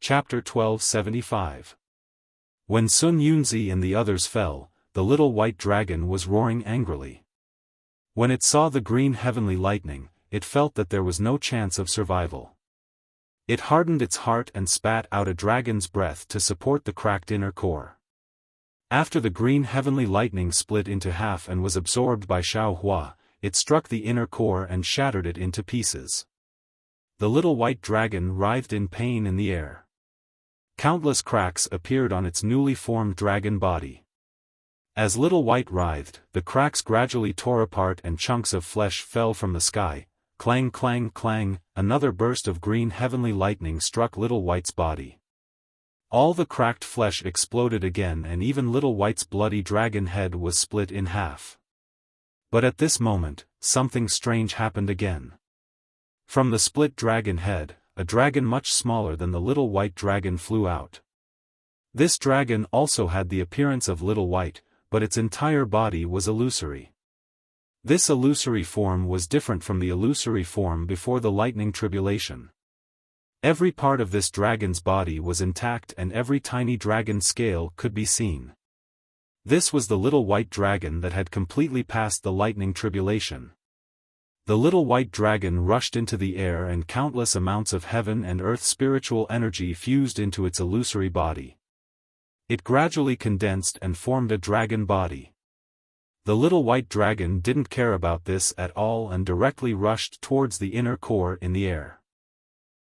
Chapter 1275. When Sun Yunzi and the others fell, the little white dragon was roaring angrily. When it saw the green heavenly lightning, it felt that there was no chance of survival. It hardened its heart and spat out a dragon's breath to support the cracked inner core. After the green heavenly lightning split into half and was absorbed by Xiaofan, it struck the inner core and shattered it into pieces. The little white dragon writhed in pain in the air. Countless cracks appeared on its newly formed dragon body. As Little White writhed, the cracks gradually tore apart and chunks of flesh fell from the sky. Clang clang clang, another burst of green heavenly lightning struck Little White's body. All the cracked flesh exploded again and even Little White's bloody dragon head was split in half. But at this moment, something strange happened again. From the split dragon head, a dragon much smaller than the little white dragon flew out. This dragon also had the appearance of Little White, but its entire body was illusory. This illusory form was different from the illusory form before the lightning tribulation. Every part of this dragon's body was intact and every tiny dragon scale could be seen. This was the little white dragon that had completely passed the lightning tribulation. The little white dragon rushed into the air and countless amounts of heaven and earth spiritual energy fused into its illusory body. It gradually condensed and formed a dragon body. The little white dragon didn't care about this at all and directly rushed towards the inner core in the air.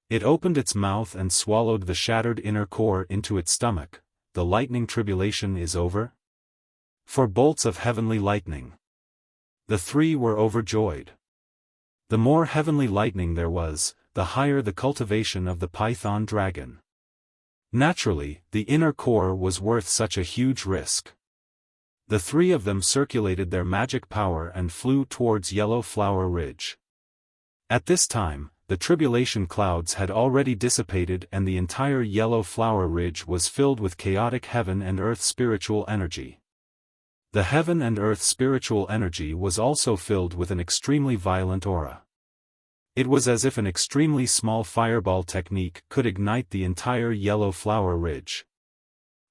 It opened its mouth and swallowed the shattered inner core into its stomach. The lightning tribulation is over? For bolts of heavenly lightning. The three were overjoyed. The more heavenly lightning there was, the higher the cultivation of the python dragon. Naturally, the inner core was worth such a huge risk. The three of them circulated their magic power and flew towards Yellow Flower Ridge. At this time, the tribulation clouds had already dissipated and the entire Yellow Flower Ridge was filled with chaotic heaven and earth spiritual energy. The heaven and earth spiritual energy was also filled with an extremely violent aura. It was as if an extremely small fireball technique could ignite the entire Yellow Flower Ridge.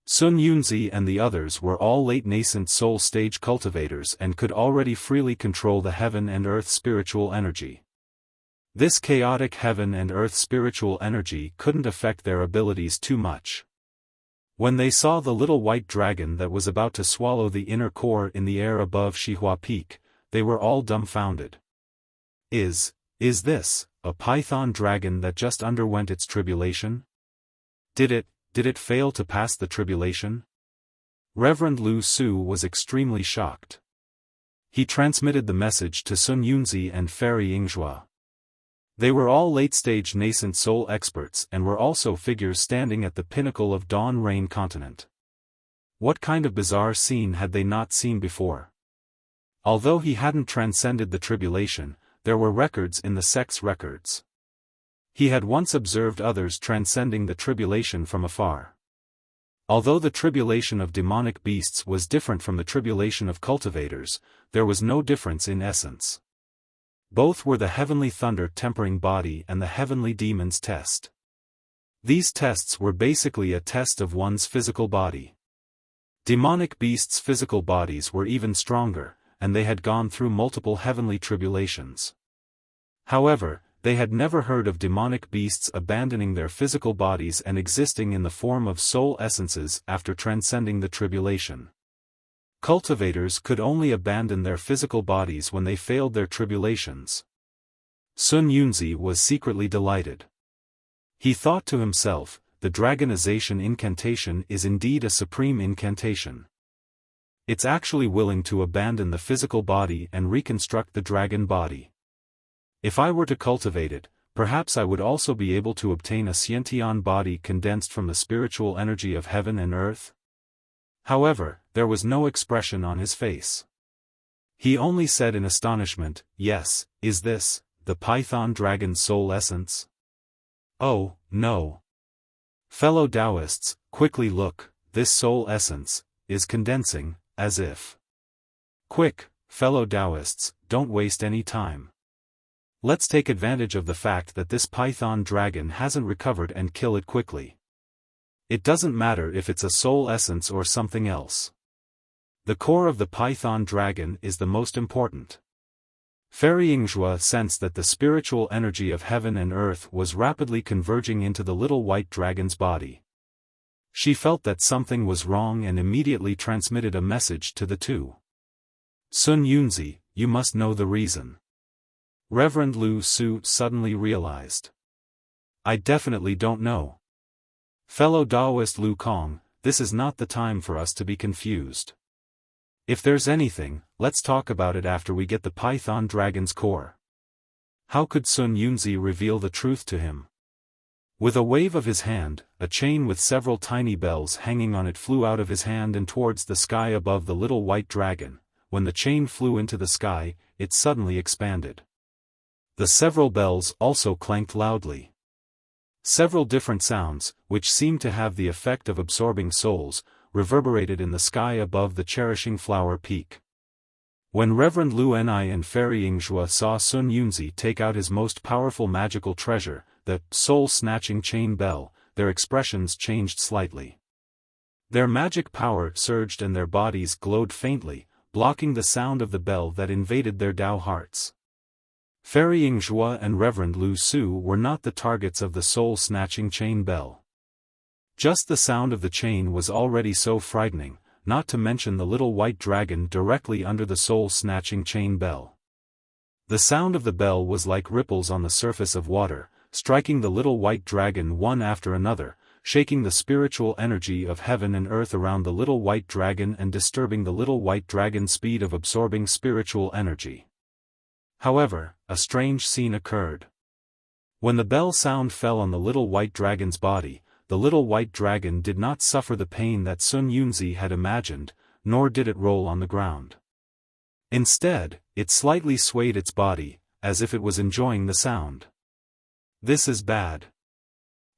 Sun Yunzi and the others were all late nascent soul stage cultivators and could already freely control the heaven and earth spiritual energy. This chaotic heaven and earth spiritual energy couldn't affect their abilities too much. When they saw the little white dragon that was about to swallow the inner core in the air above Xihua Peak, they were all dumbfounded. Is this a python dragon that just underwent its tribulation? Did it fail to pass the tribulation? Reverend Lu Su was extremely shocked. He transmitted the message to Sun Yunzi and Fairy Yingzhua. They were all late-stage nascent soul experts and were also figures standing at the pinnacle of Dawn Rain Continent. What kind of bizarre scene had they not seen before? Although he hadn't transcended the tribulation, there were records in the sex records. He had once observed others transcending the tribulation from afar. Although the tribulation of demonic beasts was different from the tribulation of cultivators, there was no difference in essence. Both were the heavenly thunder tempering body and the heavenly demon's test. These tests were basically a test of one's physical body. Demonic beasts' physical bodies were even stronger, and they had gone through multiple heavenly tribulations. However, they had never heard of demonic beasts abandoning their physical bodies and existing in the form of soul essences after transcending the tribulation. Cultivators could only abandon their physical bodies when they failed their tribulations. Sun Yunzi was secretly delighted. He thought to himself, the dragonization incantation is indeed a supreme incantation. It's actually willing to abandon the physical body and reconstruct the dragon body. If I were to cultivate it, perhaps I would also be able to obtain a Xiantian body condensed from the spiritual energy of heaven and earth. However, there was no expression on his face. He only said in astonishment, "Yes, is this the python dragon's soul essence?" Oh, no. Fellow Taoists, quickly look, this soul essence is condensing, as if. Quick, fellow Taoists, don't waste any time. Let's take advantage of the fact that this python dragon hasn't recovered and kill it quickly. It doesn't matter if it's a soul essence or something else. The core of the python dragon is the most important. Fairy Yingzhua sensed that the spiritual energy of heaven and earth was rapidly converging into the little white dragon's body. She felt that something was wrong and immediately transmitted a message to the two. Sun Yunzi, you must know the reason. Reverend Lu Su suddenly realized. I definitely don't know. Fellow Taoist Lu Kong, this is not the time for us to be confused. If there's anything, let's talk about it after we get the python dragon's core. How could Sun Yunzi reveal the truth to him? With a wave of his hand, a chain with several tiny bells hanging on it flew out of his hand and towards the sky above the little white dragon. When the chain flew into the sky, it suddenly expanded. The several bells also clanked loudly. Several different sounds, which seemed to have the effect of absorbing souls, reverberated in the sky above the cherishing flower peak. When Reverend Lu Enai and Fairy Yingzhua saw Sun Yunzi take out his most powerful magical treasure, the soul-snatching chain bell, their expressions changed slightly. Their magic power surged and their bodies glowed faintly, blocking the sound of the bell that invaded their Tao hearts. Fairy Yingzhua and Reverend Lu Su were not the targets of the soul-snatching chain bell. Just the sound of the chain was already so frightening, not to mention the little white dragon directly under the soul-snatching chain bell. The sound of the bell was like ripples on the surface of water, striking the little white dragon one after another, shaking the spiritual energy of heaven and earth around the little white dragon and disturbing the little white dragon's speed of absorbing spiritual energy. However, a strange scene occurred. When the bell sound fell on the little white dragon's body, the little white dragon did not suffer the pain that Sun Yunzi had imagined, nor did it roll on the ground. Instead, it slightly swayed its body, as if it was enjoying the sound. This is bad.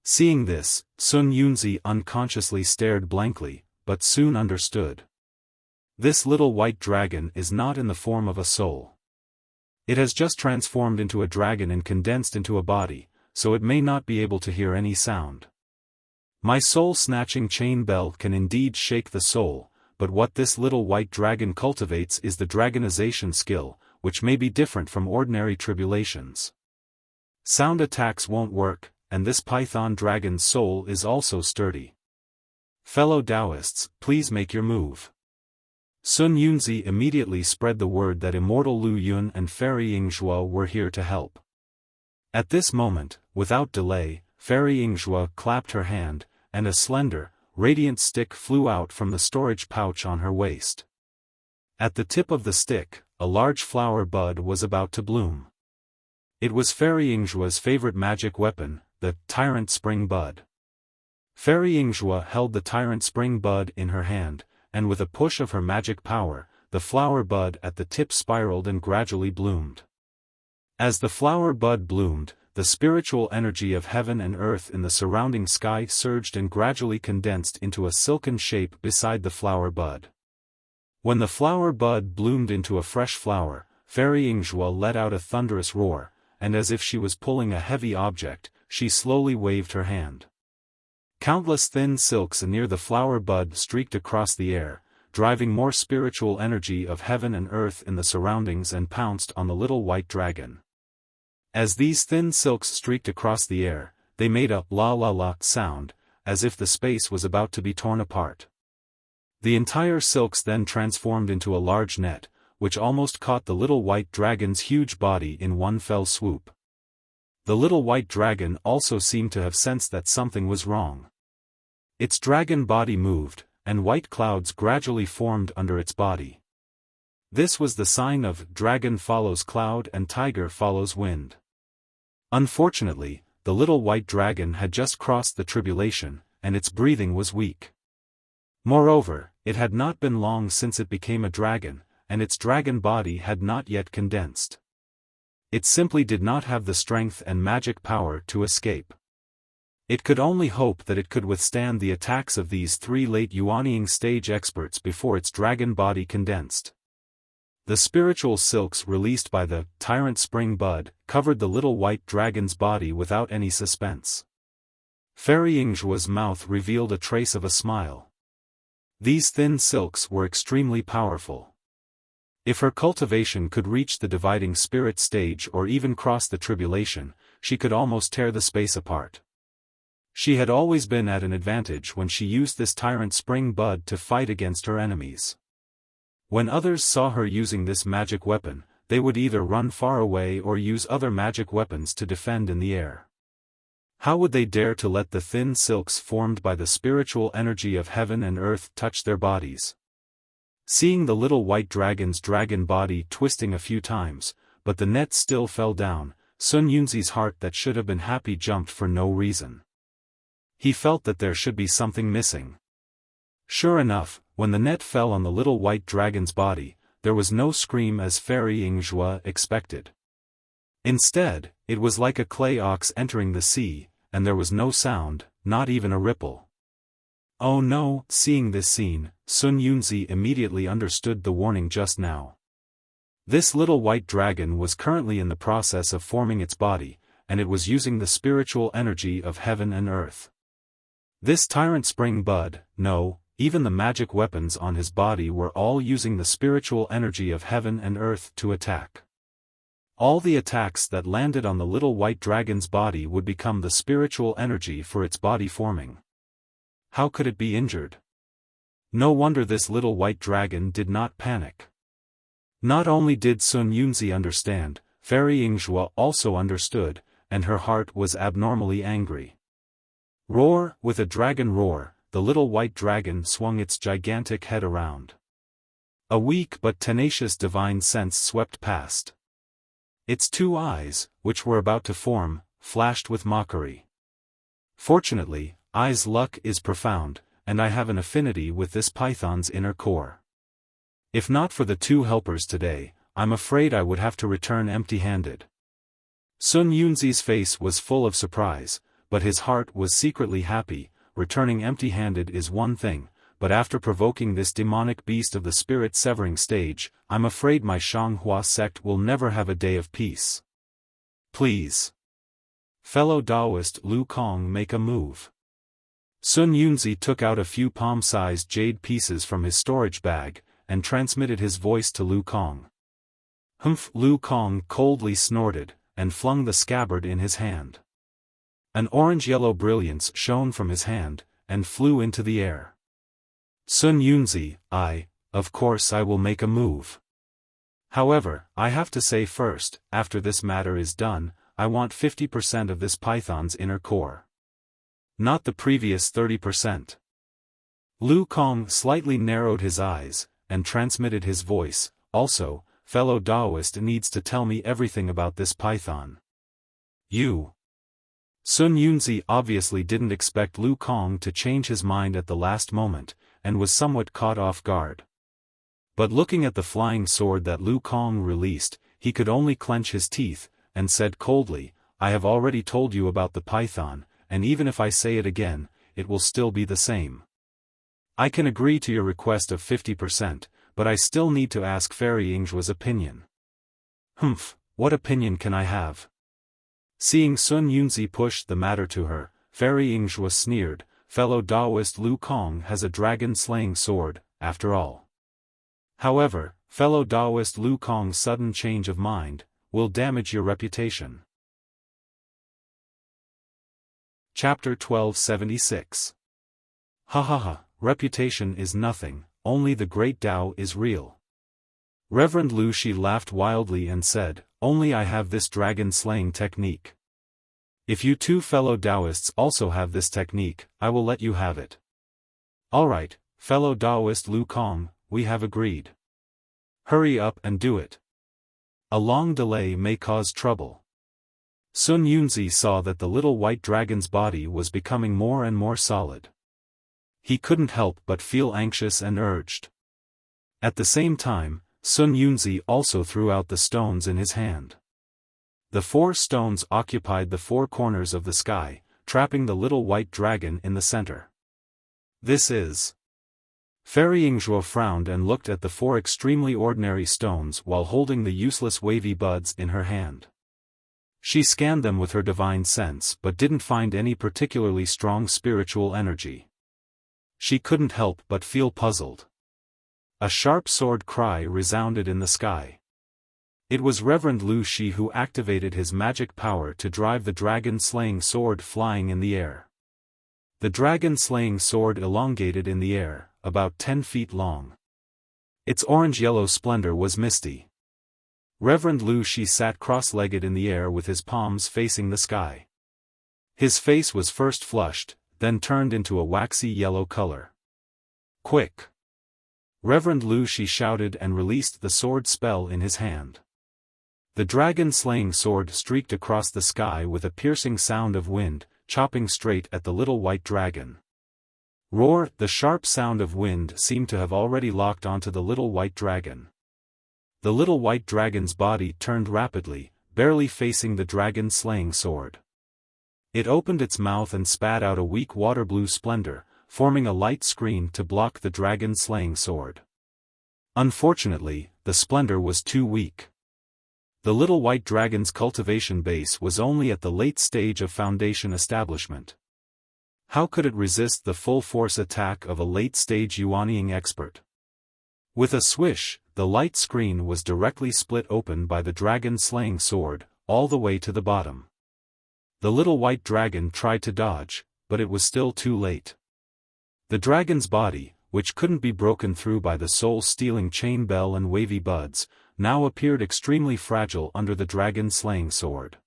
Seeing this, Sun Yunzi unconsciously stared blankly, but soon understood. This little white dragon is not in the form of a soul. It has just transformed into a dragon and condensed into a body, so it may not be able to hear any sound. My soul-snatching chain bell can indeed shake the soul, but what this little white dragon cultivates is the dragonization skill, which may be different from ordinary tribulations. Sound attacks won't work, and this python dragon's soul is also sturdy. Fellow Taoists, please make your move. Sun Yunzi immediately spread the word that immortal Lu Yun and Fairy Yingzhua were here to help. At this moment, without delay, Fairy Yingzhua clapped her hand, and a slender, radiant stick flew out from the storage pouch on her waist. At the tip of the stick, a large flower bud was about to bloom. It was Fairy Yingzhua's favorite magic weapon, the Tyrant Spring Bud. Fairy Yingzhua held the Tyrant Spring Bud in her hand, and with a push of her magic power, the flower bud at the tip spiraled and gradually bloomed. As the flower bud bloomed, the spiritual energy of heaven and earth in the surrounding sky surged and gradually condensed into a silken shape beside the flower bud. When the flower bud bloomed into a fresh flower, Fairy Yingzhua let out a thunderous roar, and as if she was pulling a heavy object, she slowly waved her hand. Countless thin silks near the flower bud streaked across the air, driving more spiritual energy of heaven and earth in the surroundings and pounced on the little white dragon. As these thin silks streaked across the air, they made a la-la-la sound, as if the space was about to be torn apart. The entire silks then transformed into a large net, which almost caught the little white dragon's huge body in one fell swoop. The little white dragon also seemed to have sensed that something was wrong. Its dragon body moved, and white clouds gradually formed under its body. This was the sign of dragon follows cloud and tiger follows wind. Unfortunately, the little white dragon had just crossed the tribulation, and its breathing was weak. Moreover, it had not been long since it became a dragon, and its dragon body had not yet condensed. It simply did not have the strength and magic power to escape. It could only hope that it could withstand the attacks of these three late Yuanying stage experts before its dragon body condensed. The spiritual silks released by the Tyrant Spring Bud covered the little white dragon's body without any suspense. Fairy Yingzhua's mouth revealed a trace of a smile. These thin silks were extremely powerful. If her cultivation could reach the dividing spirit stage or even cross the tribulation, she could almost tear the space apart. She had always been at an advantage when she used this tyrant spring bud to fight against her enemies. When others saw her using this magic weapon, they would either run far away or use other magic weapons to defend in the air. How would they dare to let the thin silks formed by the spiritual energy of heaven and earth touch their bodies? Seeing the little white dragon's dragon body twisting a few times, but the net still fell down, Sun Yunzi's heart that should have been happy jumped for no reason. He felt that there should be something missing. Sure enough, when the net fell on the little white dragon's body, there was no scream as Fairy Yingzhua expected. Instead, it was like a clay ox entering the sea, and there was no sound, not even a ripple. Oh no! Seeing this scene, Sun Yunzi immediately understood the warning just now. This little white dragon was currently in the process of forming its body, and it was using the spiritual energy of heaven and earth. This tyrant spring bud, no, even the magic weapons on his body were all using the spiritual energy of heaven and earth to attack. All the attacks that landed on the little white dragon's body would become the spiritual energy for its body forming. How could it be injured? No wonder this little white dragon did not panic. Not only did Sun Yunzi understand, Fairy Yingzhua also understood, and her heart was abnormally angry. Roar! With a dragon roar, the little white dragon swung its gigantic head around. A weak but tenacious divine sense swept past. Its two eyes, which were about to form, flashed with mockery. Fortunately, I's luck is profound, and I have an affinity with this python's inner core. If not for the two helpers today, I'm afraid I would have to return empty-handed. Sun Yunzi's face was full of surprise, but his heart was secretly happy. Returning empty-handed is one thing, but after provoking this demonic beast of the spirit-severing stage, I'm afraid my Shanghua sect will never have a day of peace. Please. Fellow Taoist Lu Kong, make a move. Sun Yunzi took out a few palm-sized jade pieces from his storage bag, and transmitted his voice to Lu Kong. Humph! Lu Kong coldly snorted, and flung the scabbard in his hand. An orange-yellow brilliance shone from his hand, and flew into the air. Sun Yunzi, of course I will make a move. However, I have to say first, after this matter is done, I want 50% of this python's inner core. Not the previous 30%. Lu Kong slightly narrowed his eyes, and transmitted his voice, also, fellow Taoist needs to tell me everything about this python. You. Sun Yunzi obviously didn't expect Lu Kong to change his mind at the last moment, and was somewhat caught off guard. But looking at the flying sword that Lu Kong released, he could only clench his teeth, and said coldly, I have already told you about the python, and even if I say it again, it will still be the same. I can agree to your request of 50%, but I still need to ask Fairy Yingzhua's opinion. Humph, what opinion can I have? Seeing Sun Yunzi push the matter to her, Fairy Yingzhua sneered, fellow Taoist Lu Kong has a dragon-slaying sword, after all. However, fellow Taoist Lu Kong's sudden change of mind will damage your reputation. Chapter 1276. Ha ha ha, reputation is nothing, only the great Tao is real. Reverend Lu Shi laughed wildly and said, only I have this dragon-slaying technique. If you two fellow Taoists also have this technique, I will let you have it. Alright, fellow Taoist Lu Kong, we have agreed. Hurry up and do it. A long delay may cause trouble. Sun Yunzi saw that the little white dragon's body was becoming more and more solid. He couldn't help but feel anxious and urged. At the same time, Sun Yunzi also threw out the stones in his hand. The 4 stones occupied the 4 corners of the sky, trapping the little white dragon in the center. This is. Fairy Yingzhua frowned and looked at the 4 extremely ordinary stones while holding the useless wavy buds in her hand. She scanned them with her divine sense but didn't find any particularly strong spiritual energy. She couldn't help but feel puzzled. A sharp sword cry resounded in the sky. It was Reverend Lu Shi who activated his magic power to drive the dragon-slaying sword flying in the air. The dragon-slaying sword elongated in the air, about 10 feet long. Its orange-yellow splendor was misty. Reverend Lu Shi sat cross-legged in the air with his palms facing the sky. His face was first flushed, then turned into a waxy yellow color. "Quick!" Reverend Lu Shi shouted and released the sword spell in his hand. The dragon-slaying sword streaked across the sky with a piercing sound of wind, chopping straight at the little white dragon. Roar! The sharp sound of wind seemed to have already locked onto the little white dragon. The little white dragon's body turned rapidly, barely facing the dragon-slaying sword. It opened its mouth and spat out a weak water-blue splendor, forming a light screen to block the dragon-slaying sword. Unfortunately, the splendor was too weak. The little white dragon's cultivation base was only at the late stage of foundation establishment. How could it resist the full-force attack of a late-stage Yuanying expert? With a swish, the light screen was directly split open by the dragon-slaying sword, all the way to the bottom. The little white dragon tried to dodge, but it was still too late. The dragon's body, which couldn't be broken through by the soul-stealing chain bell and wavy buds, now appeared extremely fragile under the dragon-slaying sword.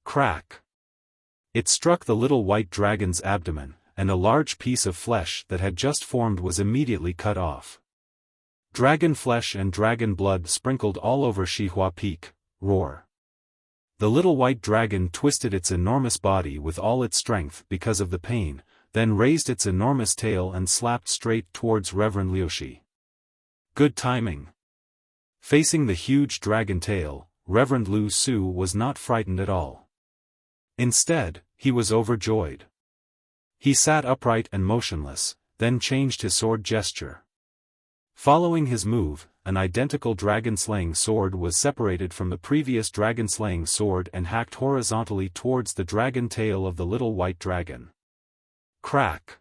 Crack! It struck the little white dragon's abdomen, and a large piece of flesh that had just formed was immediately cut off. Dragon flesh and dragon blood sprinkled all over Xihua Peak. Roar! The little white dragon twisted its enormous body with all its strength because of the pain, then raised its enormous tail and slapped straight towards Reverend Liu Shi. Good timing. Facing the huge dragon tail, Reverend Lu Su was not frightened at all. Instead, he was overjoyed. He sat upright and motionless, then changed his sword gesture. Following his move, an identical dragon-slaying sword was separated from the previous dragon-slaying sword and hacked horizontally towards the dragon tail of the little white dragon. Crack!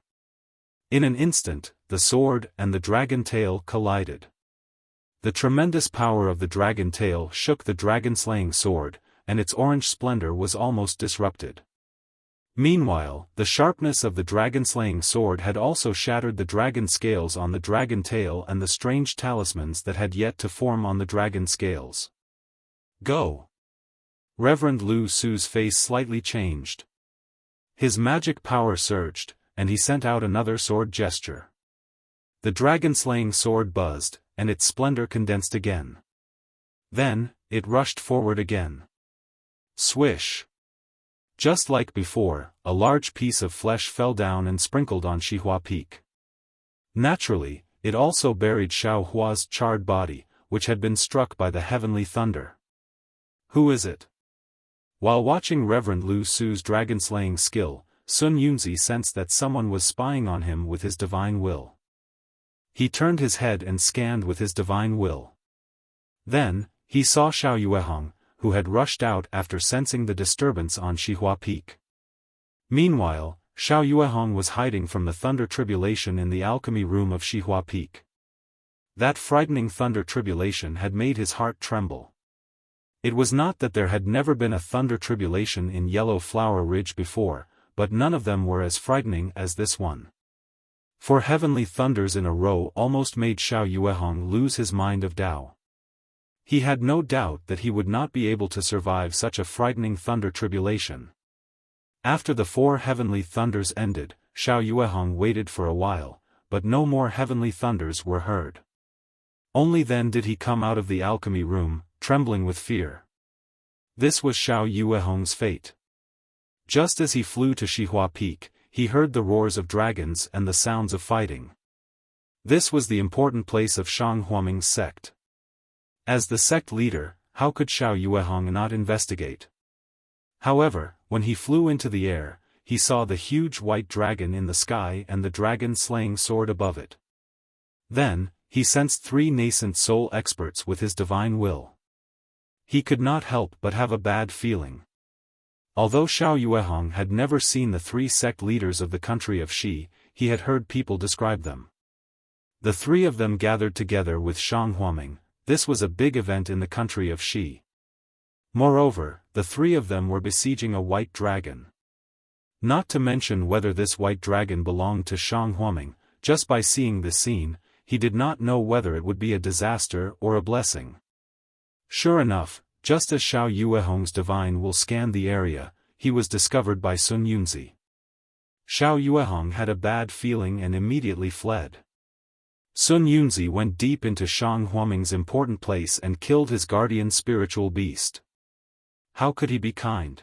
In an instant, the sword and the dragon tail collided. The tremendous power of the dragon tail shook the dragon-slaying sword, and its orange splendor was almost disrupted. Meanwhile, the sharpness of the dragon-slaying sword had also shattered the dragon scales on the dragon tail and the strange talismans that had yet to form on the dragon scales. Go! Reverend Lu Su's face slightly changed. His magic power surged, and he sent out another sword gesture. The dragon-slaying sword buzzed, and its splendor condensed again. Then, it rushed forward again. Swish! Just like before, a large piece of flesh fell down and sprinkled on Xihua Peak. Naturally, it also buried Xiao Hua's charred body, which had been struck by the heavenly thunder. Who is it? While watching Reverend Lu Su's dragon-slaying skill, Sun Yunzi sensed that someone was spying on him with his divine will. He turned his head and scanned with his divine will. Then, he saw Xiao Yuehong, who had rushed out after sensing the disturbance on Xihua Peak. Meanwhile, Xiao Yuehong was hiding from the thunder tribulation in the alchemy room of Xihua Peak. That frightening thunder tribulation had made his heart tremble. It was not that there had never been a thunder tribulation in Yellow Flower Ridge before, but none of them were as frightening as this one. 4 heavenly thunders in a row almost made Xiao Yuehong lose his mind of Tao. He had no doubt that he would not be able to survive such a frightening thunder tribulation. After the 4 heavenly thunders ended, Xiao Yuehong waited for a while, but no more heavenly thunders were heard. Only then did he come out of the alchemy room, trembling with fear. This was Xiao Yuehong's fate. Just as he flew to Xihua Peak, he heard the roars of dragons and the sounds of fighting. This was the important place of Shang Huaming's sect. As the sect leader, how could Xiao Yuehong not investigate? However, when he flew into the air, he saw the huge white dragon in the sky and the dragon-slaying sword above it. Then, he sensed 3 nascent soul experts with his divine will. He could not help but have a bad feeling. Although Xiao Yuehong had never seen the three sect leaders of the country of Xi, he had heard people describe them. The three of them gathered together with Shang Huaming. This was a big event in the country of Xi. Moreover, the three of them were besieging a white dragon. Not to mention whether this white dragon belonged to Shang Huaming, just by seeing this scene, he did not know whether it would be a disaster or a blessing. Sure enough, just as Xiao Yuehong's divine will scanned the area, he was discovered by Sun Yunzi. Xiao Yuehong had a bad feeling and immediately fled. Sun Yunzi went deep into Shang Huaming's important place and killed his guardian spiritual beast. How could he be kind?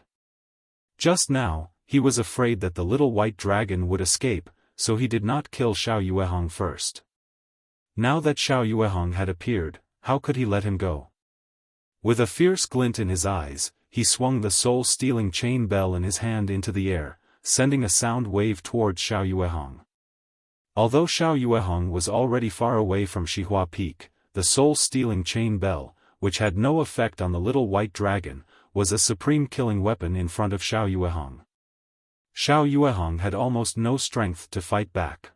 Just now, he was afraid that the little white dragon would escape, so he did not kill Xiao Yuehong first. Now that Xiao Yuehong had appeared, how could he let him go? With a fierce glint in his eyes, he swung the soul-stealing chain bell in his hand into the air, sending a sound wave towards Xiao Yuehong. Although Xiao Yuehong was already far away from Xihua Peak, the soul-stealing chain bell, which had no effect on the little white dragon, was a supreme killing weapon in front of Xiao Yuehong. Xiao Yuehong had almost no strength to fight back.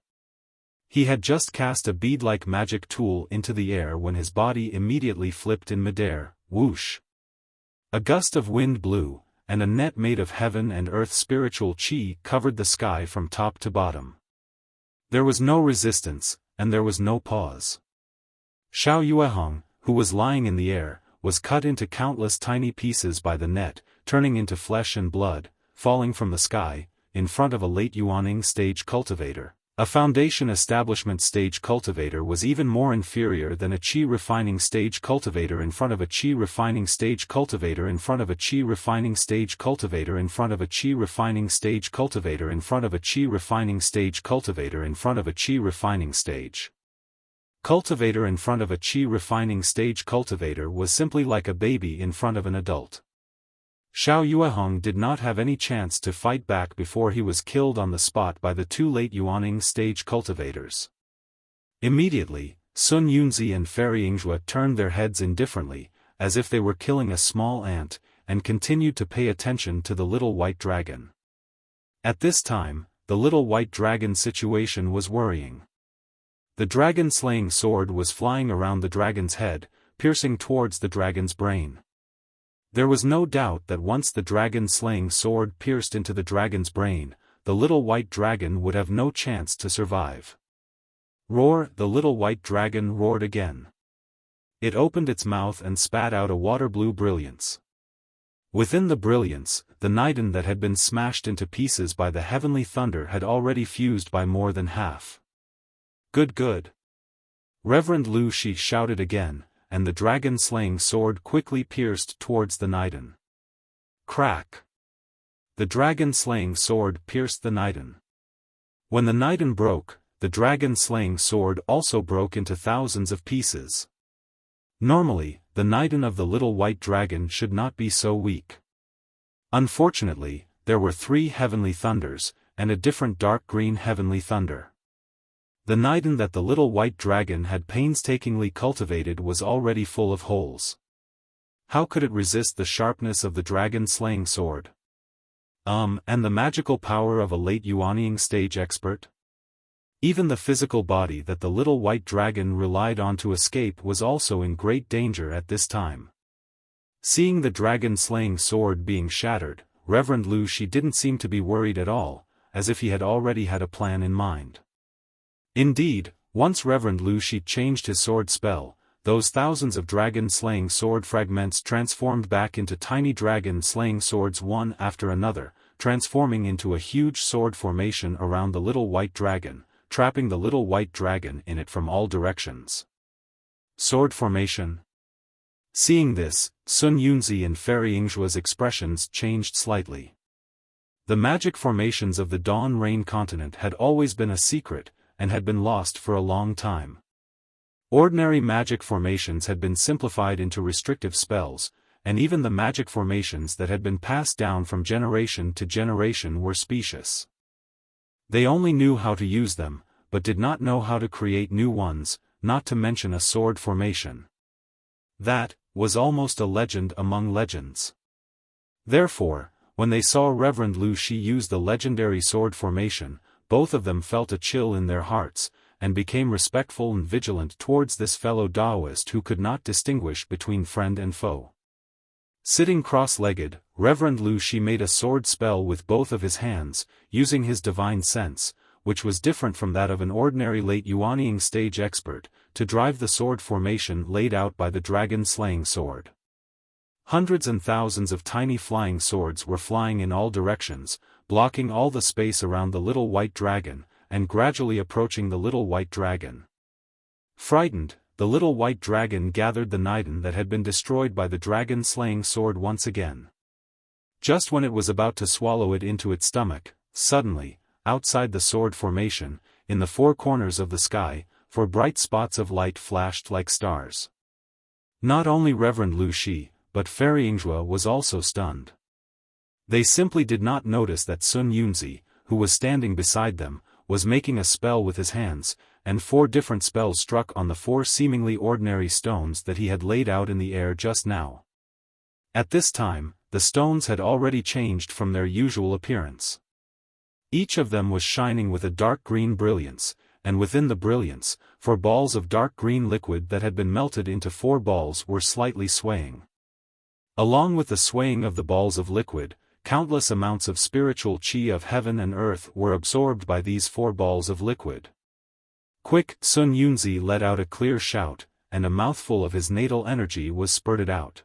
He had just cast a bead-like magic tool into the air when his body immediately flipped in midair, whoosh. A gust of wind blew, and a net made of heaven and earth spiritual qi covered the sky from top to bottom. There was no resistance, and there was no pause. Xiao Yuehong, who was lying in the air, was cut into countless tiny pieces by the net, turning into flesh and blood, falling from the sky, in front of a late Yuaning stage cultivator. A foundation establishment stage cultivator was even more inferior than a qi refining stage cultivator in front of a qi refining stage cultivator in front of a qi refining stage cultivator in front of a qi refining stage cultivator in front of a qi refining stage cultivator in front of a qi refining stage cultivator in front of a qi refining stage cultivator was simply like a baby in front of an adult. Xiao Yuehong did not have any chance to fight back before he was killed on the spot by the two late Yuaning stage cultivators. Immediately, Sun Yunzi and Fairy Yingzhua turned their heads indifferently, as if they were killing a small ant, and continued to pay attention to the little white dragon. At this time, the little white dragon situation was worrying. The dragon-slaying sword was flying around the dragon's head, piercing towards the dragon's brain. There was no doubt that once the dragon-slaying sword pierced into the dragon's brain, the little white dragon would have no chance to survive. Roar! The little white dragon roared again. It opened its mouth and spat out a water-blue brilliance. Within the brilliance, the Niden that had been smashed into pieces by the heavenly thunder had already fused by more than half. Good, good. Reverend Lu Shi shouted again, and the dragon-slaying sword quickly pierced towards the Niden. Crack! The dragon-slaying sword pierced the Niden. When the Niden broke, the dragon-slaying sword also broke into thousands of pieces. Normally, the Niden of the little white dragon should not be so weak. Unfortunately, there were 3 heavenly thunders, and a different dark green heavenly thunder. The Niden that the little white dragon had painstakingly cultivated was already full of holes. How could it resist the sharpness of the dragon-slaying sword? And the magical power of a late Yuanying stage expert? Even the physical body that the little white dragon relied on to escape was also in great danger at this time. Seeing the dragon-slaying sword being shattered, Reverend Lu Shi didn't seem to be worried at all, as if he had already had a plan in mind. Indeed, once Reverend Lu Shi changed his sword spell, those thousands of dragon-slaying sword fragments transformed back into tiny dragon-slaying swords one after another, transforming into a huge sword formation around the little white dragon, trapping the little white dragon in it from all directions. Sword formation. Seeing this, Sun Yunzi and Fairy Yingzhua's expressions changed slightly. The magic formations of the Dawn Rain continent had always been a secret, and had been lost for a long time. Ordinary magic formations had been simplified into restrictive spells, and even the magic formations that had been passed down from generation to generation were specious. They only knew how to use them, but did not know how to create new ones, not to mention a sword formation. That was almost a legend among legends. Therefore, When they saw Reverend Lu Shi use the legendary sword formation, both of them felt a chill in their hearts, and became respectful and vigilant towards this fellow Taoist who could not distinguish between friend and foe. Sitting cross-legged, Reverend Lu Shi made a sword spell with both of his hands, using his divine sense, which was different from that of an ordinary late Yuanying stage expert, to drive the sword formation laid out by the dragon-slaying sword. Hundreds and thousands of tiny flying swords were flying in all directions, blocking all the space around the little white dragon, and gradually approaching the little white dragon. Frightened, the little white dragon gathered the Niden that had been destroyed by the dragon-slaying sword once again. Just when it was about to swallow it into its stomach, suddenly, outside the sword formation, in the four corners of the sky, four bright spots of light flashed like stars. Not only Reverend Lu Shi, but Fairy Yingzhua was also stunned. They simply did not notice that Sun Yunzi, who was standing beside them, was making a spell with his hands, and four different spells struck on the four seemingly ordinary stones that he had laid out in the air just now. At this time, the stones had already changed from their usual appearance. Each of them was shining with a dark green brilliance, and within the brilliance, four balls of dark green liquid that had been melted into four balls were slightly swaying. Along with the swaying of the balls of liquid, countless amounts of spiritual qi of heaven and earth were absorbed by these four balls of liquid. Quick, Sun Yunzi let out a clear shout, and a mouthful of his natal energy was spurted out.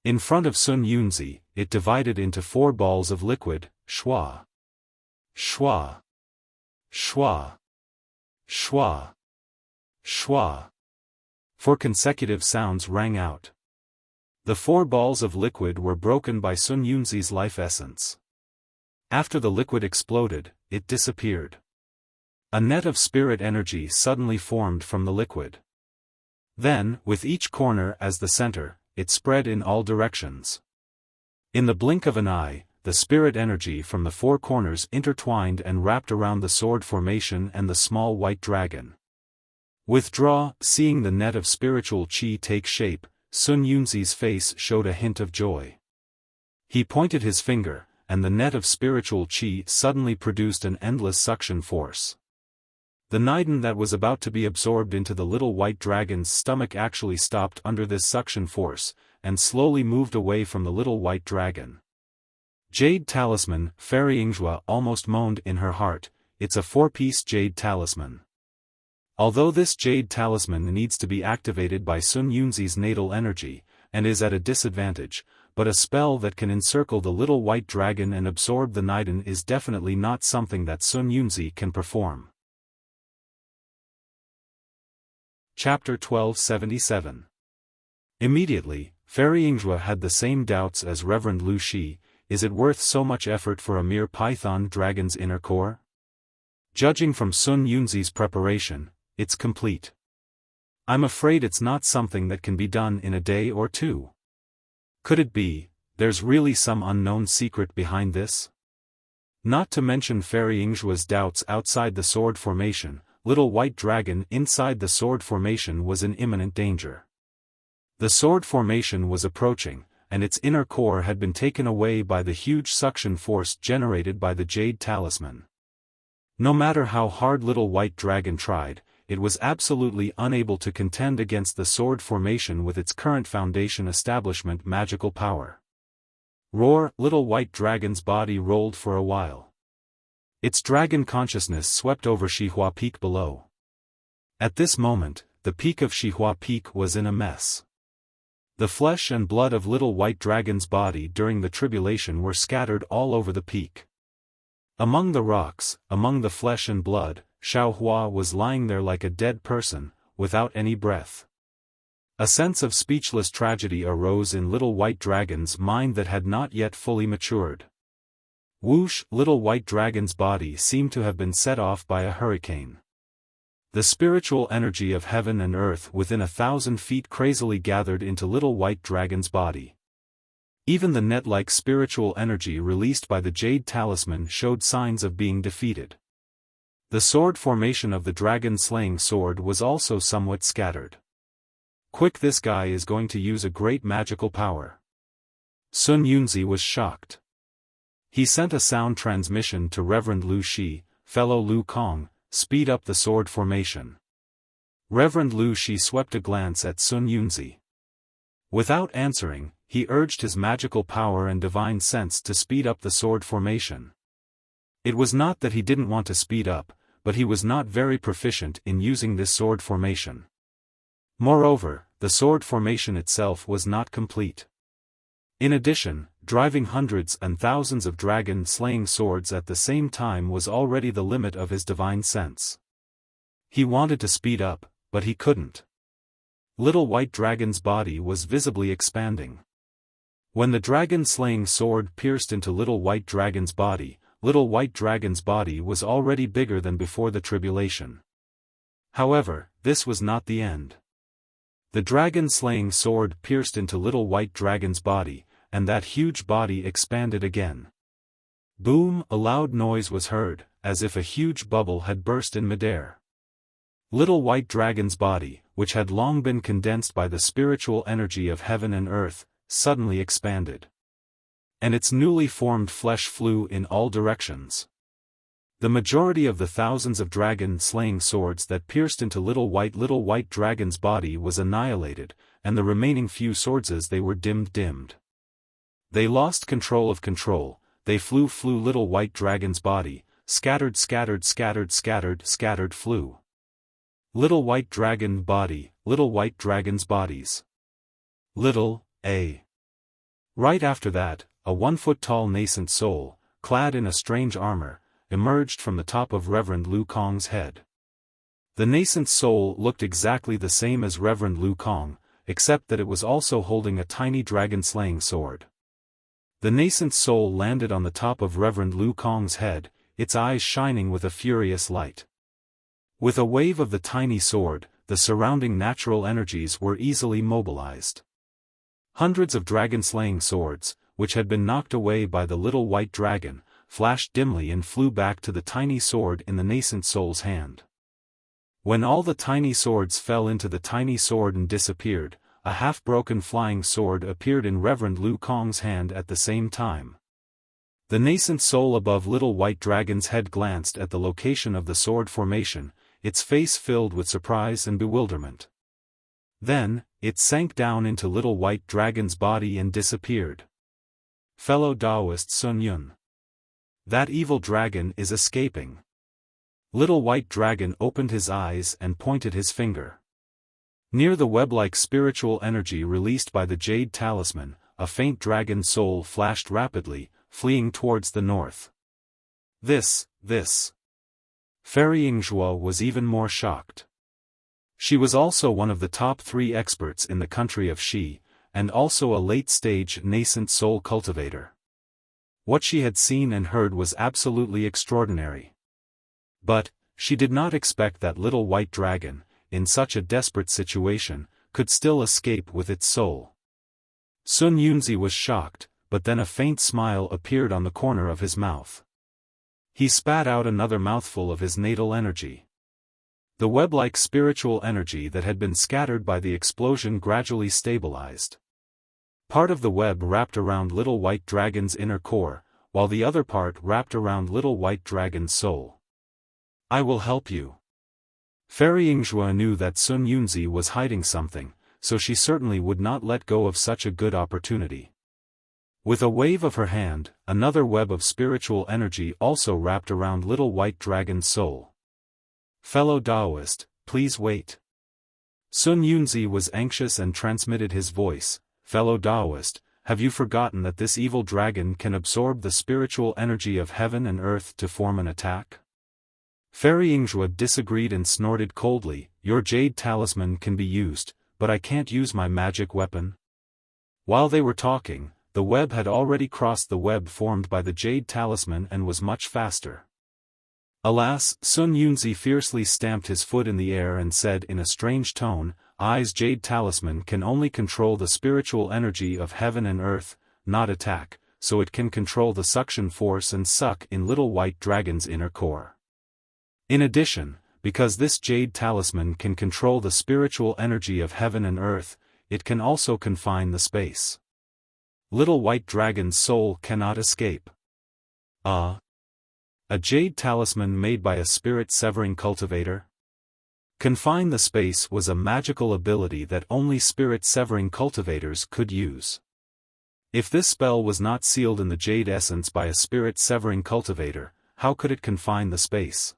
In front of Sun Yunzi, it divided into four balls of liquid, shua, shua, shua, shua, shua. Four consecutive sounds rang out. The four balls of liquid were broken by Sun Yunzi's life essence. After the liquid exploded, it disappeared. A net of spirit energy suddenly formed from the liquid. Then, with each corner as the center, it spread in all directions. In the blink of an eye, the spirit energy from the four corners intertwined and wrapped around the sword formation and the small white dragon. Withdraw, seeing the net of spiritual qi take shape, Sun Yunzi's face showed a hint of joy. He pointed his finger, and the net of spiritual qi suddenly produced an endless suction force. The Niden that was about to be absorbed into the little white dragon's stomach actually stopped under this suction force, and slowly moved away from the little white dragon. Jade talisman, Fairy Yingzhua almost moaned in her heart, it's a four-piece jade talisman. Although this jade talisman needs to be activated by Sun Yunzi's natal energy, and is at a disadvantage, but a spell that can encircle the little white dragon and absorb the Niden is definitely not something that Sun Yunzi can perform. Chapter 1277. Immediately, Fairy Yingzhua had the same doubts as Reverend Lu Shi. Is it worth so much effort for a mere python dragon's inner core? Judging from Sun Yunzi's preparation, it's complete. I'm afraid it's not something that can be done in a day or two. Could it be, there's really some unknown secret behind this? Not to mention Fairy Yingzhua's doubts outside the sword formation, little white dragon inside the sword formation was in imminent danger. The sword formation was approaching, and its inner core had been taken away by the huge suction force generated by the jade talisman. No matter how hard little white dragon tried, it was absolutely unable to contend against the sword formation with its current foundation establishment magical power. Roar! Little white dragon's body rolled for a while. Its dragon consciousness swept over Xihua Peak below. At this moment, the peak of Xihua Peak was in a mess. The flesh and blood of little white dragon's body during the tribulation were scattered all over the peak. Among the rocks, among the flesh and blood, Xiaofan was lying there like a dead person, without any breath. A sense of speechless tragedy arose in little white dragon's mind that had not yet fully matured. Whoosh! Little white dragon's body seemed to have been set off by a hurricane. The spiritual energy of heaven and earth within 1,000 feet crazily gathered into little white dragon's body. Even the net-like spiritual energy released by the jade talisman showed signs of being defeated. The sword formation of the dragon-slaying sword was also somewhat scattered. Quick, this guy is going to use a great magical power. Sun Yunzi was shocked. He sent a sound transmission to Reverend Lu Shi, fellow Lu Kong, speed up the sword formation. Reverend Lu Shi swept a glance at Sun Yunzi. Without answering, he urged his magical power and divine sense to speed up the sword formation. It was not that he didn't want to speed up, but he was not very proficient in using this sword formation. Moreover, the sword formation itself was not complete. In addition, driving hundreds and thousands of dragon-slaying swords at the same time was already the limit of his divine sense. He wanted to speed up, but he couldn't. Little White Dragon's body was visibly expanding. When the dragon-slaying sword pierced into Little White Dragon's body was already bigger than before the tribulation. However, this was not the end. The dragon-slaying sword pierced into Little White Dragon's body, and that huge body expanded again. Boom! A loud noise was heard, as if a huge bubble had burst in midair. Little White Dragon's body, which had long been condensed by the spiritual energy of heaven and earth, suddenly expanded. And its newly formed flesh flew in all directions. The majority of the thousands of dragon-slaying swords that pierced into Little White Dragon's body was annihilated, and the remaining few swords they were dimmed. They lost control of control, they flew Little White Dragon's body, scattered flew. Little White Dragon body, Little White Dragon's bodies. Little, a. Right after that, a 1-foot-tall nascent soul, clad in a strange armor, emerged from the top of Reverend Lu Kong's head. The nascent soul looked exactly the same as Reverend Lu Kong, except that it was also holding a tiny dragon-slaying sword. The nascent soul landed on the top of Reverend Lu Kong's head, its eyes shining with a furious light. With a wave of the tiny sword, the surrounding natural energies were easily mobilized. Hundreds of dragon-slaying swords, which had been knocked away by the Little White Dragon, flashed dimly and flew back to the tiny sword in the nascent soul's hand. When all the tiny swords fell into the tiny sword and disappeared, a half-broken flying sword appeared in Reverend Lu Kong's hand at the same time. The nascent soul above Little White Dragon's head glanced at the location of the sword formation, its face filled with surprise and bewilderment. Then, it sank down into Little White Dragon's body and disappeared. Fellow Taoist Sun Yun. That evil dragon is escaping. Little White Dragon opened his eyes and pointed his finger. Near the web-like spiritual energy released by the Jade Talisman, a faint dragon soul flashed rapidly, fleeing towards the north. This. Fairy Yingzhuo was even more shocked. She was also one of the top 3 experts in the country of Xi, and also a late-stage nascent soul cultivator. What she had seen and heard was absolutely extraordinary. But, she did not expect that Little White Dragon, in such a desperate situation, could still escape with its soul. Sun Yunzi was shocked, but then a faint smile appeared on the corner of his mouth. He spat out another mouthful of his natal energy. The web-like spiritual energy that had been scattered by the explosion gradually stabilized. Part of the web wrapped around Little White Dragon's inner core, while the other part wrapped around Little White Dragon's soul. I will help you. Fairy Yingzhuo knew that Sun Yunzi was hiding something, so she certainly would not let go of such a good opportunity. With a wave of her hand, another web of spiritual energy also wrapped around Little White Dragon's soul. Fellow Taoist, please wait. Sun Yunzi was anxious and transmitted his voice. Fellow Taoist, have you forgotten that this evil dragon can absorb the spiritual energy of heaven and earth to form an attack? Fairy Yingzhuo disagreed and snorted coldly. Your Jade Talisman can be used, but I can't use my magic weapon. While they were talking, the web had already crossed the web formed by the Jade Talisman and was much faster. Alas, Sun Yunzi fiercely stamped his foot in the air and said in a strange tone, I's Jade Talisman can only control the spiritual energy of heaven and earth, not attack, so it can control the suction force and suck in Little White Dragon's inner core. In addition, because this Jade Talisman can control the spiritual energy of heaven and earth, it can also confine the space. Little White Dragon's soul cannot escape. Ah! A jade talisman made by a spirit-severing cultivator? Confine the space was a magical ability that only spirit-severing cultivators could use. If this spell was not sealed in the jade essence by a spirit-severing cultivator, how could it confine the space?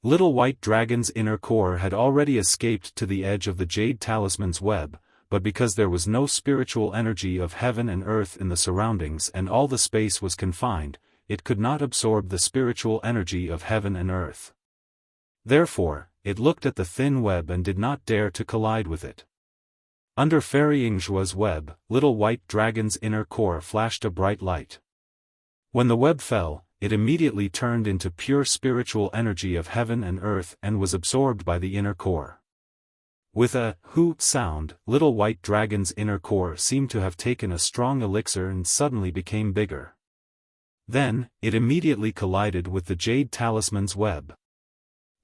Little White Dragon's inner core had already escaped to the edge of the jade talisman's web, but because there was no spiritual energy of heaven and earth in the surroundings and all the space was confined, it could not absorb the spiritual energy of heaven and earth. Therefore, it looked at the thin web and did not dare to collide with it. Under Fairy Ingjua's web, Little White Dragon's inner core flashed a bright light. When the web fell, it immediately turned into pure spiritual energy of heaven and earth and was absorbed by the inner core. With a "hoo" sound, Little White Dragon's inner core seemed to have taken a strong elixir and suddenly became bigger. Then, it immediately collided with the jade talisman's web.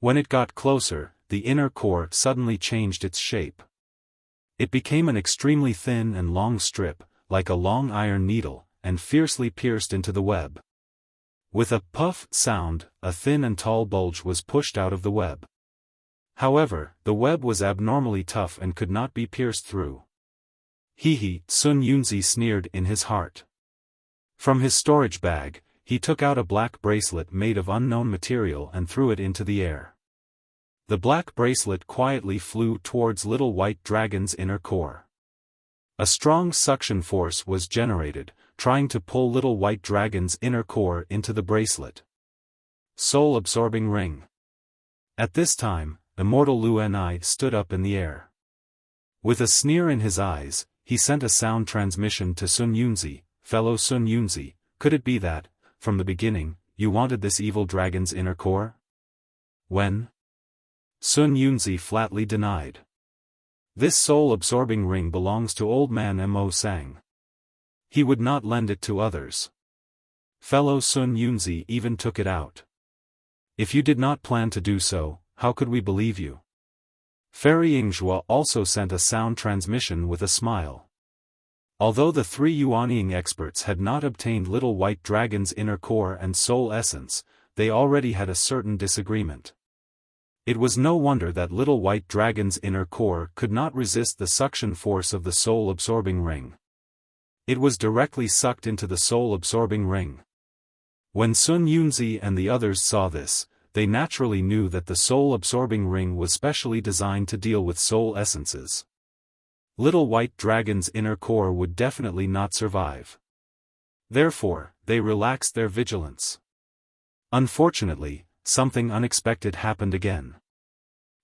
When it got closer, the inner core suddenly changed its shape. It became an extremely thin and long strip, like a long iron needle, and fiercely pierced into the web. With a puff sound, a thin and tall bulge was pushed out of the web. However, the web was abnormally tough and could not be pierced through. Hee, Sun Yunzi sneered in his heart. From his storage bag, he took out a black bracelet made of unknown material and threw it into the air. The black bracelet quietly flew towards Little White Dragon's inner core. A strong suction force was generated, trying to pull Little White Dragon's inner core into the bracelet. Soul-absorbing ring. At this time, Immortal Lu Ni stood up in the air. With a sneer in his eyes, he sent a sound transmission to Sun Yunzi. Fellow Sun Yunzi, could it be that, from the beginning, you wanted this evil dragon's inner core? When? Sun Yunzi flatly denied. This soul-absorbing ring belongs to old man Mo Sang. He would not lend it to others. Fellow Sun Yunzi even took it out. If you did not plan to do so, how could we believe you? Fairy Yingjua also sent a sound transmission with a smile. Although the three Yuanying experts had not obtained Little White Dragon's inner core and soul essence, they already had a certain disagreement. It was no wonder that Little White Dragon's inner core could not resist the suction force of the soul-absorbing ring. It was directly sucked into the soul-absorbing ring. When Sun Yunzi and the others saw this, they naturally knew that the soul-absorbing ring was specially designed to deal with soul essences. Little White Dragon's inner core would definitely not survive. Therefore, they relaxed their vigilance. Unfortunately, something unexpected happened again.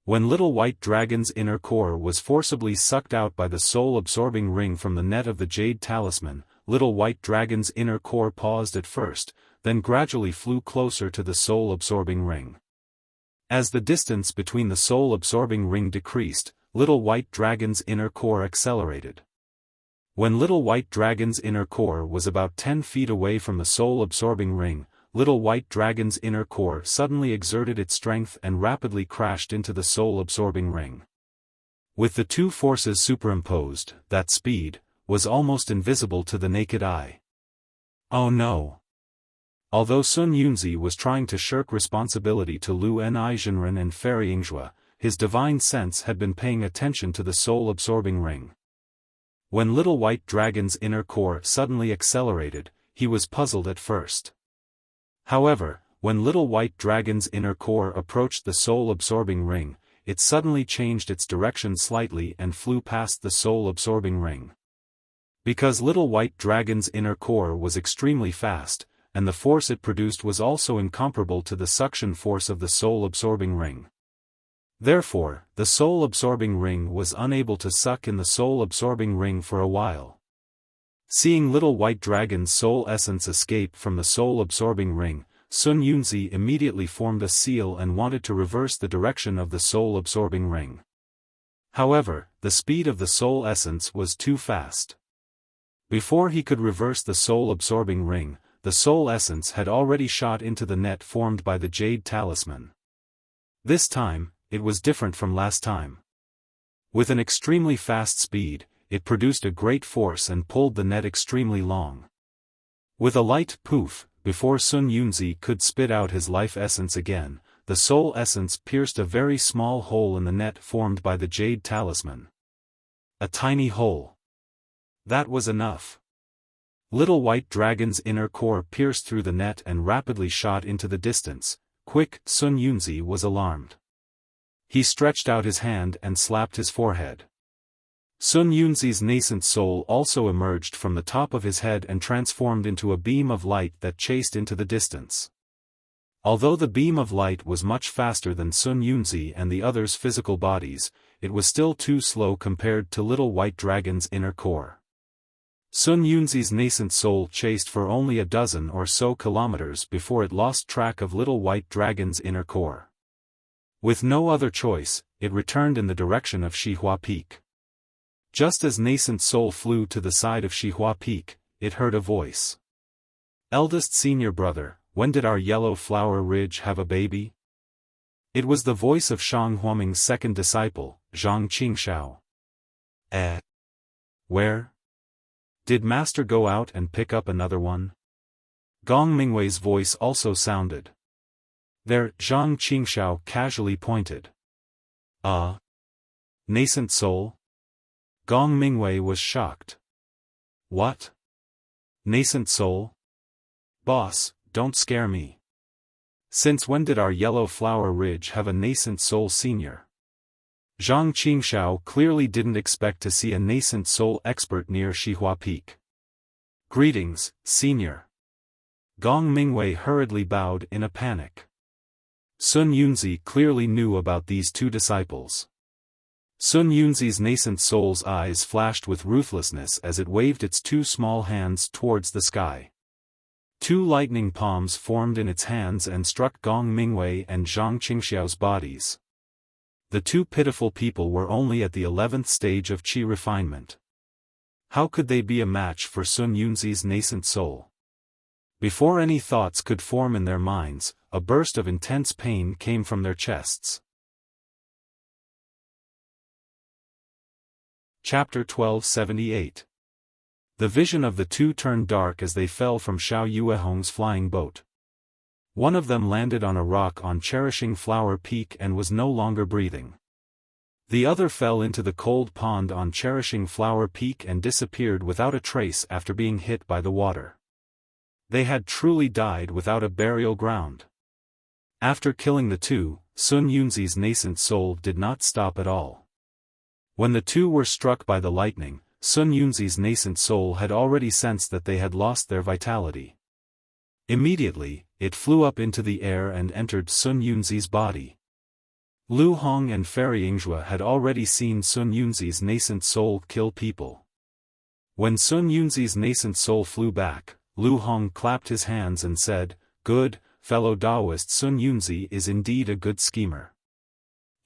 When Little White Dragon's inner core was forcibly sucked out by the soul-absorbing ring from the net of the jade talisman, Little White Dragon's inner core paused at first, then gradually flew closer to the soul-absorbing ring. As the distance between the soul-absorbing ring decreased, Little White Dragon's inner core accelerated. When Little White Dragon's inner core was about 10 feet away from the soul-absorbing ring, Little White Dragon's inner core suddenly exerted its strength and rapidly crashed into the soul-absorbing ring. With the two forces superimposed, that speed was almost invisible to the naked eye. Oh no! Although Sun Yunzi was trying to shirk responsibility to Lu Nizhenren and Fairy Yingjua, his divine sense had been paying attention to the soul-absorbing ring. When Little White Dragon's inner core suddenly accelerated, he was puzzled at first. However, when Little White Dragon's inner core approached the soul-absorbing ring, it suddenly changed its direction slightly and flew past the soul-absorbing ring. Because Little White Dragon's inner core was extremely fast, and the force it produced was also incomparable to the suction force of the soul-absorbing ring. Therefore, the soul-absorbing ring was unable to suck in the soul-absorbing ring for a while. Seeing Little White Dragon's soul essence escape from the soul-absorbing ring, Sun Yunzi immediately formed a seal and wanted to reverse the direction of the soul-absorbing ring. However, the speed of the soul essence was too fast. Before he could reverse the soul-absorbing ring, the soul essence had already shot into the net formed by the jade talisman. This time, it was different from last time. With an extremely fast speed, it produced a great force and pulled the net extremely long. With a light poof, before Sun Yunzi could spit out his life essence again, the soul essence pierced a very small hole in the net formed by the jade talisman. A tiny hole. That was enough. Little white dragon's inner core pierced through the net and rapidly shot into the distance. Quick, Sun Yunzi was alarmed. He stretched out his hand and slapped his forehead. Sun Yunzi's nascent soul also emerged from the top of his head and transformed into a beam of light that chased into the distance. Although the beam of light was much faster than Sun Yunzi and the others' physical bodies, it was still too slow compared to little white dragon's inner core. Sun Yunzi's nascent soul chased for only a dozen or so kilometers before it lost track of little white dragon's inner core. With no other choice, it returned in the direction of Xihua Peak. Just as nascent soul flew to the side of Xihua Peak, it heard a voice. "Eldest senior brother, when did our yellow flower ridge have a baby?" It was the voice of Shang Huaming's second disciple, Zhang Qingxiao. Where? Did master go out and pick up another one? Gong Mingwei's voice also sounded. There, Zhang Qingxiao casually pointed. Nascent soul? Gong Mingwei was shocked. What? Nascent soul? Boss, don't scare me. Since when did our yellow flower ridge have a nascent soul senior? Zhang Qingxiao clearly didn't expect to see a nascent soul expert near Xihua Peak. Greetings, senior. Gong Mingwei hurriedly bowed in a panic. Sun Yunzi clearly knew about these two disciples. Sun Yunzi's nascent soul's eyes flashed with ruthlessness as it waved its two small hands towards the sky. Two lightning palms formed in its hands and struck Gong Mingwei and Zhang Qingxiao's bodies. The two pitiful people were only at the 11th stage of qi refinement. How could they be a match for Sun Yunzi's nascent soul? Before any thoughts could form in their minds, a burst of intense pain came from their chests. Chapter 1278. The vision of the two turned dark as they fell from Xiao Yuehong's flying boat. One of them landed on a rock on Cherishing Flower Peak and was no longer breathing. The other fell into the cold pond on Cherishing Flower Peak and disappeared without a trace after being hit by the water. They had truly died without a burial ground. After killing the two, Sun Yunzi's nascent soul did not stop at all. When the two were struck by the lightning, Sun Yunzi's nascent soul had already sensed that they had lost their vitality. Immediately, it flew up into the air and entered Sun Yunzi's body. Lu Hong and Fairy Yingzhua had already seen Sun Yunzi's nascent soul kill people. When Sun Yunzi's nascent soul flew back, Lu Hong clapped his hands and said, "Good, fellow Taoist, Sun Yunzi is indeed a good schemer.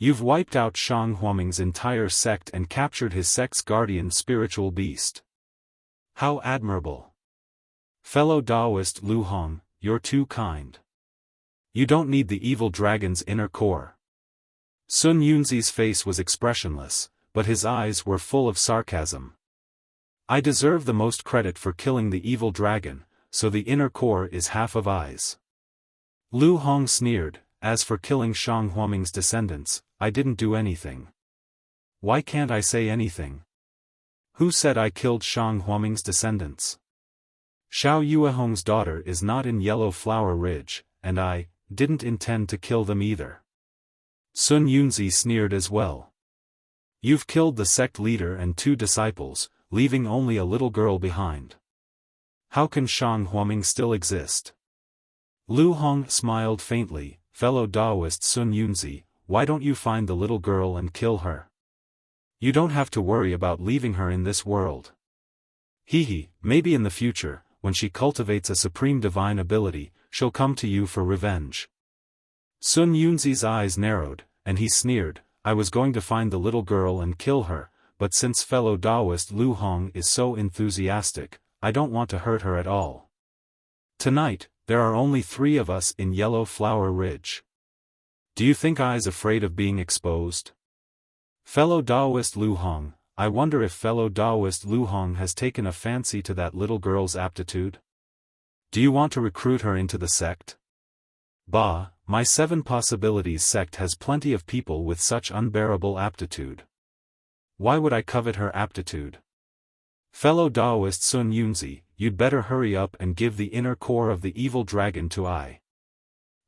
You've wiped out Shang Huaming's entire sect and captured his sect's guardian spiritual beast. How admirable! Fellow Taoist Lu Hong, you're too kind. You don't need the evil dragon's inner core." Sun Yunzi's face was expressionless, but his eyes were full of sarcasm. "I deserve the most credit for killing the evil dragon, so the inner core is half of eyes." Lu Hong sneered, "As for killing Shang Huaming's descendants, I didn't do anything." "Why can't I say anything? Who said I killed Shang Huaming's descendants? Xiao Yuehong's daughter is not in Yellow Flower Ridge, and I didn't intend to kill them either." Sun Yunzi sneered as well. "You've killed the sect leader and two disciples, leaving only a little girl behind. How can Shang Huaming still exist?" Lu Hong smiled faintly. "Fellow Taoist Sun Yunzi, why don't you find the little girl and kill her? You don't have to worry about leaving her in this world. Maybe in the future, when she cultivates a supreme divine ability, she'll come to you for revenge." Sun Yunzi's eyes narrowed, and he sneered, "I was going to find the little girl and kill her, but since fellow Taoist Lu Hong is so enthusiastic, I don't want to hurt her at all. Tonight, there are only 3 of us in Yellow Flower Ridge. Do you think I's afraid of being exposed? Fellow Taoist Lu Hong, I wonder if fellow Taoist Lu Hong has taken a fancy to that little girl's aptitude?" Do you want to recruit her into the sect? Bah, my 7 possibilities sect has plenty of people with such unbearable aptitude. Why would I covet her aptitude? Fellow Taoist Sun Yunzi, you'd better hurry up and give the inner core of the evil dragon to I.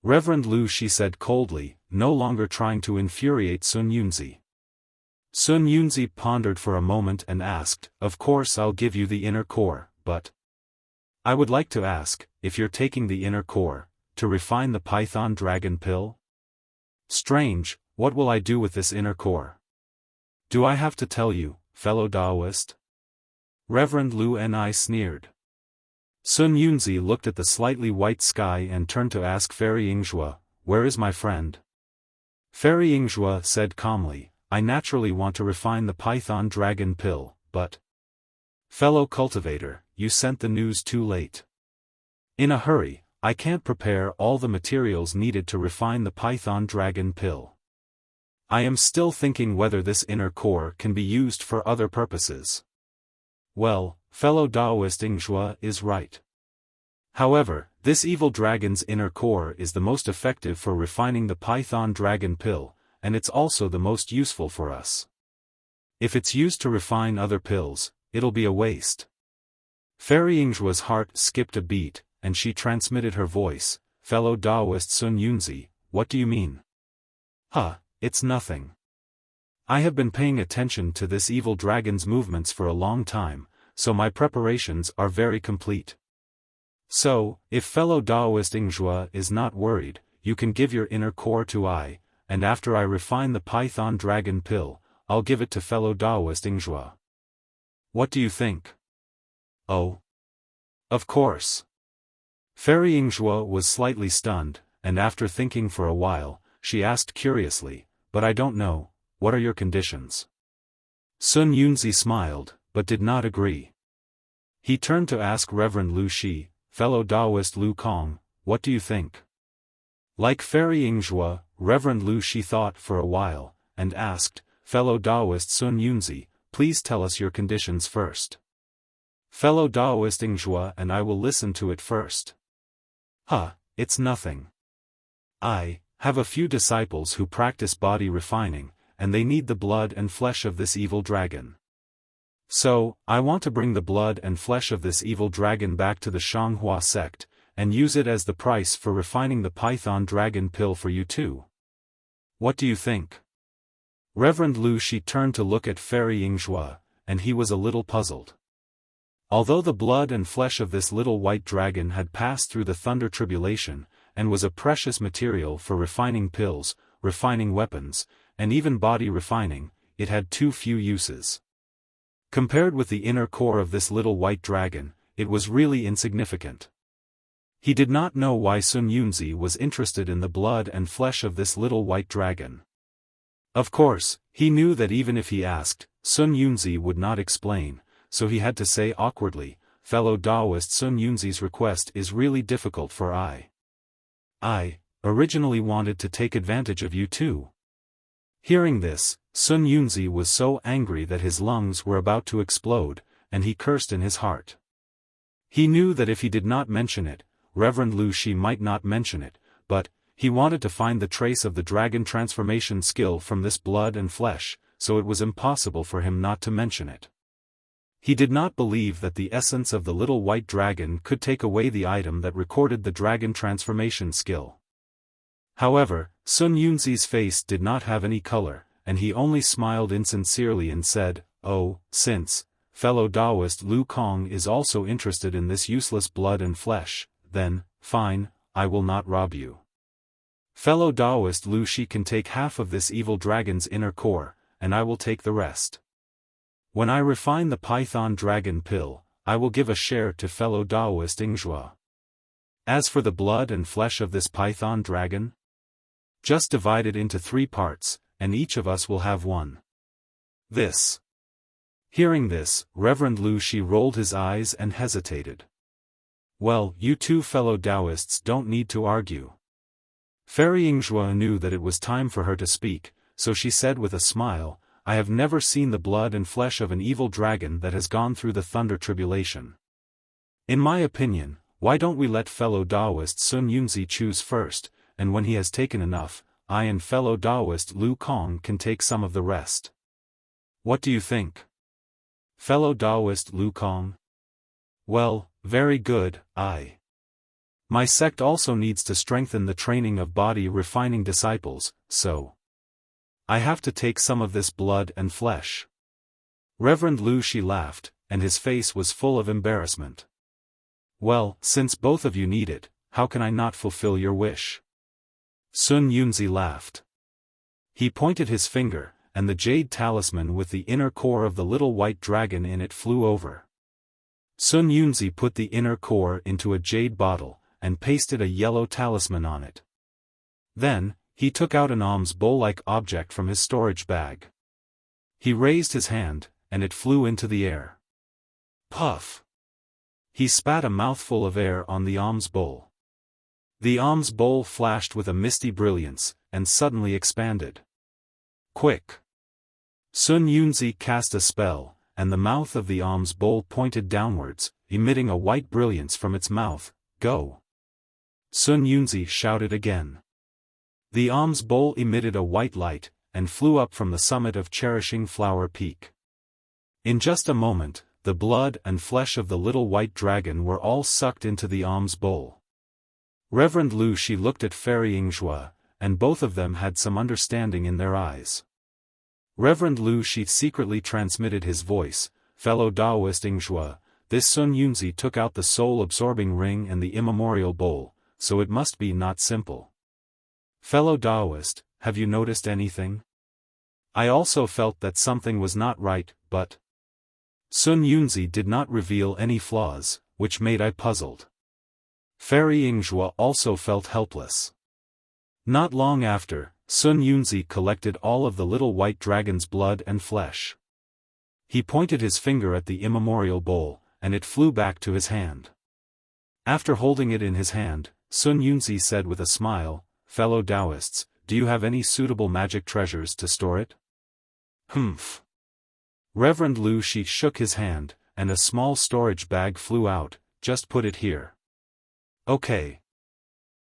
Reverend Lu, she said coldly, no longer trying to infuriate Sun Yunzi. Sun Yunzi pondered for a moment and asked, of course I'll give you the inner core, but I would like to ask, if you're taking the inner core, to refine the python dragon pill? Strange, what will I do with this inner core? Do I have to tell you, fellow Taoist? Reverend Lu and I sneered. Sun Yunzi looked at the slightly white sky and turned to ask Fairy Yingzhua, where is my friend? Fairy Yingzhua said calmly, I naturally want to refine the python dragon pill, but fellow cultivator, you sent the news too late. In a hurry, I can't prepare all the materials needed to refine the python dragon pill. I am still thinking whether this inner core can be used for other purposes. Well, fellow Taoist Yingzhua is right. However, this evil dragon's inner core is the most effective for refining the python dragon pill, and it's also the most useful for us. If it's used to refine other pills, it'll be a waste. Fairy Yingzhua's heart skipped a beat, and she transmitted her voice, fellow Taoist Sun Yunzi, what do you mean? It's nothing. I have been paying attention to this evil dragon's movements for a long time, so my preparations are very complete. So, if fellow Taoist Yingzhua is not worried, you can give your inner core to I, and after I refine the python dragon pill, I'll give it to fellow Taoist Yingzhua. What do you think? Oh. Of course. Fairy Yingzhua was slightly stunned, and after thinking for a while, she asked curiously, but I don't know, what are your conditions? Sun Yunzi smiled, but did not agree. He turned to ask Reverend Lu Shi, fellow Taoist Lu Kong, what do you think? Like Fairy Yingzhua, Reverend Lu Shi thought for a while, and asked, fellow Taoist Sun Yunzi, please tell us your conditions first. Fellow Taoist Yingzhua and I will listen to it first. It's nothing. I have a few disciples who practice body refining, and they need the blood and flesh of this evil dragon. So, I want to bring the blood and flesh of this evil dragon back to the Shanghua sect, and use it as the price for refining the python dragon pill for you too. What do you think? Reverend Lu Shi turned to look at Fairy Yingzhua, and he was a little puzzled. Although the blood and flesh of this little white dragon had passed through the thunder tribulation, and was a precious material for refining pills, refining weapons, and even body refining, it had too few uses. Compared with the inner core of this little white dragon, it was really insignificant. He did not know why Sun Yunzi was interested in the blood and flesh of this little white dragon. Of course, he knew that even if he asked, Sun Yunzi would not explain, so he had to say awkwardly, fellow Taoist Sun Yunzi's request is really difficult for I originally wanted to take advantage of you too. Hearing this, Sun Yunzi was so angry that his lungs were about to explode, and he cursed in his heart. He knew that if he did not mention it, Reverend Lu Shi might not mention it, but he wanted to find the trace of the dragon transformation skill from this blood and flesh, so it was impossible for him not to mention it. He did not believe that the essence of the little white dragon could take away the item that recorded the dragon transformation skill. However, Sun Yunzi's face did not have any color, and he only smiled insincerely and said, since fellow Taoist Lu Kong is also interested in this useless blood and flesh, then, fine, I will not rob you. Fellow Taoist Lu Shi can take half of this evil dragon's inner core, and I will take the rest. When I refine the python dragon pill, I will give a share to fellow Taoist Yingzhua. As for the blood and flesh of this python dragon, just divide it into 3 parts, and each of us will have one. This. Hearing this, Reverend Lu Shi rolled his eyes and hesitated. Well, you two fellow Taoists don't need to argue. Fairy Yingzhua knew that it was time for her to speak, so she said with a smile, I have never seen the blood and flesh of an evil dragon that has gone through the thunder tribulation. In my opinion, Why don't we let fellow Taoist Sun Yunzi choose first, and when he has taken enough, I and fellow Taoist Lu Kong can take some of the rest. What do you think? Fellow Taoist Lu Kong? Well, very good, My sect also needs to strengthen the training of body-refining disciples, so I have to take some of this blood and flesh. Reverend Lu Shi laughed, and his face was full of embarrassment. Well, since both of you need it, how can I not fulfill your wish? Sun Yunzi laughed. He pointed his finger, and the jade talisman with the inner core of the little white dragon in it flew over. Sun Yunzi put the inner core into a jade bottle, and pasted a yellow talisman on it. Then, he took out an alms bowl-like object from his storage bag. He raised his hand, and it flew into the air. Puff! He spat a mouthful of air on the alms bowl. The alms bowl flashed with a misty brilliance, and suddenly expanded. Quick! Sun Yunzi cast a spell, and the mouth of the alms bowl pointed downwards, emitting a white brilliance from its mouth. Go! Sun Yunzi shouted again. The alms bowl emitted a white light, and flew up from the summit of Cherishing Flower Peak. In just a moment, the blood and flesh of the little white dragon were all sucked into the alms bowl. Reverend Lu Shi looked at Fairy Yingzhua, and both of them had some understanding in their eyes. Reverend Lu Shi secretly transmitted his voice, fellow Taoist Yingzhua, this Sun Yunzi took out the soul-absorbing ring and the immemorial bowl, so it must be not simple. Fellow Taoist, have you noticed anything? I also felt that something was not right, but Sun Yunzi did not reveal any flaws, which made I puzzled. Fairy Yingzhua also felt helpless. Not long after, Sun Yunzi collected all of the little white dragon's blood and flesh. He pointed his finger at the immemorial bowl, and it flew back to his hand. After holding it in his hand, Sun Yunzi said with a smile, fellow Taoists, do you have any suitable magic treasures to store it? Humph. Reverend Lu Shi shook his hand, and a small storage bag flew out. Just put it here. Okay.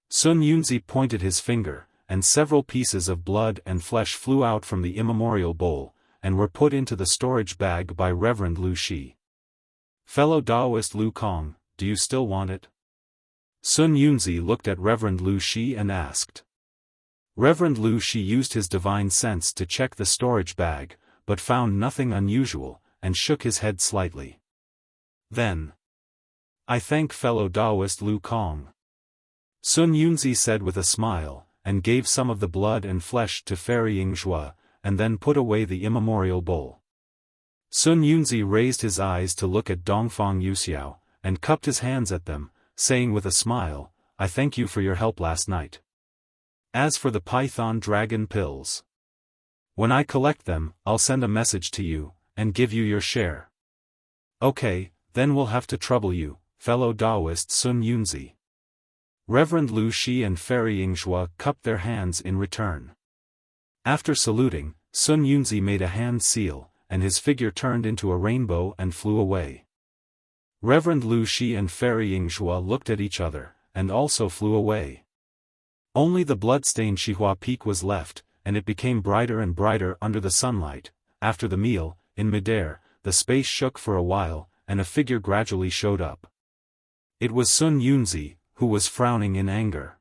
Sun Yunzi pointed his finger, and several pieces of blood and flesh flew out from the immemorial bowl, and were put into the storage bag by Reverend Lu Shi. Fellow Taoist Lu Kong, do you still want it? Sun Yunzi looked at Reverend Lu Shi and asked. Reverend Lu Shi used his divine sense to check the storage bag, but found nothing unusual, and shook his head slightly. Then, I thank fellow Taoist Lu Kong. Sun Yunzi said with a smile, and gave some of the blood and flesh to Fairy Yingzhua, and then put away the immemorial bowl. Sun Yunzi raised his eyes to look at Dongfang Yuxiao, and cupped his hands at them, saying with a smile, I thank you for your help last night. As for the python dragon pills, when I collect them, I'll send a message to you, and give you your share. Okay, then we'll have to trouble you, fellow Taoist Sun Yunzi. Reverend Lu Shi and Fairy Yingzhua cupped their hands in return. After saluting, Sun Yunzi made a hand seal, and his figure turned into a rainbow and flew away. Reverend Lu Shi and Fairy Yingzhua looked at each other, and also flew away. Only the blood-stained Xihua Peak was left, and it became brighter and brighter under the sunlight. After the meal, in midair, the space shook for a while, and a figure gradually showed up. It was Sun Yunzi, who was frowning in anger.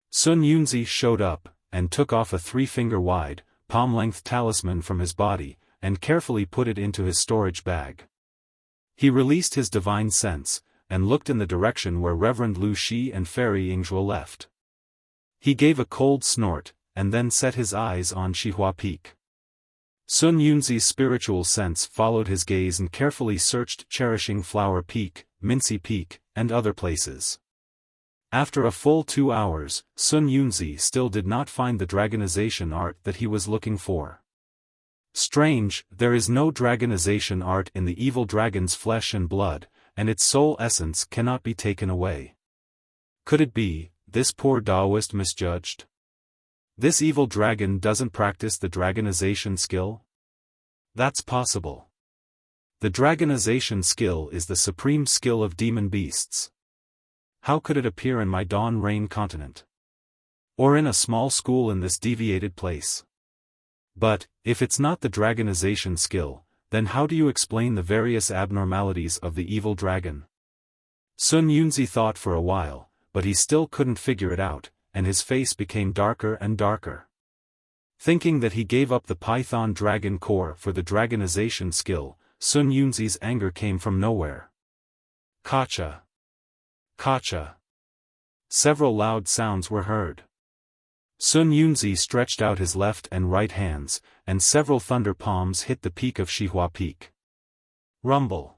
Sun Yunzi showed up, and took off a 3-finger-wide, palm-length talisman from his body, and carefully put it into his storage bag. He released his divine sense, and looked in the direction where Reverend Lu Shi and Fairy Yingzhua left. He gave a cold snort, and then set his eyes on Xihua Peak. Sun Yunzi's spiritual sense followed his gaze and carefully searched Cherishing Flower Peak, Mincy Peak, and other places. After a full 2 hours, Sun Yunzi still did not find the dragonization art that he was looking for. Strange, there is no dragonization art in the evil dragon's flesh and blood, and its soul essence cannot be taken away. Could it be, this poor Taoist misjudged? This evil dragon doesn't practice the dragonization skill? That's possible. The dragonization skill is the supreme skill of demon beasts. How could it appear in my Dawn Rain continent? Or in a small school in this deviated place? But, if it's not the dragonization skill, then how do you explain the various abnormalities of the evil dragon? Sun Yunzi thought for a while, but he still couldn't figure it out, and his face became darker and darker. Thinking that he gave up the Python Dragon Core for the dragonization skill, Sun Yunzi's anger came from nowhere. Kacha! Kacha! Several loud sounds were heard. Sun Yunzi stretched out his left and right hands, and several thunder palms hit the peak of Xihua Peak. Rumble!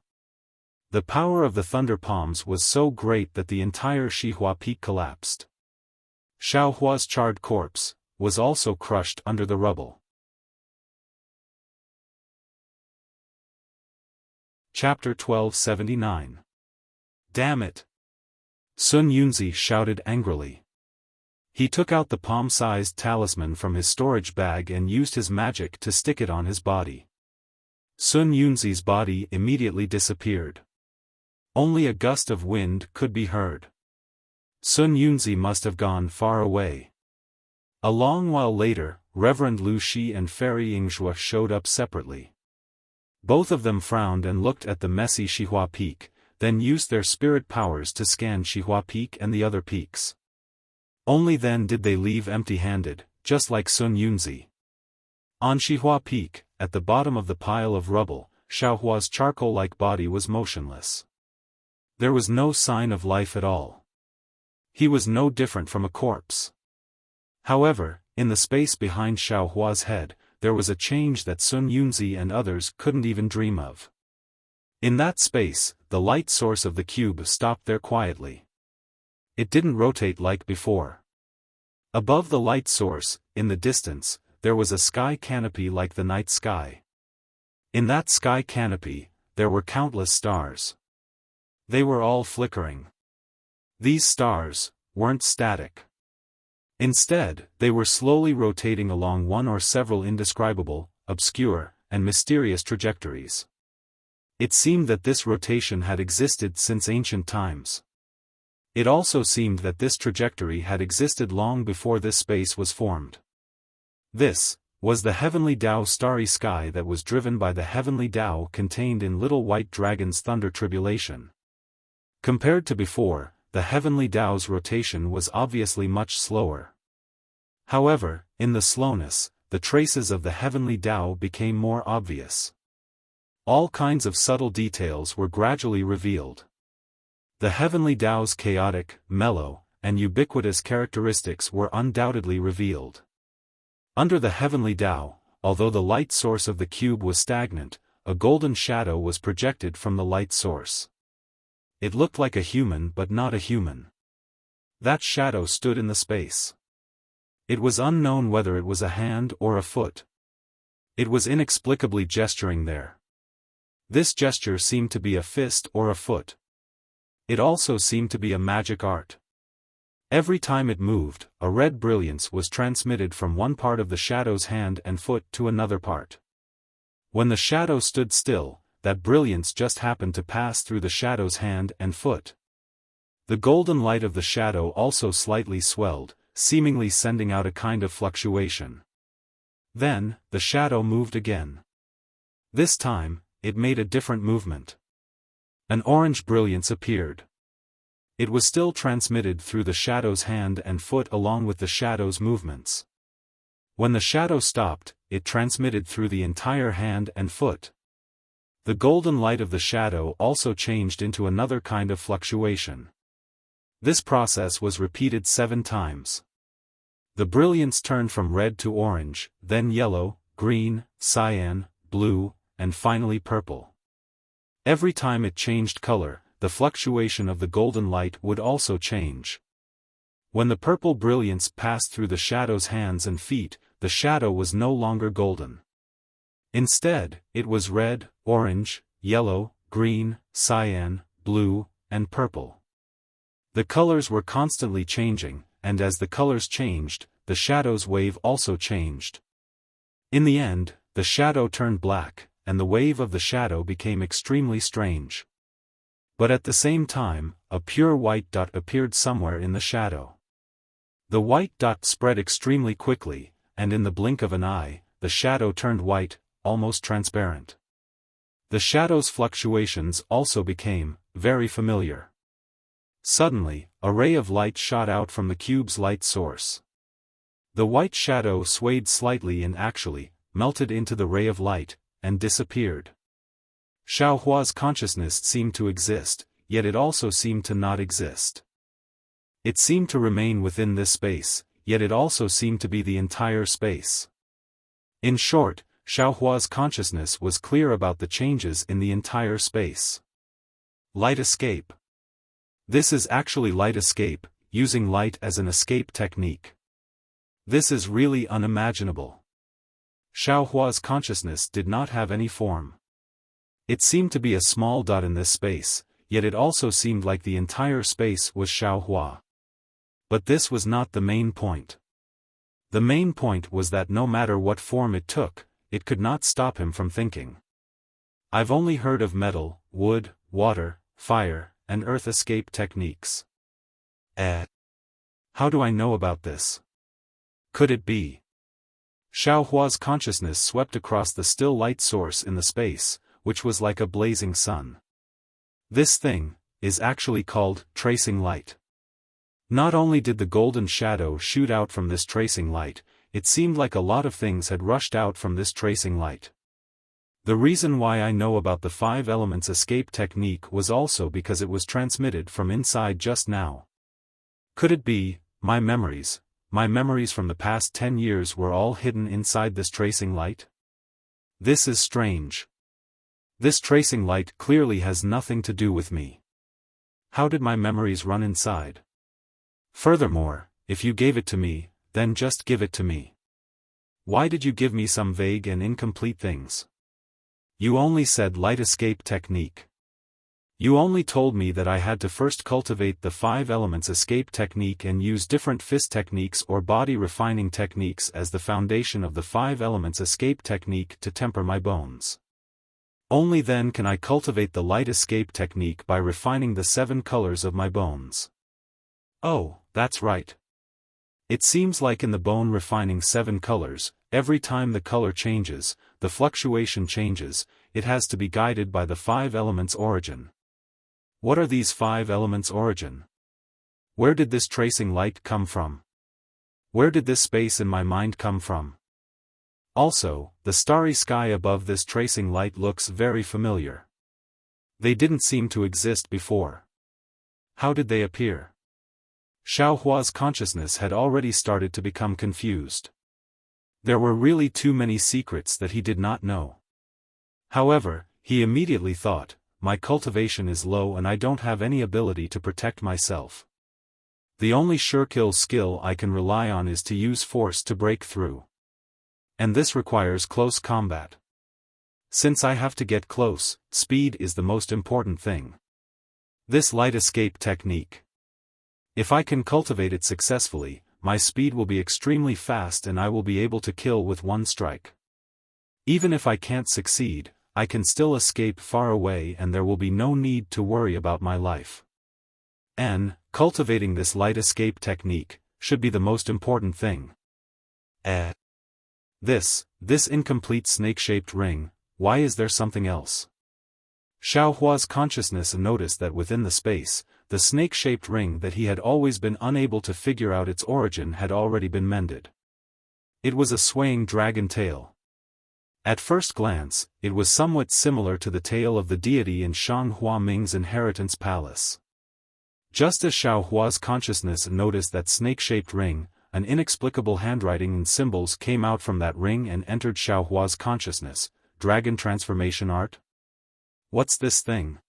The power of the thunder palms was so great that the entire Xihua Peak collapsed. Xiaohua's charred corpse was also crushed under the rubble. Chapter 1279. Damn it! Sun Yunzi shouted angrily. He took out the palm-sized talisman from his storage bag and used his magic to stick it on his body. Sun Yunzi's body immediately disappeared. Only a gust of wind could be heard. Sun Yunzi must have gone far away. A long while later, Reverend Lu Shi and Fairy Yingzhua showed up separately. Both of them frowned and looked at the messy Xihua Peak, then used their spirit powers to scan Xihua Peak and the other peaks. Only then did they leave empty-handed, just like Sun Yunzi. On Xihua Peak, at the bottom of the pile of rubble, Xiaohua's charcoal-like body was motionless. There was no sign of life at all. He was no different from a corpse. However, in the space behind Xiaohua's head, there was a change that Sun Yunzi and others couldn't even dream of. In that space, the light source of the cube stopped there quietly. It didn't rotate like before. Above the light source, in the distance, there was a sky canopy like the night sky. In that sky canopy, there were countless stars. They were all flickering. These stars weren't static. Instead, they were slowly rotating along one or several indescribable, obscure, and mysterious trajectories. It seemed that this rotation had existed since ancient times. It also seemed that this trajectory had existed long before this space was formed. This was the heavenly Tao starry sky that was driven by the heavenly Tao contained in Little White Dragon's thunder tribulation. Compared to before, the heavenly Tao's rotation was obviously much slower. However, in the slowness, the traces of the heavenly Tao became more obvious. All kinds of subtle details were gradually revealed. The heavenly Tao's chaotic, mellow, and ubiquitous characteristics were undoubtedly revealed. Under the heavenly Tao, although the light source of the cube was stagnant, a golden shadow was projected from the light source. It looked like a human but not a human. That shadow stood in the space. It was unknown whether it was a hand or a foot. It was inexplicably gesturing there. This gesture seemed to be a fist or a foot. It also seemed to be a magic art. Every time it moved, a red brilliance was transmitted from one part of the shadow's hand and foot to another part. When the shadow stood still, that brilliance just happened to pass through the shadow's hand and foot. The golden light of the shadow also slightly swelled, seemingly sending out a kind of fluctuation. Then, the shadow moved again. This time, it made a different movement. An orange brilliance appeared. It was still transmitted through the shadow's hand and foot along with the shadow's movements. When the shadow stopped, it transmitted through the entire hand and foot. The golden light of the shadow also changed into another kind of fluctuation. This process was repeated 7 times. The brilliance turned from red to orange, then yellow, green, cyan, blue, and finally purple. Every time it changed color, the fluctuation of the golden light would also change. When the purple brilliance passed through the shadow's hands and feet, the shadow was no longer golden. Instead, it was red, orange, yellow, green, cyan, blue, and purple. The colors were constantly changing, and as the colors changed, the shadow's wave also changed. In the end, the shadow turned black, and the wave of the shadow became extremely strange. But at the same time, a pure white dot appeared somewhere in the shadow. The white dot spread extremely quickly, and in the blink of an eye, the shadow turned white, almost transparent. The shadow's fluctuations also became very familiar. Suddenly, a ray of light shot out from the cube's light source. The white shadow swayed slightly and actually melted into the ray of light, and disappeared. Xiaohua's consciousness seemed to exist, yet it also seemed to not exist. It seemed to remain within this space, yet it also seemed to be the entire space. In short, Xiaohua's consciousness was clear about the changes in the entire space. Light escape. This is actually light escape, using light as an escape technique. This is really unimaginable. Xiaohua's consciousness did not have any form. It seemed to be a small dot in this space, yet it also seemed like the entire space was Xiaohua. But this was not the main point. The main point was that no matter what form it took, it could not stop him from thinking. I've only heard of metal, wood, water, fire, and earth escape techniques. How do I know about this? Could it be? Xiaohua's consciousness swept across the still light source in the space, which was like a blazing sun. This thing is actually called tracing light. Not only did the golden shadow shoot out from this tracing light, it seemed like a lot of things had rushed out from this tracing light. The reason why I know about the 5 elements escape technique was also because it was transmitted from inside just now. Could it be, my memories from the past 10 years were all hidden inside this tracing light? This is strange. This tracing light clearly has nothing to do with me. How did my memories run inside? Furthermore, if you gave it to me, then just give it to me. Why did you give me some vague and incomplete things? You only said light escape technique. You only told me that I had to first cultivate the 5 elements escape technique and use different fist techniques or body refining techniques as the foundation of the 5 elements escape technique to temper my bones. Only then can I cultivate the light escape technique by refining the 7 colors of my bones. Oh, that's right. It seems like in the bone refining 7 colors, every time the color changes, the fluctuation changes, it has to be guided by the 5 elements origin. What are these 5 elements origin? Where did this tracing light come from? Where did this space in my mind come from? Also, the starry sky above this tracing light looks very familiar. They didn't seem to exist before. How did they appear? Xiaohua's consciousness had already started to become confused. There were really too many secrets that he did not know. However, he immediately thought, my cultivation is low and I don't have any ability to protect myself. The only sure kill skill I can rely on is to use force to break through. And this requires close combat. Since I have to get close, speed is the most important thing. This light escape technique. If I can cultivate it successfully, my speed will be extremely fast and I will be able to kill with one strike. Even if I can't succeed, I can still escape far away and there will be no need to worry about my life. Cultivating this light escape technique should be the most important thing. This incomplete snake-shaped ring, why is there something else? Xiaohua's consciousness noticed that within the space, the snake-shaped ring that he had always been unable to figure out its origin had already been mended. It was a swaying dragon tail. At first glance, it was somewhat similar to the tail of the deity in Shang Huaming's inheritance palace. Just as Xiaohua's consciousness noticed that snake-shaped ring, an inexplicable handwriting and symbols came out from that ring and entered Xiaohua's consciousness. Dragon transformation art? What's this thing?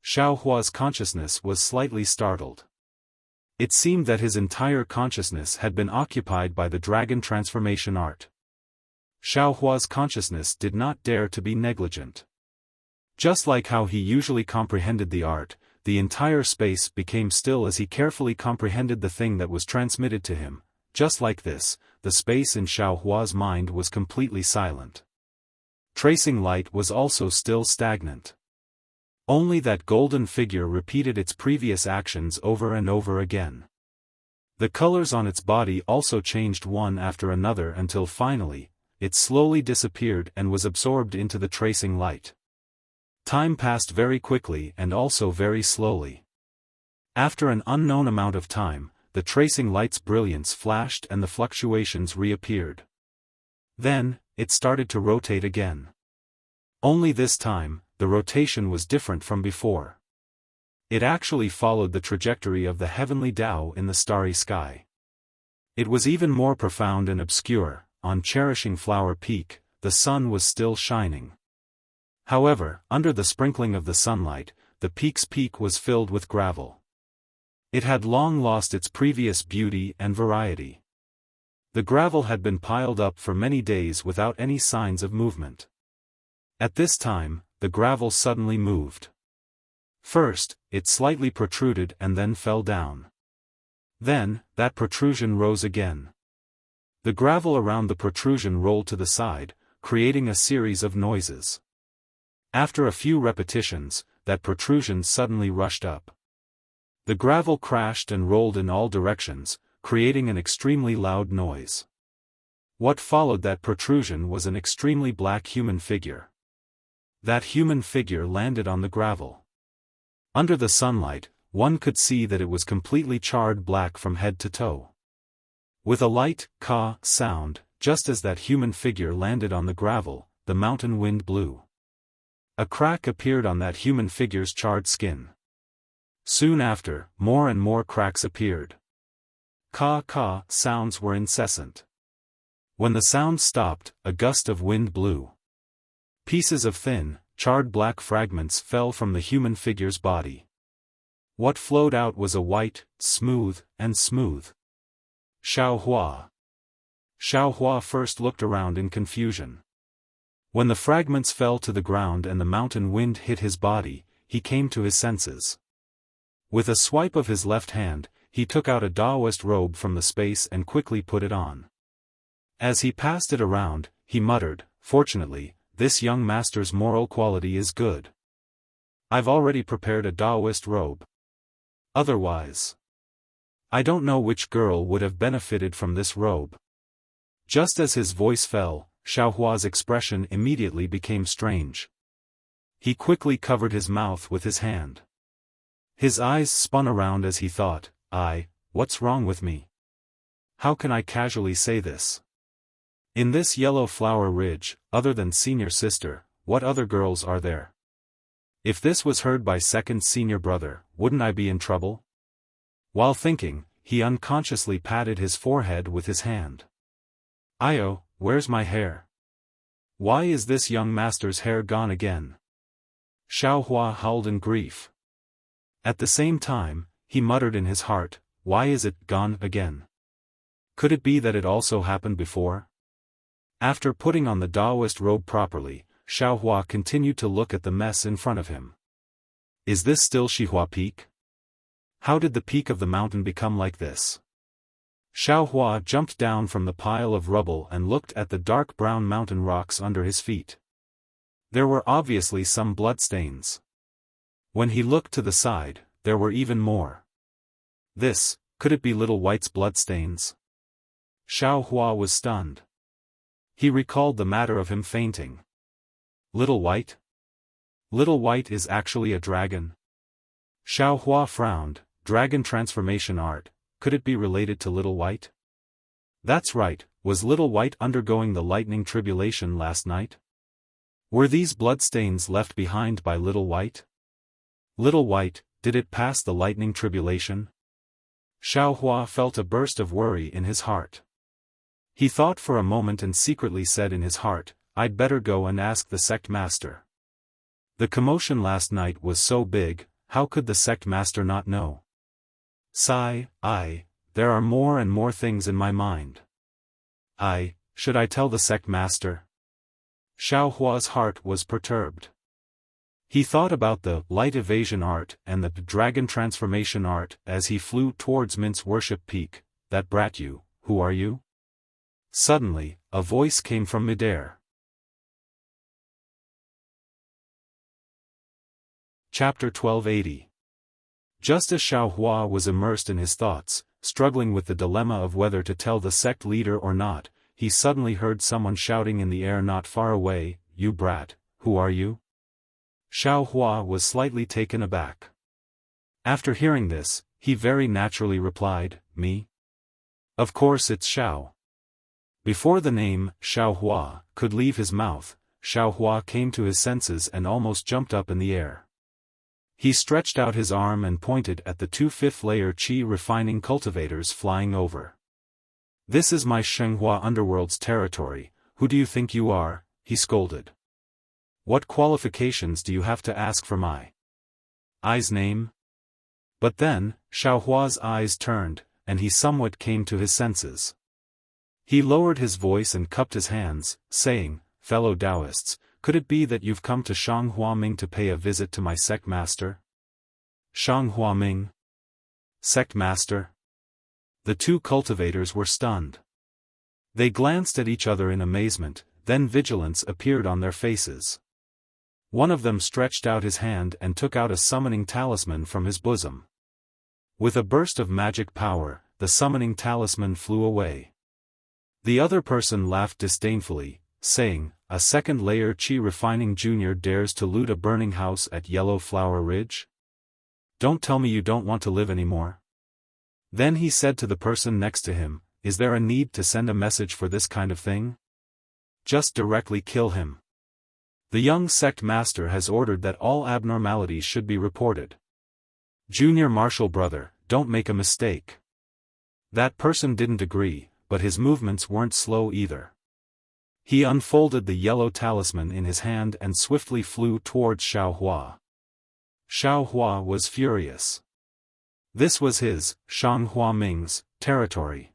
Xiaohua's consciousness was slightly startled. It seemed that his entire consciousness had been occupied by the dragon transformation art. Xiaohua's consciousness did not dare to be negligent. Just like how he usually comprehended the art, the entire space became still as he carefully comprehended the thing that was transmitted to him. Just like this, the space in Xiaohua's mind was completely silent. Tracing light was also still stagnant. Only that golden figure repeated its previous actions over and over again. The colors on its body also changed one after another until finally, it slowly disappeared and was absorbed into the tracing light. Time passed very quickly and also very slowly. After an unknown amount of time, the tracing light's brilliance flashed and the fluctuations reappeared. Then, it started to rotate again. Only this time, the rotation was different from before. It actually followed the trajectory of the heavenly Tao in the starry sky. It was even more profound and obscure. On Cherishing Flower Peak, the sun was still shining. However, under the sprinkling of the sunlight, the peak's peak was filled with gravel. It had long lost its previous beauty and variety. The gravel had been piled up for many days without any signs of movement. At this time, the gravel suddenly moved. First, it slightly protruded and then fell down. Then, that protrusion rose again. The gravel around the protrusion rolled to the side, creating a series of noises. After a few repetitions, that protrusion suddenly rushed up. The gravel crashed and rolled in all directions, creating an extremely loud noise. What followed that protrusion was an extremely black human figure. That human figure landed on the gravel. Under the sunlight, one could see that it was completely charred black from head to toe. With a light, caw sound, just as that human figure landed on the gravel, the mountain wind blew. A crack appeared on that human figure's charred skin. Soon after, more and more cracks appeared. Caw sounds were incessant. When the sound stopped, a gust of wind blew. Pieces of thin, charred black fragments fell from the human figure's body. What flowed out was a white, smooth Xiaofan. Xiaofan first looked around in confusion. When the fragments fell to the ground and the mountain wind hit his body, he came to his senses. With a swipe of his left hand, he took out a Taoist robe from the space and quickly put it on. As he passed it around, he muttered, "Fortunately, this young master's moral quality is good. I've already prepared a Taoist robe. Otherwise, I don't know which girl would have benefited from this robe." Just as his voice fell, Xiaohua's expression immediately became strange. He quickly covered his mouth with his hand. His eyes spun around as he thought, What's wrong with me? How can I casually say this? In this yellow flower ridge, other than senior sister, what other girls are there? If this was heard by second senior brother, wouldn't I be in trouble? While thinking, he unconsciously patted his forehead with his hand. Where's my hair? Why is this young master's hair gone again? Xiaohua howled in grief. At the same time, he muttered in his heart, why is it gone again? Could it be that it also happened before? After putting on the Taoist robe properly, Xiaohua continued to look at the mess in front of him. Is this still Xihua Peak? How did the peak of the mountain become like this? Xiaohua jumped down from the pile of rubble and looked at the dark brown mountain rocks under his feet. There were obviously some bloodstains. When he looked to the side, there were even more. Could it be Little White's bloodstains? Xiaohua was stunned. He recalled the matter of him fainting. Little White? Little White is actually a dragon? Xiaohua frowned. Dragon transformation art, could it be related to Little White? That's right, was Little White undergoing the lightning tribulation last night? Were these bloodstains left behind by Little White? Little White, did it pass the lightning tribulation? Xiaohua felt a burst of worry in his heart. He thought for a moment and secretly said in his heart, I'd better go and ask the sect master. The commotion last night was so big, how could the sect master not know? There are more and more things in my mind. Should I tell the sect master? Xiaohua's heart was perturbed. He thought about the light evasion art and the dragon transformation art as he flew towards Mint's worship peak. That brat you, who are you? Suddenly, a voice came from midair. Chapter 1280. Just as Xiaofan was immersed in his thoughts, struggling with the dilemma of whether to tell the sect leader or not, he suddenly heard someone shouting in the air not far away, "You brat, who are you?" Xiaofan was slightly taken aback. After hearing this, he very naturally replied, "Me? Of course it's Xiao." Before the name, Xiaofan, could leave his mouth, Xiaofan came to his senses and almost jumped up in the air. He stretched out his arm and pointed at the 2 5th-layer qi refining cultivators flying over. "This is my Shenghua underworld's territory, who do you think you are?" he scolded. "What qualifications do you have to ask for my I's name?" But then, Xiaohua's eyes turned, and he somewhat came to his senses. He lowered his voice and cupped his hands, saying, "Fellow Taoists, could it be that you've come to Shanghuaming to pay a visit to my sect master?" Shanghuaming? Sect master? The 2 cultivators were stunned. They glanced at each other in amazement, then vigilance appeared on their faces. One of them stretched out his hand and took out a summoning talisman from his bosom. With a burst of magic power, the summoning talisman flew away. The other person laughed disdainfully, saying, "A 2nd-layer qi refining junior dares to loot a burning house at Yellow Flower Ridge? Don't tell me you don't want to live anymore." Then he said to the person next to him, "Is there a need to send a message for this kind of thing? Just directly kill him. The young sect master has ordered that all abnormalities should be reported. Junior martial brother, don't make a mistake." That person didn't agree, but his movements weren't slow either. He unfolded the yellow talisman in his hand and swiftly flew towards Xiaohua. Xiaohua was furious. This was his, Shanghuaming's, territory.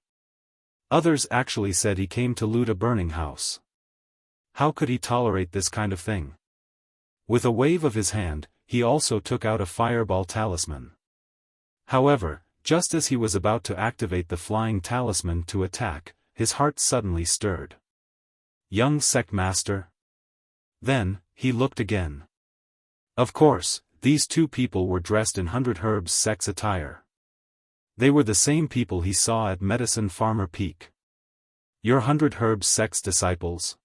Others actually said he came to loot a burning house. How could he tolerate this kind of thing? With a wave of his hand, he also took out a fireball talisman. However, just as he was about to activate the flying talisman to attack, his heart suddenly stirred. Young sect master? Then, he looked again. Of course, these 2 people were dressed in 100 Herbs sect's attire. They were the same people he saw at Medicine Farmer Peak. "You're 100 Herbs sect's disciples?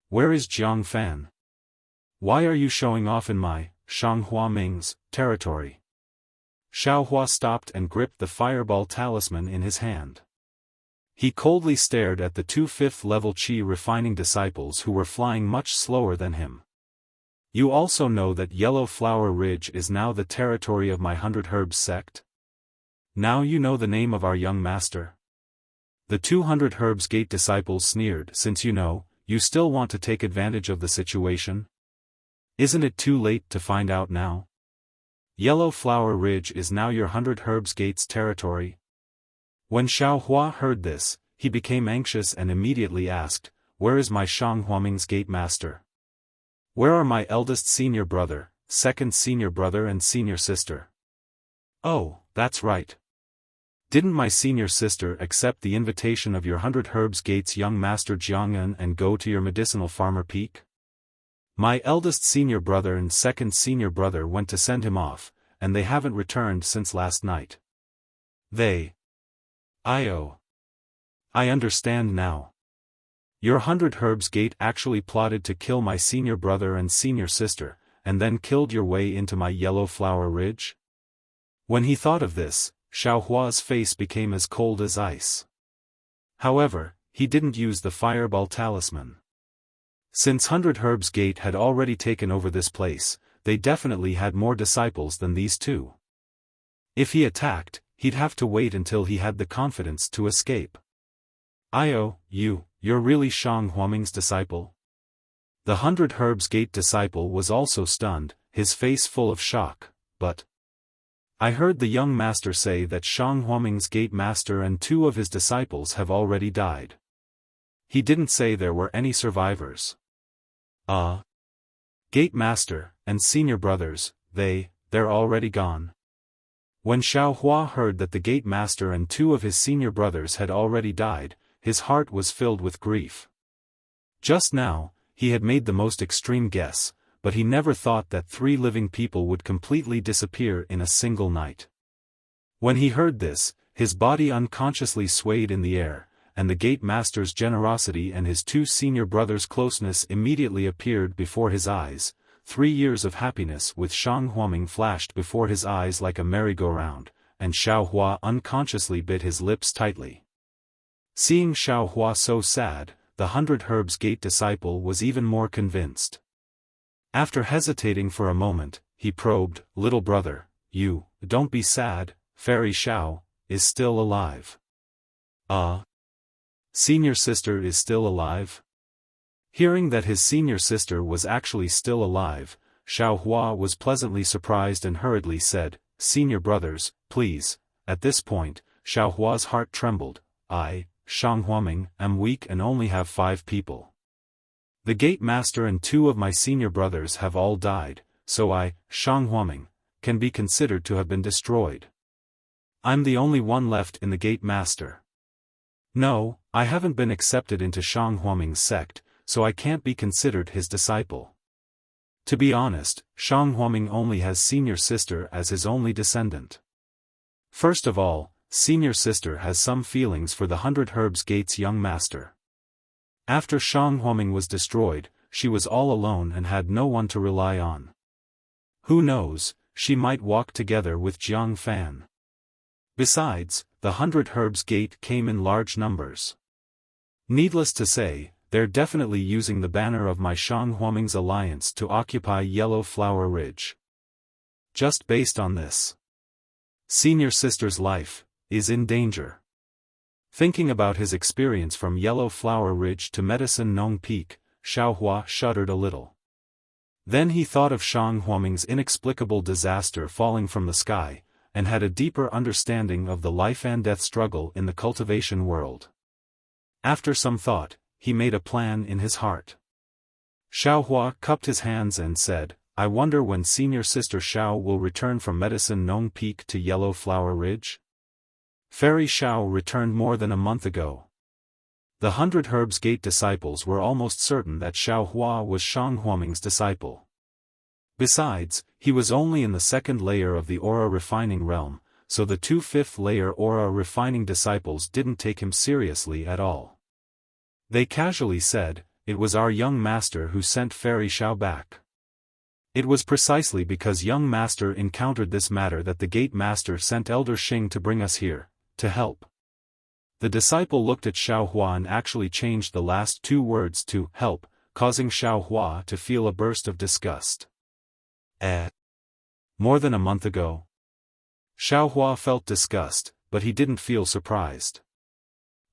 Where is Jiang Fan? Why are you showing off in my, Shanghuaming's, territory?" Xiaohua stopped and gripped the fireball talisman in his hand. He coldly stared at the 2 5th-level qi refining disciples who were flying much slower than him. "You also know that Yellow Flower Ridge is now the territory of my 100 Herbs sect? Now you know the name of our young master?" The 200 Herbs Gate disciples sneered. "Since you know, you still want to take advantage of the situation? Isn't it too late to find out now? Yellow Flower Ridge is now your 100 Herbs Gate's territory." When Xiaohua heard this, he became anxious and immediately asked, "Where is my Shanghuaming's gate master? Where are my eldest senior brother, 2nd senior brother and senior sister?" "Oh, that's right. Didn't my senior sister accept the invitation of your 100 Herbs Gate's young master Jiang'an and go to your medicinal farmer Peak? My eldest senior brother and 2nd senior brother went to send him off, and they haven't returned since last night." "They? I understand now. Your 100 Herbs Gate actually plotted to kill my senior brother and senior sister, and then killed your way into my Yellow Flower Ridge?" When he thought of this, Xiaohua's face became as cold as ice. However, he didn't use the fireball talisman. Since 100 Herbs Gate had already taken over this place, they definitely had more disciples than these 2. If he attacked, he'd have to wait until he had the confidence to escape. You're really Shanghuaming's disciple?" The 100 Herbs Gate disciple was also stunned, his face full of shock, "But I heard the young master say that Shanghuaming's gate master and 2 of his disciples have already died. He didn't say there were any survivors." Gate master, and senior brothers, they're already gone." When Xiaohua heard that the gate master and 2 of his senior brothers had already died, his heart was filled with grief. Just now, he had made the most extreme guess, but he never thought that 3 living people would completely disappear in a single night. When he heard this, his body unconsciously swayed in the air, and the gate master's generosity and his 2 senior brothers' closeness immediately appeared before his eyes. 3 years of happiness with Shang Huaming flashed before his eyes like a merry-go-round, and Xiao Hua unconsciously bit his lips tightly. Seeing Xiao Hua so sad, the 100 Herbs Gate disciple was even more convinced. After hesitating for a moment, he probed, "Little brother, you, don't be sad, Fairy Xiao, is still alive." Senior sister is still alive? Hearing that his senior sister was actually still alive, Xiao Hua was pleasantly surprised and hurriedly said, "Senior brothers, please." At this point, Xiao Hua's heart trembled. "I, Shang Huaming, am weak and only have 5 people. The gate master and 2 of my senior brothers have all died, so I, Shang Huaming, can be considered to have been destroyed. I'm the only one left in the gate master. No, I haven't been accepted into Shang Huaming's sect, so I can't be considered his disciple. To be honest, Shang Huaming only has senior sister as his only descendant. First of all, senior sister has some feelings for the 100 Herbs Gate's young master. After Shang Huaming was destroyed, she was all alone and had no one to rely on. Who knows, she might walk together with Jiang Fan. Besides, the 100 Herbs Gate came in large numbers. Needless to say, they're definitely using the banner of my Shang Huaming's alliance to occupy Yellow Flower Ridge. Just based on this, senior sister's life is in danger. Thinking about his experience from Yellow Flower Ridge to Medicine Nong Peak, Xiao Hua shuddered a little. Then he thought of Shang Huaming's inexplicable disaster falling from the sky, and had a deeper understanding of the life and death struggle in the cultivation world. After some thought, he made a plan in his heart. Xiao Hua cupped his hands and said, "I wonder when senior sister Xiao will return from Medicine Nong Peak to Yellow Flower Ridge?" Fairy Xiao returned more than a month ago. The 100 Herbs Gate disciples were almost certain that Xiao Hua was Shang Huaming's disciple. Besides, he was only in the 2nd layer of the aura refining realm, so the 2 5th layer aura refining disciples didn't take him seriously at all. They casually said, "It was our young master who sent Fairy Xiao back." It was precisely because young master encountered this matter that the gate master sent Elder Xing to bring us here, to help. The disciple looked at Xiao Hua and actually changed the last 2 words to help, causing Xiao Hua to feel a burst of disgust. More than a month ago? Xiao Hua felt disgust, but he didn't feel surprised.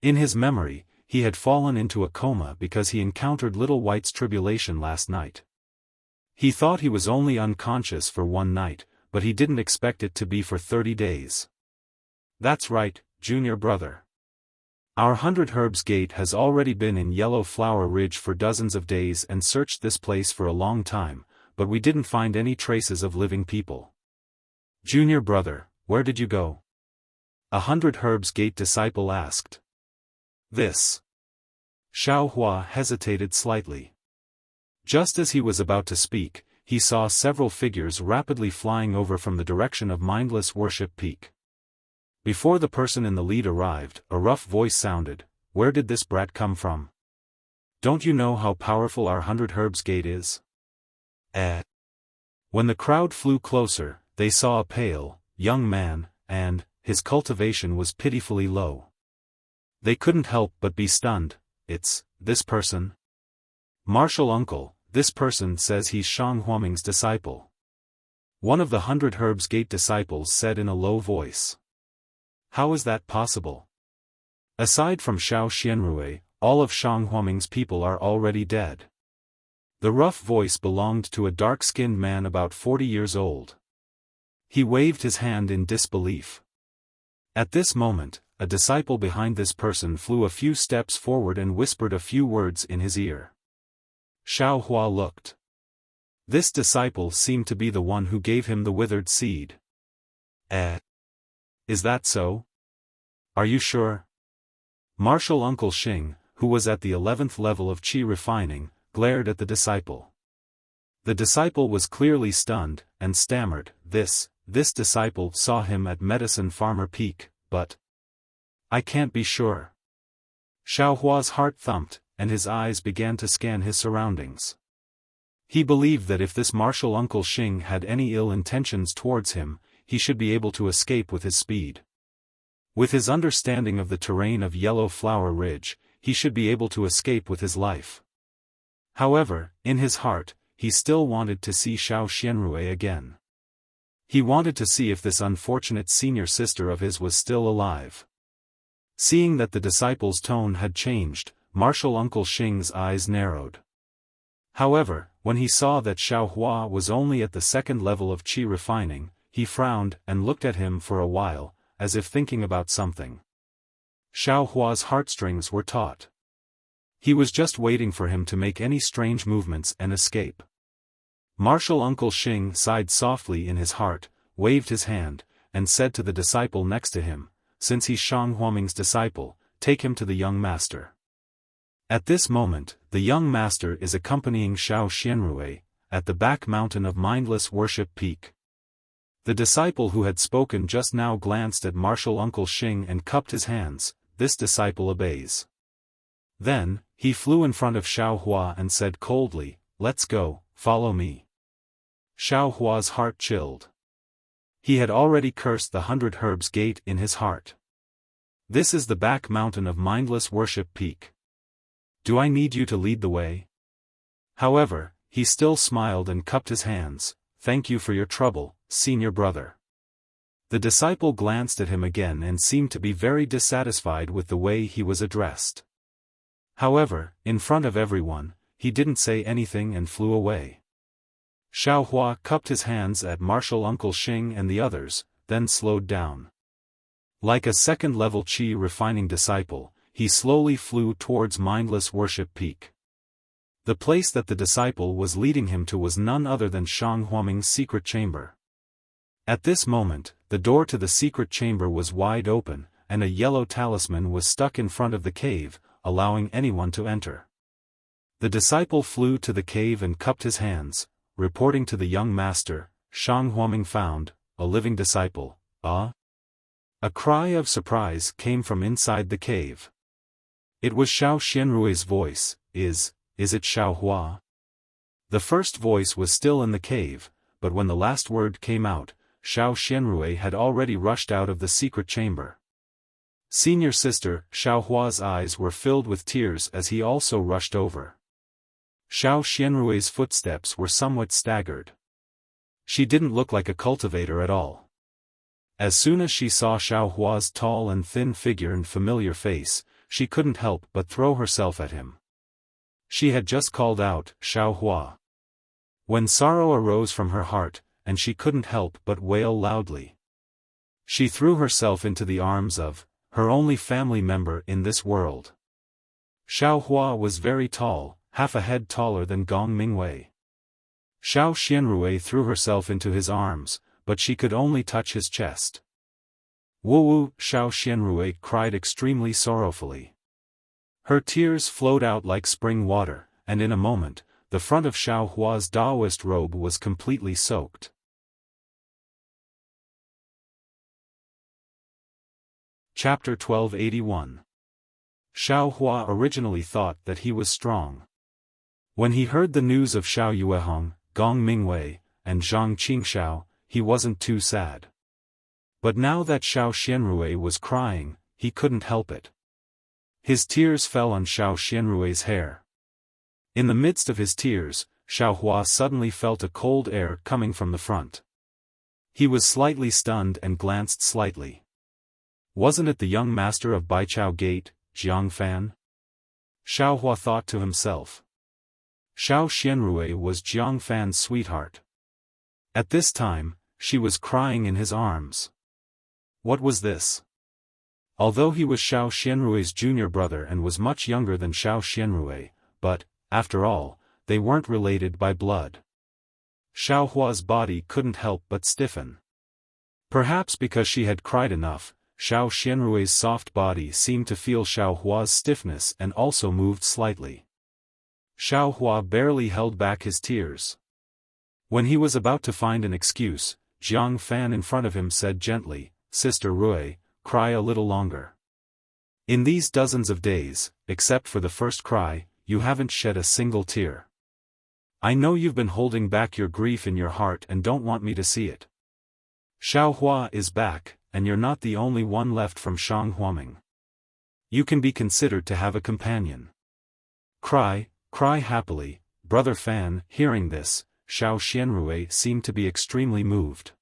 In his memory, he had fallen into a coma because he encountered Little White's tribulation last night. He thought he was only unconscious for 1 night, but he didn't expect it to be for 30 days. That's right, junior brother. Our 100 Herbs Gate has already been in Yellow Flower Ridge for dozens of days and searched this place for a long time, but we didn't find any traces of living people. Junior brother, where did you go? A 100 Herbs Gate disciple asked. This. Xiao Hua hesitated slightly. Just as he was about to speak, he saw several figures rapidly flying over from the direction of Mindless Worship Peak. Before the person in the lead arrived, a rough voice sounded, "Where did this brat come from? Don't you know how powerful our 100 Herbs Gate is?" When the crowd flew closer, they saw a pale, young man, and his cultivation was pitifully low. They couldn't help but be stunned. "It's this person? Martial uncle, this person says he's Shang Huaming's disciple." One of the 100 Herbs Gate disciples said in a low voice. "How is that possible? Aside from Xiao Xianrui, all of Shang Huaming's people are already dead." The rough voice belonged to a dark-skinned man about 40 years old. He waved his hand in disbelief. At this moment, a disciple behind this person flew a few steps forward and whispered a few words in his ear. Xiao Hua looked. This disciple seemed to be the one who gave him the withered seed. Is that so? Are you sure? Martial Uncle Xing, who was at the 11th level of Qi refining, glared at the disciple. The disciple was clearly stunned, and stammered, This disciple saw him at Medicine Farmer Peak, but I can't be sure. Xiaohua's heart thumped, and his eyes began to scan his surroundings. He believed that if this martial Uncle Xing had any ill intentions towards him, he should be able to escape with his speed. With his understanding of the terrain of Yellow Flower Ridge, he should be able to escape with his life. However, in his heart, he still wanted to see Xiao Xianrui again. He wanted to see if this unfortunate senior sister of his was still alive. Seeing that the disciple's tone had changed, Martial Uncle Xing's eyes narrowed. However, when he saw that Xiaohua was only at the second level of qi refining, he frowned and looked at him for a while, as if thinking about something. Xiaohua's heartstrings were taut. He was just waiting for him to make any strange movements and escape. Martial Uncle Xing sighed softly in his heart, waved his hand, and said to the disciple next to him, Since he's Shang Huaming's disciple, take him to the young master. At this moment, the young master is accompanying Xiao Xianrui, at the back mountain of Mindless Worship Peak. The disciple who had spoken just now glanced at Martial Uncle Xing and cupped his hands. This disciple obeys. Then, he flew in front of Xiaohua and said coldly, Let's go, follow me. Xiaohua's heart chilled. He had already cursed the 100 Herbs Gate in his heart. This is the back mountain of Mindless Worship Peak. Do I need you to lead the way? However, he still smiled and cupped his hands. Thank you for your trouble, senior brother. The disciple glanced at him again and seemed to be very dissatisfied with the way he was addressed. However, in front of everyone, he didn't say anything and flew away. Xiaohua cupped his hands at Martial Uncle Xing and the others, then slowed down. Like a second-level qi refining disciple, he slowly flew towards Mindless Worship Peak. The place that the disciple was leading him to was none other than Shang Huaming's secret chamber. At this moment, the door to the secret chamber was wide open, and a yellow talisman was stuck in front of the cave, allowing anyone to enter. The disciple flew to the cave and cupped his hands, reporting to the young master, Shang Huaming found, a living disciple. Ah! A cry of surprise came from inside the cave. It was Xiao Xianrui's voice. Is it Xiaohua? The first voice was still in the cave, but when the last word came out, Xiao Xianrui had already rushed out of the secret chamber. Senior sister, Xiaohua's eyes were filled with tears as he also rushed over. Xiao Xianrui's footsteps were somewhat staggered. She didn't look like a cultivator at all. As soon as she saw Xiaohua's tall and thin figure and familiar face, she couldn't help but throw herself at him. She had just called out, Xiaohua. When sorrow arose from her heart, and she couldn't help but wail loudly. She threw herself into the arms of her only family member in this world. Xiaohua was very tall, half a head taller than Gong Mingwei. Xiao Xianrui threw herself into his arms, but she could only touch his chest. Woo-woo, Xiao Xianrui cried extremely sorrowfully. Her tears flowed out like spring water, and in a moment, the front of Xiaohua's Daoist robe was completely soaked. Chapter 1281. Xiaohua originally thought that he was strong. When he heard the news of Xiao Yuehong, Gong Mingwei, and Zhang Qingxiao, he wasn't too sad. But now that Xiao Xianrui was crying, he couldn't help it. His tears fell on Xiao Xianrui's hair. In the midst of his tears, Xiaohua suddenly felt a cold air coming from the front. He was slightly stunned and glanced slightly. Wasn't it the young master of Baichao Gate, Xiaofan? Xiaohua thought to himself. Xiao Xianrui was Xiaofan's sweetheart. At this time, she was crying in his arms. What was this? Although he was Xiao Xianrui's junior brother and was much younger than Xiao Xianrui, but, after all, they weren't related by blood. Xiaohua's body couldn't help but stiffen. Perhaps because she had cried enough, Xiao Xianrui's soft body seemed to feel Xiaohua's stiffness and also moved slightly. Xiaohua barely held back his tears. When he was about to find an excuse, Xiaofan in front of him said gently, "Sister Rui, cry a little longer. In these dozens of days, except for the first cry, you haven't shed a single tear. I know you've been holding back your grief in your heart and don't want me to see it. Xiaohua is back, and you're not the only one left from Shanghuaming. You can be considered to have a companion. Cry, cry happily." Brother Fan, hearing this, Xiao Xianrui seemed to be extremely moved.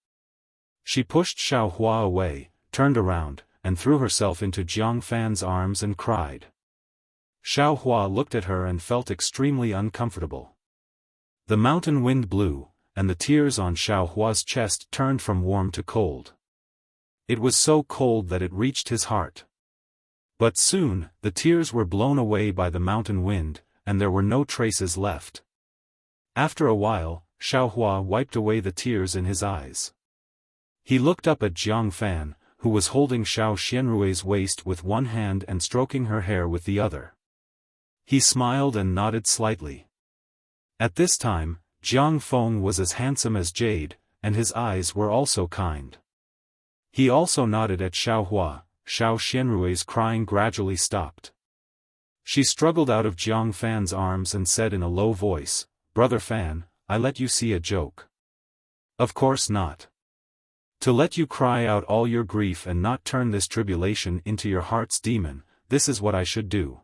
She pushed Xiaohua away, turned around, and threw herself into Jiang Fan's arms and cried. Xiaohua looked at her and felt extremely uncomfortable. The mountain wind blew, and the tears on Xiaohua's chest turned from warm to cold. It was so cold that it reached his heart. But soon, the tears were blown away by the mountain wind, and there were no traces left. After a while, Xiaohua wiped away the tears in his eyes. He looked up at Jiang Fan, who was holding Xiao Xianrui's waist with one hand and stroking her hair with the other. He smiled and nodded slightly. At this time, Jiang Feng was as handsome as jade, and his eyes were also kind. He also nodded at Xiaohua. Xiao Xianrui's crying gradually stopped. She struggled out of Jiang Fan's arms and said in a low voice, "Brother Fan, I let you see a joke." "Of course not. To let you cry out all your grief and not turn this tribulation into your heart's demon, this is what I should do.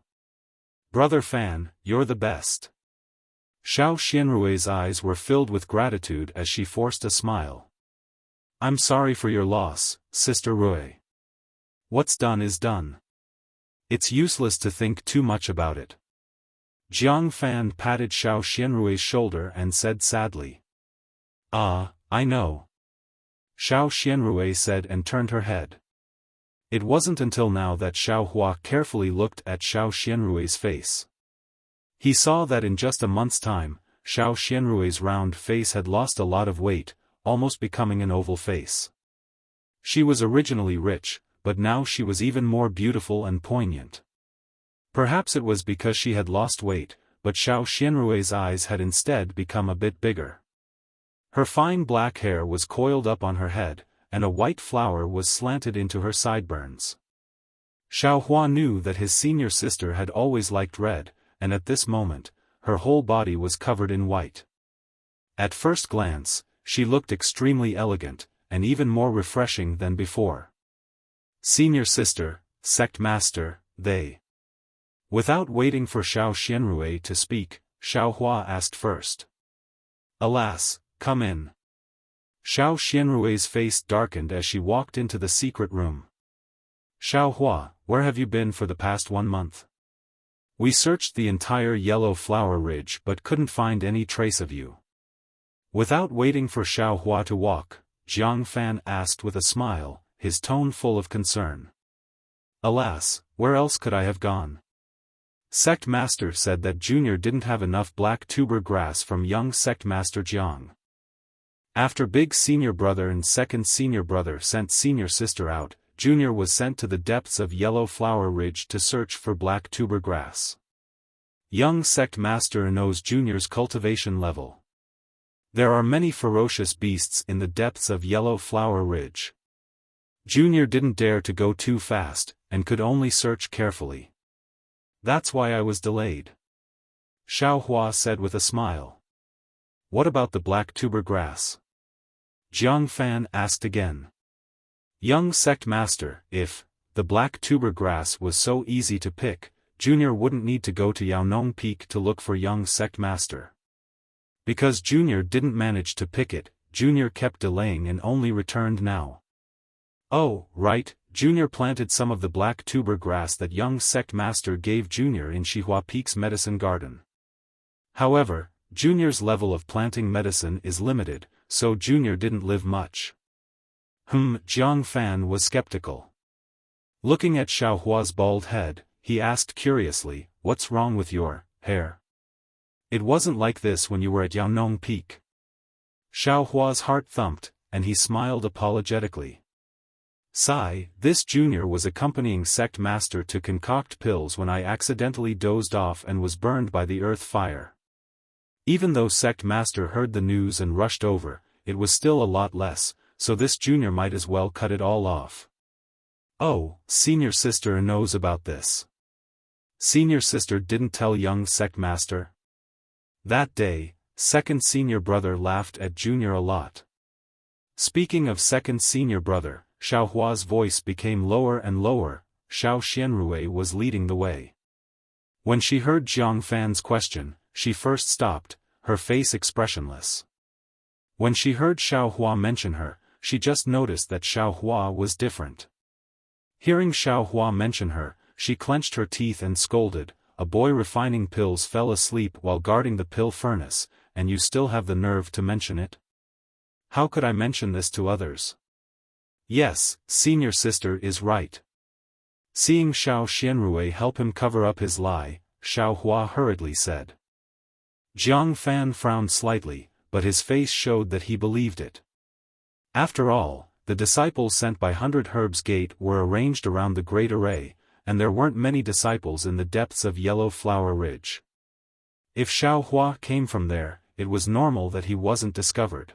Brother Fan, you're the best." Xiao Xianrui's eyes were filled with gratitude as she forced a smile. "I'm sorry for your loss, Sister Rui. What's done is done. It's useless to think too much about it." Jiang Fan patted Xiao Xianrui's shoulder and said sadly. "Ah, I know." Xiao Xianrui said and turned her head. It wasn't until now that Xiaohua carefully looked at Xiao Xianrui's face. He saw that in just a month's time, Xiao Xianrui's round face had lost a lot of weight, almost becoming an oval face. She was originally rich, but now she was even more beautiful and poignant. Perhaps it was because she had lost weight, but Xiao Xianrui's eyes had instead become a bit bigger. Her fine black hair was coiled up on her head, and a white flower was slanted into her sideburns. Xiaohua knew that his senior sister had always liked red, and at this moment, her whole body was covered in white. At first glance, she looked extremely elegant, and even more refreshing than before. "Senior sister, sect master, they." Without waiting for Xiao Xianrui to speak, Xiaohua asked first. "Alas, come in." Xiao Xianrui's face darkened as she walked into the secret room. "Xiaohua, where have you been for the past 1 month? We searched the entire Yellow Flower Ridge but couldn't find any trace of you." Without waiting for Xiaohua to walk, Jiang Fan asked with a smile, his tone full of concern. "Alas, where else could I have gone? Sect Master said that Junior didn't have enough black tuber grass from young Sect Master Jiang. After big senior brother and second senior brother sent senior sister out, Junior was sent to the depths of Yellow Flower Ridge to search for black tuber grass. Young Sect Master knows Junior's cultivation level. There are many ferocious beasts in the depths of Yellow Flower Ridge. Junior didn't dare to go too fast, and could only search carefully. That's why I was delayed." Xiaohua said with a smile. "What about the black tuber grass?" Jiang Fan asked again. Young Sect Master, if the black tuber grass was so easy to pick, Junior wouldn't need to go to Yaonong Peak to look for young Sect Master. Because Junior didn't manage to pick it, Junior kept delaying and only returned now. "Oh, right, Junior planted some of the black tuber grass that young Sect Master gave Junior in Shihua Peak's medicine garden. However, Junior's level of planting medicine is limited, so Junior didn't live much." Jiang Fan was skeptical. Looking at Xiaohua's bald head, he asked curiously, "What's wrong with your hair? It wasn't like this when you were at Yaonong Peak." Xiaohua's heart thumped, and he smiled apologetically. "Sigh, this Junior was accompanying Sect Master to concoct pills when I accidentally dozed off and was burned by the earth fire. Even though sect master heard the news and rushed over, it was still a lot less, so this junior might as well cut it all off. Oh, senior sister knows about this. Senior sister didn't tell young sect master. That day, second senior brother laughed at junior a lot. Speaking of second senior brother, Xiaohua's voice became lower and lower. Xiao Xianrui was leading the way. When she heard Xiaofan's question, she first stopped, her face expressionless. When she heard Xiaohua mention her, she just noticed that Xiaohua was different. Hearing Xiaohua mention her, she clenched her teeth and scolded, "A boy refining pills fell asleep while guarding the pill furnace, and you still have the nerve to mention it? How could I mention this to others?" Yes, senior sister is right. Seeing Xiao Xianrui help him cover up his lie, Xiaohua hurriedly said. Jiang Fan frowned slightly, but his face showed that he believed it. After all, the disciples sent by 100 Herbs Gate were arranged around the Great Array, and there weren't many disciples in the depths of Yellow Flower Ridge. If Xiaohua came from there, it was normal that he wasn't discovered.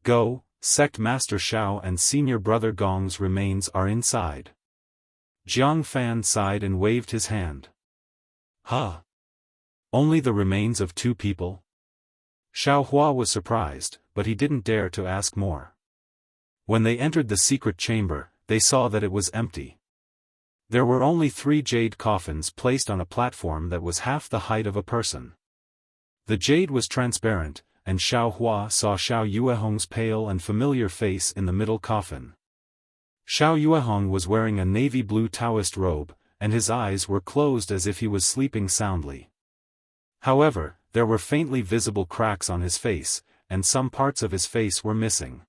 Go, sect master Xiao and senior brother Gong's remains are inside. Jiang Fan sighed and waved his hand. Huh? Only the remains of 2 people? Xiaohua was surprised, but he didn't dare to ask more. When they entered the secret chamber, they saw that it was empty. There were only 3 jade coffins placed on a platform that was half the height of a person. The jade was transparent, and Xiaohua saw Xiao Yuehong's pale and familiar face in the middle coffin. Xiao Yuehong was wearing a navy blue Taoist robe, and his eyes were closed as if he was sleeping soundly. However, there were faintly visible cracks on his face, and some parts of his face were missing.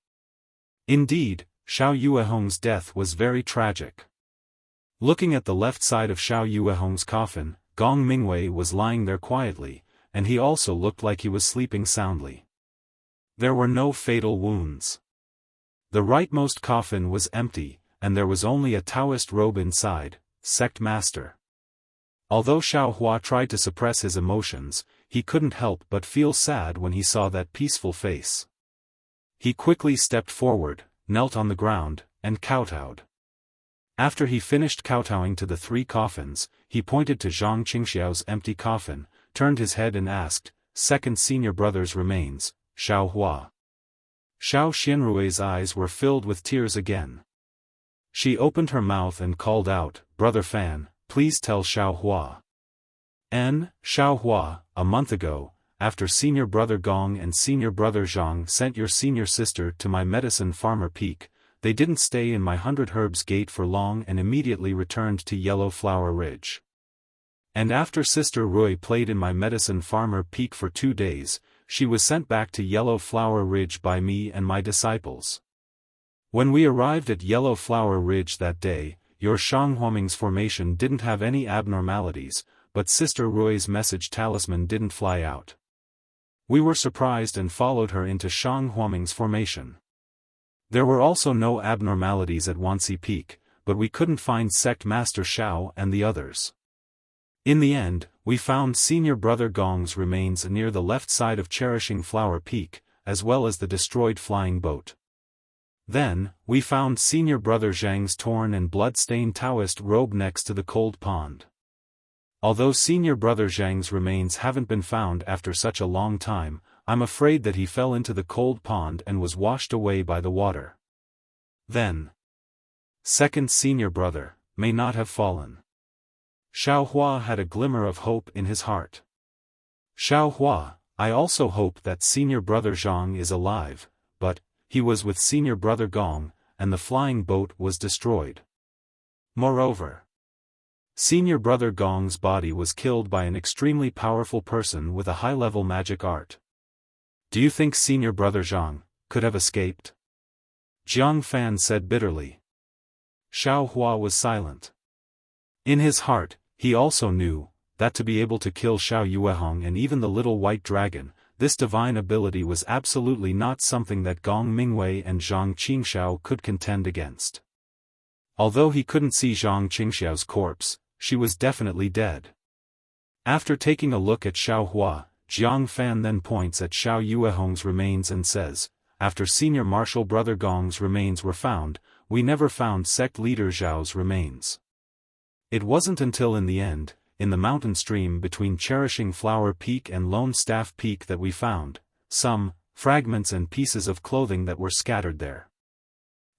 Indeed, Xiao Yuehong's death was very tragic. Looking at the left side of Xiao Yuehong's coffin, Gong Mingwei was lying there quietly, and he also looked like he was sleeping soundly. There were no fatal wounds. The rightmost coffin was empty, and there was only a Taoist robe inside, sect master. Although Xiaohua tried to suppress his emotions, he couldn't help but feel sad when he saw that peaceful face. He quickly stepped forward, knelt on the ground, and kowtowed. After he finished kowtowing to the 3 coffins, he pointed to Zhang Qingxiao's empty coffin, turned his head and asked, "Second senior brother's remains, Xiaohua?" Xiao Xianrui's eyes were filled with tears again. She opened her mouth and called out, "Brother Fan, please tell Xiaohua." Xiaohua, a month ago, after senior brother Gong and senior brother Zhang sent your senior sister to my medicine farmer peak, they didn't stay in my 100 Herbs Gate for long and immediately returned to Yellow Flower Ridge. And after Sister Rui played in my medicine farmer peak for 2 days, she was sent back to Yellow Flower Ridge by me and my disciples. When we arrived at Yellow Flower Ridge that day, your Shanghuaming's formation didn't have any abnormalities, but Sister Rui's message talisman didn't fly out. We were surprised and followed her into Shanghuaming's formation. There were also no abnormalities at Wanxi Peak, but we couldn't find Sect Master Xiao and the others. In the end, we found senior brother Gong's remains near the left side of Cherishing Flower Peak, as well as the destroyed flying boat. Then, we found senior brother Zhang's torn and blood-stained Taoist robe next to the cold pond. Although senior brother Zhang's remains haven't been found after such a long time, I'm afraid that he fell into the cold pond and was washed away by the water. Then, second senior brother may not have fallen. Xiaohua had a glimmer of hope in his heart. Xiaohua, I also hope that senior brother Zhang is alive, but he was with senior brother Gong, and the flying boat was destroyed. Moreover, senior brother Gong's body was killed by an extremely powerful person with a high-level magic art. Do you think senior brother Zhang could have escaped? Jiang Fan said bitterly. Xiaohua was silent. In his heart, he also knew that to be able to kill Xiao Yuehong and even the little white dragon, this divine ability was absolutely not something that Gong Mingwei and Zhang Qingxiao could contend against. Although he couldn't see Zhang Qingxiao's corpse, she was definitely dead. After taking a look at Xiaohua, Xiaofan then points at Xiao Yuehong's remains and says, after Senior Marshal Brother Gong's remains were found, we never found sect leader Zhao's remains. It wasn't until in the end, in the mountain stream between Cherishing Flower Peak and Lone Staff Peak that we found some fragments and pieces of clothing that were scattered there.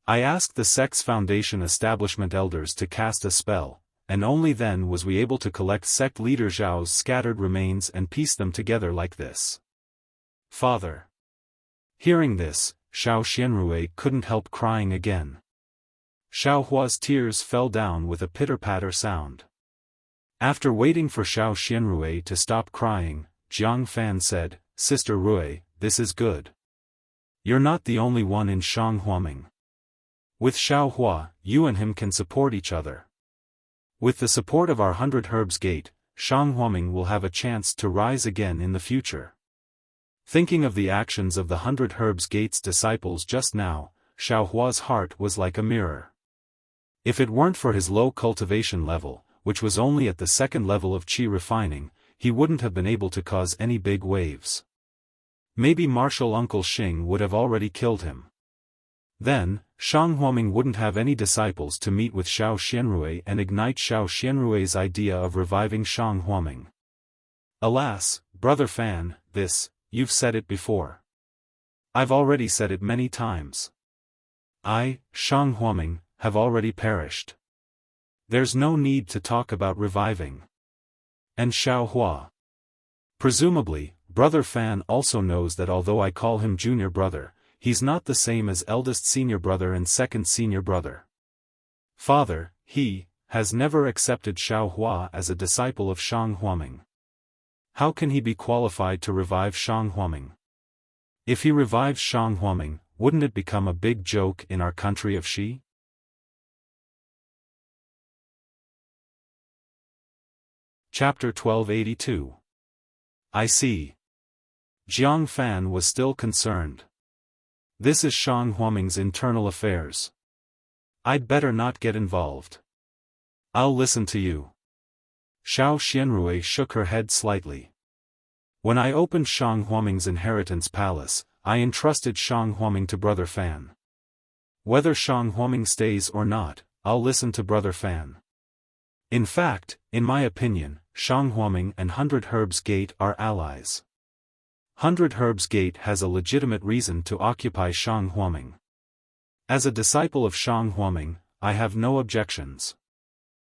I asked the sect's foundation establishment elders to cast a spell, and only then was we able to collect sect leader Zhao's scattered remains and piece them together like this. Father. Hearing this, Xiao Xianrui couldn't help crying again. Xiao Hua's tears fell down with a pitter-patter sound. After waiting for Xiao Xianrui to stop crying, Jiang Fan said, Sister Rui, this is good. You're not the only one in Shanghuaming. With Xiao Hua, you and him can support each other. With the support of our 100 Herbs Gate, Shanghuaming will have a chance to rise again in the future. Thinking of the actions of the 100 Herbs Gate's disciples just now, Xiao Hua's heart was like a mirror. If it weren't for his low cultivation level, which was only at the second level of qi refining, he wouldn't have been able to cause any big waves. Maybe Marshal Uncle Xing would have already killed him. Then, Shanghuaming wouldn't have any disciples to meet with Xiao Xianrui and ignite Xiao Xianrui's idea of reviving Shanghuaming. Alas, Brother Fan, you've said it before. I've already said it many times. I, Shanghuaming, have already perished. There's no need to talk about reviving. And Xiao Hua. Presumably, Brother Fan also knows that although I call him junior brother, he's not the same as eldest senior brother and second senior brother. Father, he has never accepted Xiao Hua as a disciple of Shanghuaming. How can he be qualified to revive Shanghuaming? If he revives Shanghuaming, wouldn't it become a big joke in our country of Xi? Chapter 1282. I see. Jiang Fan was still concerned. This is Shanghuaming's internal affairs. I'd better not get involved. I'll listen to you. Xiao Xianrui shook her head slightly. When I opened Shanghuaming's inheritance palace, I entrusted Shanghuaming to Brother Fan. Whether Shanghuaming stays or not, I'll listen to Brother Fan. In fact, in my opinion, Shanghuaming and 100 Herbs Gate are allies. 100 Herbs Gate has a legitimate reason to occupy Shanghuaming. As a disciple of Shanghuaming, I have no objections.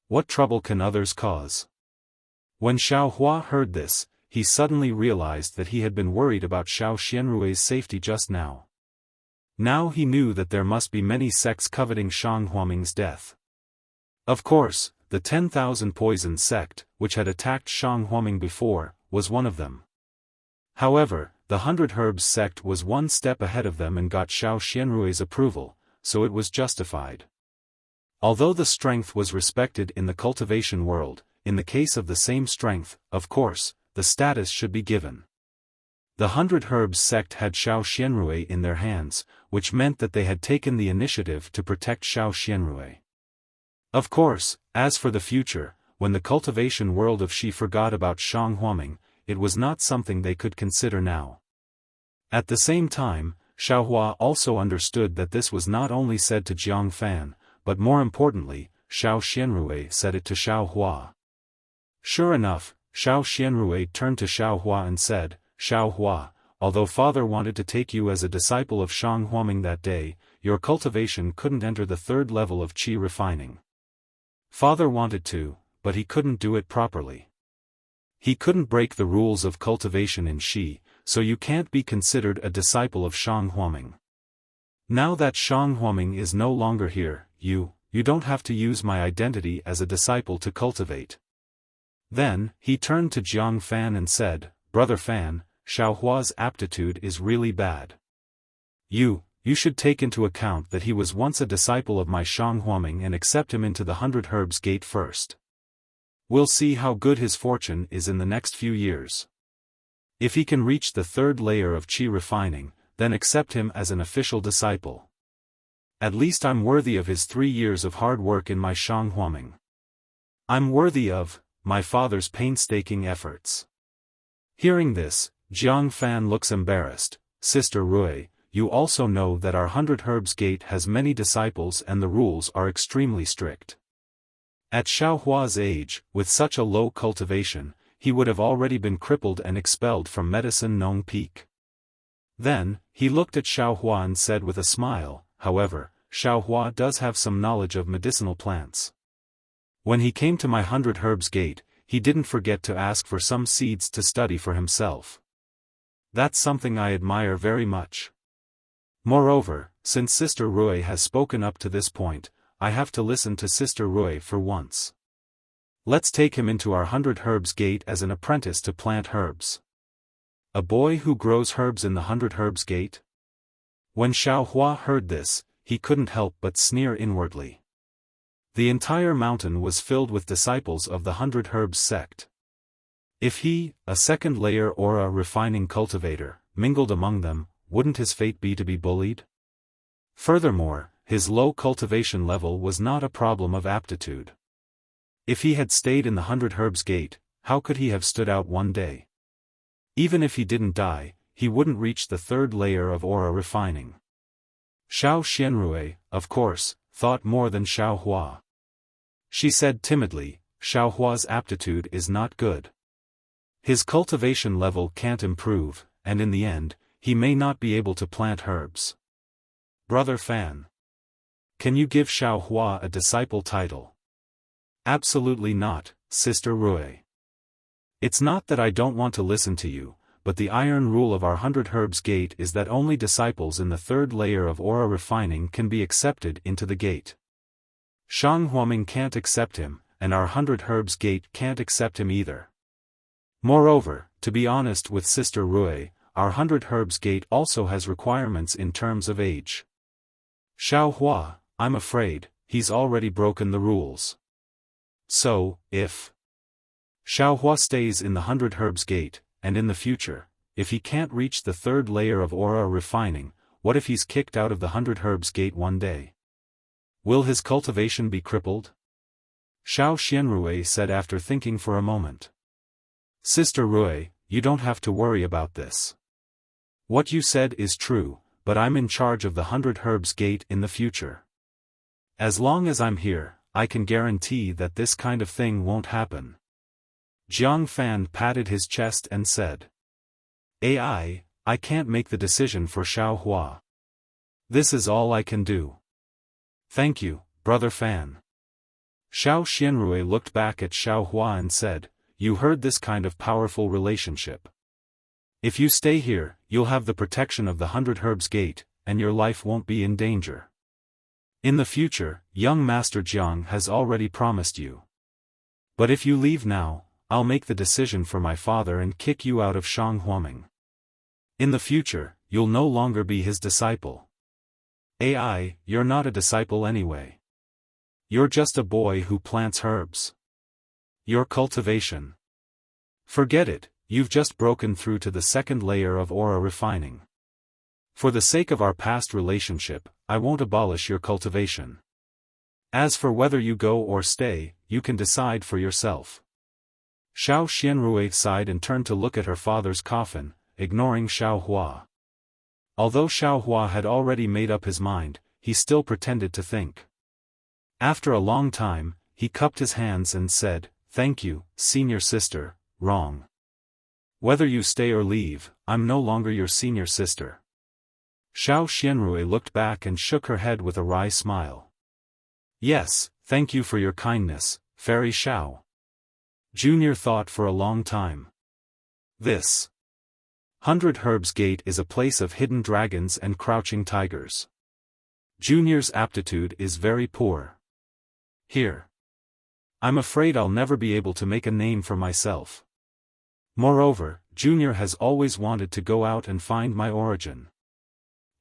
What trouble can others cause? When Xiao Hua heard this, he suddenly realized that he had been worried about Xiao Xianrui's safety just now. Now he knew that there must be many sects coveting Shanghuaming's death. Of course, the 10,000 Poison sect, which had attacked Shanghuaming before, was one of them. However, the 100 Herbs sect was one step ahead of them and got Xiao Xianrui's approval, so it was justified. Although the strength was respected in the cultivation world, in the case of the same strength, of course, the status should be given. The 100 Herbs sect had Xiao Xianrui in their hands, which meant that they had taken the initiative to protect Xiao Xianrui. Of course, as for the future, when the cultivation world of Xi forgot about Shanghuaming, it was not something they could consider now. At the same time, Xiao Hua also understood that this was not only said to Jiang Fan, but more importantly, Xiao Xianrui said it to Xiao Hua. Sure enough, Xiao Xianrui turned to Xiao Hua and said, Xiao Hua, although father wanted to take you as a disciple of Shanghuaming that day, your cultivation couldn't enter the third level of qi refining. Father wanted to, but he couldn't do it properly. He couldn't break the rules of cultivation in Xi, so you can't be considered a disciple of Shanghuaming. Now that Shanghuaming is no longer here, you don't have to use my identity as a disciple to cultivate. Then, he turned to Jiang Fan and said, Brother Fan, Xiao Hua's aptitude is really bad. You should take into account that he was once a disciple of my Shanghuaming and accept him into the 100 Herbs Gate first. We'll see how good his fortune is in the next few years. If he can reach the third layer of qi refining, then accept him as an official disciple. At least I'm worthy of his 3 years of hard work in my Shanghuaming. I'm worthy of my father's painstaking efforts. Hearing this, Xiaofan looks embarrassed. Sister Rui, you also know that our 100 Herbs Gate has many disciples and the rules are extremely strict. At Xiaohua's age, with such a low cultivation, he would have already been crippled and expelled from Medicine Nong Peak. Then, he looked at Xiaohua and said with a smile, however, Xiaohua does have some knowledge of medicinal plants. When he came to my 100 Herbs Gate, he didn't forget to ask for some seeds to study for himself. That's something I admire very much. Moreover, since Sister Rui has spoken up to this point, I have to listen to Sister Rui for once. Let's take him into our 100 Herbs Gate as an apprentice to plant herbs. A boy who grows herbs in the 100 Herbs Gate? When Xiaohua heard this, he couldn't help but sneer inwardly. The entire mountain was filled with disciples of the 100 Herbs sect. If he, a second-layer aura refining cultivator, mingled among them, wouldn't his fate be to be bullied? Furthermore, his low cultivation level was not a problem of aptitude. If he had stayed in the 100 Herbs Gate, how could he have stood out one day? Even if he didn't die, he wouldn't reach the third layer of aura refining. Xiao Xianrui, of course, thought more than Xiaohua. She said timidly, Xiaohua's aptitude is not good. His cultivation level can't improve, and in the end, he may not be able to plant herbs. Brother Fan. Can you give Xiaohua a disciple title? Absolutely not, Sister Rui. It's not that I don't want to listen to you, but the iron rule of our 100 Herbs Gate is that only disciples in the third layer of aura refining can be accepted into the gate. Shang Huaming can't accept him, and our 100 Herbs Gate can't accept him either. Moreover, to be honest with Sister Rui, our 100 Herbs Gate also has requirements in terms of age. Xiaohua, I'm afraid, he's already broken the rules. So, if Xiaohua stays in the 100 Herbs Gate, and in the future, if he can't reach the third layer of aura refining, what if he's kicked out of the 100 Herbs Gate one day? Will his cultivation be crippled? Xiao Xianrui said after thinking for a moment. Sister Rui, you don't have to worry about this. What you said is true, but I'm in charge of the 100 Herbs Gate in the future. As long as I'm here, I can guarantee that this kind of thing won't happen. Jiang Fan patted his chest and said. I can't make the decision for Xiaohua. This is all I can do. Thank you, Brother Fan. Xiao Xianrui looked back at Xiaohua and said, you heard this kind of powerful relationship. If you stay here, you'll have the protection of the 100 Herbs Gate, and your life won't be in danger. In the future, young Master Jiang has already promised you. But if you leave now, I'll make the decision for my father and kick you out of Shang Huaming. In the future, you'll no longer be his disciple. You're not a disciple anyway. You're just a boy who plants herbs. Your cultivation. Forget it, you've just broken through to the second layer of aura refining. For the sake of our past relationship, I won't abolish your cultivation. As for whether you go or stay, you can decide for yourself. Xiao Xianrui sighed and turned to look at her father's coffin, ignoring Xiaohua. Although Xiaohua had already made up his mind, he still pretended to think. After a long time, he cupped his hands and said, thank you, senior sister, wrong. Whether you stay or leave, I'm no longer your senior sister. Xiao Xianrui looked back and shook her head with a wry smile. Yes, thank you for your kindness, Fairy Xiao. Junior thought for a long time. This 100 Herbs Gate is a place of hidden dragons and crouching tigers. Junior's aptitude is very poor. Here. I'm afraid I'll never be able to make a name for myself. Moreover, Junior has always wanted to go out and find my origin.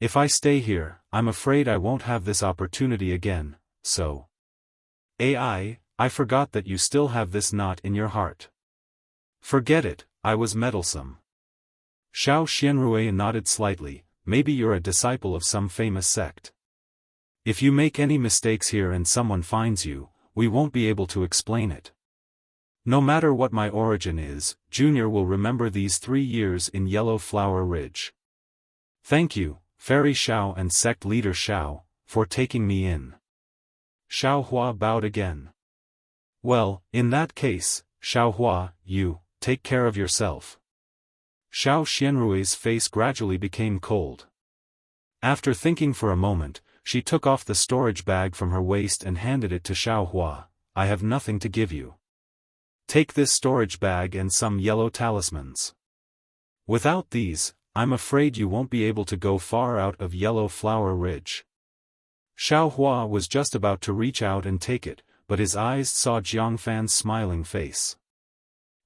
If I stay here, I'm afraid I won't have this opportunity again, so. I forgot that you still have this knot in your heart. Forget it, I was meddlesome. Xiao Xianrui nodded slightly, maybe you're a disciple of some famous sect. If you make any mistakes here and someone finds you, we won't be able to explain it. No matter what my origin is, Junior will remember these 3 years in Yellow Flower Ridge. Thank you, Fairy Xiao and sect leader Xiao, for taking me in. Xiao Hua bowed again. Well, in that case, Xiao Hua, you, take care of yourself. Xiao Xianrui's face gradually became cold. After thinking for a moment, she took off the storage bag from her waist and handed it to Xiao Hua. I have nothing to give you. Take this storage bag and some yellow talismans. Without these, I'm afraid you won't be able to go far out of Yellow Flower Ridge. Xiao Hua was just about to reach out and take it, but his eyes saw Xiaofan's smiling face.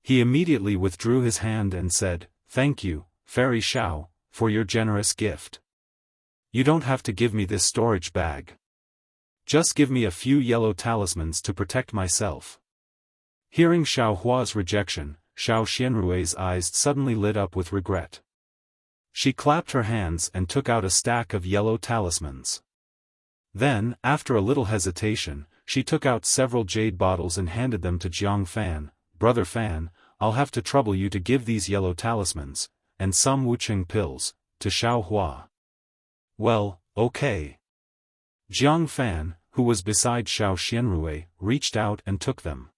He immediately withdrew his hand and said, Thank you, Fairy Xiao, for your generous gift. You don't have to give me this storage bag. Just give me a few yellow talismans to protect myself. Hearing Xiao Hua's rejection, Xiao Xianrui's eyes suddenly lit up with regret. She clapped her hands and took out a stack of yellow talismans. Then, after a little hesitation, she took out several jade bottles and handed them to Jiang Fan. Brother Fan, I'll have to trouble you to give these yellow talismans, and some Wuxia pills, to Xiao Hua. Well, okay. Jiang Fan, who was beside Xiao Xianrui, reached out and took them.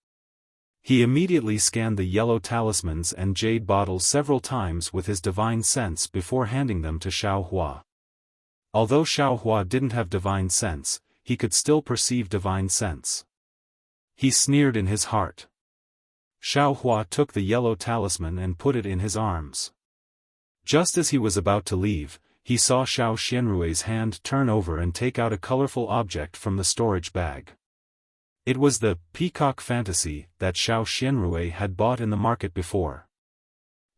He immediately scanned the yellow talismans and jade bottles several times with his divine sense before handing them to Xiao Hua. Although Xiao Hua didn't have divine sense, he could still perceive divine sense. He sneered in his heart. Xiao Hua took the yellow talisman and put it in his arms. Just as he was about to leave, he saw Xiao Xianrui's hand turn over and take out a colorful object from the storage bag. It was the peacock fantasy that Xiao Xianrui had bought in the market before.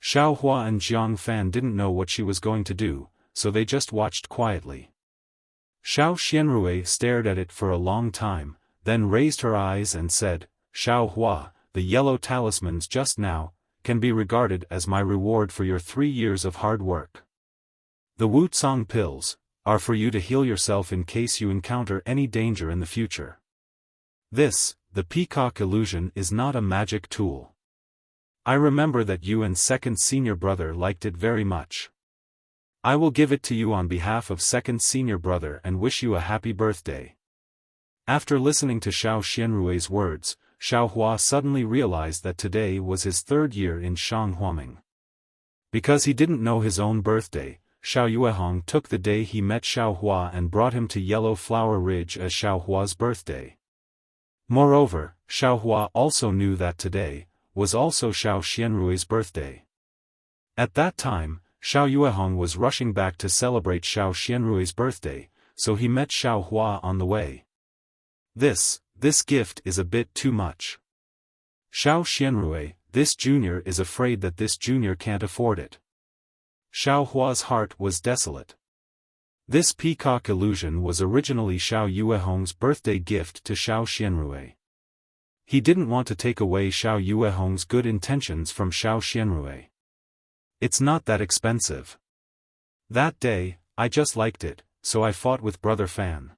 Xiao Hua and Jiang Fan didn't know what she was going to do, so they just watched quietly. Xiao Xianrui stared at it for a long time, then raised her eyes and said, Xiao Hua, the yellow talismans just now, can be regarded as my reward for your 3 years of hard work. The Wuxia pills are for you to heal yourself in case you encounter any danger in the future. This, the peacock illusion, is not a magic tool. I remember that you and second senior brother liked it very much. I will give it to you on behalf of second senior brother and wish you a happy birthday. After listening to Xiao Xianrui's words, Xiao Hua suddenly realized that today was his 3rd year in Shanghuaming. Because he didn't know his own birthday, Xiao Yuehong took the day he met Xiao Hua and brought him to Yellow Flower Ridge as Xiao Hua's birthday. Moreover, Xiao Hua also knew that today was also Xiao Xianrui's birthday. At that time, Xiao Yuehong was rushing back to celebrate Xiao Xianrui's birthday, so he met Xiao Hua on the way. This gift is a bit too much. Xiao Xianrui, this junior is afraid that this junior can't afford it. Xiao Hua's heart was desolate. This peacock illusion was originally Xiao Yuehong's birthday gift to Xiao Xianrui. He didn't want to take away Xiao Yuehong's good intentions from Xiao Xianrui. It's not that expensive. That day, I just liked it, so I fought with Brother Fan.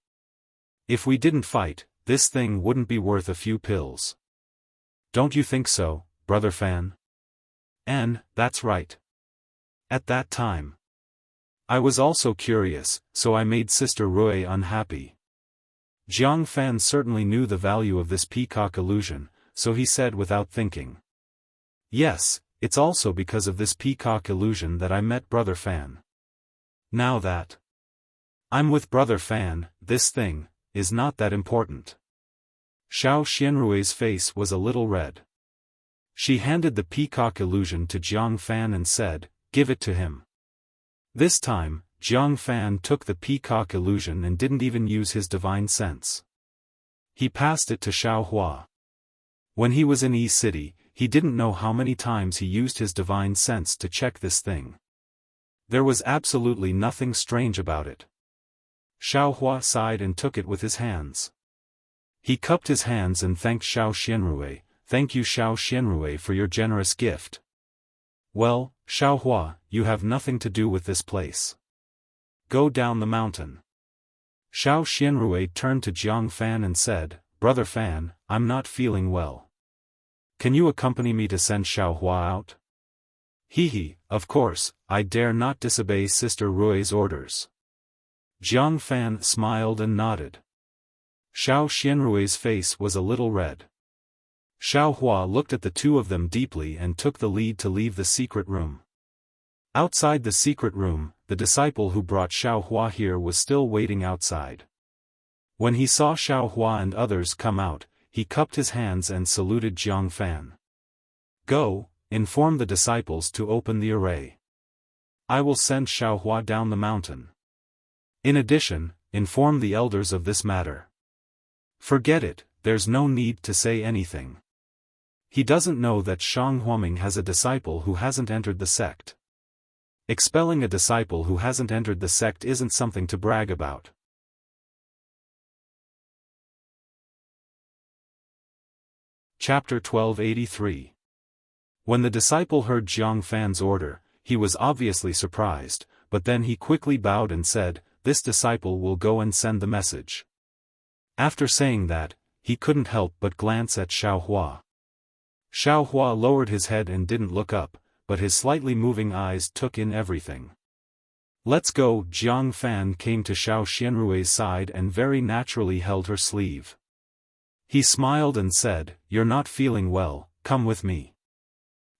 If we didn't fight, this thing wouldn't be worth a few pills. Don't you think so, Brother Fan? And, that's right. At that time, I was also curious, so I made Sister Rui unhappy. Jiang Fan certainly knew the value of this peacock illusion, so he said without thinking. Yes, it's also because of this peacock illusion that I met Brother Fan. Now that I'm with Brother Fan, this thing is not that important. Xiao Xianrui's face was a little red. She handed the peacock illusion to Jiang Fan and said, Give it to him. This time, Jiang Fan took the peacock illusion and didn't even use his divine sense. He passed it to Xiao Hua. When he was in E City, he didn't know how many times he used his divine sense to check this thing. There was absolutely nothing strange about it. Xiao Hua sighed and took it with his hands. He cupped his hands and thanked Xiao Xianrui. Thank you Xiao Xianrui for your generous gift. Well, Xiao Hua, you have nothing to do with this place. Go down the mountain. Xiao Xianrui turned to Jiang Fan and said, Brother Fan, I'm not feeling well. Can you accompany me to send Xiaohua out? He, of course, I dare not disobey Sister Rui's orders. Xiaofan smiled and nodded. Xiao Xianrui's face was a little red. Xiaohua looked at the two of them deeply and took the lead to leave the secret room. Outside the secret room, the disciple who brought Xiaohua here was still waiting outside. When he saw Xiaohua and others come out, he cupped his hands and saluted Xiaofan. Go, inform the disciples to open the array. I will send Xiaohua down the mountain. In addition, inform the elders of this matter. Forget it, there's no need to say anything. He doesn't know that Shang Huaming has a disciple who hasn't entered the sect. Expelling a disciple who hasn't entered the sect isn't something to brag about. Chapter 1283. When the disciple heard Xiaofan's order, he was obviously surprised, but then he quickly bowed and said, "This disciple will go and send the message." After saying that, he couldn't help but glance at Xiaohua. Xiaohua lowered his head and didn't look up, but his slightly moving eyes took in everything. "Let's go." Xiaofan came to Xiao Xianrui's side and very naturally held her sleeve. He smiled and said, "You're not feeling well, come with me."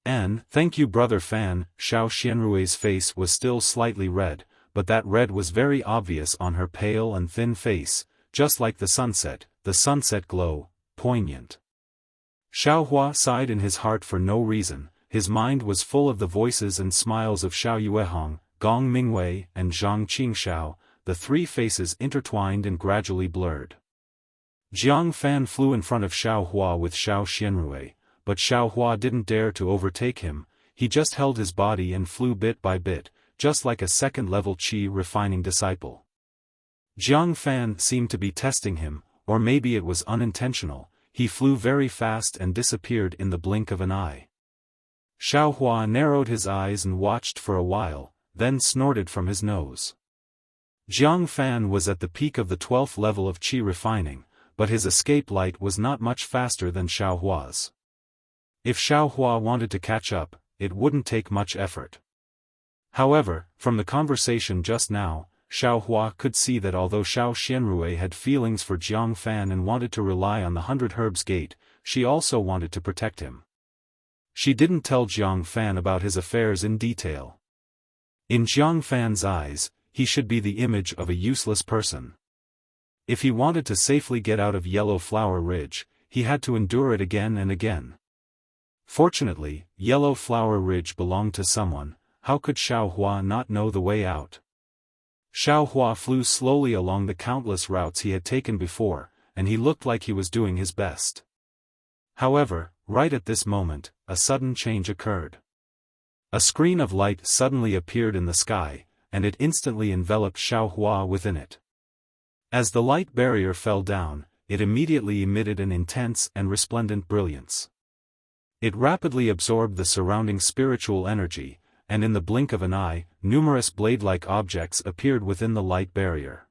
Thank you Brother Fan." Xiao Xianrui's face was still slightly red, but that red was very obvious on her pale and thin face, just like the sunset glow, poignant. Xiaohua sighed in his heart for no reason. His mind was full of the voices and smiles of Xiao Yuehong, Gong Mingwei and Zhang Qingxiao, the three faces intertwined and gradually blurred. Xiaofan flew in front of Xiaohua with Xiao Xianrui, but Xiaohua didn't dare to overtake him. He just held his body and flew bit by bit, just like a second-level qi refining disciple. Xiaofan seemed to be testing him, or maybe it was unintentional. He flew very fast and disappeared in the blink of an eye. Xiaohua narrowed his eyes and watched for a while, then snorted from his nose. Xiaofan was at the peak of the 12th level of qi refining, but his escape light was not much faster than Xiaohua's. If Xiaohua wanted to catch up, it wouldn't take much effort. However, from the conversation just now, Xiaohua could see that although Xiao Xianrui had feelings for Xiaofan and wanted to rely on the 100 Herbs Gate, she also wanted to protect him. She didn't tell Xiaofan about his affairs in detail. In Xiaofan's eyes, he should be the image of a useless person. If he wanted to safely get out of Yellow Flower Ridge, he had to endure it again and again. Fortunately, Yellow Flower Ridge belonged to someone. How could Xiaohua not know the way out? Xiaohua flew slowly along the countless routes he had taken before, and he looked like he was doing his best. However, right at this moment, a sudden change occurred. A screen of light suddenly appeared in the sky, and it instantly enveloped Xiaohua within it. As the light barrier fell down, it immediately emitted an intense and resplendent brilliance. It rapidly absorbed the surrounding spiritual energy, and in the blink of an eye, numerous blade-like objects appeared within the light barrier.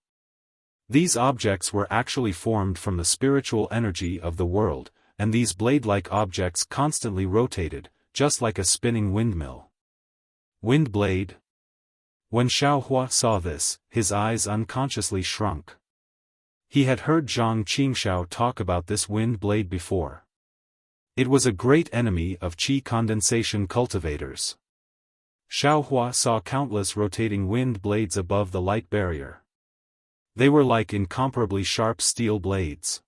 These objects were actually formed from the spiritual energy of the world, and these blade-like objects constantly rotated, just like a spinning windmill. Wind blade? When Xiaohua saw this, his eyes unconsciously shrunk. He had heard Zhang Qingxiao talk about this wind blade before. It was a great enemy of qi condensation cultivators. Xiaohua saw countless rotating wind blades above the light barrier. They were like incomparably sharp steel blades.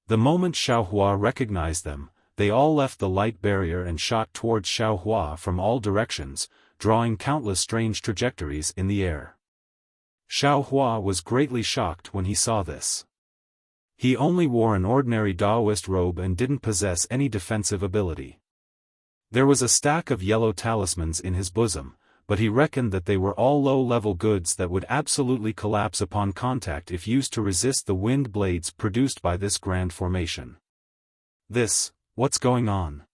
The moment Xiaohua recognized them, they all left the light barrier and shot towards Xiaohua from all directions, drawing countless strange trajectories in the air. Xiaohua was greatly shocked when he saw this. He only wore an ordinary Daoist robe and didn't possess any defensive ability. There was a stack of yellow talismans in his bosom, but he reckoned that they were all low-level goods that would absolutely collapse upon contact if used to resist the wind blades produced by this grand formation. What's going on?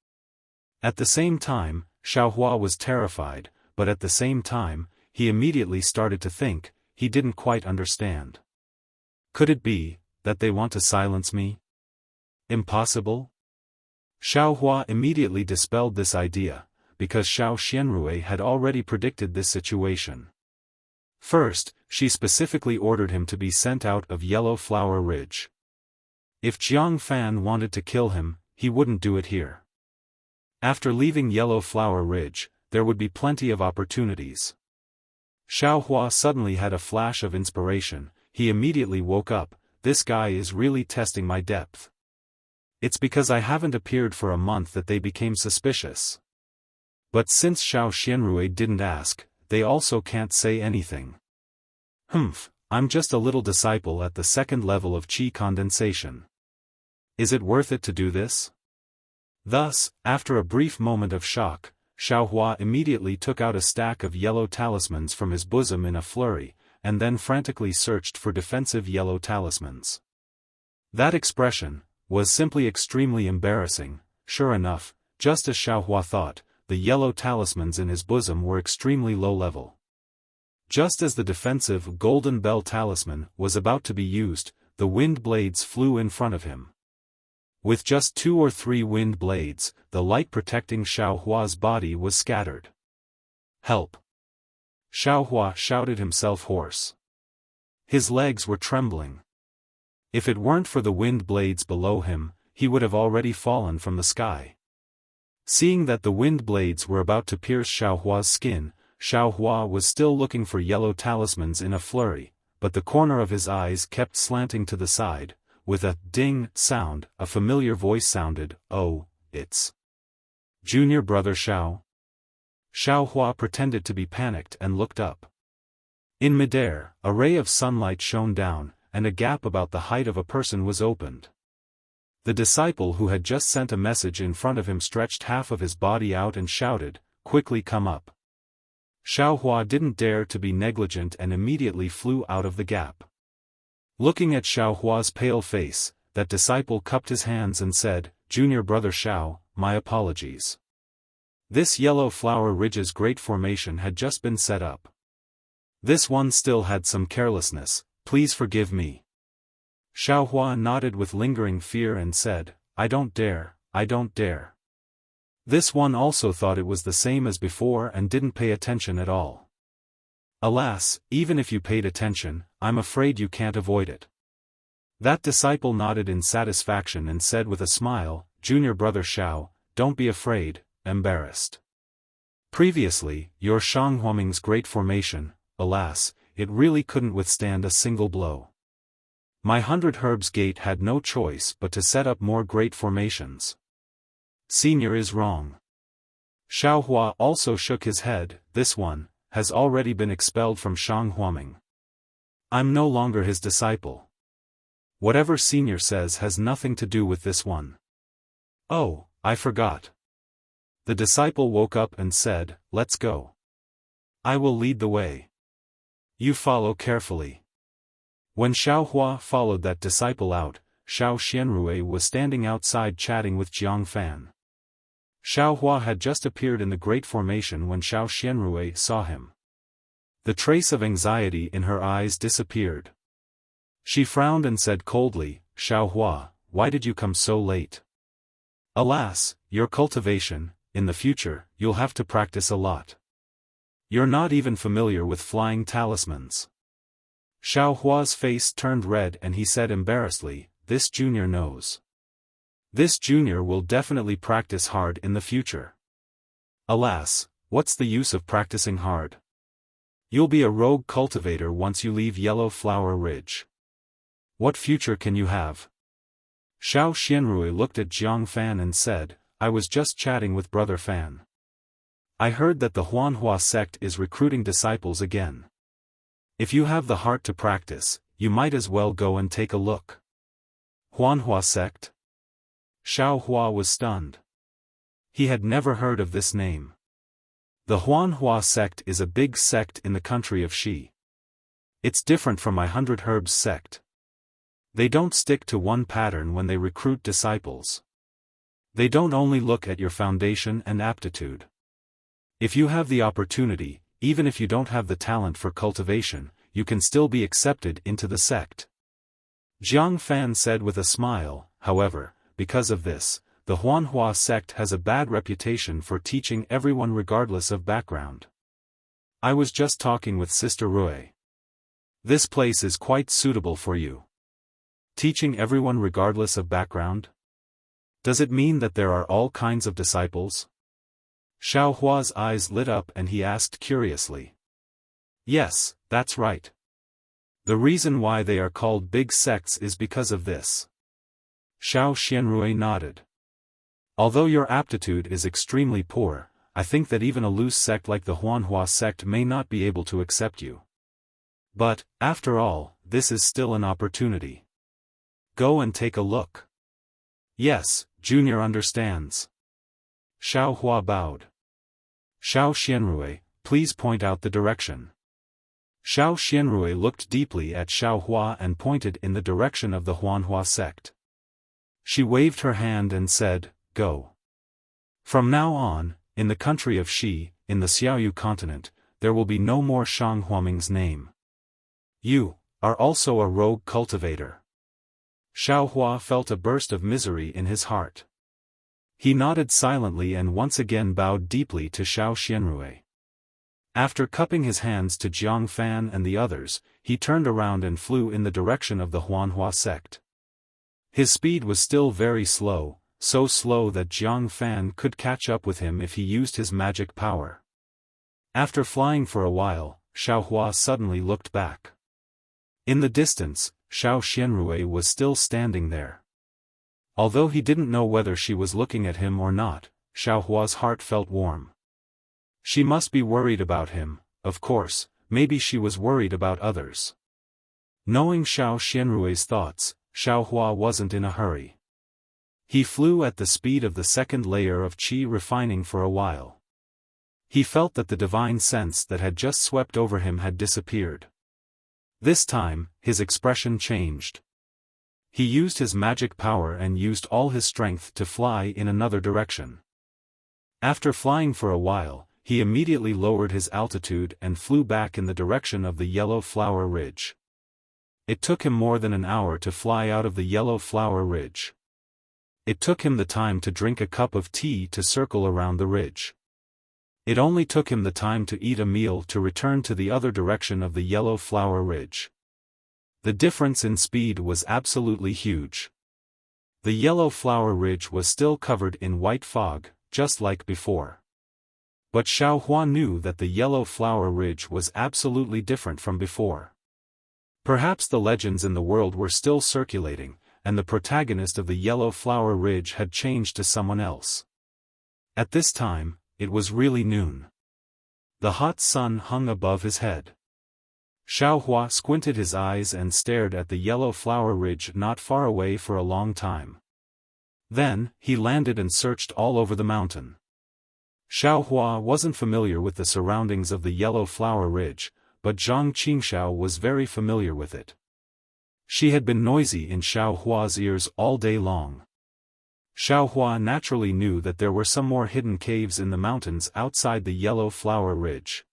At the same time, Xiaohua was terrified, but at the same time, he immediately started to think. He didn't quite understand. Could it be that they want to silence me? Impossible? Xiaohua immediately dispelled this idea, because Xiao Xianrui had already predicted this situation. First, she specifically ordered him to be sent out of Yellow Flower Ridge. If Jiang Fan wanted to kill him, he wouldn't do it here. After leaving Yellow Flower Ridge, there would be plenty of opportunities. Xiaohua suddenly had a flash of inspiration. He immediately woke up. This guy is really testing my depth. It's because I haven't appeared for a month that they became suspicious. But since Xiao Xianrui didn't ask, they also can't say anything. I'm just a little disciple at the second level of qi condensation. Is it worth it to do this? Thus, after a brief moment of shock, Xiaohua immediately took out a stack of yellow talismans from his bosom in a flurry, and then frantically searched for defensive yellow talismans. That expression was simply extremely embarrassing. Sure enough, just as Xiaohua thought, the yellow talismans in his bosom were extremely low level. Just as the defensive Golden Bell talisman was about to be used, the wind blades flew in front of him. With just 2 or 3 wind blades, the light protecting Xiaohua's body was scattered. Help! Xiaohua shouted himself hoarse. His legs were trembling. If it weren't for the wind blades below him, he would have already fallen from the sky. Seeing that the wind blades were about to pierce Xiaohua's skin, Xiaohua was still looking for yellow talismans in a flurry, but the corner of his eyes kept slanting to the side. With a ding sound, a familiar voice sounded. Oh, it's Junior Brother Xiao. Xiaohua pretended to be panicked and looked up. In midair, a ray of sunlight shone down, and a gap about the height of a person was opened. The disciple who had just sent a message in front of him stretched half of his body out and shouted, "Quickly come up." Xiaohua didn't dare to be negligent and immediately flew out of the gap. Looking at Xiaohua's pale face, that disciple cupped his hands and said, "Junior Brother Xiao, my apologies. This Yellow Flower Ridge's great formation had just been set up. This one still had some carelessness, please forgive me." Xiaohua nodded with lingering fear and said, I don't dare. This one also thought it was the same as before and didn't pay attention at all. Alas, even if you paid attention, I'm afraid you can't avoid it. That disciple nodded in satisfaction and said with a smile, "Junior Brother Xiao, don't be afraid, embarrassed. Previously, your Shanghuaming's great formation, alas, it really couldn't withstand a single blow. My 100 Herbs Gate had no choice but to set up more great formations. Senior is wrong." Xiaohua also shook his head. This one has already been expelled from Shanghuaming. I'm no longer his disciple. Whatever Senior says has nothing to do with this one. Oh, I forgot. The disciple woke up and said, "Let's go. I will lead the way. You follow carefully." When Xiaohua followed that disciple out, Xiao Xianrui was standing outside chatting with Jiang Fan. Xiaohua had just appeared in the great formation when Xiao Xianrui saw him. The trace of anxiety in her eyes disappeared. She frowned and said coldly, "Xiaohua, why did you come so late? Alas, your cultivation, in the future, you'll have to practice a lot. You're not even familiar with flying talismans." Xiaohua's face turned red and he said embarrassedly, "This junior knows. This junior will definitely practice hard in the future. Alas, what's the use of practicing hard? You'll be a rogue cultivator once you leave Yellow Flower Ridge. What future can you have?" Xiao Xianrui looked at Jiang Fan and said, "I was just chatting with Brother Fan. I heard that the Huanhua sect is recruiting disciples again. If you have the heart to practice, you might as well go and take a look." Huanhua sect? Xiaohua was stunned. He had never heard of this name. The Huanhua sect is a big sect in the country of Xi. It's different from my 100 Herbs sect. They don't stick to one pattern when they recruit disciples. They don't only look at your foundation and aptitude. If you have the opportunity, even if you don't have the talent for cultivation, you can still be accepted into the sect. Jiang Fan said with a smile. However, because of this, the Huanhua sect has a bad reputation for teaching everyone regardless of background. I was just talking with Sister Rui. This place is quite suitable for you. Teaching everyone regardless of background? Does it mean that there are all kinds of disciples? Xiao Hua's eyes lit up and he asked curiously. Yes, that's right. The reason why they are called big sects is because of this. Xiao Xianrui nodded. Although your aptitude is extremely poor, I think that even a loose sect like the Huanhua sect may not be able to accept you. But, after all, this is still an opportunity. Go and take a look. Yes, Junior understands. Xiao Hua bowed. Xiao Xianrui, please point out the direction. Xiao Xianrui looked deeply at Xiao Hua and pointed in the direction of the Huanhua sect. She waved her hand and said, Go. From now on, in the country of Xi, in the Xiaoyu continent, there will be no more Shang Huaming's name. You are also a rogue cultivator. Xiao Hua felt a burst of misery in his heart. He nodded silently and once again bowed deeply to Xiao Xianrui. After cupping his hands to Jiang Fan and the others, he turned around and flew in the direction of the Huanhua sect. His speed was still very slow, so slow that Jiang Fan could catch up with him if he used his magic power. After flying for a while, Xiao Hua suddenly looked back. In the distance, Xiao Xianrui was still standing there. Although he didn't know whether she was looking at him or not, Xiao Hua's heart felt warm. She must be worried about him, of course, maybe she was worried about others. Knowing Xiao Xianrui's thoughts, Xiao Hua wasn't in a hurry. He flew at the speed of the second layer of qi refining for a while. He felt that the divine sense that had just swept over him had disappeared. This time, his expression changed. He used his magic power and used all his strength to fly in another direction. After flying for a while, he immediately lowered his altitude and flew back in the direction of the Yellow Flower Ridge. It took him more than an hour to fly out of the Yellow Flower Ridge. It took him the time to drink a cup of tea to circle around the ridge. It only took him the time to eat a meal to return to the other direction of the Yellow Flower Ridge. The difference in speed was absolutely huge. The Yellow Flower Ridge was still covered in white fog, just like before. But Xiao Hua knew that the Yellow Flower Ridge was absolutely different from before. Perhaps the legends in the world were still circulating, and the protagonist of the Yellow Flower Ridge had changed to someone else. At this time, it was really noon. The hot sun hung above his head. Xiao Hua squinted his eyes and stared at the Yellow Flower Ridge not far away for a long time. Then, he landed and searched all over the mountain. Xiao Hua wasn't familiar with the surroundings of the Yellow Flower Ridge, but Zhang Qingxiao was very familiar with it. She had been noisy in Xiao Hua's ears all day long. Xiao Hua naturally knew that there were some more hidden caves in the mountains outside the Yellow Flower Ridge.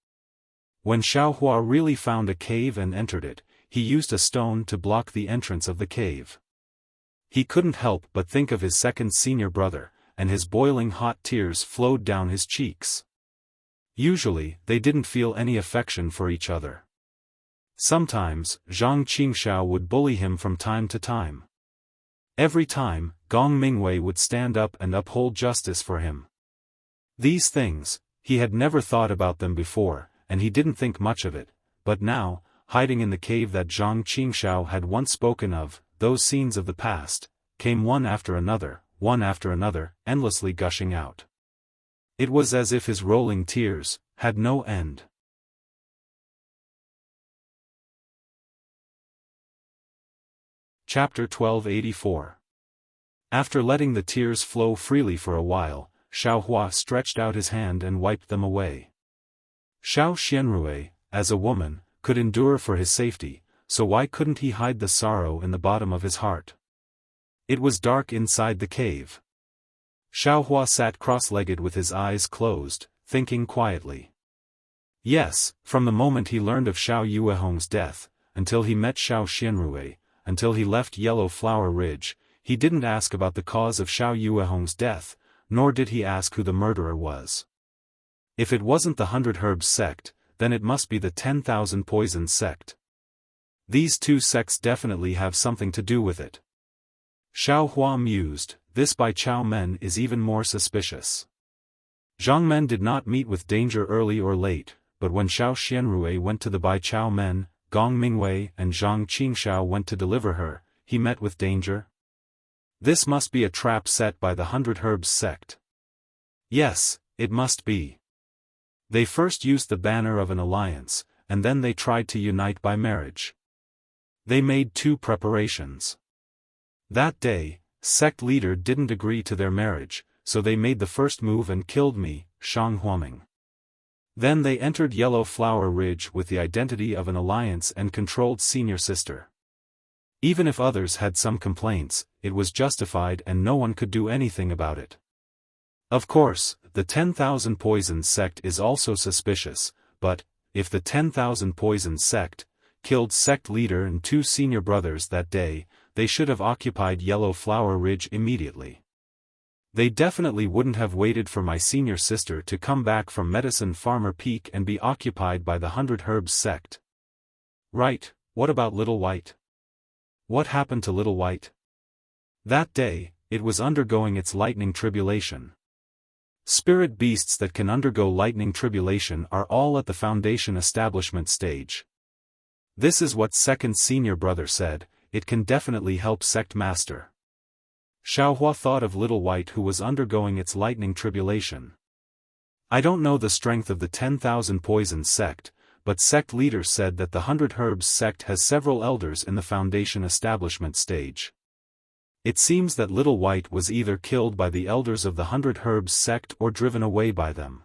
When Xiao Hua really found a cave and entered it, he used a stone to block the entrance of the cave. He couldn't help but think of his second senior brother, and his boiling hot tears flowed down his cheeks. Usually, they didn't feel any affection for each other. Sometimes, Zhang Qingxiao would bully him from time to time. Every time, Gong Mingwei would stand up and uphold justice for him. These things, he had never thought about them before, and he didn't think much of it, but now, hiding in the cave that Zhang Qingxiao had once spoken of, those scenes of the past, came one after another, endlessly gushing out. It was as if his rolling tears had no end. Chapter 1284. After letting the tears flow freely for a while, Xiao Hua stretched out his hand and wiped them away. Xiao Xianrui, as a woman, could endure for his safety, so why couldn't he hide the sorrow in the bottom of his heart? It was dark inside the cave. Xiao Hua sat cross-legged with his eyes closed, thinking quietly. Yes, from the moment he learned of Xiao Yuehong's death, until he met Xiao Xianrui, until he left Yellow Flower Ridge, he didn't ask about the cause of Xiao Yuehong's death, nor did he ask who the murderer was. If it wasn't the 100 Herbs sect, then it must be the 10,000 Poisons sect. These two sects definitely have something to do with it. Xiao Hua mused, this Bai Chao Men is even more suspicious. Zhang Men did not meet with danger early or late, but when Xiao Xianrui went to the Bai Chao Men, Gong Mingwei and Zhang Qingxiao went to deliver her, he met with danger? This must be a trap set by the 100 Herbs sect. Yes, it must be. They first used the banner of an alliance, and then they tried to unite by marriage. They made two preparations. That day, sect leader didn't agree to their marriage, so they made the first move and killed me, Shang Huaming. Then they entered Yellow Flower Ridge with the identity of an alliance and controlled senior sister. Even if others had some complaints, it was justified and no one could do anything about it. Of course, the 10,000 Poisons sect is also suspicious, but, if the 10,000 Poisons sect killed sect leader and two senior brothers that day, they should have occupied Yellow Flower Ridge immediately. They definitely wouldn't have waited for my senior sister to come back from Medicine Farmer Peak and be occupied by the 100 Herbs sect. Right, what about Little White? What happened to Little White? That day, it was undergoing its lightning tribulation. Spirit beasts that can undergo lightning tribulation are all at the Foundation establishment stage. This is what second senior brother said, it can definitely help sect master. Xiaohua thought of Little White who was undergoing its lightning tribulation. I don't know the strength of the 10,000 Poisons sect, but sect leaders said that the 100 Herbs sect has several elders in the Foundation establishment stage. It seems that Little White was either killed by the elders of the 100 Herbs sect or driven away by them.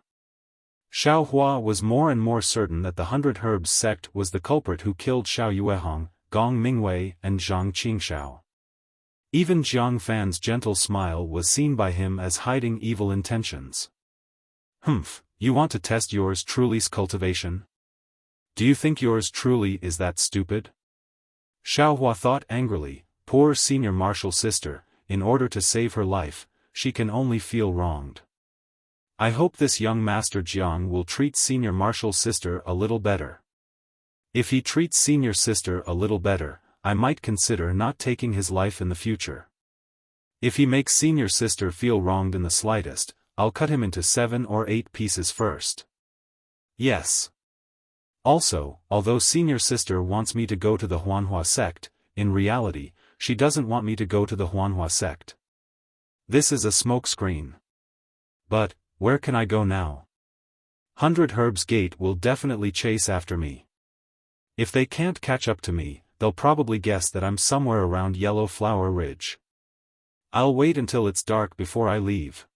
Xiaohua was more and more certain that the 100 Herbs sect was the culprit who killed Xiao Yuehong, Gong Mingwei and Zhang Qingxiao. Even Jiang Fan's gentle smile was seen by him as hiding evil intentions. Humph, you want to test yours truly's cultivation? Do you think yours truly is that stupid? Xiaohua thought angrily, poor senior martial sister, in order to save her life, she can only feel wronged. I hope this young master Jiang will treat senior martial sister a little better. If he treats senior sister a little better, I might consider not taking his life in the future. If he makes senior sister feel wronged in the slightest, I'll cut him into 7 or 8 pieces first. Yes. Also, although senior sister wants me to go to the Huanhua sect, in reality, she doesn't want me to go to the Huanhua sect. This is a smokescreen. But, where can I go now? 100 Herbs Gate will definitely chase after me. If they can't catch up to me, they'll probably guess that I'm somewhere around Yellow Flower Ridge. I'll wait until it's dark before I leave.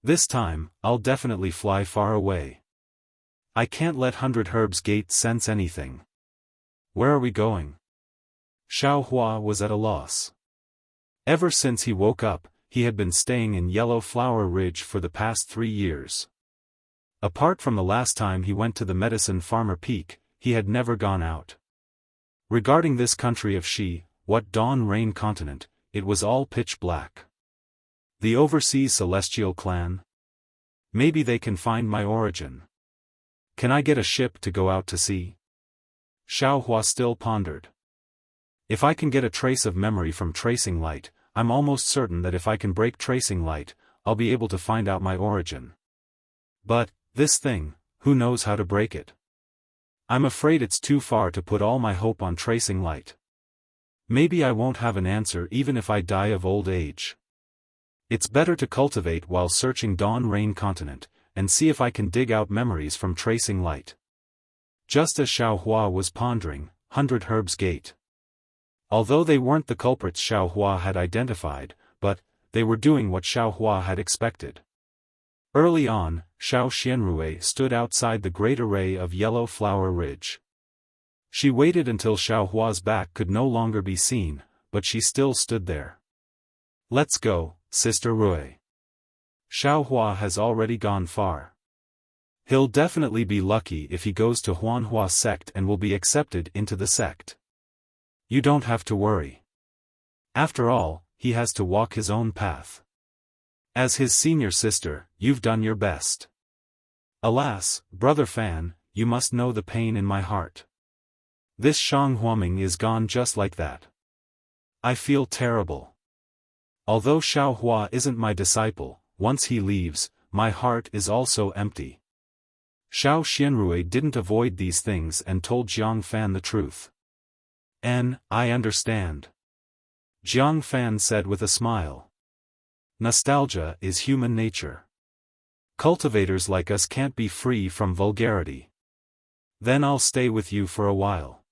This time, I'll definitely fly far away. I can't let 100 Herbs Gate sense anything. Where are we going? Xiaohua was at a loss. Ever since he woke up, he had been staying in Yellow Flower Ridge for the past 3 years. Apart from the last time he went to the Medicine Farmer Peak, he had never gone out. Regarding this country of Xi, what Dawn Rain continent, it was all pitch black. The overseas celestial clan? Maybe they can find my origin. Can I get a ship to go out to sea? Xiaohua still pondered. If I can get a trace of memory from tracing light, I'm almost certain that if I can break tracing light, I'll be able to find out my origin. But, this thing, who knows how to break it? I'm afraid it's too far to put all my hope on tracing light. Maybe I won't have an answer even if I die of old age. It's better to cultivate while searching Dawn Rain continent, and see if I can dig out memories from tracing light. Just as Xiaohua was pondering, 100 Herbs Gate. Although they weren't the culprits Xiaohua had identified, but, they were doing what Xiaohua had expected. Early on, Xiao Xianrui stood outside the great array of Yellow Flower Ridge. She waited until Xiaohua's back could no longer be seen, but she still stood there. Let's go, Sister Rui. Xiaohua has already gone far. He'll definitely be lucky if he goes to Huanhua sect and will be accepted into the sect. You don't have to worry. After all, he has to walk his own path. As his senior sister, you've done your best. Alas, Brother Fan, you must know the pain in my heart. This Shang Huaming is gone just like that. I feel terrible. Although Xiao Hua isn't my disciple, once he leaves, my heart is also empty. Xiao Xianrui didn't avoid these things and told Jiang Fan the truth. I understand. Jiang Fan said with a smile. Nostalgia is human nature. Cultivators like us can't be free from vulgarity. Then I'll stay with you for a while.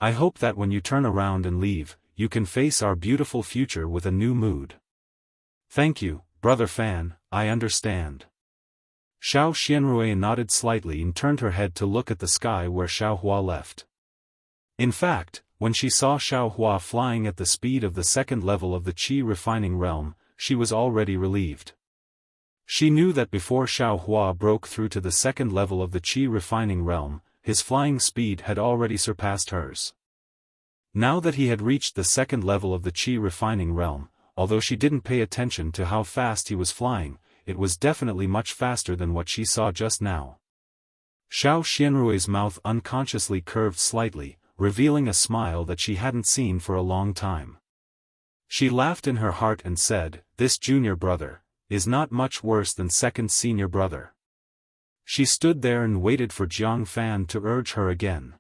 I hope that when you turn around and leave, you can face our beautiful future with a new mood. Thank you, Brother Fan, I understand. Xiao Xianrui nodded slightly and turned her head to look at the sky where Xiao Hua left. In fact, when she saw Xiao Hua flying at the speed of the second level of the Qi refining realm, she was already relieved. She knew that before Xiao Hua broke through to the second level of the Qi refining realm, his flying speed had already surpassed hers. Now that he had reached the second level of the Qi refining realm, although she didn't pay attention to how fast he was flying, it was definitely much faster than what she saw just now. Xiao Xianrui's mouth unconsciously curved slightly, revealing a smile that she hadn't seen for a long time. She laughed in her heart and said, "This junior brother is not much worse than second senior brother." She stood there and waited for Jiang Fan to urge her again.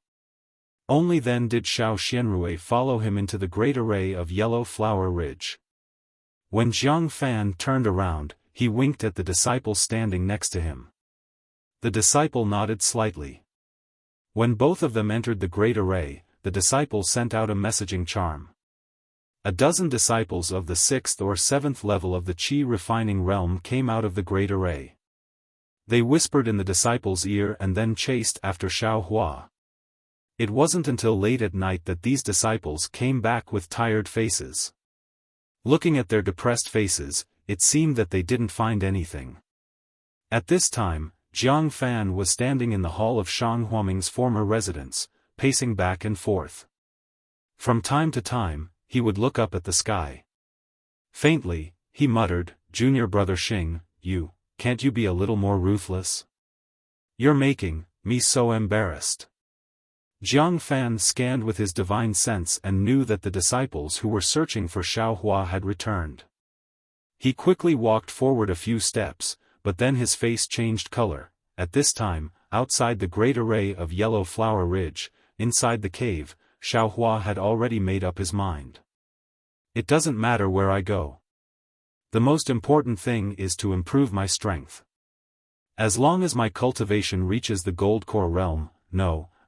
Only then did Xiao Xianrui follow him into the great array of yellow flower ridge. When Jiang Fan turned around, he winked at the disciple standing next to him. The disciple nodded slightly. When both of them entered the great array, the disciple sent out a messaging charm. A dozen disciples of the 6th or 7th level of the Qi refining realm came out of the great array. They whispered in the disciple's ear and then chased after Xiao Hua. It wasn't until late at night that these disciples came back with tired faces. Looking at their depressed faces, it seemed that they didn't find anything. At this time, Jiang Fan was standing in the hall of Shang Huaming's former residence, pacing back and forth. From time to time, he would look up at the sky. Faintly, he muttered, "Junior brother Xing, can't you be a little more ruthless? You're making me so embarrassed." Jiang Fan scanned with his divine sense and knew that the disciples who were searching for Xiao Hua had returned. He quickly walked forward a few steps, but then his face changed color. At this time, outside the great array of yellow flower ridge, inside the cave, Xiao Hua had already made up his mind. It doesn't matter where I go. The most important thing is to improve my strength. As long as my cultivation reaches the gold core realm,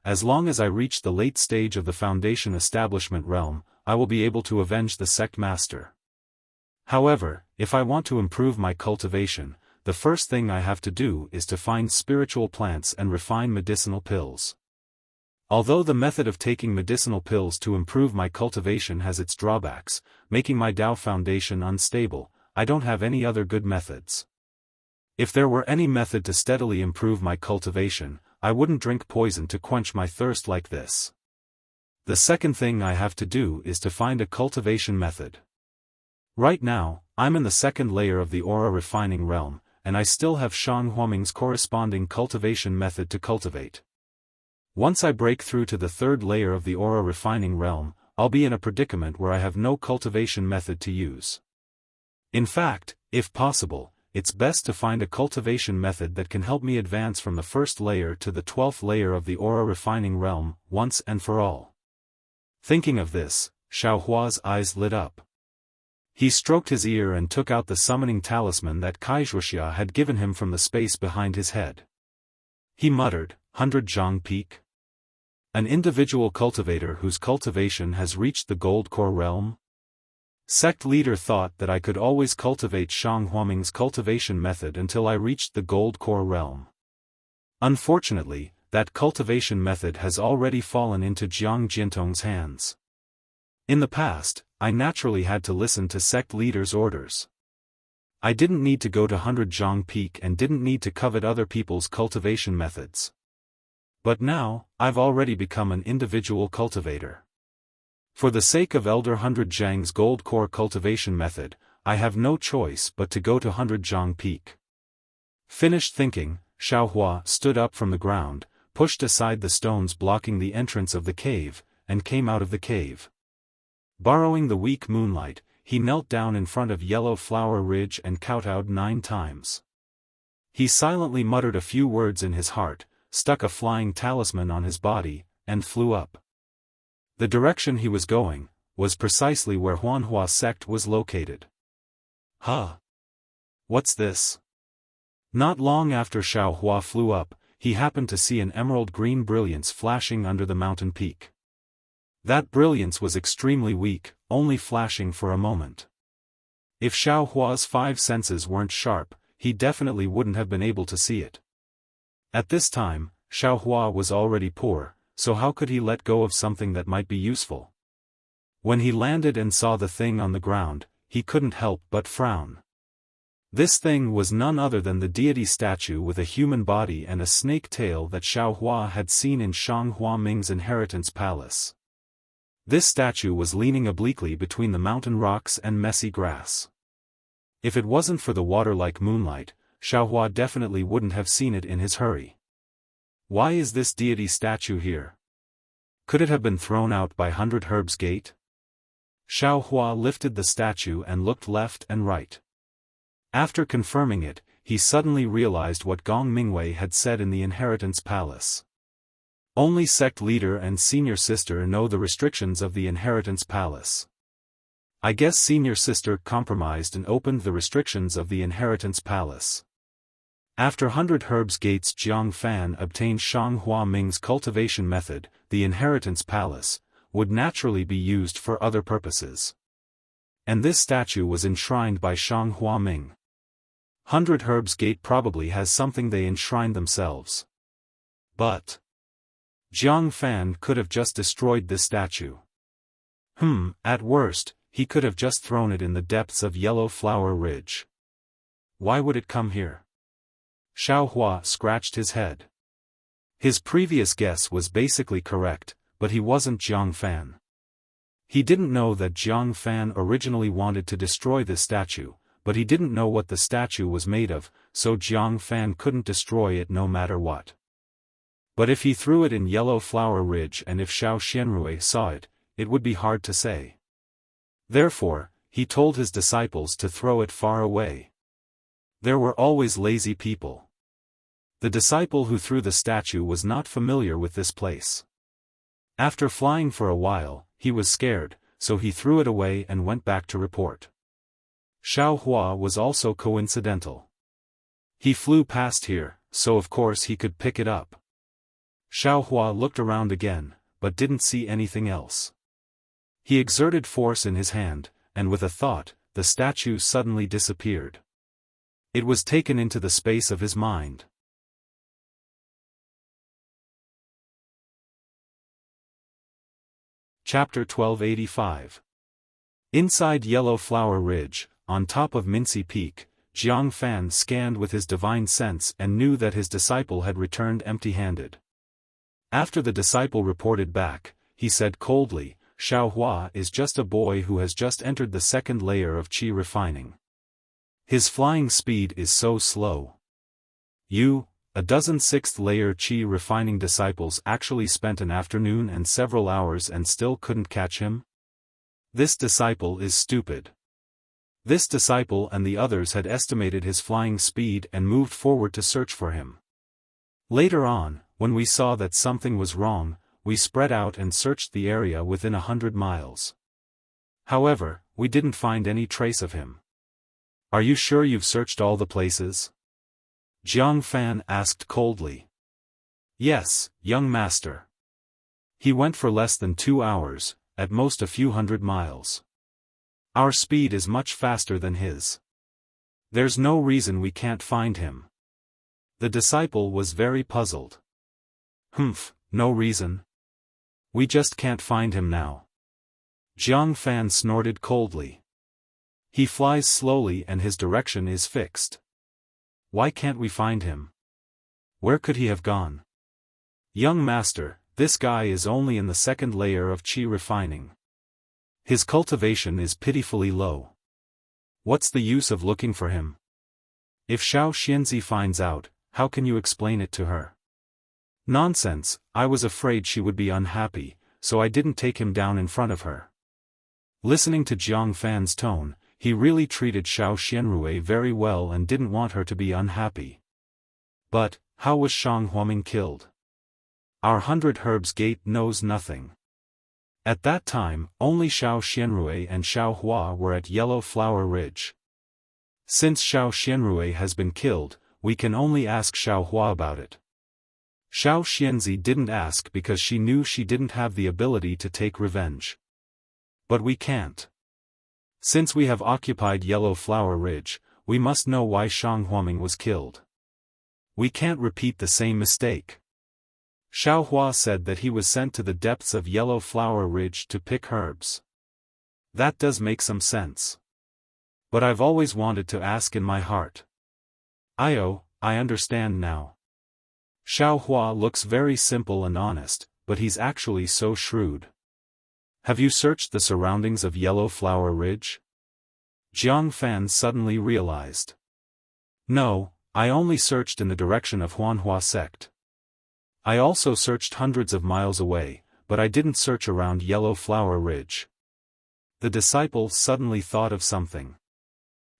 as long as I reach the late stage of the foundation establishment realm, I will be able to avenge the sect master. However, if I want to improve my cultivation, the first thing I have to do is to find spiritual plants and refine medicinal pills. Although the method of taking medicinal pills to improve my cultivation has its drawbacks, making my Dao foundation unstable, I don't have any other good methods. If there were any method to steadily improve my cultivation, I wouldn't drink poison to quench my thirst like this. The second thing I have to do is to find a cultivation method. Right now, I'm in the second layer of the aura refining realm, and I still have Shang Huaming's corresponding cultivation method to cultivate. Once I break through to the third layer of the aura refining realm, I'll be in a predicament where I have no cultivation method to use. In fact, if possible, it's best to find a cultivation method that can help me advance from the first layer to the 12th layer of the aura refining realm, once and for all. Thinking of this, Xiao Hua's eyes lit up. He stroked his ear and took out the summoning talisman that Wuxia had given him from the space behind his head. He muttered, 100 Zhang Peak? An individual cultivator whose cultivation has reached the gold core realm? Sect leader thought that I could always cultivate Shang Huaming's cultivation method until I reached the gold core realm. Unfortunately, that cultivation method has already fallen into Jiang Jintong's hands. In the past, I naturally had to listen to sect leaders' orders. I didn't need to go to 100 Zhang Peak and didn't need to covet other people's cultivation methods. But now, I've already become an individual cultivator. For the sake of Elder 100 Zhang's gold core cultivation method, I have no choice but to go to 100 Zhang Peak. Finished thinking, Xiaohua stood up from the ground, pushed aside the stones blocking the entrance of the cave, and came out of the cave. Borrowing the weak moonlight, he knelt down in front of Yellow Flower Ridge and kowtowed 9 times. He silently muttered a few words in his heart, stuck a flying talisman on his body, and flew up. The direction he was going was precisely where Huanhua sect was located. Huh? What's this? Not long after Xiaohua flew up, he happened to see an emerald green brilliance flashing under the mountain peak. That brilliance was extremely weak, only flashing for a moment. If Xiaohua's 5 senses weren't sharp, he definitely wouldn't have been able to see it. At this time, Xiaohua was already poor, so how could he let go of something that might be useful? When he landed and saw the thing on the ground, he couldn't help but frown. This thing was none other than the deity statue with a human body and a snake tail that Xiaohua had seen in Shang Huaming's inheritance palace. This statue was leaning obliquely between the mountain rocks and messy grass. If it wasn't for the water-like moonlight, Xiaohua definitely wouldn't have seen it in his hurry. Why is this deity statue here? Could it have been thrown out by 100 Herbs Gate? Xiaohua lifted the statue and looked left and right. After confirming it, he suddenly realized what Gong Mingwei had said in the inheritance palace. Only sect leader and senior sister know the restrictions of the inheritance palace. I guess senior sister compromised and opened the restrictions of the inheritance palace. After 100 Herbs Gates Xiaofan obtained Shang Huaming's cultivation method, the inheritance palace would naturally be used for other purposes. And this statue was enshrined by Shang Huaming. 100 Herbs Gate probably has something they enshrined themselves. But Xiaofan could have just destroyed this statue. At worst, he could have just thrown it in the depths of Yellow Flower Ridge. Why would it come here? Xiaohua scratched his head. His previous guess was basically correct, but he wasn't Xiaofan. He didn't know that Xiaofan originally wanted to destroy this statue, but he didn't know what the statue was made of, so Xiaofan couldn't destroy it no matter what. But if he threw it in Yellow Flower Ridge and if Xiao Xianrui saw it, it would be hard to say. Therefore, he told his disciples to throw it far away. There were always lazy people. The disciple who threw the statue was not familiar with this place. After flying for a while, he was scared, so he threw it away and went back to report. Xiaohua was also coincidental. He flew past here, so of course he could pick it up. Xiaohua looked around again, but didn't see anything else. He exerted force in his hand, and with a thought, the statue suddenly disappeared. It was taken into the space of his mind. Chapter 1285. Inside Yellow Flower Ridge, on top of Mincy Peak, Xiaofan scanned with his divine sense and knew that his disciple had returned empty-handed. After the disciple reported back, he said coldly, Xiaohua is just a boy who has just entered the 2nd layer of qi refining. His flying speed is so slow. You, a dozen 6th layer qi refining disciples actually spent an afternoon and several hours and still couldn't catch him? This disciple is stupid. This disciple and the others had estimated his flying speed and moved forward to search for him. Later on, when we saw that something was wrong, we spread out and searched the area within 100 miles. However, we didn't find any trace of him. Are you sure you've searched all the places? Xiaofan asked coldly. Yes, young master. He went for less than 2 hours, at most a few 100 miles. Our speed is much faster than his. There's no reason we can't find him. The disciple was very puzzled. No reason. We just can't find him now. Xiaofan snorted coldly. He flies slowly and his direction is fixed. Why can't we find him? Where could he have gone? Young master, this guy is only in the 2nd layer of qi refining. His cultivation is pitifully low. What's the use of looking for him? If Xiao Xianzi finds out, how can you explain it to her? Nonsense, I was afraid she would be unhappy, so I didn't take him down in front of her. Listening to Jiang Fan's tone, he really treated Xiao Xianrui very well and didn't want her to be unhappy. But, how was Shang Huaming killed? Our 100 Herbs Gate knows nothing. At that time, only Xiao Xianrui and Xiao Hua were at Yellow Flower Ridge. Since Xiao Xianrui has been killed, we can only ask Xiao Hua about it. Xiao Xianzi didn't ask because she knew she didn't have the ability to take revenge. But we can't. Since we have occupied Yellow Flower Ridge, we must know why Shang Huaming was killed. We can't repeat the same mistake. Xiao Hua said that he was sent to the depths of Yellow Flower Ridge to pick herbs. That does make some sense. But I've always wanted to ask in my heart. I understand now. Xiao Hua looks very simple and honest, but he's actually so shrewd. Have you searched the surroundings of Yellow Flower Ridge? Jiang Fan suddenly realized. No, I only searched in the direction of Huanhua sect. I also searched hundreds of miles away, but I didn't search around Yellow Flower Ridge. The disciple suddenly thought of something.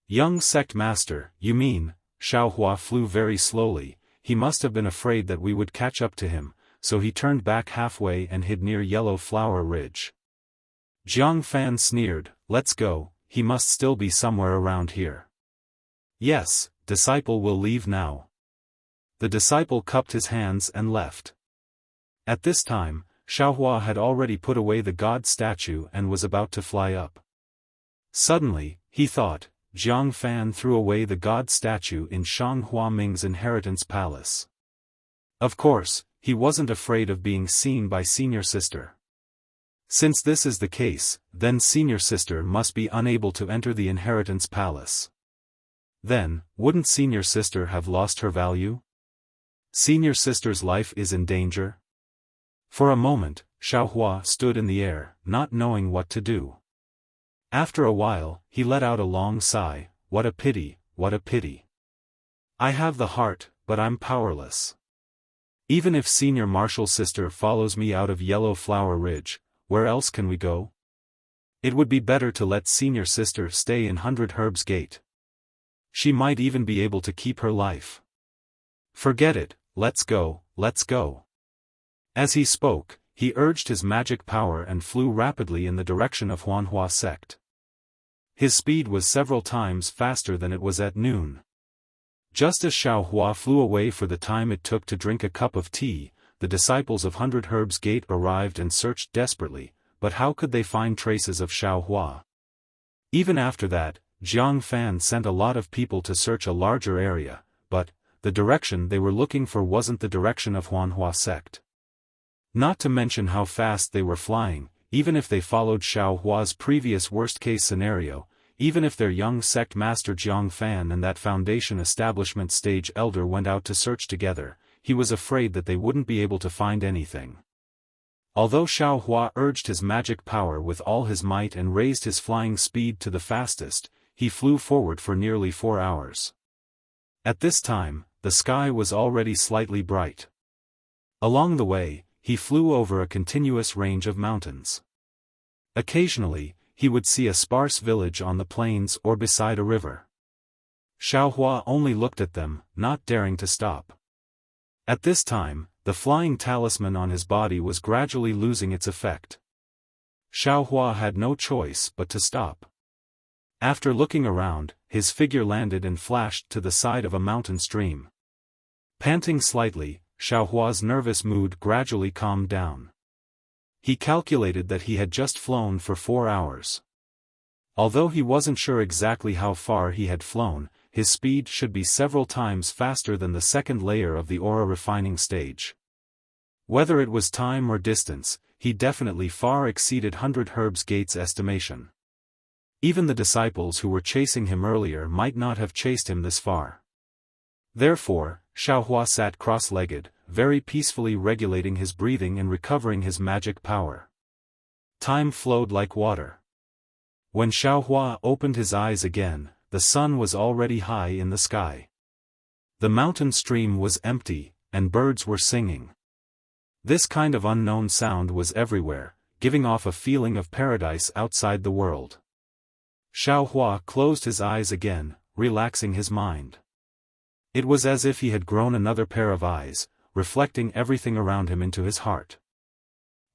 Young sect master, you mean? Xiao Hua flew very slowly. He must have been afraid that we would catch up to him, so he turned back halfway and hid near Yellow Flower Ridge. Jiang Fan sneered, let's go, he must still be somewhere around here. Yes, disciple will leave now. The disciple cupped his hands and left. At this time, Xiao Hua had already put away the god statue and was about to fly up. Suddenly, he thought, Jiang Fan threw away the god statue in Shang Huaming's inheritance palace. Of course, he wasn't afraid of being seen by senior sister. Since this is the case, then senior sister must be unable to enter the inheritance palace. Then, wouldn't senior sister have lost her value? Senior sister's life is in danger? For a moment, Xiao Hua stood in the air, not knowing what to do. After a while, he let out a long sigh, what a pity, what a pity. I have the heart, but I'm powerless. Even if senior martial sister follows me out of Yellow Flower Ridge, where else can we go? It would be better to let senior sister stay in 100 Herbs Gate. She might even be able to keep her life. Forget it, let's go, let's go. As he spoke, he urged his magic power and flew rapidly in the direction of Huanhua sect. His speed was several times faster than it was at noon. Just as Xiao Hua flew away for the time it took to drink a cup of tea, the disciples of 100 Herbs Gate arrived and searched desperately, but how could they find traces of Xiao Hua? Even after that, Jiang Fan sent a lot of people to search a larger area, but the direction they were looking for wasn't the direction of Huanhua sect. Not to mention how fast they were flying, even if they followed Xiao Hua's previous worst-case scenario, even if their young sect master Jiang Fan and that foundation establishment stage elder went out to search together, he was afraid that they wouldn't be able to find anything. Although Xiao Hua urged his magic power with all his might and raised his flying speed to the fastest, he flew forward for nearly 4 hours. At this time, the sky was already slightly bright. Along the way, he flew over a continuous range of mountains. Occasionally, he would see a sparse village on the plains or beside a river. Xiao Hua only looked at them, not daring to stop. At this time, the flying talisman on his body was gradually losing its effect. Xiao Hua had no choice but to stop. After looking around, his figure landed and flashed to the side of a mountain stream. Panting slightly, Xiao Hua's nervous mood gradually calmed down. He calculated that he had just flown for 4 hours. Although he wasn't sure exactly how far he had flown, his speed should be several times faster than the second layer of the aura refining stage. Whether it was time or distance, he definitely far exceeded 100 Herbs Gate's estimation. Even the disciples who were chasing him earlier might not have chased him this far. Therefore, Xiao Hua sat cross-legged, very peacefully regulating his breathing and recovering his magic power. Time flowed like water. When Xiaohua opened his eyes again, the sun was already high in the sky. The mountain stream was empty, and birds were singing. This kind of unknown sound was everywhere, giving off a feeling of paradise outside the world. Xiaohua closed his eyes again, relaxing his mind. It was as if he had grown another pair of eyes, reflecting everything around him into his heart.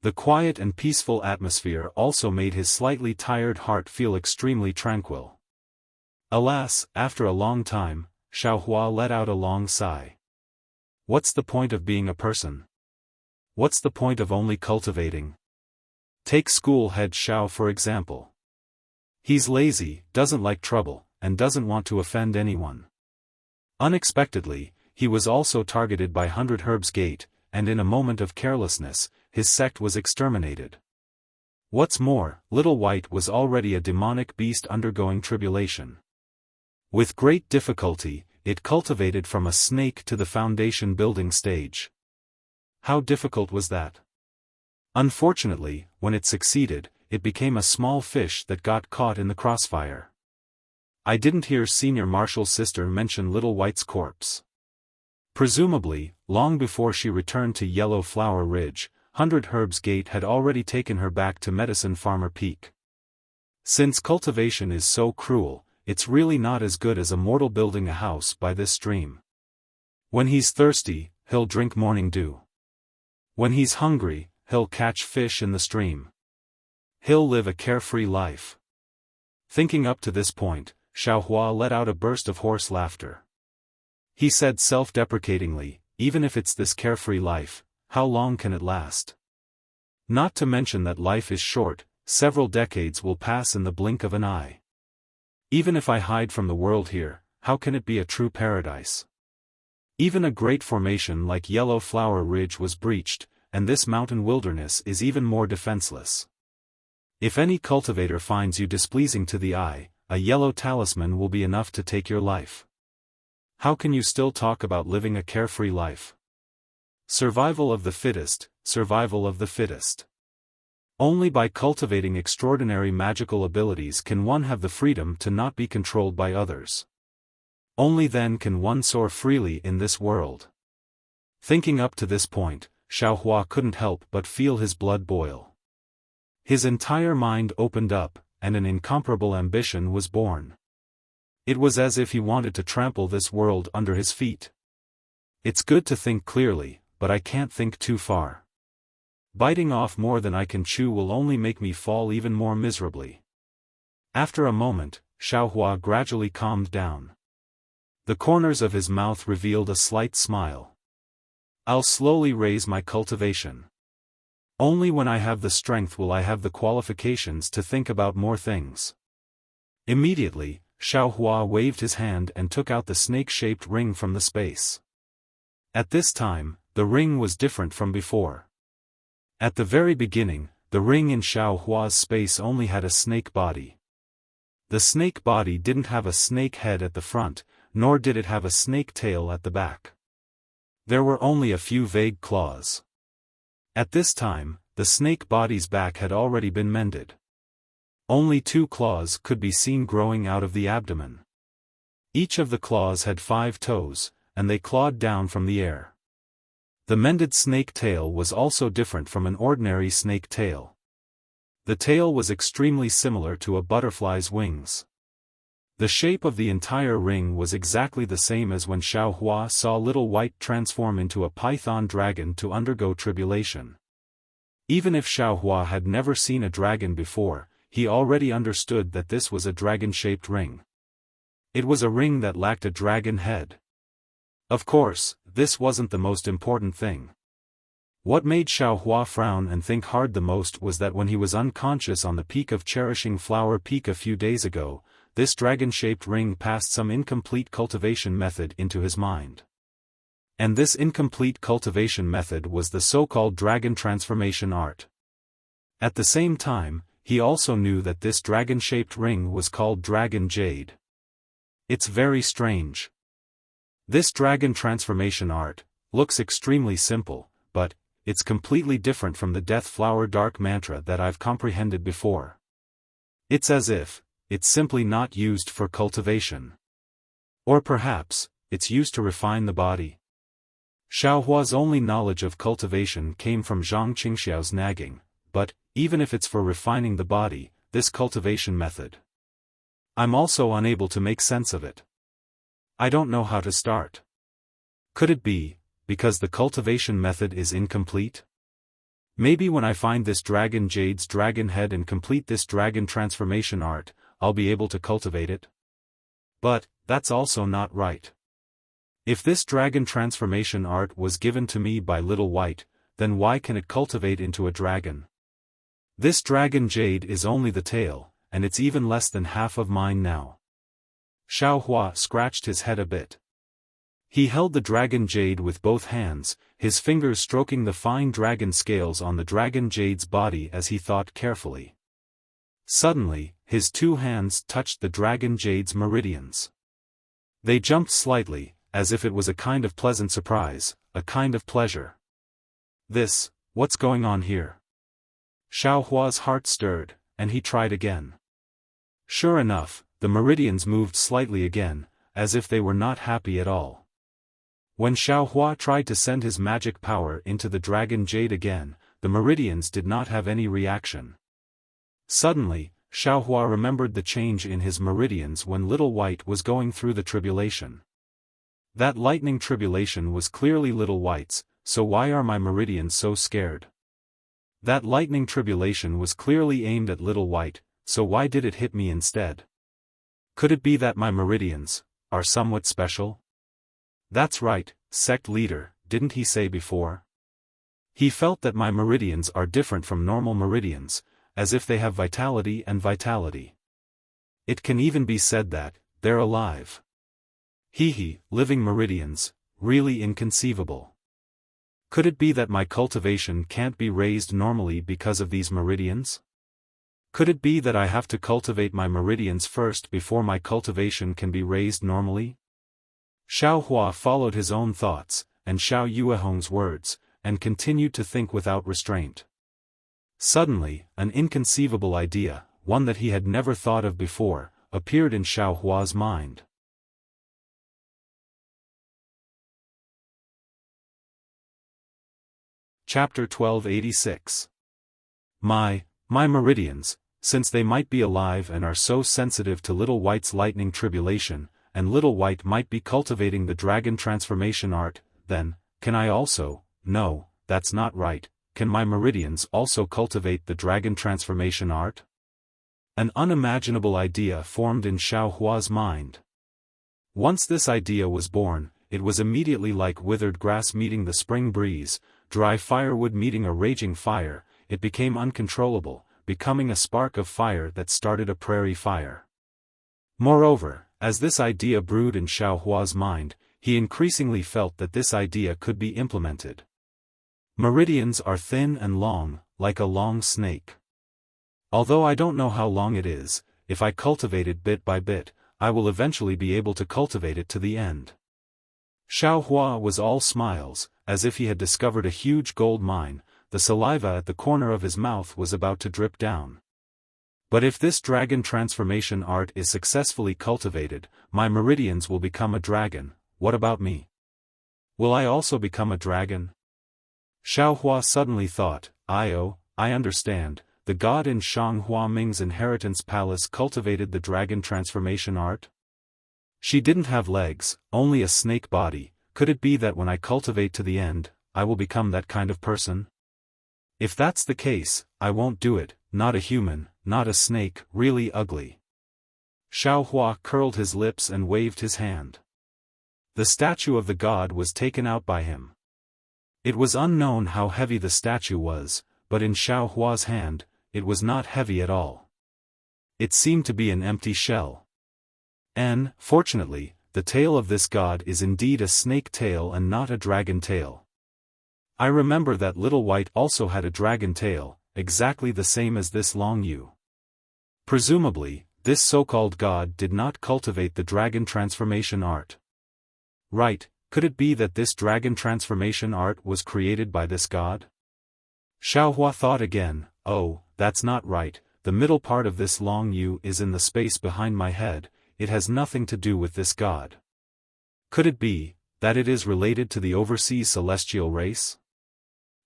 The quiet and peaceful atmosphere also made his slightly tired heart feel extremely tranquil. Alas, after a long time, Xiaohua let out a long sigh. What's the point of being a person? What's the point of only cultivating? Take school head Xiao for example. He's lazy, doesn't like trouble, and doesn't want to offend anyone. Unexpectedly, he was also targeted by 100 Herbs Gate, and in a moment of carelessness, his sect was exterminated. What's more, Little White was already a demonic beast undergoing tribulation. With great difficulty, it cultivated from a snake to the foundation building stage. How difficult was that? Unfortunately, when it succeeded, it became a small fish that got caught in the crossfire. I didn't hear Senior Marshal's sister mention Little White's corpse. Presumably, long before she returned to Yellow Flower Ridge, 100 Herbs Gate had already taken her back to Medicine Farmer Peak. Since cultivation is so cruel, it's really not as good as a mortal building a house by this stream. When he's thirsty, he'll drink morning dew. When he's hungry, he'll catch fish in the stream. He'll live a carefree life. Thinking up to this point, Xiaohua let out a burst of hoarse laughter. He said self-deprecatingly, even if it's this carefree life, how long can it last? Not to mention that life is short, several decades will pass in the blink of an eye. Even if I hide from the world here, how can it be a true paradise? Even a great formation like Yellow Flower Ridge was breached, and this mountain wilderness is even more defenseless. If any cultivator finds you displeasing to the eye, a yellow talisman will be enough to take your life. How can you still talk about living a carefree life? Survival of the fittest, survival of the fittest. Only by cultivating extraordinary magical abilities can one have the freedom to not be controlled by others. Only then can one soar freely in this world. Thinking up to this point, Xiaohua couldn't help but feel his blood boil. His entire mind opened up, and an incomparable ambition was born. It was as if he wanted to trample this world under his feet. It's good to think clearly, but I can't think too far. Biting off more than I can chew will only make me fall even more miserably. After a moment, Xiaohua gradually calmed down. The corners of his mouth revealed a slight smile. I'll slowly raise my cultivation. Only when I have the strength will I have the qualifications to think about more things. Immediately, Xiaohua waved his hand and took out the snake-shaped ring from the space. At this time, the ring was different from before. At the very beginning, the ring in Xiaohua's space only had a snake body. The snake body didn't have a snake head at the front, nor did it have a snake tail at the back. There were only a few vague claws. At this time, the snake body's back had already been mended. Only 2 claws could be seen growing out of the abdomen. Each of the claws had 5 toes, and they clawed down from the air. The mended snake tail was also different from an ordinary snake tail. The tail was extremely similar to a butterfly's wings. The shape of the entire ring was exactly the same as when Xiaohua saw Little White transform into a python dragon to undergo tribulation. Even if Xiaohua had never seen a dragon before, he already understood that this was a dragon-shaped ring. It was a ring that lacked a dragon head. Of course, this wasn't the most important thing. What made Xiaohua frown and think hard the most was that when he was unconscious on the peak of Cherishing Flower Peak a few days ago, this dragon-shaped ring passed some incomplete cultivation method into his mind. And this incomplete cultivation method was the so-called dragon transformation art. At the same time, he also knew that this dragon-shaped ring was called Dragon Jade. It's very strange. This dragon transformation art looks extremely simple, but it's completely different from the Death Flower Dark Mantra that I've comprehended before. It's as if, it's simply not used for cultivation. Or perhaps, it's used to refine the body. Xiaohua's only knowledge of cultivation came from Zhang Qingxiao's nagging, but, even if it's for refining the body, this cultivation method. I'm also unable to make sense of it. I don't know how to start. Could it be, because the cultivation method is incomplete? Maybe when I find this dragon jade's dragon head and complete this dragon transformation art, I'll be able to cultivate it? But, that's also not right. If this dragon transformation art was given to me by Little White, then why can it cultivate into a dragon? This dragon jade is only the tail, and it's even less than half of mine now. Xiaohua scratched his head a bit. He held the dragon jade with both hands, his fingers stroking the fine dragon scales on the dragon jade's body as he thought carefully. Suddenly, his two hands touched the dragon jade's meridians. They jumped slightly, as if it was a kind of pleasant surprise, a kind of pleasure. What's going on here? Xiaohua's heart stirred, and he tried again. Sure enough, the meridians moved slightly again, as if they were not happy at all. When Xiaohua tried to send his magic power into the dragon jade again, the meridians did not have any reaction. Suddenly, Xiaohua remembered the change in his meridians when Little White was going through the tribulation. That lightning tribulation was clearly Little White's, so why are my meridians so scared? That lightning tribulation was clearly aimed at Little White, so why did it hit me instead? Could it be that my meridians are somewhat special? That's right, sect leader, didn't he say before? He felt that my meridians are different from normal meridians, as if they have vitality and vitality. It can even be said that they're alive. Living meridians, really inconceivable. Could it be that my cultivation can't be raised normally because of these meridians? Could it be that I have to cultivate my meridians first before my cultivation can be raised normally? Xiaohua followed his own thoughts, and Xiao Yuehong's words, and continued to think without restraint. Suddenly, an inconceivable idea, one that he had never thought of before, appeared in Xiaohua's mind. Chapter 1286. My meridians, since they might be alive and are so sensitive to Little White's lightning tribulation, and Little White might be cultivating the dragon transformation art, then, can I also? No, that's not right, can my meridians also cultivate the dragon transformation art? An unimaginable idea formed in Xiaohua's mind. Once this idea was born, it was immediately like withered grass meeting the spring breeze, dry firewood meeting a raging fire, it became uncontrollable, becoming a spark of fire that started a prairie fire. Moreover, as this idea brewed in Xiaohua's mind, he increasingly felt that this idea could be implemented. Meridians are thin and long, like a long snake. Although I don't know how long it is, if I cultivate it bit by bit, I will eventually be able to cultivate it to the end. Xiaohua was all smiles, as if he had discovered a huge gold mine, the saliva at the corner of his mouth was about to drip down. But if this dragon transformation art is successfully cultivated, my meridians will become a dragon. What about me? Will I also become a dragon? Xiaohua suddenly thought, I understand, the god in Shang Huaming's inheritance palace cultivated the dragon transformation art? She didn't have legs, only a snake body. Could it be that when I cultivate to the end, I will become that kind of person? If that's the case, I won't do it, not a human, not a snake, really ugly. Xiaohua curled his lips and waved his hand. The statue of the god was taken out by him. It was unknown how heavy the statue was, but in Xiaohua's hand, it was not heavy at all. It seemed to be an empty shell. And, fortunately, the tail of this god is indeed a snake tail and not a dragon tail. I remember that Little White also had a dragon tail, exactly the same as this Long Yu. Presumably, this so-called god did not cultivate the dragon transformation art. Right, could it be that this dragon transformation art was created by this god? Xiaohua thought again, oh, that's not right, the middle part of this long U is in the space behind my head, it has nothing to do with this god. Could it be that it is related to the overseas celestial race?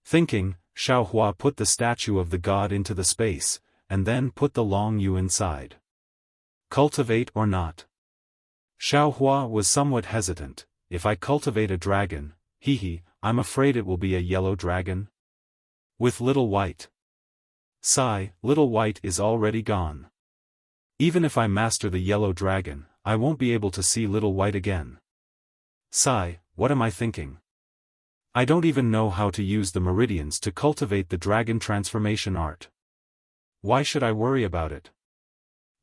Thinking, Xiaohua put the statue of the god into the space, and then put the long U inside. Cultivate or not? Xiaohua was somewhat hesitant. If I cultivate a dragon, I'm afraid it will be a yellow dragon. With little white. Sigh, little white is already gone. Even if I master the yellow dragon, I won't be able to see little white again. Sigh, what am I thinking? I don't even know how to use the meridians to cultivate the dragon transformation art. Why should I worry about it?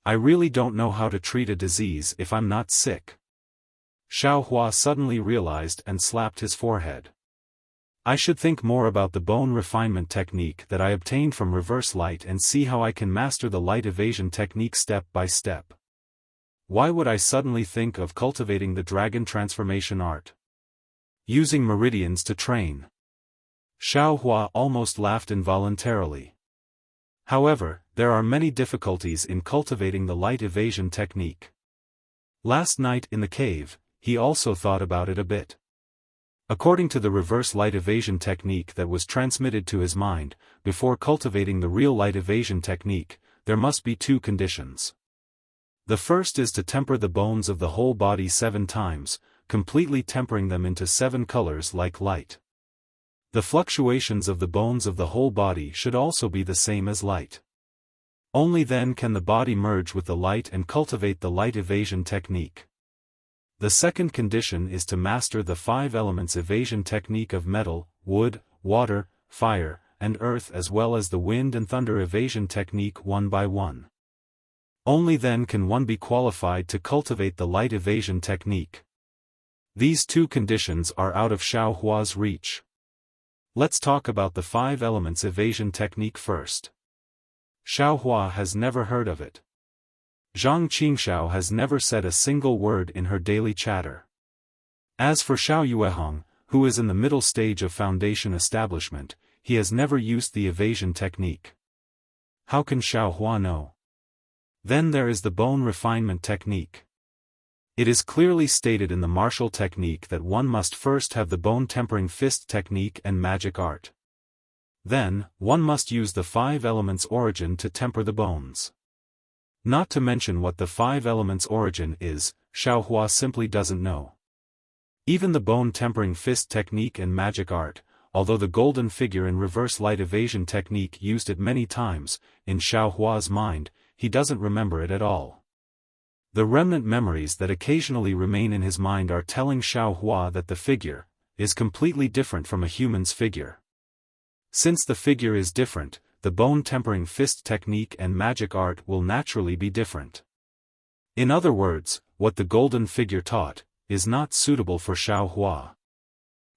I really don't know how to treat a disease if I'm not sick. Xiaohua suddenly realized and slapped his forehead. I should think more about the bone refinement technique that I obtained from reverse light and see how I can master the light evasion technique step by step. Why would I suddenly think of cultivating the dragon transformation art? Using meridians to train. Xiaohua almost laughed involuntarily. However, there are many difficulties in cultivating the light evasion technique. Last night in the cave, he also thought about it a bit. According to the reverse light evasion technique that was transmitted to his mind, before cultivating the real light evasion technique, there must be two conditions. The first is to temper the bones of the whole body 7 times, completely tempering them into 7 colors like light. The fluctuations of the bones of the whole body should also be the same as light. Only then can the body merge with the light and cultivate the light evasion technique. The second condition is to master the 5 elements evasion technique of metal, wood, water, fire, and earth, as well as the wind and thunder evasion technique one by one. Only then can one be qualified to cultivate the light evasion technique. These two conditions are out of Xiaohua's reach. Let's talk about the 5 elements evasion technique first. Xiaohua has never heard of it. Zhang Qingxiao has never said a single word in her daily chatter. As for Xiao Yuehong, who is in the middle stage of foundation establishment, he has never used the evasion technique. How can Xiaohua know? Then there is the bone refinement technique. It is clearly stated in the martial technique that one must first have the bone tempering fist technique and magic art. Then, one must use the 5 elements origin to temper the bones. Not to mention what the 5 elements origin is, Xiaohua simply doesn't know. Even the bone tempering fist technique and magic art, although the golden figure in reverse light evasion technique used it many times, in Xiaohua's mind, he doesn't remember it at all. The remnant memories that occasionally remain in his mind are telling Xiaohua that the figure is completely different from a human's figure. Since the figure is different, the bone tempering fist technique and magic art will naturally be different. In other words, what the golden figure taught is not suitable for Xiaohua.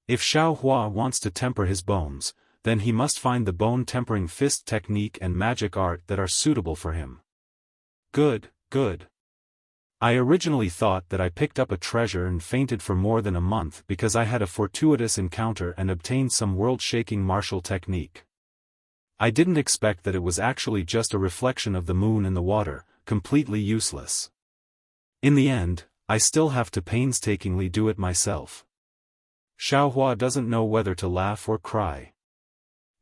If Xiaohua wants to temper his bones, then he must find the bone tempering fist technique and magic art that are suitable for him. Good, good. I originally thought that I picked up a treasure and fainted for more than a month because I had a fortuitous encounter and obtained some world-shaking martial technique. I didn't expect that it was actually just a reflection of the moon in the water, completely useless. In the end, I still have to painstakingly do it myself. Xiaohua doesn't know whether to laugh or cry.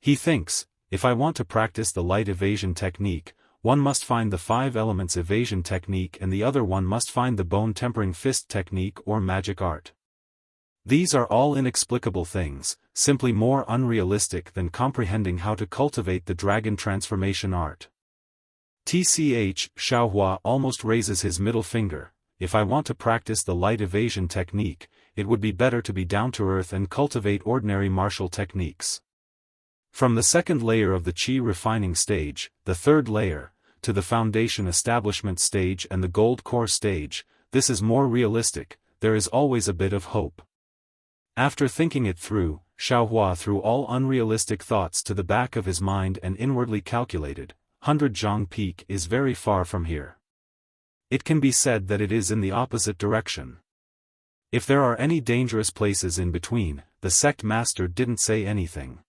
He thinks, if I want to practice the light evasion technique, one must find the 5 elements evasion technique and the other one must find the bone tempering fist technique or magic art. These are all inexplicable things, simply more unrealistic than comprehending how to cultivate the dragon transformation art. Xiaohua almost raises his middle finger. If I want to practice the light evasion technique, it would be better to be down to earth and cultivate ordinary martial techniques. From the second layer of the qi refining stage, the third layer, to the foundation establishment stage and the gold core stage, this is more realistic, there is always a bit of hope. After thinking it through, Xiaohua threw all unrealistic thoughts to the back of his mind and inwardly calculated, 100 Zhang Peak is very far from here. It can be said that it is in the opposite direction. If there are any dangerous places in between, the sect master didn't say anything.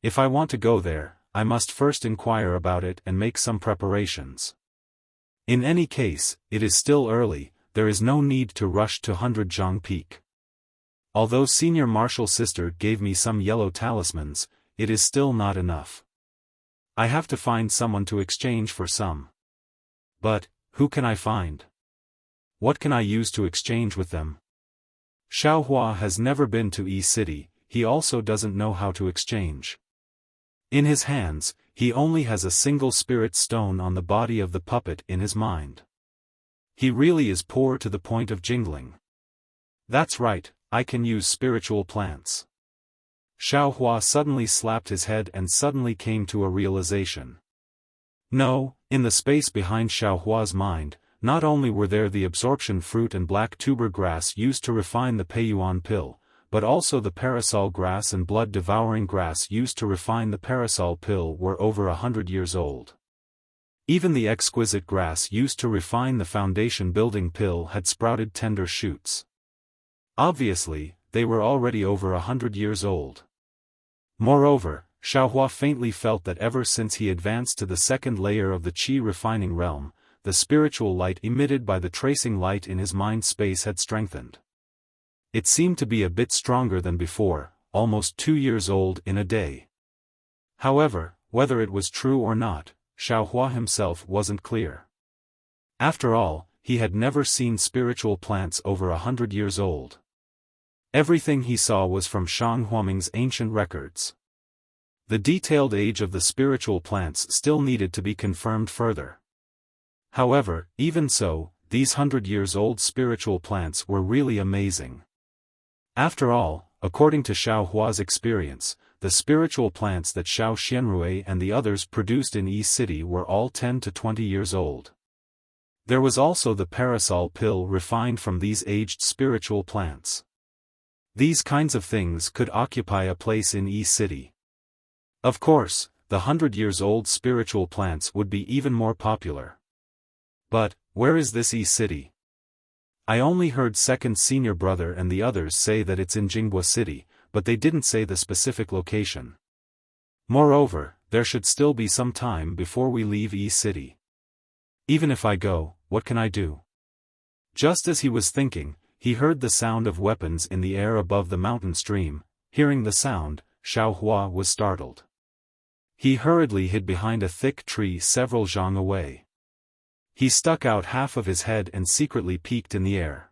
If I want to go there, I must first inquire about it and make some preparations. In any case, it is still early, there is no need to rush to 100 Zhang Peak. Although Senior Marshal's sister gave me some yellow talismans, it is still not enough. I have to find someone to exchange for some. But, who can I find? What can I use to exchange with them? Xiaohua has never been to Yi City, he also doesn't know how to exchange. In his hands, he only has a single spirit stone on the body of the puppet in his mind. He really is poor to the point of jingling. That's right, I can use spiritual plants. Xiaohua suddenly slapped his head and suddenly came to a realization. No, in the space behind Xiaohua's mind, not only were there the absorption fruit and black tuber grass used to refine the Peiyuan pill, but also the parasol grass and blood-devouring grass used to refine the parasol pill were over 100 years old. Even the exquisite grass used to refine the foundation-building pill had sprouted tender shoots. Obviously, they were already over 100 years old. Moreover, Xiaohua faintly felt that ever since he advanced to the second layer of the qi refining realm, the spiritual light emitted by the tracing light in his mind space had strengthened. It seemed to be a bit stronger than before, almost 2 years old in a day. However, whether it was true or not, Xiaohua himself wasn't clear. After all, he had never seen spiritual plants over 100 years old. Everything he saw was from Shang Huaming's ancient records. The detailed age of the spiritual plants still needed to be confirmed further. However, even so, these 100-years-old spiritual plants were really amazing. After all, according to Xiaohua's experience, the spiritual plants that Xiao Xianrui and the others produced in Yi City were all 10 to 20 years old. There was also the parasol pill refined from these aged spiritual plants. These kinds of things could occupy a place in Yi City. Of course, the 100-years-old spiritual plants would be even more popular. But, where is this Yi City? I only heard second senior brother and the others say that it's in Jinghua City, but they didn't say the specific location. Moreover, there should still be some time before we leave Yi City. Even if I go, what can I do? Just as he was thinking, he heard the sound of weapons in the air above the mountain stream. Hearing the sound, Xiaohua was startled. He hurriedly hid behind a thick tree several zhang away. He stuck out half of his head and secretly peeked in the air.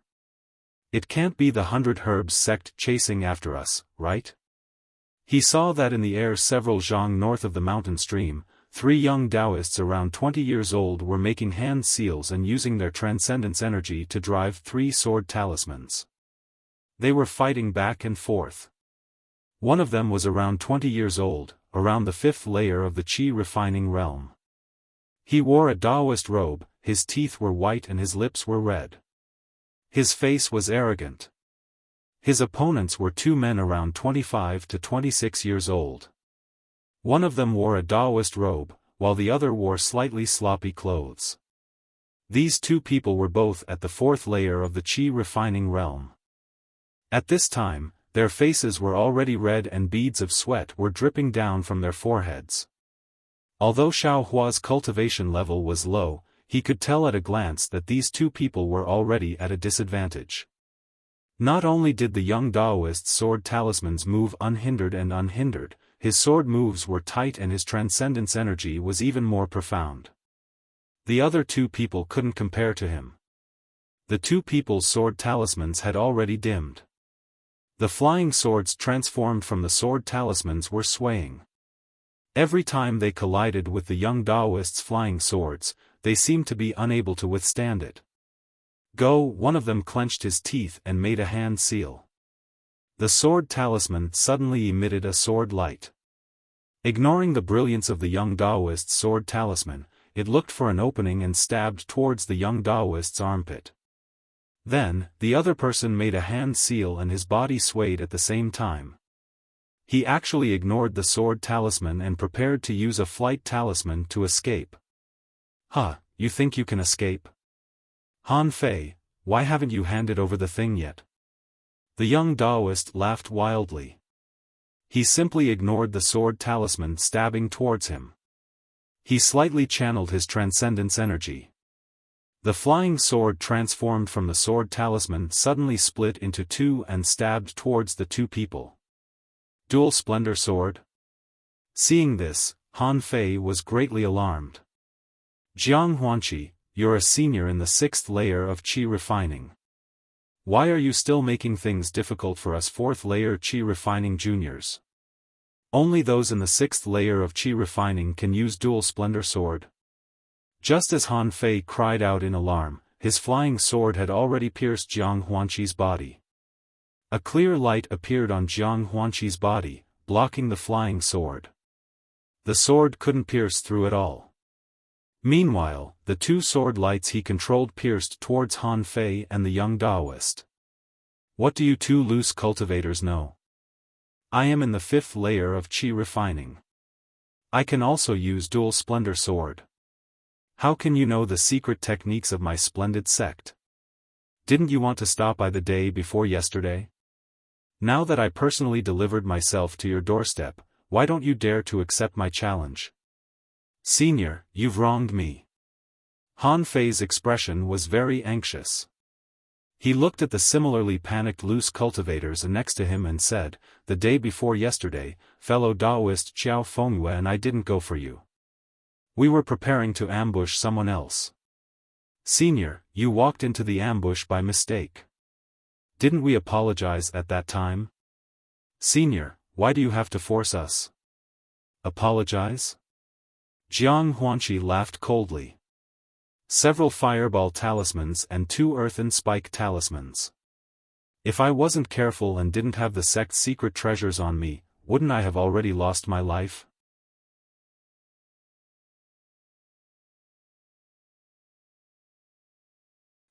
It can't be the 100 Herbs sect chasing after us, right? He saw that in the air several zhang north of the mountain stream, 3 young Taoists around 20 years old were making hand seals and using their transcendence energy to drive 3 sword talismans. They were fighting back and forth. One of them was around 20 years old, around the 5th layer of the qi refining realm. He wore a Taoist robe, his teeth were white and his lips were red. His face was arrogant. His opponents were 2 men around 25 to 26 years old. One of them wore a Taoist robe, while the other wore slightly sloppy clothes. These 2 people were both at the 4th layer of the qi refining realm. At this time, their faces were already red and beads of sweat were dripping down from their foreheads. Although Xiaohua's cultivation level was low, he could tell at a glance that these 2 people were already at a disadvantage. Not only did the young Taoist's sword talismans move unhindered and unhindered, his sword moves were tight and his transcendence energy was even more profound. The other 2 people couldn't compare to him. The 2 people's sword talismans had already dimmed. The flying swords transformed from the sword talismans were swaying. Every time they collided with the young Taoist's flying swords, they seemed to be unable to withstand it. One of them clenched his teeth and made a hand seal. The sword talisman suddenly emitted a sword light. Ignoring the brilliance of the young Taoist's sword talisman, it looked for an opening and stabbed towards the young Taoist's armpit. Then, the other person made a hand seal and his body swayed at the same time. He actually ignored the sword talisman and prepared to use a flight talisman to escape. You think you can escape? Han Fei, why haven't you handed over the thing yet? The young Taoist laughed wildly. He simply ignored the sword talisman stabbing towards him. He slightly channeled his transcendence energy. The flying sword transformed from the sword talisman suddenly split into two and stabbed towards the two people. Dual Splendor Sword? Seeing this, Han Fei was greatly alarmed. Jiang Huanqi, you're a senior in the 6th layer of Qi refining. Why are you still making things difficult for us 4th layer Qi refining juniors? Only those in the 6th layer of Qi refining can use Dual Splendor Sword. Just as Han Fei cried out in alarm, his flying sword had already pierced Jiang Huanqi's body. A clear light appeared on Jiang Huanqi's body, blocking the flying sword. The sword couldn't pierce through at all. Meanwhile, the two sword lights he controlled pierced towards Han Fei and the young Daoist. What do you two loose cultivators know? I am in the 5th layer of Qi refining. I can also use Dual Splendor Sword. How can you know the secret techniques of my splendid sect? Didn't you want to stop by the day before yesterday? Now that I personally delivered myself to your doorstep, why don't you dare to accept my challenge? Senior, you've wronged me. Han Fei's expression was very anxious. He looked at the similarly panicked loose cultivators next to him and said, the day before yesterday, fellow Daoist Xiaofan and I didn't go for you. We were preparing to ambush someone else. Senior, you walked into the ambush by mistake. Didn't we apologize at that time? Senior, why do you have to force us? Apologize? Jiang Huanqi laughed coldly. Several fireball talismans and 2 earthen spike talismans. If I wasn't careful and didn't have the sect's secret treasures on me, wouldn't I have already lost my life?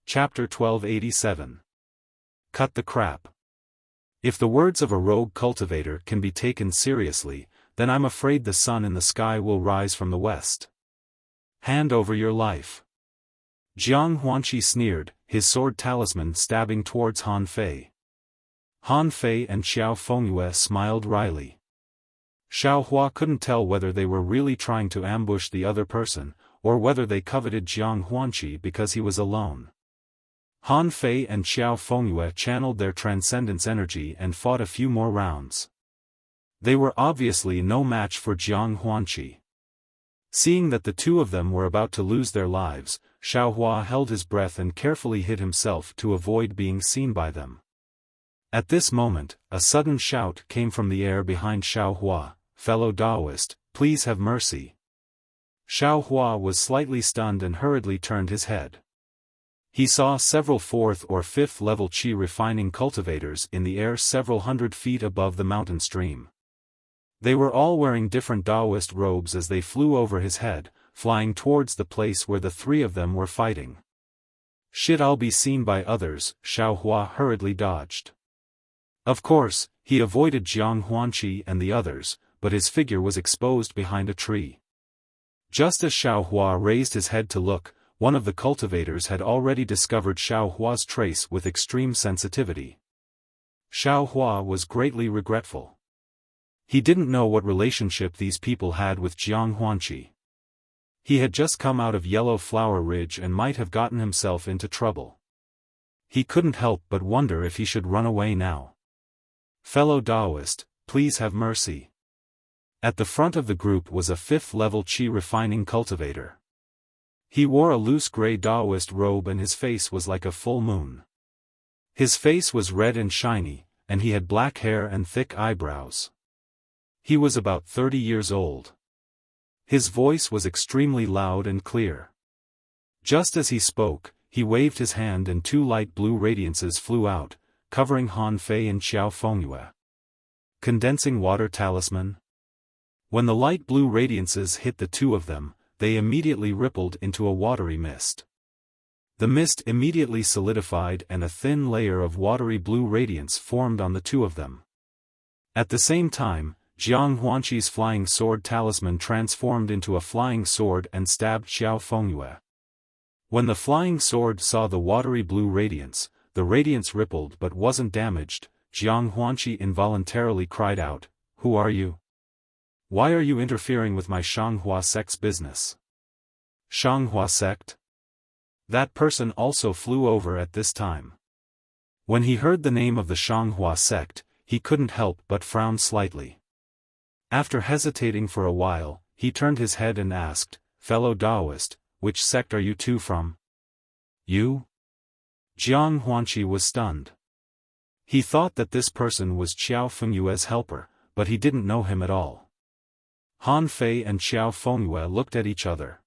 Chapter 1287. Cut the crap. If the words of a rogue cultivator can be taken seriously, then I'm afraid the sun in the sky will rise from the west. Hand over your life. Jiang Huanqi sneered, his sword talisman stabbing towards Han Fei. Han Fei and Xiaofan smiled wryly. Xiaohua couldn't tell whether they were really trying to ambush the other person, or whether they coveted Jiang Huanqi because he was alone. Han Fei and Xiaofan channeled their transcendence energy and fought a few more rounds. They were obviously no match for Jiang Huanqi. Seeing that the two of them were about to lose their lives, Xiaohua held his breath and carefully hid himself to avoid being seen by them. At this moment, a sudden shout came from the air behind Xiaohua, fellow Daoist, please have mercy. Xiaohua was slightly stunned and hurriedly turned his head. He saw several 4th or 5th level Qi refining cultivators in the air several hundred feet above the mountain stream. They were all wearing different Daoist robes as they flew over his head, flying towards the place where the 3 of them were fighting. Shit, I'll be seen by others, Xiaohua hurriedly dodged. Of course, he avoided Jiang Huanqi and the others, but his figure was exposed behind a tree. Just as Xiaohua raised his head to look, one of the cultivators had already discovered Xiaohua's trace with extreme sensitivity. Xiaohua was greatly regretful. He didn't know what relationship these people had with Jiang Huanqi. He had just come out of Yellow Flower Ridge and might have gotten himself into trouble. He couldn't help but wonder if he should run away now. Fellow Daoist, please have mercy. At the front of the group was a 5th level Qi refining cultivator. He wore a loose gray Daoist robe and his face was like a full moon. His face was red and shiny, and he had black hair and thick eyebrows. He was about 30 years old. His voice was extremely loud and clear. Just as he spoke, he waved his hand and 2 light blue radiances flew out, covering Han Fei and Xiaofan. Condensing water talisman? When the light blue radiances hit the 2 of them, they immediately rippled into a watery mist. The mist immediately solidified and a thin layer of watery blue radiance formed on the 2 of them. At the same time, Jiang Huanqi's flying sword talisman transformed into a flying sword and stabbed Xiaofan. When the flying sword saw the watery blue radiance, the radiance rippled but wasn't damaged. Jiang Huanqi involuntarily cried out, who are you? Why are you interfering with my Shanghua sect's business? Shanghua sect? That person also flew over at this time. When he heard the name of the Shanghua sect, he couldn't help but frown slightly. After hesitating for a while, he turned his head and asked, "Fellow Taoist, which sect are you two from?" "You?" Jiang Huanqi was stunned. He thought that this person was Xiao Fengyue's helper, but he didn't know him at all. Han Fei and Xiao Fengyue looked at each other.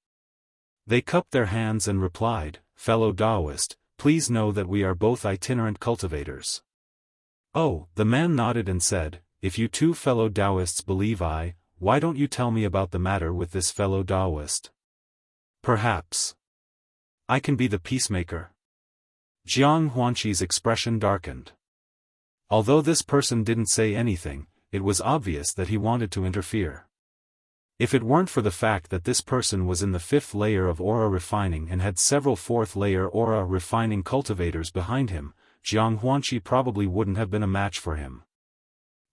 They cupped their hands and replied, "Fellow Taoist, please know that we are both itinerant cultivators." "Oh," the man nodded and said, "if you two fellow Taoists believe why don't you tell me about the matter with this fellow Taoist? Perhaps I can be the peacemaker." Jiang Huanqi's expression darkened. Although this person didn't say anything, it was obvious that he wanted to interfere. If it weren't for the fact that this person was in the 5th layer of aura refining and had several 4th layer aura refining cultivators behind him, Jiang Huanqi probably wouldn't have been a match for him.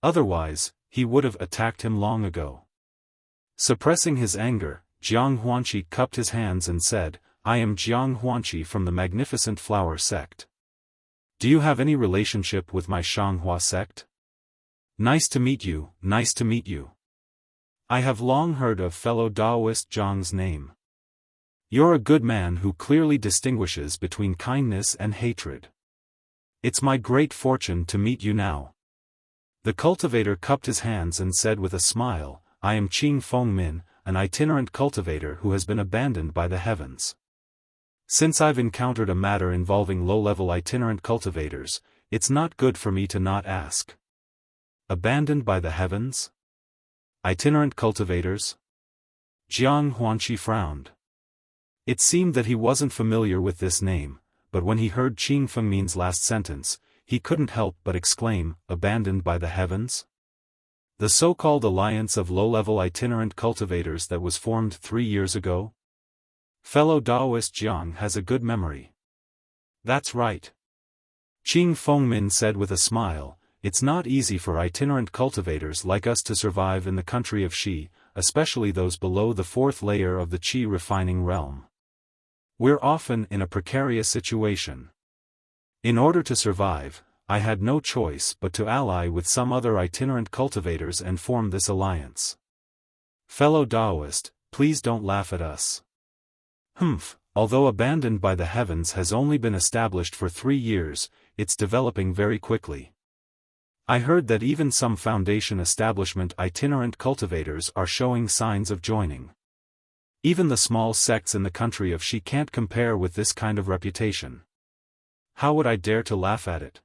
Otherwise, he would have attacked him long ago. Suppressing his anger, Jiang Huanqi cupped his hands and said, "I am Jiang Huanqi from the Magnificent Flower sect. Do you have any relationship with my Shanghua sect? Nice to meet you, nice to meet you. I have long heard of fellow Taoist Jiang's name. You're a good man who clearly distinguishes between kindness and hatred. It's my great fortune to meet you now." The cultivator cupped his hands and said with a smile, "I am Qing Fengmin, an itinerant cultivator who has been abandoned by the heavens. Since I've encountered a matter involving low-level itinerant cultivators, it's not good for me to not ask." Abandoned by the heavens? Itinerant cultivators? Jiang Huanqi frowned. It seemed that he wasn't familiar with this name, but when he heard Qing Fengmin's last sentence, he couldn't help but exclaim, "Abandoned by the heavens?" The so-called alliance of low-level itinerant cultivators that was formed 3 years ago? Fellow Taoist Jiang has a good memory. That's right. Qing Fengmin said with a smile, "It's not easy for itinerant cultivators like us to survive in the country of Qi, especially those below the 4th layer of the Qi refining realm. We're often in a precarious situation. In order to survive, I had no choice but to ally with some other itinerant cultivators and form this alliance. Fellow Taoist, please don't laugh at us. Although abandoned by the heavens has only been established for 3 years, it's developing very quickly. I heard that even some foundation establishment itinerant cultivators are showing signs of joining. Even the small sects in the country of Qi can't compare with this kind of reputation. How would I dare to laugh at it?"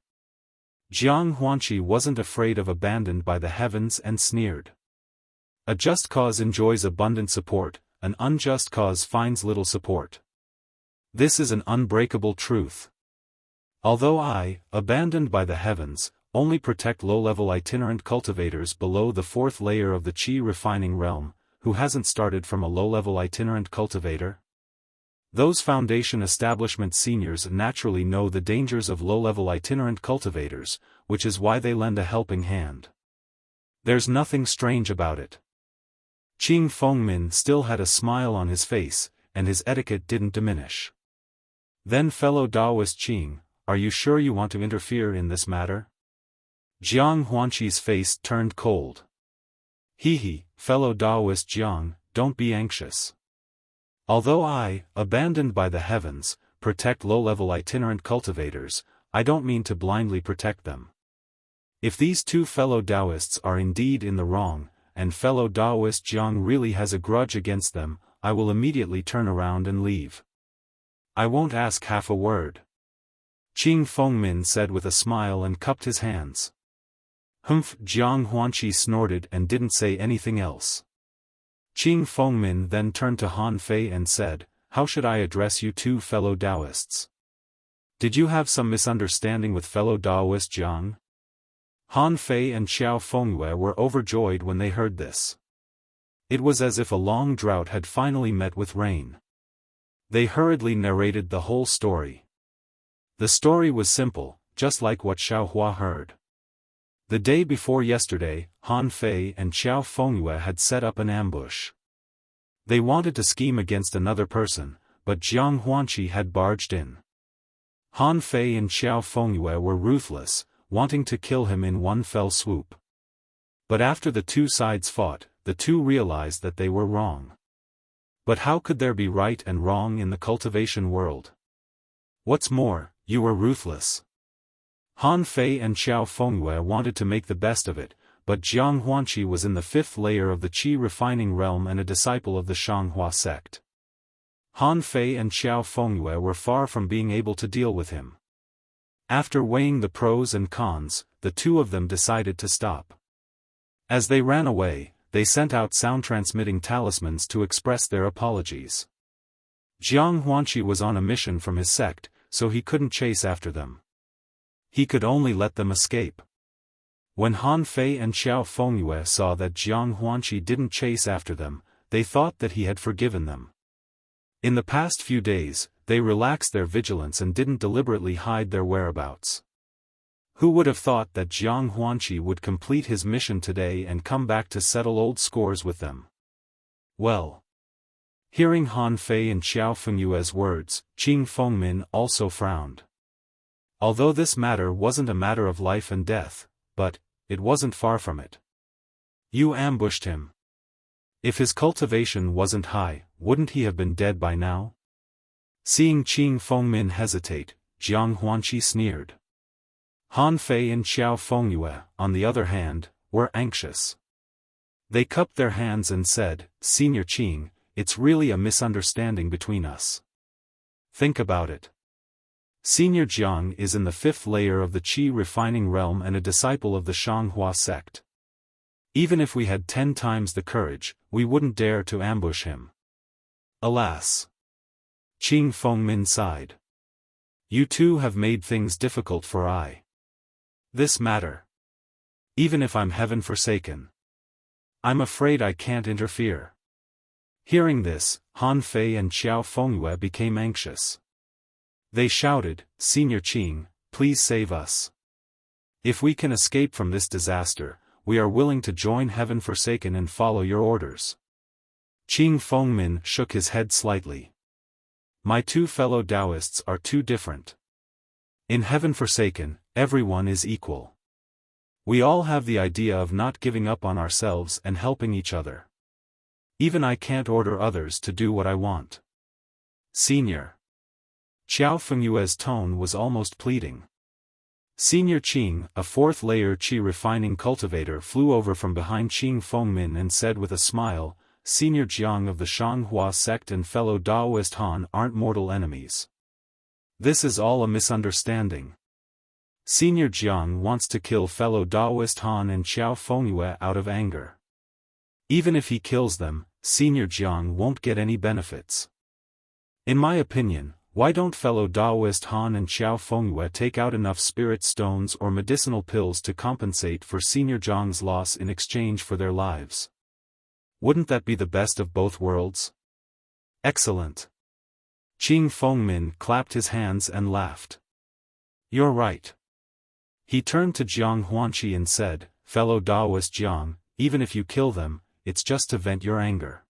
Jiang Huanqi wasn't afraid of abandoned by the heavens and sneered. A just cause enjoys abundant support, an unjust cause finds little support. This is an unbreakable truth. Although I, abandoned by the heavens, only protect low-level itinerant cultivators below the 4th layer of the Qi refining realm, who hasn't started from a low-level itinerant cultivator? Those foundation establishment seniors naturally know the dangers of low-level itinerant cultivators, which is why they lend a helping hand. There's nothing strange about it. Qing Fengmin still had a smile on his face, and his etiquette didn't diminish. "Then fellow Taoist Qing, are you sure you want to interfere in this matter?" Jiang Huanqi's face turned cold. Fellow Taoist Jiang, don't be anxious. Although I, abandoned by the heavens, protect low-level itinerant cultivators, I don't mean to blindly protect them. If these two fellow Taoists are indeed in the wrong, and fellow Taoist Jiang really has a grudge against them, I will immediately turn around and leave. I won't ask half a word." Qing Fengmin said with a smile and cupped his hands. Jiang Huanqi snorted and didn't say anything else. Qing Fengmin then turned to Han Fei and said, "How should I address you two fellow Taoists? Did you have some misunderstanding with fellow Taoist Jiang?" Han Fei and Xiao Fengyue were overjoyed when they heard this. It was as if a long drought had finally met with rain. They hurriedly narrated the whole story. The story was simple, just like what Xiaohua heard. The day before yesterday, Han Fei and Xiao Fengyue had set up an ambush. They wanted to scheme against another person, but Jiang Huanqi had barged in. Han Fei and Xiao Fengyue were ruthless, wanting to kill him in one fell swoop. But after the two sides fought, the two realized that they were wrong. But how could there be right and wrong in the cultivation world? What's more, you were ruthless. Han Fei and Xiao Fengyue wanted to make the best of it, but Jiang Huanqi was in the fifth layer of the Qi refining realm and a disciple of the Shanghua sect. Han Fei and Xiao Fengyue were far from being able to deal with him. After weighing the pros and cons, the two of them decided to stop. As they ran away, they sent out sound-transmitting talismans to express their apologies. Jiang Huanqi was on a mission from his sect, so he couldn't chase after them. He could only let them escape. When Han Fei and Xiao Fengyue saw that Jiang Huanqi didn't chase after them, they thought that he had forgiven them. In the past few days, they relaxed their vigilance and didn't deliberately hide their whereabouts. Who would have thought that Jiang Huanqi would complete his mission today and come back to settle old scores with them? Well. Hearing Han Fei and Xiao Fengyue's words, Qing Fengmin also frowned. Although this matter wasn't a matter of life and death, but it wasn't far from it. You ambushed him. If his cultivation wasn't high, wouldn't he have been dead by now? Seeing Qing Fengmin hesitate, Jiang Huanqi sneered. Han Fei and Xiao Fengyue, on the other hand, were anxious. They cupped their hands and said, "Senior Qing, it's really a misunderstanding between us. Think about it. Senior Jiang is in the fifth layer of the Qi refining realm and a disciple of the Shanghua sect. Even if we had 10 times the courage, we wouldn't dare to ambush him. Alas." Qing Fengmin sighed. You two have made things difficult for this matter. Even if I'm heaven forsaken, I'm afraid I can't interfere. Hearing this, Han Fei and Xiao Fengyue became anxious. They shouted, "Senior Qing, please save us. If we can escape from this disaster, we are willing to join heaven forsaken and follow your orders." Qing Fengmin shook his head slightly. My two fellow Taoists are too different. In heaven forsaken, everyone is equal. We all have the idea of not giving up on ourselves and helping each other. Even I can't order others to do what I want. Senior. Xiao Fengyue's tone was almost pleading. Senior Qing, a fourth-layer Qi refining cultivator, flew over from behind Qing Fengmin and said with a smile, "Senior Jiang of the Shanghua sect and fellow Taoist Han aren't mortal enemies. This is all a misunderstanding. Senior Jiang wants to kill fellow Taoist Han and Xiao Fengyue out of anger. Even if he kills them, Senior Jiang won't get any benefits. In my opinion, why don't fellow Taoist Han and Xiao Fengyue take out enough spirit stones or medicinal pills to compensate for Senior Jiang's loss in exchange for their lives? Wouldn't that be the best of both worlds?" "Excellent." Qing Fengmin clapped his hands and laughed. "You're right." He turned to Jiang Huanqi and said, "Fellow Taoist Jiang, even if you kill them, it's just to vent your anger.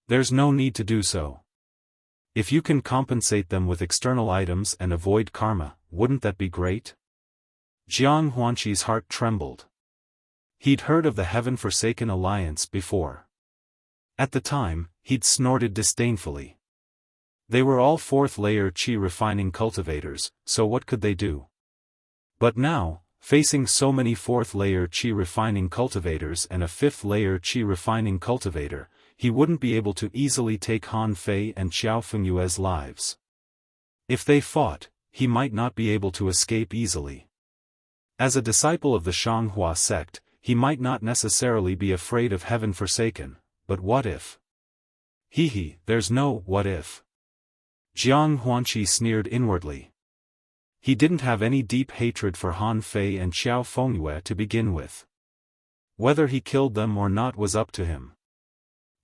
There's no need to do so. If you can compensate them with external items and avoid karma, wouldn't that be great?" Jiang Huanqi's heart trembled. He'd heard of the heaven-forsaken alliance before. At the time, he'd snorted disdainfully. They were all fourth-layer Qi refining cultivators, so what could they do? But now, facing so many fourth-layer Qi refining cultivators and a fifth-layer Qi refining cultivator, he wouldn't be able to easily take Han Fei and Xiao Fengyue's lives. If they fought, he might not be able to escape easily. As a disciple of the Shanghua sect, he might not necessarily be afraid of heaven forsaken, but what if? There's no what if. Jiang Huanqi sneered inwardly. He didn't have any deep hatred for Han Fei and Xiao Fengyue to begin with. Whether he killed them or not was up to him.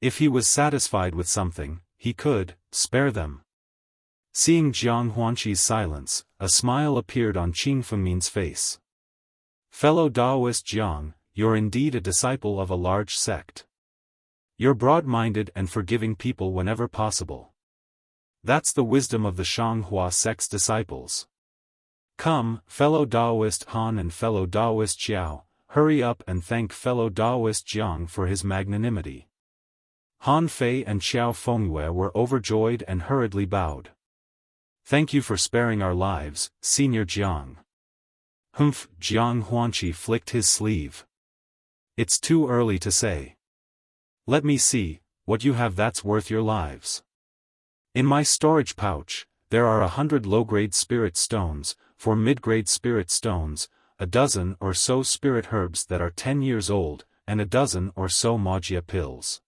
If he was satisfied with something, he could spare them. Seeing Jiang Huanqi's silence, a smile appeared on Qing Fengmin's face. Fellow Taoist Jiang, you're indeed a disciple of a large sect. You're broad-minded and forgiving people whenever possible. That's the wisdom of the Shanghua sect's disciples. Come, fellow Taoist Han and fellow Taoist Xiao, hurry up and thank fellow Taoist Jiang for his magnanimity. Han Fei and Xiao Fengyue were overjoyed and hurriedly bowed. Thank you for sparing our lives, Senior Jiang. Humph, Jiang Huanqi flicked his sleeve. It's too early to say. Let me see, what you have that's worth your lives. In my storage pouch, there are 100 low-grade spirit stones, 4 mid-grade spirit stones, a dozen or so spirit herbs that are 10 years old, and a dozen or so magia pills.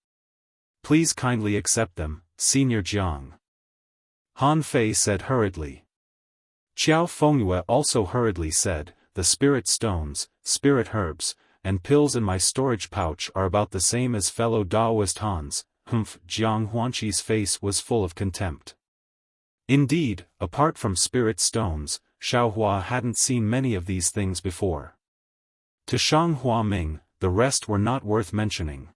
Please kindly accept them, Senior Jiang. Han Fei said hurriedly. Xiao Fengyue also hurriedly said, the spirit stones, spirit herbs, and pills in my storage pouch are about the same as fellow Taoist Han's. Humph, Jiang Huanqi's face was full of contempt. Indeed, apart from spirit stones, Xiaohua hadn't seen many of these things before. To Shanghua Ming, the rest were not worth mentioning.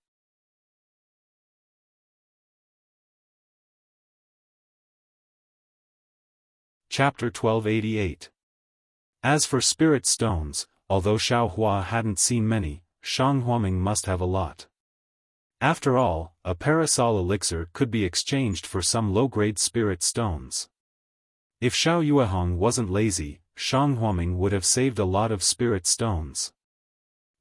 Chapter 1288. As for spirit stones, although Xiaohua hadn't seen many, Shanghuaming must have a lot. After all, a parasol elixir could be exchanged for some low-grade spirit stones. If Xiao Yuehong wasn't lazy, Shanghuaming would have saved a lot of spirit stones.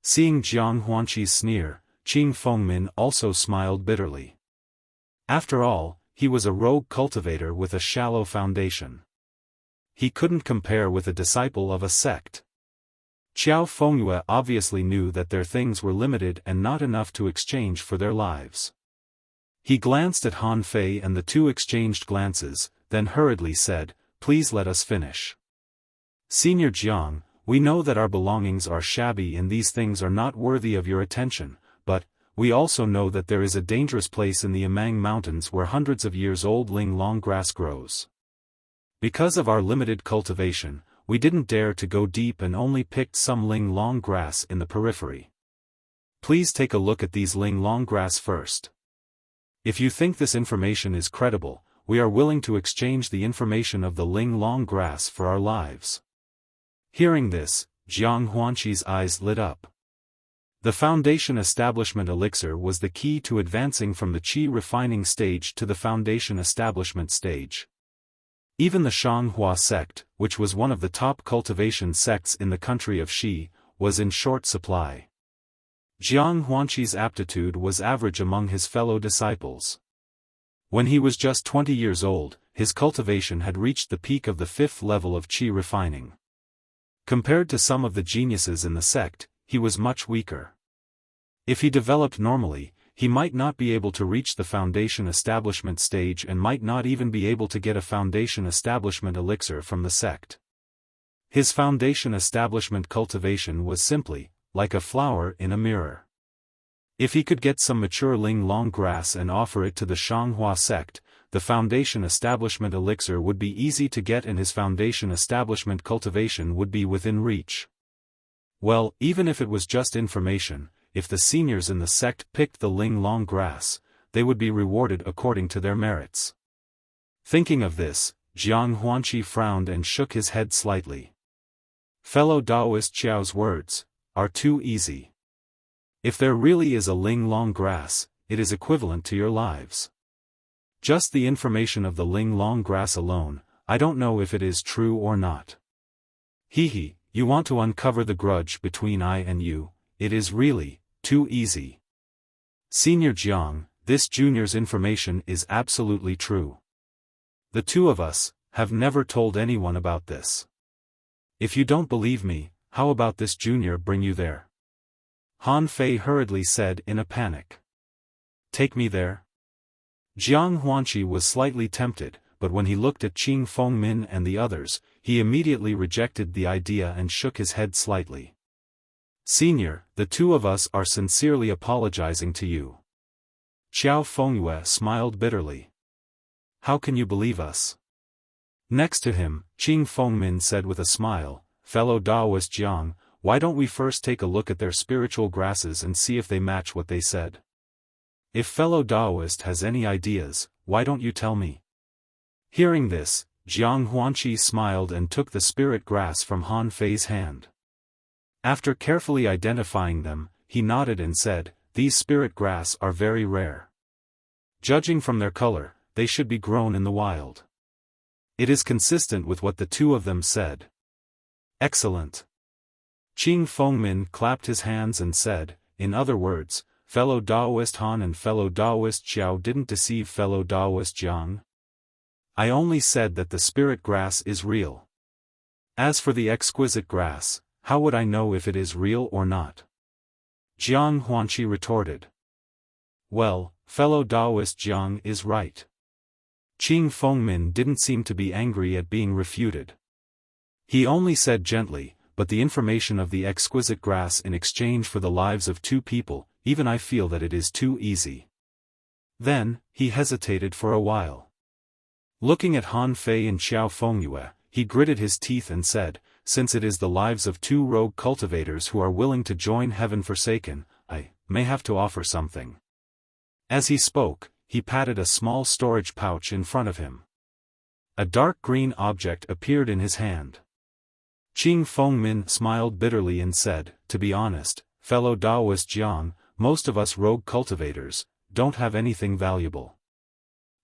Seeing Jiang Huanqi's sneer, Qing Fengmin also smiled bitterly. After all, he was a rogue cultivator with a shallow foundation. He couldn't compare with a disciple of a sect. Xiao Fengyue obviously knew that their things were limited and not enough to exchange for their lives. He glanced at Han Fei and the two exchanged glances, then hurriedly said, please let us finish. Senior Jiang, we know that our belongings are shabby and these things are not worthy of your attention, but, we also know that there is a dangerous place in the Amang Mountains where hundreds of years old ling long grass grows. Because of our limited cultivation, we didn't dare to go deep and only picked some ling long grass in the periphery. Please take a look at these ling long grass first. If you think this information is credible, we are willing to exchange the information of the ling long grass for our lives. Hearing this, Jiang Huanqi's eyes lit up. The foundation establishment elixir was the key to advancing from the qi refining stage to the foundation establishment stage. Even the Shanghua sect, which was one of the top cultivation sects in the country of Xi, was in short supply. Jiang Huanqi's aptitude was average among his fellow disciples. When he was just 20 years old, his cultivation had reached the peak of the 5th level of qi refining. Compared to some of the geniuses in the sect, he was much weaker. If he developed normally, he might not be able to reach the foundation establishment stage and might not even be able to get a foundation establishment elixir from the sect. His foundation establishment cultivation was simply, like a flower in a mirror. If he could get some mature ling long grass and offer it to the Shanghua sect, the foundation establishment elixir would be easy to get and his foundation establishment cultivation would be within reach. Well, even if it was just information, if the seniors in the sect picked the ling long grass, they would be rewarded according to their merits. Thinking of this, Jiang Huanqi frowned and shook his head slightly. Fellow Taoist Xiao's words are too easy. If there really is a ling long grass, it is equivalent to your lives. Just the information of the ling long grass alone, I don't know if it is true or not. He, you want to uncover the grudge between I and you, it is really too easy. Senior Jiang, this junior's information is absolutely true. The two of us have never told anyone about this. If you don't believe me, how about this junior bring you there? Han Fei hurriedly said in a panic. Take me there? Jiang Huanqi was slightly tempted, but when he looked at Qing Fengmin and the others, he immediately rejected the idea and shook his head slightly. Senior, the two of us are sincerely apologizing to you. Xiao Fengyue smiled bitterly. How can you believe us? Next to him, Qing Fengmin said with a smile, fellow Taoist Jiang, why don't we first take a look at their spiritual grasses and see if they match what they said? If fellow Taoist has any ideas, why don't you tell me? Hearing this, Jiang Huanqi smiled and took the spirit grass from Han Fei's hand. After carefully identifying them, he nodded and said, "These spirit grass are very rare. Judging from their color, they should be grown in the wild. It is consistent with what the two of them said." "Excellent." Qing Fengmin clapped his hands and said, "In other words, fellow Taoist Han and fellow Taoist Xiao didn't deceive fellow Taoist Jiang. I only said that the spirit grass is real. As for the exquisite grass, how would I know if it is real or not?" Jiang Huanqi retorted. "Well, fellow Taoist Jiang is right." Qing Fengmin didn't seem to be angry at being refuted. He only said gently, "But the information of the exquisite grass in exchange for the lives of two people, even I feel that it is too easy." Then, he hesitated for a while. Looking at Han Fei and Xiao Fengyue, he gritted his teeth and said, "Since it is the lives of two rogue cultivators who are willing to join Heaven Forsaken, I may have to offer something." As he spoke, he patted a small storage pouch in front of him. A dark green object appeared in his hand. Qing Fengmin smiled bitterly and said, "To be honest, fellow Taoist Jiang, most of us rogue cultivators don't have anything valuable.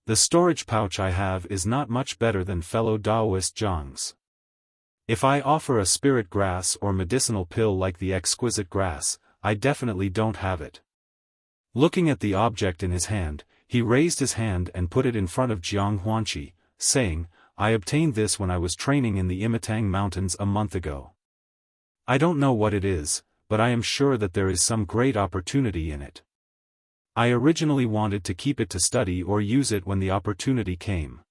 The storage pouch I have is not much better than fellow Taoist Jiang's. If I offer a spirit grass or medicinal pill like the exquisite grass, I definitely don't have it." Looking at the object in his hand, he raised his hand and put it in front of Jiang Huanqi, saying, "I obtained this when I was training in the Imitang Mountains a month ago. I don't know what it is, but I am sure that there is some great opportunity in it. I originally wanted to keep it to study or use it when the opportunity came.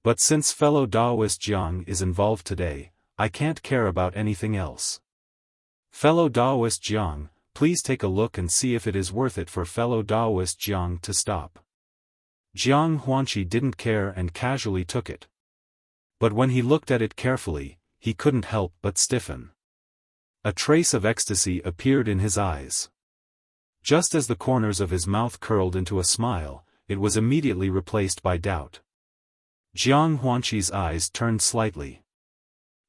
But since fellow Taoist Jiang is involved today, I can't care about anything else. Fellow Taoist Jiang, please take a look and see if it is worth it for fellow Taoist Jiang to stop." Jiang Huanqi didn't care and casually took it. But when he looked at it carefully, he couldn't help but stiffen. A trace of ecstasy appeared in his eyes. Just as the corners of his mouth curled into a smile, it was immediately replaced by doubt. Jiang Huanqi's eyes turned slightly.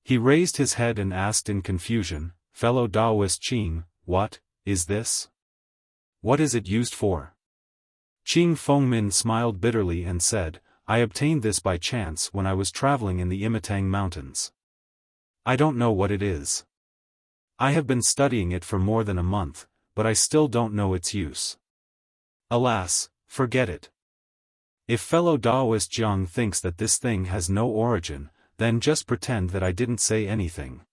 He raised his head and asked in confusion, "Fellow Taoist Qing, what is this? What is it used for?" Qing Fengmin smiled bitterly and said, "I obtained this by chance when I was traveling in the Imitang Mountains. I don't know what it is. I have been studying it for more than a month, but I still don't know its use. Alas, forget it. If fellow Taoist Jiang thinks that this thing has no origin, then just pretend that I didn't say anything."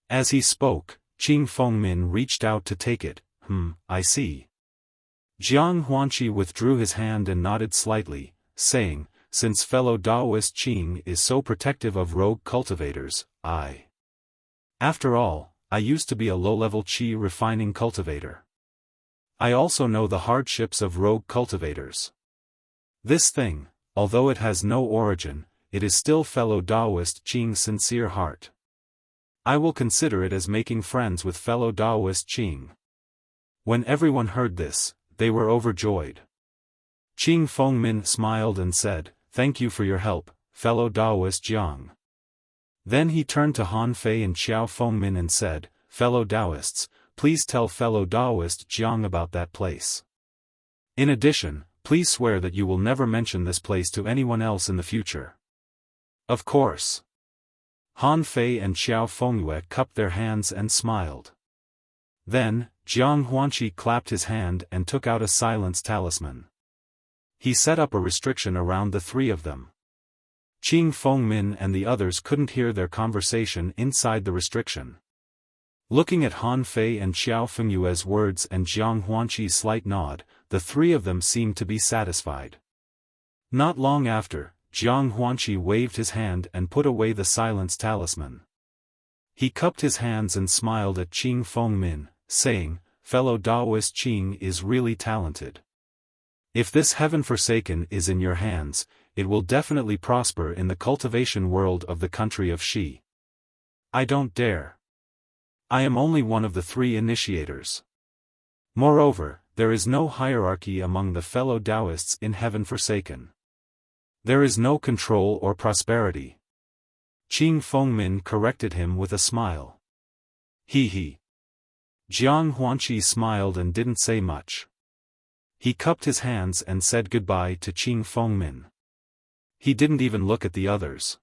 As he spoke, Qing Fengmin reached out to take it. I see." Jiang Huanqi withdrew his hand and nodded slightly, saying, "Since fellow Taoist Qing is so protective of rogue cultivators, After all, I used to be a low-level qi refining cultivator. I also know the hardships of rogue cultivators. This thing, although it has no origin, it is still fellow Taoist Qing's sincere heart. I will consider it as making friends with fellow Taoist Qing." When everyone heard this, they were overjoyed. Qing Fengmin smiled and said, "Thank you for your help, fellow Taoist Jiang." Then he turned to Han Fei and Xiao Fengmin and said, "Fellow Taoists, please tell fellow Taoist Jiang about that place. In addition, please swear that you will never mention this place to anyone else in the future." "Of course." Han Fei and Xiao Fengyue cupped their hands and smiled. Then, Jiang Huanqi clapped his hand and took out a silence talisman. He set up a restriction around the three of them. Qing Fengmin and the others couldn't hear their conversation inside the restriction. Looking at Han Fei and Xiao Fengyue's words and Jiang Huanqi's slight nod, the three of them seemed to be satisfied. Not long after, Jiang Huanqi waved his hand and put away the silence talisman. He cupped his hands and smiled at Qing Fengmin, saying, "Fellow Taoist Qing is really talented. If this Heaven Forsaken is in your hands, it will definitely prosper in the cultivation world of the country of Xi. I don't dare. I am only one of the 3 initiators. Moreover, there is no hierarchy among the fellow Taoists in Heaven Forsaken. There is no control or prosperity. Qing Fengmin corrected him with a smile. He. Jiang Huanqi smiled and didn't say much. He cupped his hands and said goodbye to Qing Fengmin. He didn't even look at the others.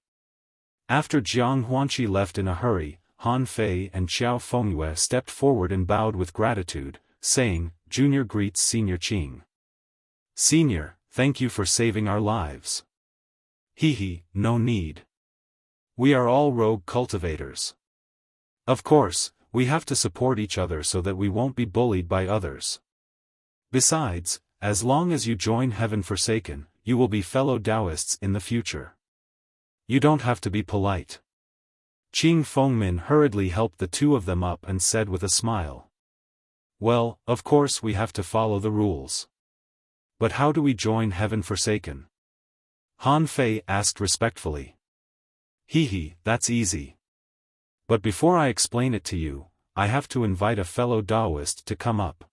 After Jiang Huanqi left in a hurry, Han Fei and Xiao Fengyue stepped forward and bowed with gratitude, saying, "Junior greets Senior Qing. Senior, thank you for saving our lives." No need. We are all rogue cultivators. Of course, we have to support each other so that we won't be bullied by others. Besides, as long as you join Heaven Forsaken, you will be fellow Taoists in the future. You don't have to be polite. Qing Fengmin hurriedly helped the 2 of them up and said with a smile. Well, of course we have to follow the rules. But how do we join Heaven Forsaken? Han Fei asked respectfully. That's easy. But before I explain it to you, I have to invite a fellow Taoist to come up.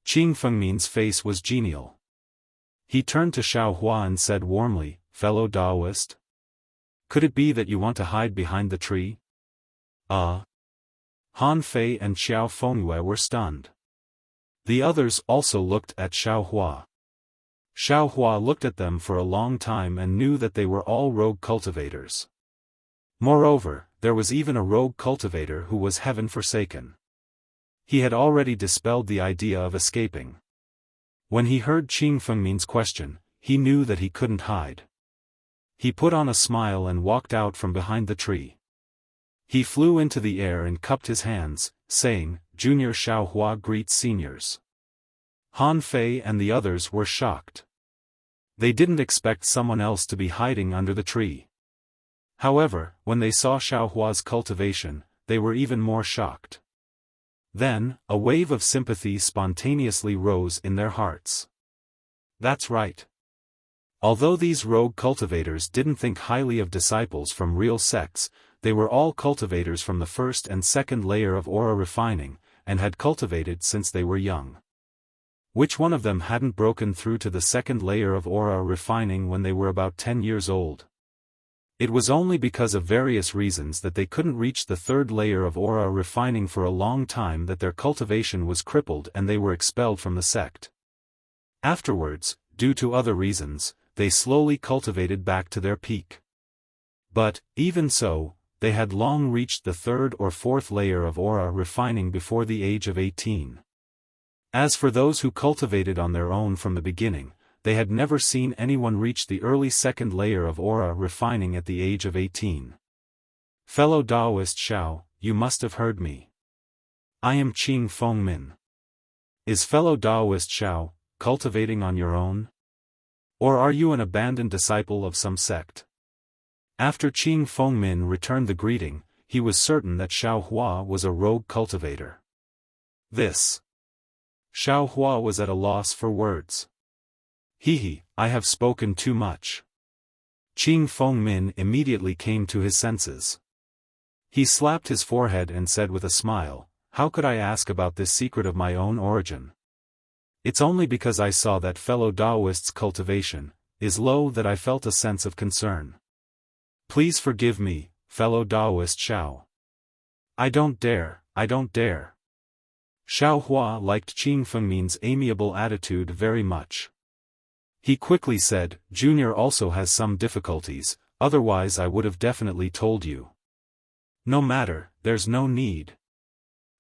Qing Fengmin's face was genial. He turned to Xiaohua and said warmly, "Fellow Taoist? Could it be that you want to hide behind the tree?" Han Fei and Xiao Fengyue were stunned. The others also looked at Xiaohua. Xiaohua looked at them for a long time and knew that they were all rogue cultivators. Moreover, there was even a rogue cultivator who was Heaven Forsaken. He had already dispelled the idea of escaping. When he heard Qing Fengmin's question, he knew that he couldn't hide. He put on a smile and walked out from behind the tree. He flew into the air and cupped his hands, saying, "Junior Xiaohua greets seniors." Han Fei and the others were shocked. They didn't expect someone else to be hiding under the tree. However, when they saw Xiaohua's cultivation, they were even more shocked. Then, a wave of sympathy spontaneously rose in their hearts. That's right. Although these rogue cultivators didn't think highly of disciples from real sects, they were all cultivators from the 1st and 2nd layer of aura refining, and had cultivated since they were young. Which one of them hadn't broken through to the 2nd layer of aura refining when they were about 10 years old? It was only because of various reasons that they couldn't reach the 3rd layer of aura refining for a long time that their cultivation was crippled and they were expelled from the sect. Afterwards, due to other reasons, they slowly cultivated back to their peak. But, even so, they had long reached the 3rd or 4th layer of aura refining before the age of 18. As for those who cultivated on their own from the beginning, they had never seen anyone reach the early 2nd layer of aura refining at the age of 18. Fellow Taoist Xiao, you must have heard me. I am Qing Fengmin. Is fellow Taoist Xiao cultivating on your own? Or are you an abandoned disciple of some sect? After Qing Fengmin returned the greeting, he was certain that Xiaohua was a rogue cultivator. Xiaohua was at a loss for words. I have spoken too much. Qing Fengmin immediately came to his senses. He slapped his forehead and said with a smile, "How could I ask about this secret of my own origin? It's only because I saw that fellow Taoist's cultivation is low that I felt a sense of concern. Please forgive me, fellow Taoist Xiao. I don't dare. Xiaohua liked Qing Fengmin's amiable attitude very much. He quickly said, "Junior also has some difficulties, otherwise I would have definitely told you." "No matter, there's no need."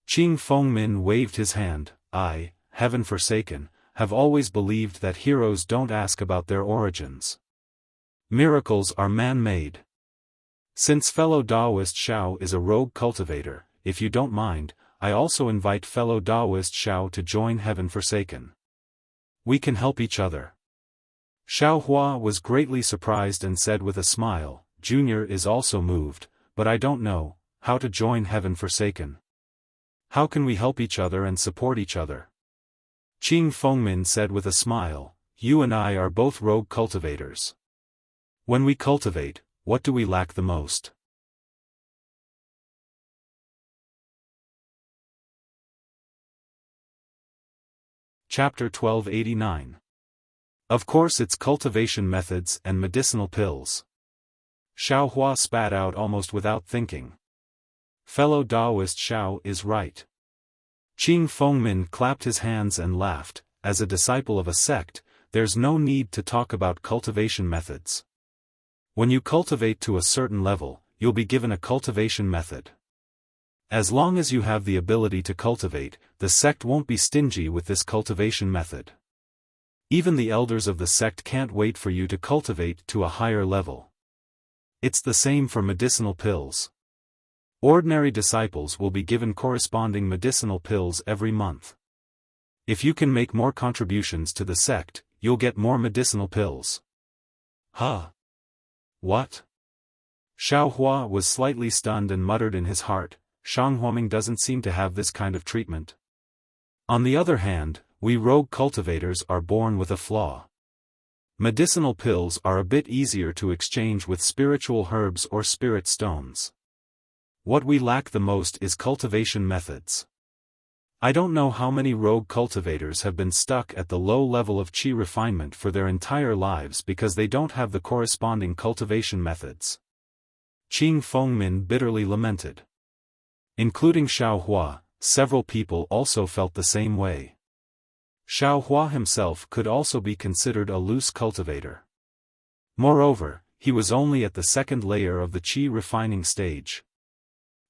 Qing Fengmin waved his hand. "I, Heaven Forsaken, have always believed that heroes don't ask about their origins. Miracles are man-made. Since fellow Taoist Xiao is a rogue cultivator, if you don't mind, I also invite fellow Taoist Xiao to join Heaven Forsaken. We can help each other." Xiaohua was greatly surprised and said with a smile, "Junior is also moved, but I don't know how to join Heaven Forsaken. How can we help each other and support each other?" Qing Fengmin said with a smile, "You and I are both rogue cultivators. When we cultivate, what do we lack the most? Chapter 1289. Of course it's cultivation methods and medicinal pills. Xiao Hua spat out almost without thinking. Fellow Taoist Xiao is right. Qing Fengmin clapped his hands and laughed. As a disciple of a sect, there's no need to talk about cultivation methods. When you cultivate to a certain level, you'll be given a cultivation method. As long as you have the ability to cultivate, the sect won't be stingy with this cultivation method. Even the elders of the sect can't wait for you to cultivate to a higher level. It's the same for medicinal pills. Ordinary disciples will be given corresponding medicinal pills every month. If you can make more contributions to the sect, you'll get more medicinal pills. Huh? What? Xiao Hua was slightly stunned and muttered in his heart, Shang Huaming doesn't seem to have this kind of treatment. On the other hand, we rogue cultivators are born with a flaw. Medicinal pills are a bit easier to exchange with spiritual herbs or spirit stones. What we lack the most is cultivation methods. I don't know how many rogue cultivators have been stuck at the low level of qi refinement for their entire lives because they don't have the corresponding cultivation methods. Qing Fengmin bitterly lamented. Including Xiao Hua, several people also felt the same way. Xiao Hua himself could also be considered a loose cultivator. Moreover, he was only at the second layer of the qi refining stage.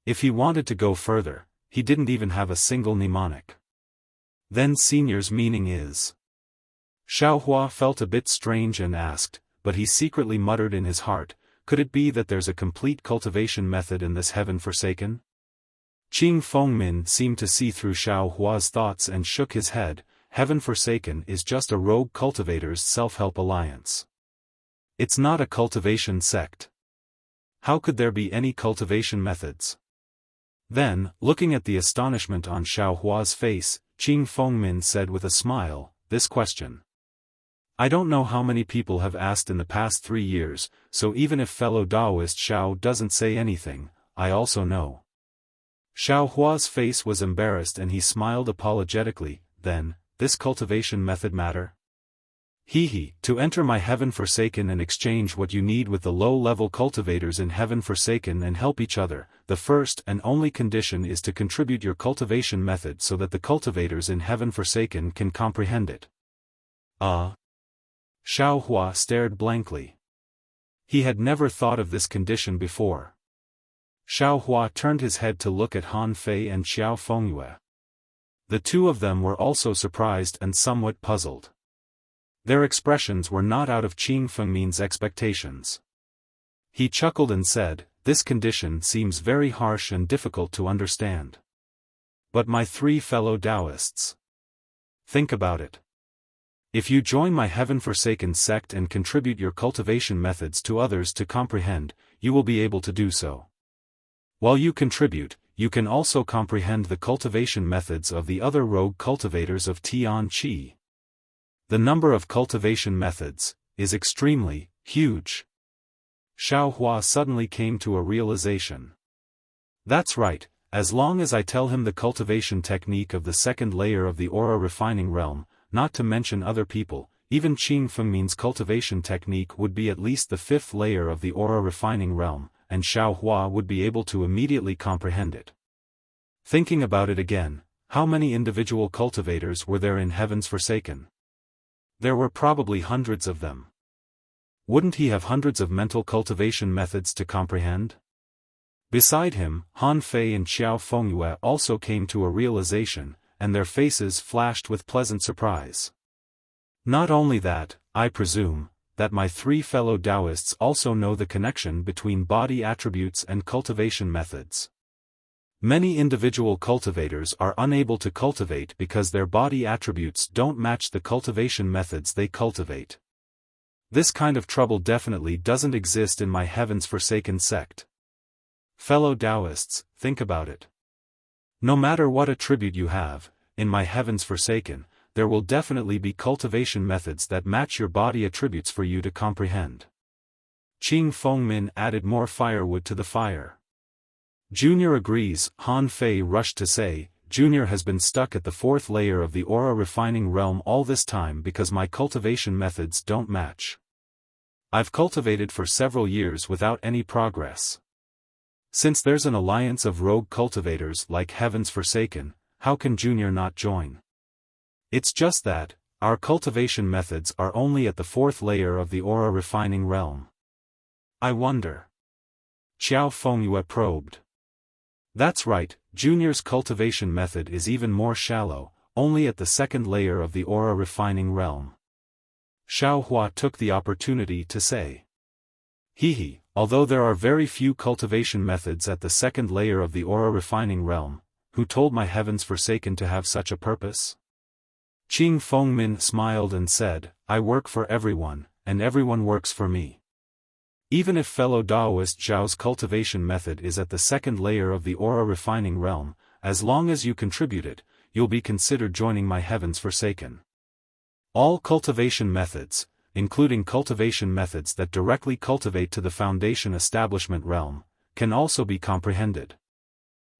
If he wanted to go further, he didn't even have a single mnemonic. Then senior's meaning is. Xiao Hua felt a bit strange and asked, but he secretly muttered in his heart, could it be that there's a complete cultivation method in this heaven forsaken? Qing Fengmin seemed to see through Xiao Hua's thoughts and shook his head. Heaven Forsaken is just a rogue cultivator's self-help alliance. It's not a cultivation sect. How could there be any cultivation methods? Then, looking at the astonishment on Xiao Hua's face, Qing Fengmin said with a smile, this question. I don't know how many people have asked in the past 3 years, so even if fellow Taoist Xiao doesn't say anything, I also know. Xiao Hua's face was embarrassed and he smiled apologetically, then, this cultivation method matter? To enter my Heaven Forsaken and exchange what you need with the low-level cultivators in Heaven Forsaken and help each other, the first and only condition is to contribute your cultivation method so that the cultivators in Heaven Forsaken can comprehend it. Xiao Hua stared blankly. He had never thought of this condition before. Xiao Hua turned his head to look at Han Fei and Xiao Fengyue. The two of them were also surprised and somewhat puzzled. Their expressions were not out of Qing Fengmin's expectations. He chuckled and said, this condition seems very harsh and difficult to understand. But my 3 fellow Taoists. Think about it. If you join my Heaven Forsaken sect and contribute your cultivation methods to others to comprehend, you will be able to do so. While you contribute, you can also comprehend the cultivation methods of the other rogue cultivators of Tian Qi. The number of cultivation methods is extremely huge. Xiao Hua suddenly came to a realization. That's right, as long as I tell him the cultivation technique of the second layer of the aura refining realm, not to mention other people, even Qing Fengmin's cultivation technique would be at least the 5th layer of the aura refining realm, and Xiao Hua would be able to immediately comprehend it. Thinking about it again, how many individual cultivators were there in Heavens Forsaken? There were probably hundreds of them. Wouldn't he have hundreds of mental cultivation methods to comprehend? Beside him, Han Fei and Xiao Fengyue also came to a realization, and their faces flashed with pleasant surprise. Not only that, I presume, that my 3 fellow Taoists also know the connection between body attributes and cultivation methods. Many individual cultivators are unable to cultivate because their body attributes don't match the cultivation methods they cultivate. This kind of trouble definitely doesn't exist in my Heavens Forsaken sect. Fellow Taoists, think about it. No matter what attribute you have, in my Heavens Forsaken, there will definitely be cultivation methods that match your body attributes for you to comprehend. Qing Fengmin added more firewood to the fire. Junior agrees, Han Fei rushed to say. Junior has been stuck at the 4th layer of the aura refining realm all this time because my cultivation methods don't match. I've cultivated for several years without any progress. Since there's an alliance of rogue cultivators like Heaven's Forsaken, how can Junior not join? It's just that, our cultivation methods are only at the 4th layer of the aura refining realm. I wonder. Xiao Fengyue probed. That's right, Junior's cultivation method is even more shallow, only at the 2nd layer of the aura refining realm. Xiao Hua took the opportunity to say. Hehe, although there are very few cultivation methods at the 2nd layer of the aura refining realm, who told my Heaven's Forsaken to have such a purpose? Qing Fengmin smiled and said, I work for everyone, and everyone works for me. Even if fellow Daoist Zhao's cultivation method is at the 2nd layer of the aura refining realm, as long as you contribute it, you'll be considered joining my Heaven's Forsaken. All cultivation methods, including cultivation methods that directly cultivate to the foundation establishment realm, can also be comprehended.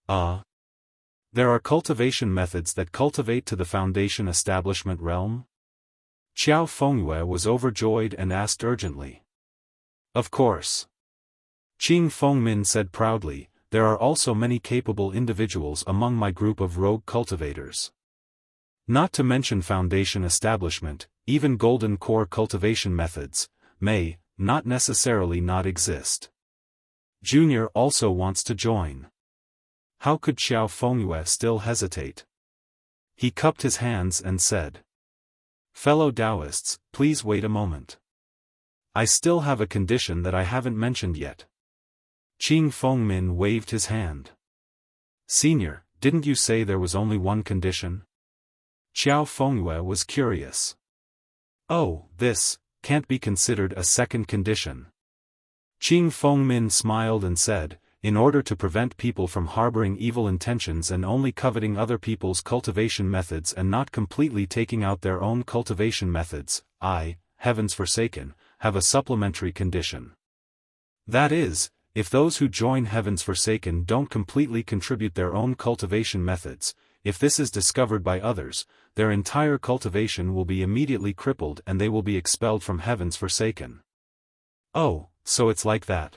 There are cultivation methods that cultivate to the foundation establishment realm? Xiao Fengyue was overjoyed and asked urgently. Of course. Qing Fengmin said proudly, there are also many capable individuals among my group of rogue cultivators. Not to mention foundation establishment, even golden core cultivation methods, may, not necessarily not exist. Junior also wants to join. How could Xiao Fengyue still hesitate? He cupped his hands and said. Fellow Taoists, please wait a moment. I still have a condition that I haven't mentioned yet. Qing Fengmin waved his hand. Senior, didn't you say there was only one condition? Xiao Fengyue was curious. Oh, this can't be considered a second condition. Qing Fengmin smiled and said, in order to prevent people from harboring evil intentions and only coveting other people's cultivation methods and not completely taking out their own cultivation methods, I, Heaven's Forsaken, have a supplementary condition. That is, if those who join Heaven's Forsaken don't completely contribute their own cultivation methods, if this is discovered by others, their entire cultivation will be immediately crippled and they will be expelled from Heaven's Forsaken. Oh, so it's like that.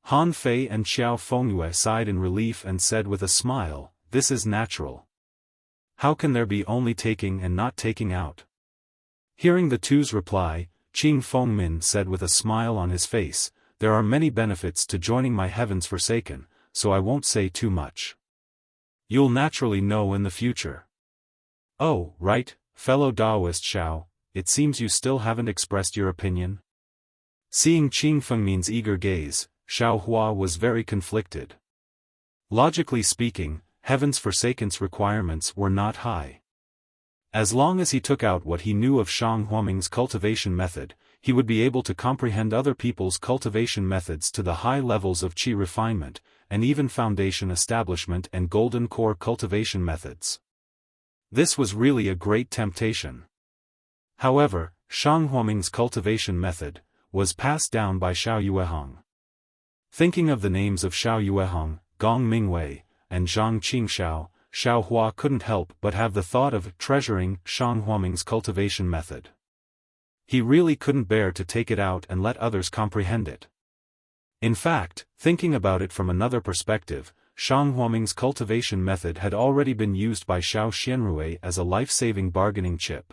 Han Fei and Xiao Fengyue sighed in relief and said with a smile, this is natural. How can there be only taking and not taking out? Hearing the two's reply, Qing Fengmin said with a smile on his face, there are many benefits to joining my Heaven's Forsaken, so I won't say too much. You'll naturally know in the future. Oh, right, fellow Daoist Xiao, it seems you still haven't expressed your opinion? Seeing Qing Fengmin's eager gaze, Xiao Hua was very conflicted. Logically speaking, Heaven's Forsaken's requirements were not high. As long as he took out what he knew of Shang Huaming's cultivation method, he would be able to comprehend other people's cultivation methods to the high levels of qi refinement, and even foundation establishment and golden core cultivation methods. This was really a great temptation. However, Shang Huaming's cultivation method was passed down by Xiao Yuehong. Thinking of the names of Xiao Yuehong, Gong Mingwei, and Zhang Qingxiao, Xiao Hua couldn't help but have the thought of treasuring Shang Huaming's cultivation method. He really couldn't bear to take it out and let others comprehend it. In fact, thinking about it from another perspective, Shang Huaming's cultivation method had already been used by Xiao Xianrui as a life-saving bargaining chip.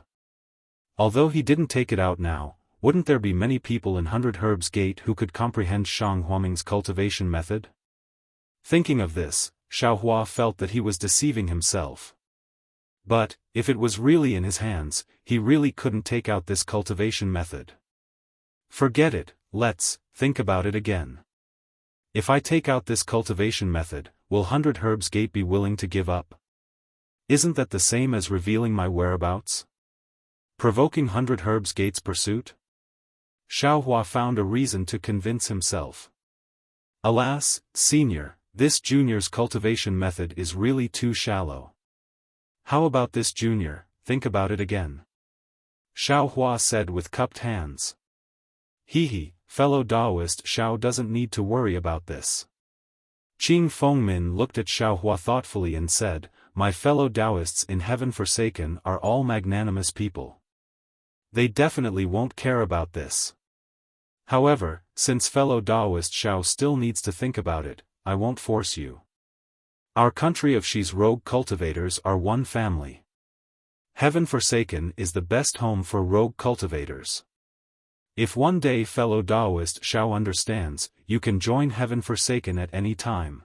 Although he didn't take it out now, wouldn't there be many people in 100 Herbs Gate who could comprehend Shang Huaming's cultivation method? Thinking of this, Xiao Hua felt that he was deceiving himself. But, if it was really in his hands, he really couldn't take out this cultivation method. Forget it, let's think about it again. If I take out this cultivation method, will 100 Herbs Gate be willing to give up? Isn't that the same as revealing my whereabouts? Provoking 100 Herbs Gate's pursuit? Xiao Hua found a reason to convince himself. Alas, senior, this junior's cultivation method is really too shallow. How about this junior, think about it again. Xiao Hua said with cupped hands. Hehe, fellow Daoist Xiao doesn't need to worry about this. Qing Fengmin looked at Xiao Hua thoughtfully and said, my fellow Taoists in Heaven Forsaken are all magnanimous people. They definitely won't care about this. However, since fellow Taoist Xiao still needs to think about it, I won't force you. Our country of Xi's rogue cultivators are one family. Heaven Forsaken is the best home for rogue cultivators. If one day fellow Taoist Xiao understands, you can join Heaven Forsaken at any time.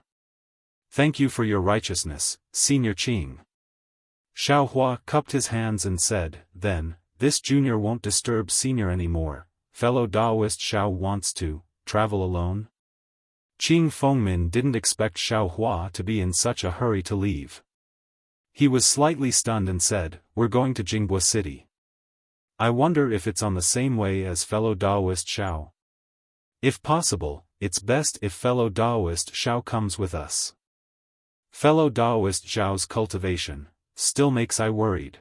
Thank you for your righteousness, Senior Qing. Xiao Hua cupped his hands and said, then, this junior won't disturb senior anymore. Fellow Taoist Xiao wants to travel alone? Qing Fengmin didn't expect Xiao Hua to be in such a hurry to leave. He was slightly stunned and said, we're going to Jinghua City. I wonder if it's on the same way as fellow Taoist Xiao. If possible, it's best if fellow Taoist Xiao comes with us. Fellow Taoist Xiao's cultivation still makes I worried.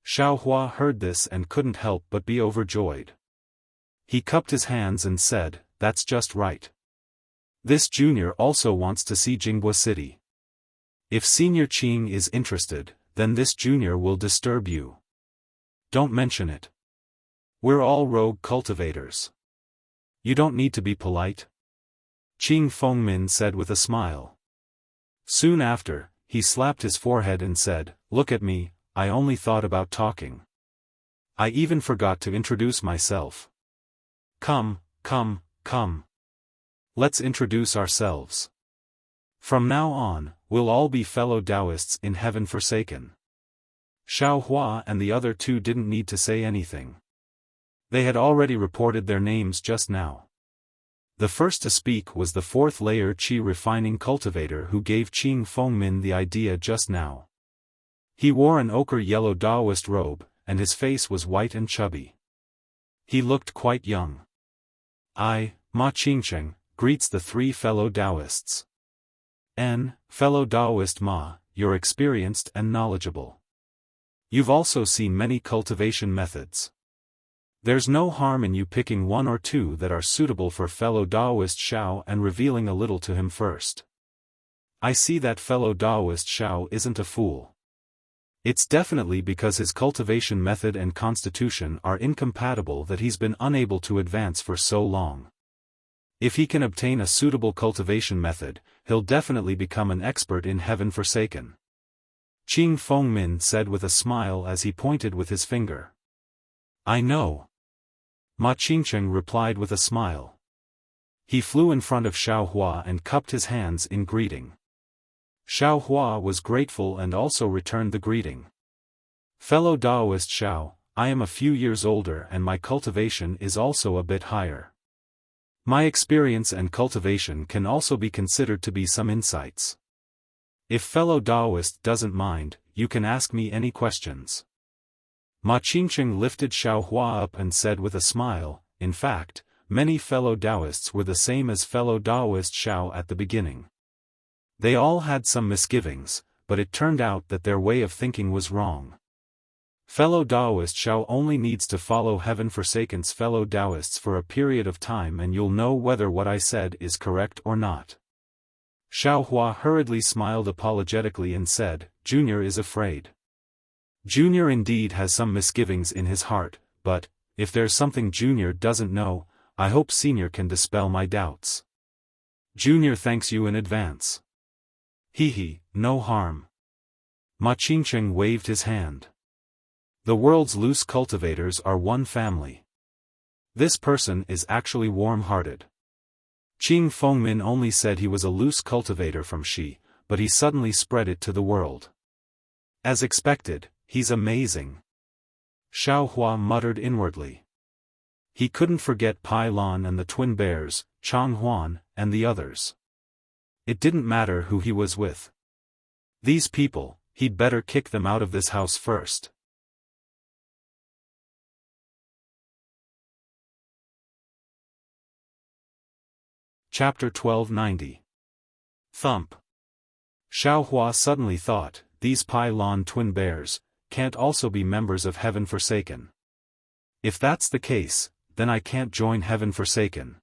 Xiao Hua heard this and couldn't help but be overjoyed. He cupped his hands and said, that's just right. This junior also wants to see Jinghua City. If Senior Qing is interested, then this junior will disturb you. Don't mention it. We're all rogue cultivators. You don't need to be polite. Qing Fengmin said with a smile. Soon after, he slapped his forehead and said, look at me, I only thought about talking. I even forgot to introduce myself. Come. Let's introduce ourselves. From now on, we'll all be fellow Taoists in Heaven Forsaken. Xiao Hua and the other two didn't need to say anything. They had already reported their names just now. The first to speak was the fourth layer Qi refining cultivator who gave Qing Fengmin the idea just now. He wore an ochre-yellow Taoist robe, and his face was white and chubby. He looked quite young. Ma Qingcheng, greets the three fellow Taoists. Fellow Taoist Ma, you're experienced and knowledgeable. You've also seen many cultivation methods. There's no harm in you picking one or two that are suitable for fellow Taoist Xiao and revealing a little to him first. I see that fellow Taoist Xiao isn't a fool. It's definitely because his cultivation method and constitution are incompatible that he's been unable to advance for so long. If he can obtain a suitable cultivation method, he'll definitely become an expert in Heaven Forsaken. Qing Fengmin said with a smile as he pointed with his finger. I know. Ma Qingcheng replied with a smile. He flew in front of Xiao Hua and cupped his hands in greeting. Xiao Hua was grateful and also returned the greeting. Fellow Taoist Xiao, I am a few years older and my cultivation is also a bit higher. My experience and cultivation can also be considered to be some insights. If fellow Taoist doesn't mind, you can ask me any questions. Ma Qingcheng lifted Xiao Hua up and said with a smile, in fact, many fellow Taoists were the same as fellow Taoist Xiao at the beginning. They all had some misgivings, but it turned out that their way of thinking was wrong. Fellow Taoist Xiao only needs to follow Heaven Forsaken's fellow Taoists for a period of time and you'll know whether what I said is correct or not. Xiao Hua hurriedly smiled apologetically and said, Junior is afraid. Junior indeed has some misgivings in his heart, but, if there's something Junior doesn't know, I hope Senior can dispel my doubts. Junior thanks you in advance. No harm. Ma Qingcheng waved his hand. The world's loose cultivators are one family. This person is actually warm-hearted. Qing Fengmin only said he was a loose cultivator from Xi, but he suddenly spread it to the world. As expected, he's amazing. Xiao Hua muttered inwardly. He couldn't forget Pai Lan and the twin bears, Chang Huan, and the others. It didn't matter who he was with. These people, he'd better kick them out of this house first. Chapter 1290. Thump. Xiao Hua suddenly thought, these Pai Lan twin bears can't also be members of Heaven Forsaken. If that's the case, then I can't join Heaven Forsaken.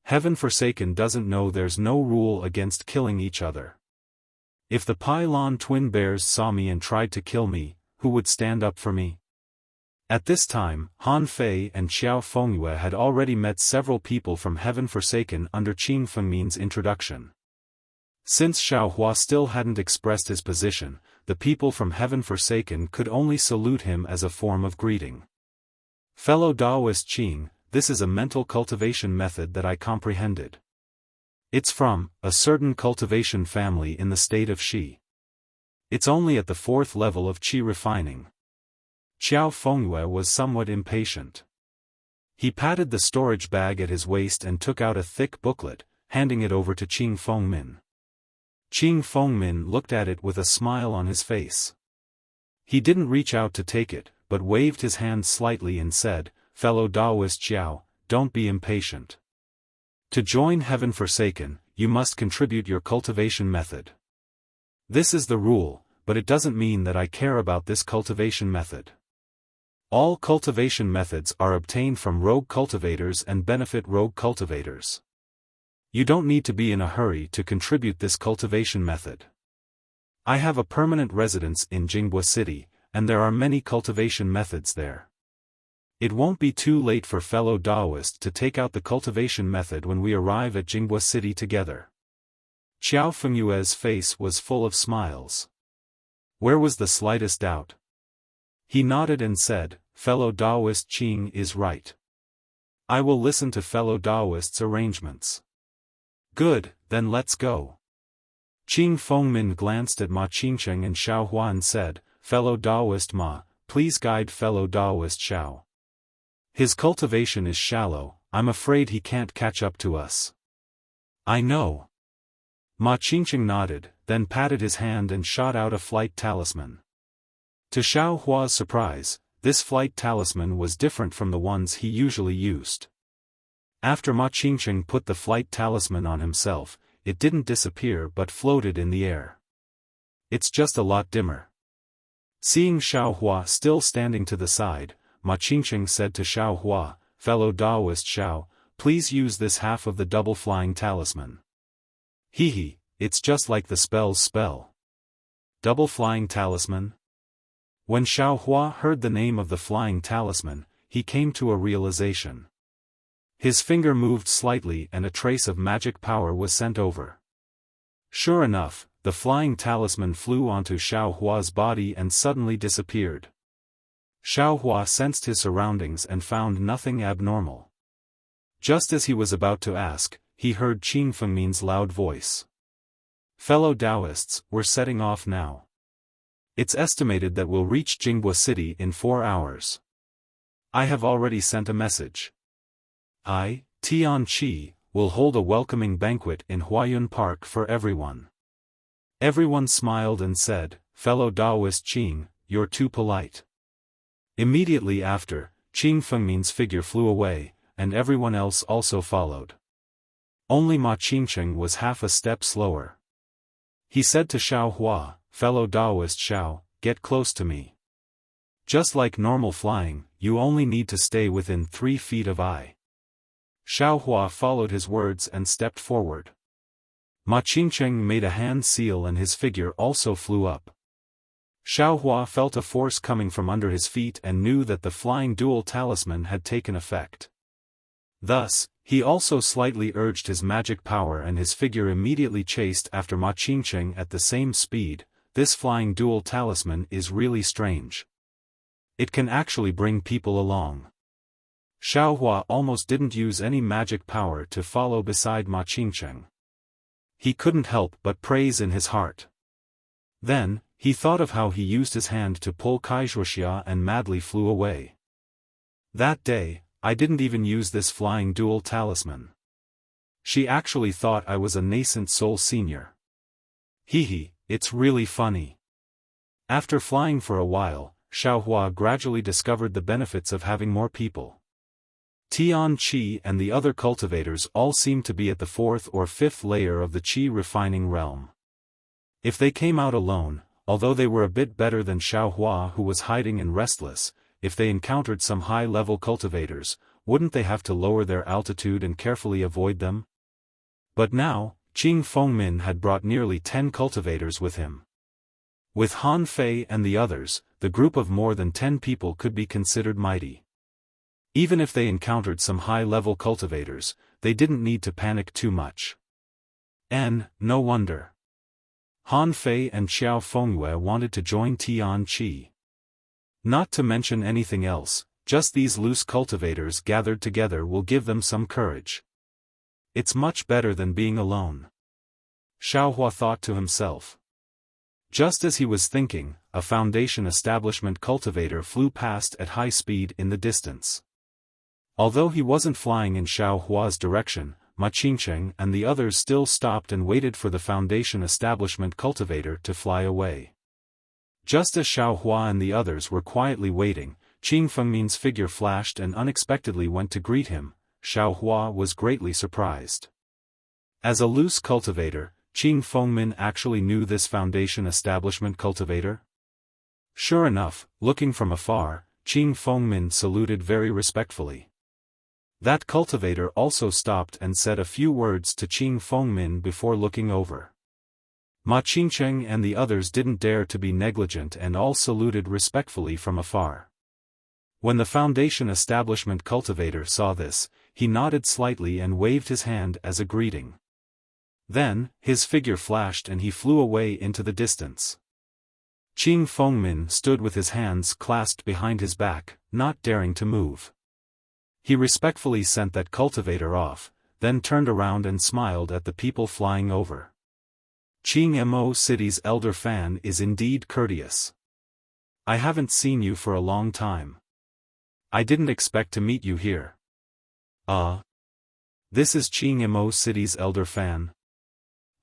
Heaven Forsaken doesn't know there's no rule against killing each other. If the pylon twin bears saw me and tried to kill me, who would stand up for me? At this time, Han Fei and Xiao Fengyue had already met several people from Heaven Forsaken under Qing Fengmin's introduction. Since Xiao Hua still hadn't expressed his position, the people from Heaven Forsaken could only salute him as a form of greeting. Fellow Taoist Qing, this is a mental cultivation method that I comprehended. It's from a certain cultivation family in the state of Shi. It's only at the 4th level of Qi refining. Xiao Fengyue was somewhat impatient. He patted the storage bag at his waist and took out a thick booklet, handing it over to Qing Fengmin. Qing Fengmin looked at it with a smile on his face. He didn't reach out to take it, but waved his hand slightly and said, "Fellow Taoist Xiao, don't be impatient. To join Heaven Forsaken, you must contribute your cultivation method. This is the rule, but it doesn't mean that I care about this cultivation method. All cultivation methods are obtained from rogue cultivators and benefit rogue cultivators. You don't need to be in a hurry to contribute this cultivation method. I have a permanent residence in Jinghua City, and there are many cultivation methods there. It won't be too late for fellow Taoists to take out the cultivation method when we arrive at Jinghua City together." Xiao Fengyue's face was full of smiles. Where was the slightest doubt? He nodded and said, "Fellow Taoist Qing is right. I will listen to fellow Taoists' arrangements." "Good, then let's go." Qing Fengmin glanced at Ma Qingcheng and Xiao Hua and said, "Fellow Taoist Ma, please guide fellow Taoist Xiao. His cultivation is shallow, I'm afraid he can't catch up to us." "I know." Ma Qingcheng nodded, then patted his hand and shot out a flight talisman. To Xiao Hua's surprise, this flight talisman was different from the ones he usually used. After Ma Qingcheng put the flight talisman on himself, it didn't disappear but floated in the air. "It's just a lot dimmer." Seeing Xiao Hua still standing to the side, Ma Qingcheng said to Xiao Hua, "Fellow Taoist Xiao, please use this half of the double flying talisman." "Hee, it's just like the spell's spell." Double flying talisman? When Xiao Hua heard the name of the flying talisman, he came to a realization. His finger moved slightly and a trace of magic power was sent over. Sure enough, the flying talisman flew onto Xiao Hua's body and suddenly disappeared. Xiao Hua sensed his surroundings and found nothing abnormal. Just as he was about to ask, he heard Qing Fengmin's loud voice. "Fellow Taoists, we're setting off now. It's estimated that we'll reach Jinghua City in 4 hours. I have already sent a message. I, Tian Qi, will hold a welcoming banquet in Huayun Park for everyone." Everyone smiled and said, "Fellow Taoist Qing, you're too polite." Immediately after, Qing Fengmin's figure flew away, and everyone else also followed. Only Ma Qingcheng was half a step slower. He said to Xiao Hua, "Fellow Taoist Xiao, get close to me. Just like normal flying, you only need to stay within 3 feet of I." Xiao Hua followed his words and stepped forward. Ma Qingcheng made a hand seal and his figure also flew up. Xiao Hua felt a force coming from under his feet and knew that the flying dual talisman had taken effect. Thus, he also slightly urged his magic power and his figure immediately chased after Ma Qingcheng at the same speed. This flying dual talisman is really strange. It can actually bring people along. Xiao Hua almost didn't use any magic power to follow beside Ma Qingcheng. He couldn't help but praise in his heart. Then, he thought of how he used his hand to pull Wuxia and madly flew away. That day, I didn't even use this flying dual talisman. She actually thought I was a nascent soul senior. Hee, it's really funny. After flying for a while, Xiao Hua gradually discovered the benefits of having more people. Tian Qi and the other cultivators all seemed to be at the 4th or 5th layer of the Qi refining realm. If they came out alone, although they were a bit better than Xiao Hua who was hiding and restless, if they encountered some high-level cultivators, wouldn't they have to lower their altitude and carefully avoid them? But now, Qing Fengmin had brought nearly 10 cultivators with him. With Han Fei and the others, the group of more than 10 people could be considered mighty. Even if they encountered some high-level cultivators, they didn't need to panic too much. And, no wonder. Han Fei and Xiao Fengyue wanted to join Tian Qi. Not to mention anything else, just these loose cultivators gathered together will give them some courage. It's much better than being alone. Xiaohua thought to himself. Just as he was thinking, a Foundation establishment cultivator flew past at high speed in the distance. Although he wasn't flying in Xiaohua's direction, Ma Qingcheng and the others still stopped and waited for the Foundation establishment cultivator to fly away. Just as Xiaohua and the others were quietly waiting, Qing Fengmin's figure flashed and unexpectedly went to greet him. Xiaohua was greatly surprised. As a loose cultivator, Qing Fengmin actually knew this Foundation establishment cultivator? Sure enough, looking from afar, Qing Fengmin saluted very respectfully. That cultivator also stopped and said a few words to Qing Fengmin before looking over. Ma Qingcheng and the others didn't dare to be negligent and all saluted respectfully from afar. When the Foundation establishment cultivator saw this, he nodded slightly and waved his hand as a greeting. Then, his figure flashed and he flew away into the distance. Qing Fengmin stood with his hands clasped behind his back, not daring to move. He respectfully sent that cultivator off, then turned around and smiled at the people flying over. Qing Mo City's elder Fan is indeed courteous. I haven't seen you for a long time. I didn't expect to meet you here. This is Qing Mo City's elder Fan.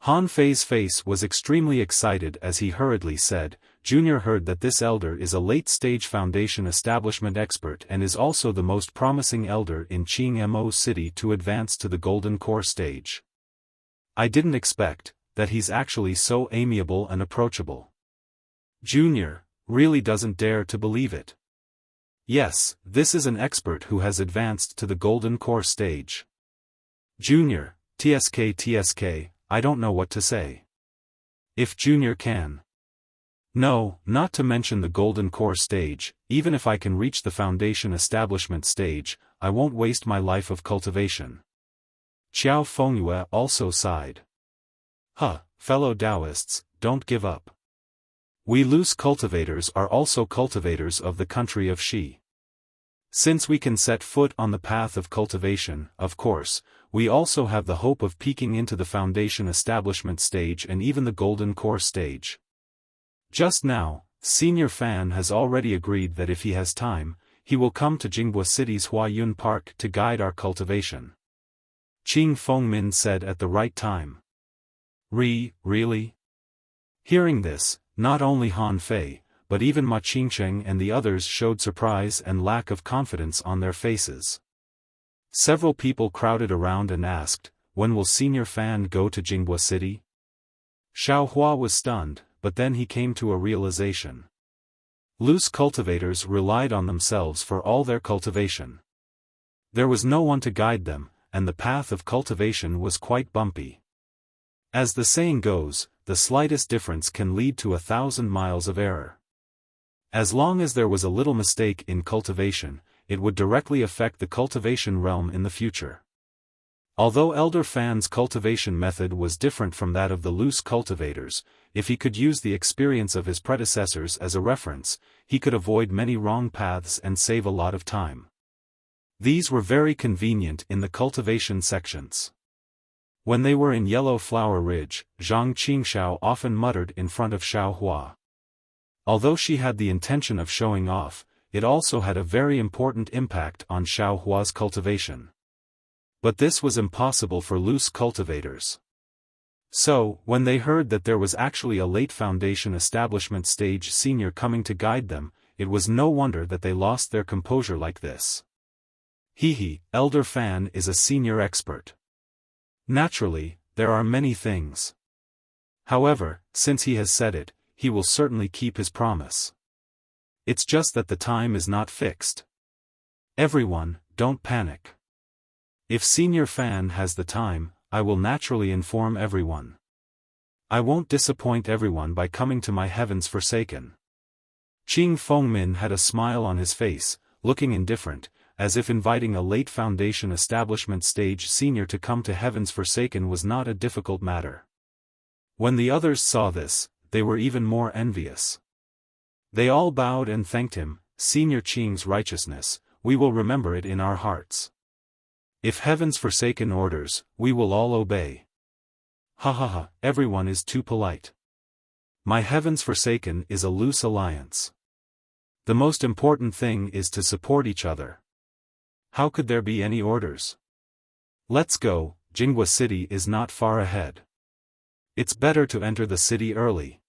Han Fei's face was extremely excited as he hurriedly said, Junior heard that this elder is a late-stage Foundation establishment expert and is also the most promising elder in Qing Mo City to advance to the Golden Core stage. I didn't expect that he's actually so amiable and approachable. Junior really doesn't dare to believe it. Yes, this is an expert who has advanced to the Golden Core stage. Junior, TSK, I don't know what to say. If Junior can. No, not to mention the Golden Core stage, even if I can reach the Foundation establishment stage, I won't waste my life of cultivation. Xiao Fengyue also sighed. Fellow Taoists, don't give up. We loose cultivators are also cultivators of the country of Xi. Since we can set foot on the path of cultivation, of course, we also have the hope of peeking into the Foundation establishment stage and even the Golden Core stage. Just now, Senior Fan has already agreed that if he has time, he will come to Jinghua City's Huayun Park to guide our cultivation. Qing Fengmin said at the right time. Really? Hearing this, not only Han Fei, but even Ma Qingcheng and the others showed surprise and lack of confidence on their faces. Several people crowded around and asked, when will Senior Fan go to Jinghua City? Xiaohua was stunned, but then he came to a realization. Loose cultivators relied on themselves for all their cultivation. There was no one to guide them, and the path of cultivation was quite bumpy. As the saying goes, the slightest difference can lead to 1,000 miles of error. As long as there was a little mistake in cultivation, it would directly affect the cultivation realm in the future. Although Elder Fan's cultivation method was different from that of the loose cultivators, if he could use the experience of his predecessors as a reference, he could avoid many wrong paths and save a lot of time. These were very convenient in the cultivation sections. When they were in Yellow Flower Ridge, Zhang Qingxiao often muttered in front of Xiaohua. Although she had the intention of showing off, it also had a very important impact on Xiaohua's cultivation. But this was impossible for loose cultivators. So, when they heard that there was actually a late Foundation establishment stage senior coming to guide them, it was no wonder that they lost their composure like this. Elder Fan is a senior expert. Naturally, there are many things. However, since he has said it, he will certainly keep his promise. It's just that the time is not fixed. Everyone, don't panic. If Senior Fan has the time, I will naturally inform everyone. I won't disappoint everyone by coming to my heavens forsaken. Qing Fengmin had a smile on his face, looking indifferent, as if inviting a late Foundation Establishment Stage senior to come to heavens forsaken was not a difficult matter. When the others saw this, they were even more envious. They all bowed and thanked him. Senior Qing's righteousness, we will remember it in our hearts. If heaven's forsaken orders, we will all obey. Ha ha ha, everyone is too polite. My heavens forsaken is a loose alliance. The most important thing is to support each other. How could there be any orders? Let's go, Jinghua City is not far ahead. It's better to enter the city early.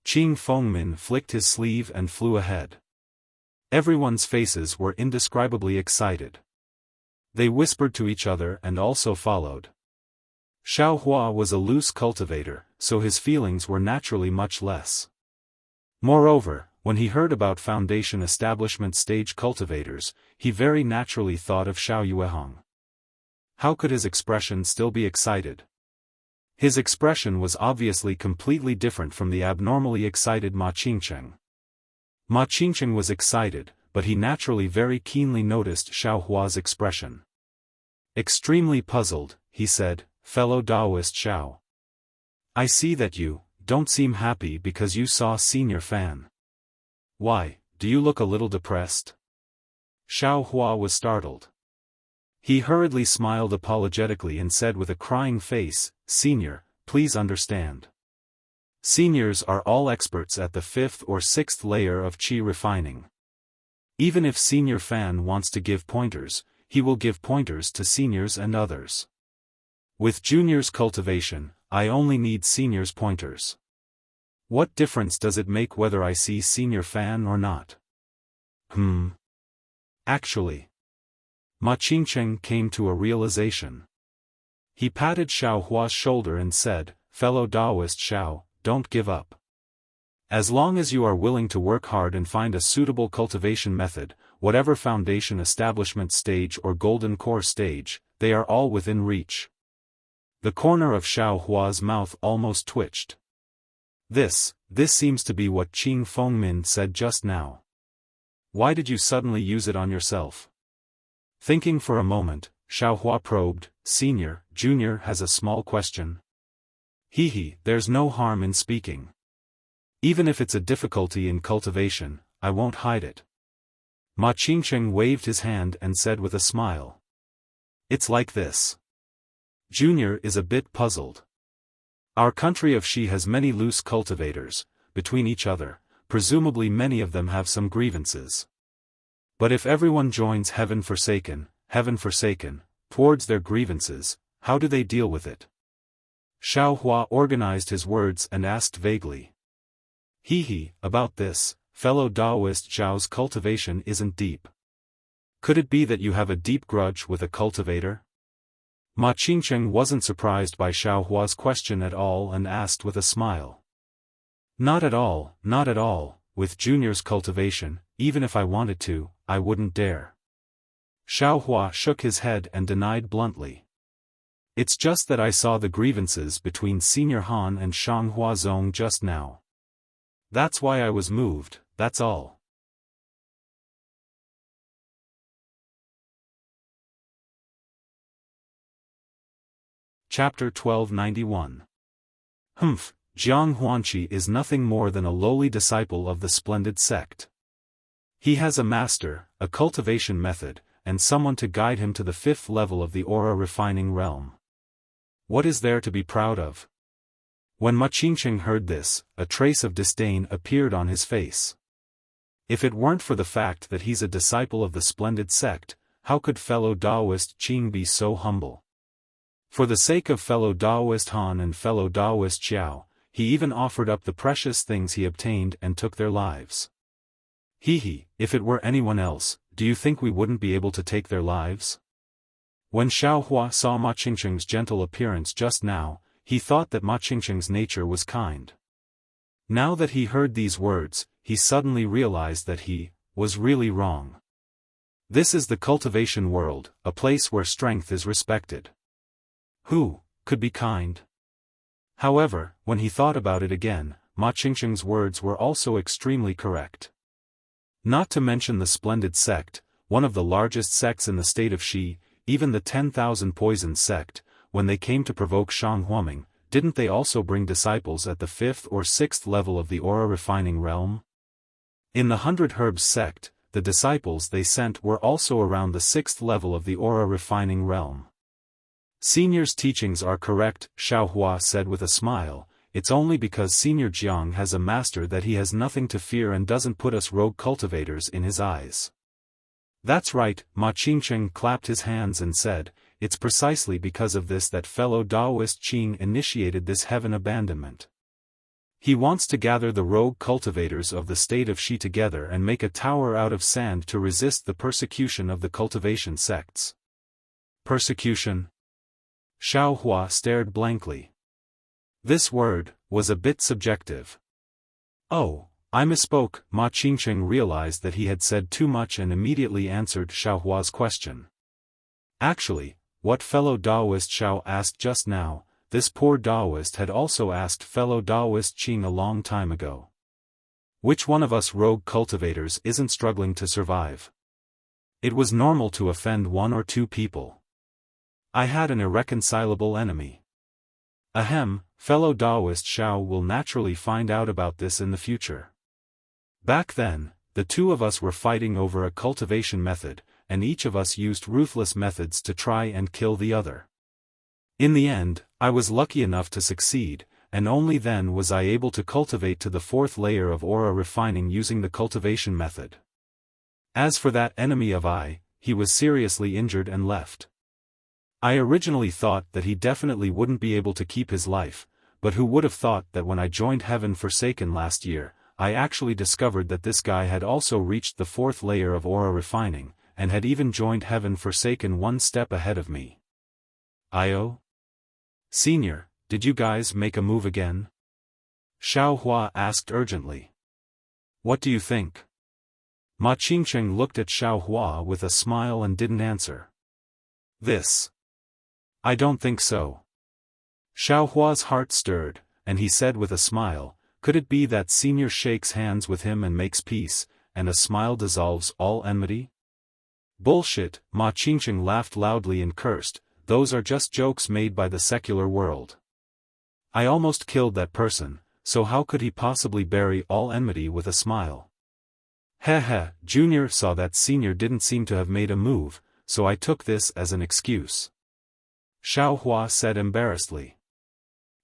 Qing Fengmin flicked his sleeve and flew ahead. Everyone's faces were indescribably excited. They whispered to each other and also followed. Xiaofan was a loose cultivator, so his feelings were naturally much less. Moreover, when he heard about Foundation Establishment Stage cultivators, he very naturally thought of Xiao Yuehong. How could his expression still be excited? His expression was obviously completely different from the abnormally excited Ma Qingcheng. Ma Qingcheng was excited, but he naturally very keenly noticed Xiaohua's expression. Extremely puzzled, he said, "Fellow Taoist Xiao. I see that you don't seem happy because you saw Senior Fan. Why, do you look a little depressed?" Xiaohua was startled. He hurriedly smiled apologetically and said with a crying face, "Senior, please understand. Seniors are all experts at the 5th or 6th layer of qi refining. Even if Senior Fan wants to give pointers, he will give pointers to seniors and others. With juniors' cultivation, I only need seniors' pointers. What difference does it make whether I see Senior Fan or not?" Actually. Ma Qingcheng came to a realization. He patted Xiaohua's shoulder and said, "Fellow Taoist Xiao, don't give up. As long as you are willing to work hard and find a suitable cultivation method, whatever Foundation Establishment Stage or Golden Core Stage, they are all within reach." The corner of Xiaohua's mouth almost twitched. This seems to be what Qing Fengmin said just now. Why did you suddenly use it on yourself? Thinking for a moment, Xiaohua probed, "Senior, Junior has a small question." There's no harm in speaking. Even if it's a difficulty in cultivation, I won't hide it." Ma Qingcheng waved his hand and said with a smile. "It's like this. Junior is a bit puzzled. Our country of Xi has many loose cultivators, between each other, presumably many of them have some grievances. But if everyone joins heaven forsaken, towards their grievances, how do they deal with it?" Xiaohua organized his words and asked vaguely. About this, fellow Taoist Xiao's cultivation isn't deep. Could it be that you have a deep grudge with a cultivator? Ma Qingcheng wasn't surprised by Xiaohua's question at all and asked with a smile. Not at all. With Junior's cultivation, even if I wanted to, I wouldn't dare." Xiaohua shook his head and denied bluntly. "It's just that I saw the grievances between Senior Han and Shang Huazong just now. That's why I was moved, that's all." Chapter 1291. Jiang Huanqi is nothing more than a lowly disciple of the splendid sect. He has a master, a cultivation method, and someone to guide him to the 5th level of the aura refining realm. What is there to be proud of? When Ma Qingcheng heard this, a trace of disdain appeared on his face. If it weren't for the fact that he's a disciple of the splendid sect, how could fellow Taoist Qing be so humble? For the sake of fellow Taoist Han and fellow Taoist Xiao, he even offered up the precious things he obtained and took their lives. If it were anyone else, do you think we wouldn't be able to take their lives? When Xiaohua saw Ma Qingcheng's gentle appearance just now, he thought that Ma Qingcheng's nature was kind. Now that he heard these words, he suddenly realized that he was really wrong. This is the cultivation world, a place where strength is respected. Who could be kind? However, when he thought about it again, Ma Qingqing's words were also extremely correct. Not to mention the splendid sect, one of the largest sects in the state of Xi, even the 10,000 poison sect, when they came to provoke Shang Huaming, didn't they also bring disciples at the 5th or 6th level of the aura refining realm? In the 100 Herbs sect, the disciples they sent were also around the 6th level of the aura refining realm. Senior's teachings are correct, Xiao Hua said with a smile. It's only because Senior Jiang has a master that he has nothing to fear and doesn't put us rogue cultivators in his eyes. That's right, Ma Qingqing clapped his hands and said, it's precisely because of this that fellow Taoist Qing initiated this heaven abandonment. He wants to gather the rogue cultivators of the state of Xi together and make a tower out of sand to resist the persecution of the cultivation sects. Persecution? Xiao Hua stared blankly. This word was a bit subjective. Oh, I misspoke. Ma Qingqing realized that he had said too much and immediately answered Xiao Hua's question. Actually, what fellow Taoist Xiao asked just now, this poor Taoist had also asked fellow Taoist Qing a long time ago. Which one of us rogue cultivators isn't struggling to survive? It was normal to offend one or two people. I had an irreconcilable enemy. Ahem, fellow Taoist Xiao will naturally find out about this in the future. Back then, the two of us were fighting over a cultivation method, and each of us used ruthless methods to try and kill the other. In the end, I was lucky enough to succeed, and only then was I able to cultivate to the 4th layer of aura refining using the cultivation method. As for that enemy of I, he was seriously injured and left. I originally thought that he definitely wouldn't be able to keep his life, but who would have thought that when I joined Heaven Forsaken last year, I actually discovered that this guy had also reached the 4th layer of aura refining, and had even joined Heaven Forsaken one step ahead of me. Io? Senior, did you guys make a move again? Xiao Hua asked urgently. What do you think? Ma Qingqing looked at Xiao Hua with a smile and didn't answer. This. I don't think so. Xiao Hua's heart stirred, and he said with a smile, could it be that Senior shakes hands with him and makes peace, and a smile dissolves all enmity? Bullshit, Ma Qingqing laughed loudly and cursed, those are just jokes made by the secular world. I almost killed that person, so how could he possibly bury all enmity with a smile? Heh, Junior saw that Senior didn't seem to have made a move, so I took this as an excuse. Xiao Hua said embarrassedly.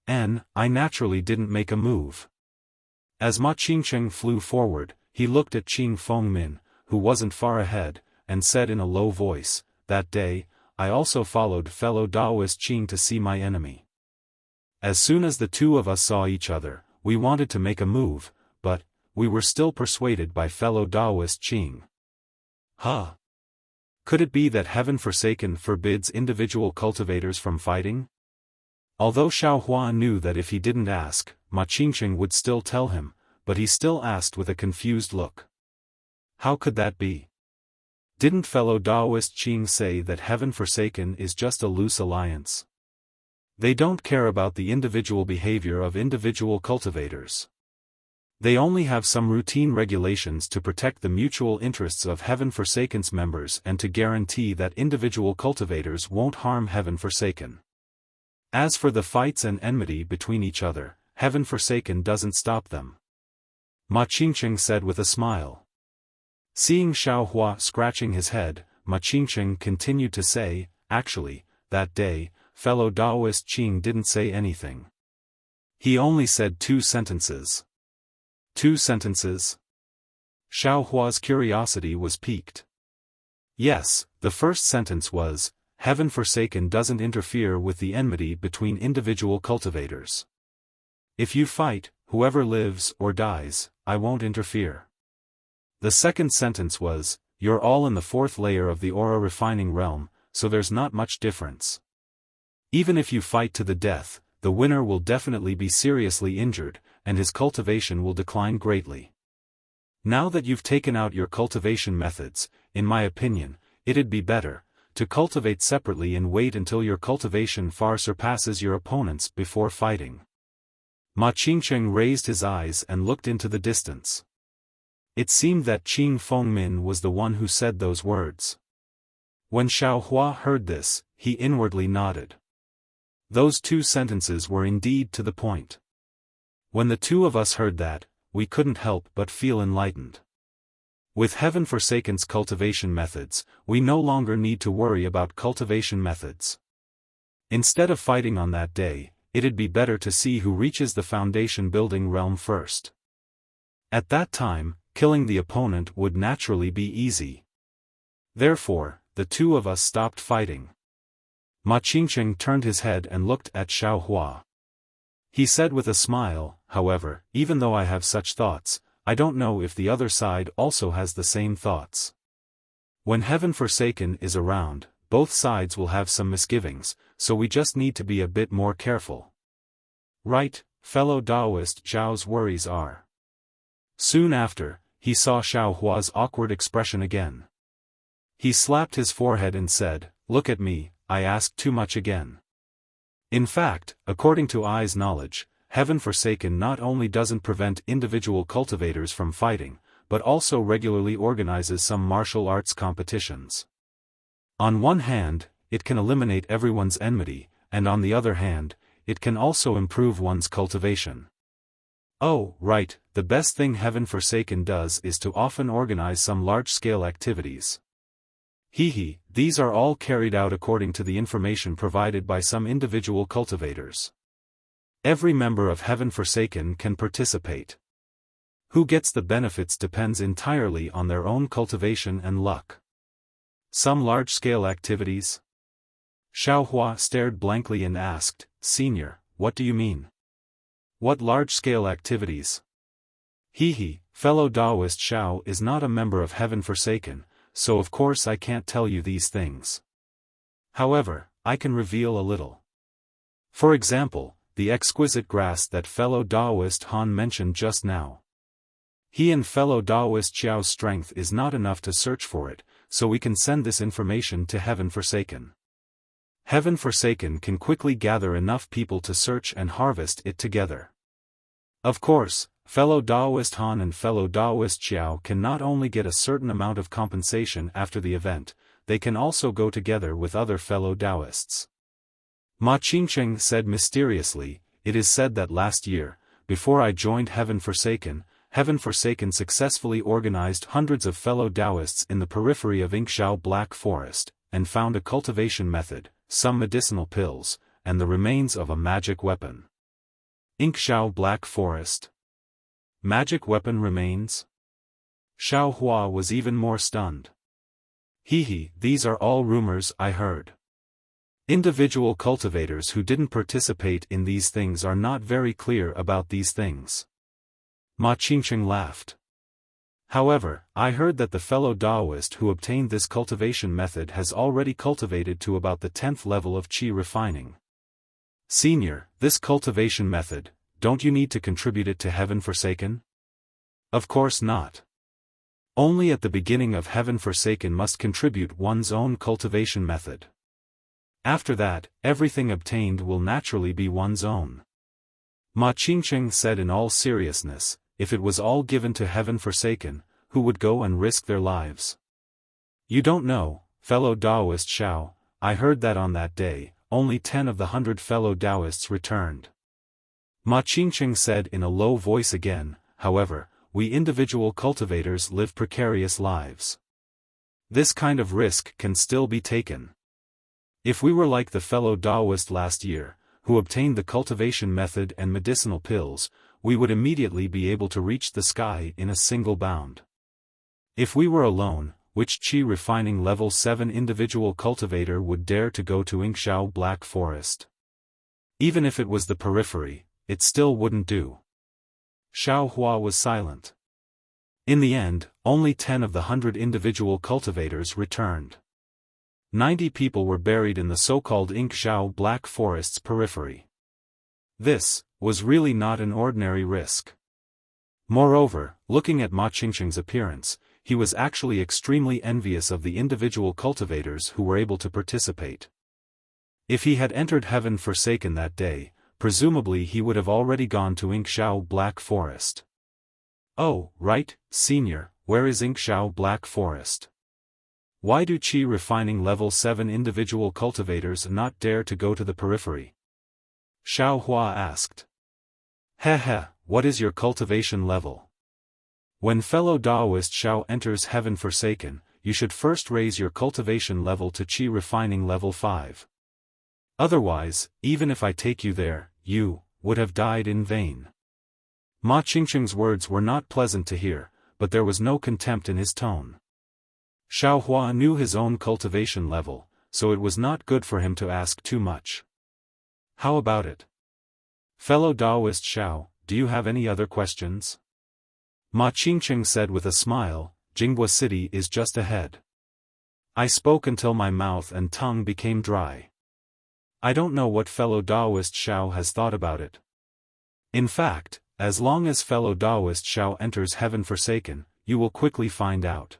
I naturally didn't make a move. As Ma Qingqing flew forward, he looked at Qing Fengmin, who wasn't far ahead, and said in a low voice, that day, I also followed fellow Taoist Qing to see my enemy. As soon as the two of us saw each other, we wanted to make a move, but we were still persuaded by fellow Taoist Qing. Huh? Could it be that Heaven Forsaken forbids individual cultivators from fighting? Although Xiao Hua knew that if he didn't ask, Ma Qingqing would still tell him, but he still asked with a confused look. How could that be? Didn't fellow Taoist Qing say that Heaven Forsaken is just a loose alliance? They don't care about the individual behavior of individual cultivators. They only have some routine regulations to protect the mutual interests of Heaven Forsaken's members and to guarantee that individual cultivators won't harm Heaven Forsaken. As for the fights and enmity between each other, Heaven Forsaken doesn't stop them. Ma Qingqing said with a smile. Seeing Xiao Hua scratching his head, Ma Qingqing continued to say, actually, that day, fellow Taoist Qing didn't say anything. He only said 2 sentences. 2 sentences? Xiao Hua's curiosity was piqued. Yes, the first sentence was, Heaven Forsaken doesn't interfere with the enmity between individual cultivators. If you fight, whoever lives or dies, I won't interfere. The second sentence was, you're all in the 4th layer of the aura refining realm, so there's not much difference. Even if you fight to the death, the winner will definitely be seriously injured, and his cultivation will decline greatly. Now that you've taken out your cultivation methods, in my opinion, it'd be better to cultivate separately and wait until your cultivation far surpasses your opponent's before fighting. Ma Qingcheng raised his eyes and looked into the distance. It seemed that Qing Fengmin was the one who said those words. When Xiao Hua heard this, he inwardly nodded. Those two sentences were indeed to the point. When the two of us heard that, we couldn't help but feel enlightened. With Heaven-Forsaken's cultivation methods, we no longer need to worry about cultivation methods. Instead of fighting on that day, it'd be better to see who reaches the foundation-building realm first. At that time, killing the opponent would naturally be easy. Therefore, the two of us stopped fighting. Ma Qingcheng turned his head and looked at Xiao Hua. He said with a smile, however, even though I have such thoughts, I don't know if the other side also has the same thoughts. When Heaven-Forsaken is around, both sides will have some misgivings, so we just need to be a bit more careful. Right, fellow Taoist Zhao's worries are. Soon after, he saw Xiao Hua's awkward expression again. He slapped his forehead and said, "Look at me, I asked too much again." In fact, according to I's knowledge, Heaven-Forsaken not only doesn't prevent individual cultivators from fighting, but also regularly organizes some martial arts competitions. On one hand, it can eliminate everyone's enmity, and on the other hand, it can also improve one's cultivation. Oh, right, the best thing Heaven-Forsaken does is to often organize some large-scale activities. These are all carried out according to the information provided by some individual cultivators. Every member of Heaven-Forsaken can participate. Who gets the benefits depends entirely on their own cultivation and luck. Some large-scale activities? Xiao Hua stared blankly and asked, "Senior, what do you mean? What large-scale activities?" Fellow Taoist Xiao is not a member of Heaven-Forsaken, so of course I can't tell you these things. However, I can reveal a little. For example, the exquisite grass that fellow Taoist Han mentioned just now. He and fellow Taoist Xiao's strength is not enough to search for it, so we can send this information to Heaven-Forsaken. Heaven-Forsaken can quickly gather enough people to search and harvest it together. Of course, fellow Taoist Han and fellow Taoist Xiao can not only get a certain amount of compensation after the event, they can also go together with other fellow Taoists. Ma Qingcheng said mysteriously, "It is said that last year, before I joined Heaven-Forsaken, Heaven-Forsaken successfully organized hundreds of fellow Taoists in the periphery of Xiao Black Forest, and found a cultivation method, some medicinal pills, and the remains of a magic weapon." Xiao Black Forest. Magic weapon remains? Xiao Hua was even more stunned. These are all rumors I heard. Individual cultivators who didn't participate in these things are not very clear about these things. Ma Qingcheng laughed. However, I heard that the fellow Taoist who obtained this cultivation method has already cultivated to about the 10th level of qi refining. Senior, this cultivation method, don't you need to contribute it to Heaven-Forsaken? Of course not. Only at the beginning of Heaven-Forsaken must contribute one's own cultivation method. After that, everything obtained will naturally be one's own. Ma Qingcheng said in all seriousness, if it was all given to Heaven-Forsaken, who would go and risk their lives? You don't know, fellow Taoist Xiao, I heard that on that day, only 10 of the 100 fellow Taoists returned. Ma Qingcheng said in a low voice again, however, we individual cultivators live precarious lives. This kind of risk can still be taken. If we were like the fellow Taoist last year, who obtained the cultivation method and medicinal pills, we would immediately be able to reach the sky in a single bound. If we were alone, which qi refining level 7 individual cultivator would dare to go to Xiao Black Forest? Even if it was the periphery, it still wouldn't do. Xiao Hua was silent. In the end, only 10 of the 100 individual cultivators returned. 90 people were buried in the so-called Xiao Black Forest's periphery. This was really not an ordinary risk. Moreover, looking at Ma Qingcheng's appearance, he was actually extremely envious of the individual cultivators who were able to participate. If he had entered Heaven Forsaken that day, presumably he would have already gone to Ingxiao Black Forest. Oh, right, Senior, where is Ingxiao Black Forest? Why do Qi Refining Level 7 individual cultivators not dare to go to the periphery? Xiao Hua asked. Heh, what is your cultivation level? When fellow Daoist Xiao enters Heaven Forsaken, you should first raise your cultivation level to Qi Refining Level 5. Otherwise, even if I take you there, you would have died in vain. Ma Qingqing's words were not pleasant to hear, but there was no contempt in his tone. Xiao Hua knew his own cultivation level, so it was not good for him to ask too much. How about it? Fellow Daoist Xiao, do you have any other questions? Ma Qingqing said with a smile, Jinghua City is just ahead. I spoke until my mouth and tongue became dry. I don't know what fellow Daoist Xiao has thought about it. In fact, as long as fellow Daoist Xiao enters Heaven Forsaken, you will quickly find out.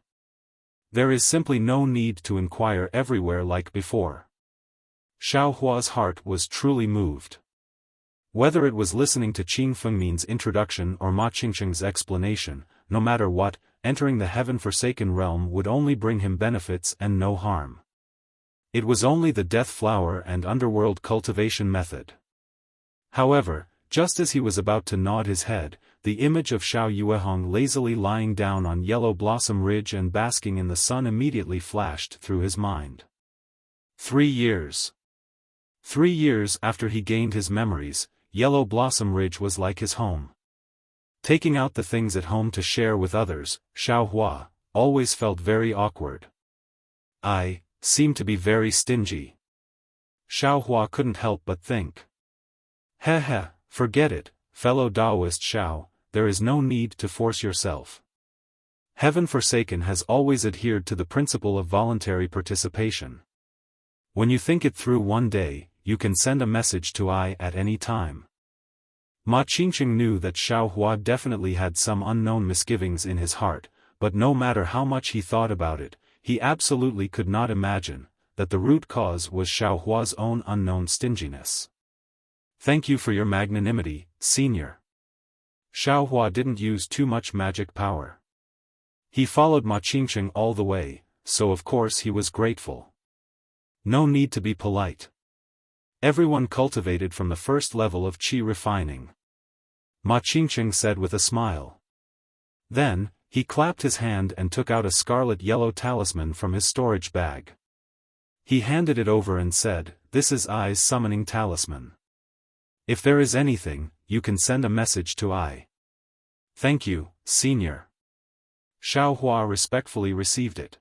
There is simply no need to inquire everywhere like before. Xiao Hua's heart was truly moved. Whether it was listening to Qing Fengmin's introduction or Ma Qingqing's explanation, no matter what, entering the Heaven Forsaken realm would only bring him benefits and no harm. It was only the Death Flower and Underworld cultivation method. However, just as he was about to nod his head, the image of Xiao Yuehong lazily lying down on Yellow Blossom Ridge and basking in the sun immediately flashed through his mind. 3 years. 3 years after he gained his memories, Yellow Blossom Ridge was like his home. Taking out the things at home to share with others, Xiao Hua always felt very awkward. I seem to be very stingy. Xiao Hua couldn't help but think. Forget it, fellow Daoist Xiao, there is no need to force yourself. Heaven Forsaken has always adhered to the principle of voluntary participation. When you think it through one day, you can send a message to I at any time. Ma Qingqing knew that Xiao Hua definitely had some unknown misgivings in his heart, but no matter how much he thought about it, he absolutely could not imagine that the root cause was Xiao Hua's own unknown stinginess. Thank you for your magnanimity, Senior. Xiao Hua didn't use too much magic power. He followed Ma Qingqing all the way, so of course he was grateful. No need to be polite. Everyone cultivated from the first level of Qi Refining. Ma Qingqing said with a smile. Then, he clapped his hand and took out a scarlet-yellow talisman from his storage bag. He handed it over and said, "This is I's summoning talisman. If there is anything, you can send a message to I." "Thank you, Senior." Xiao Hua respectfully received it.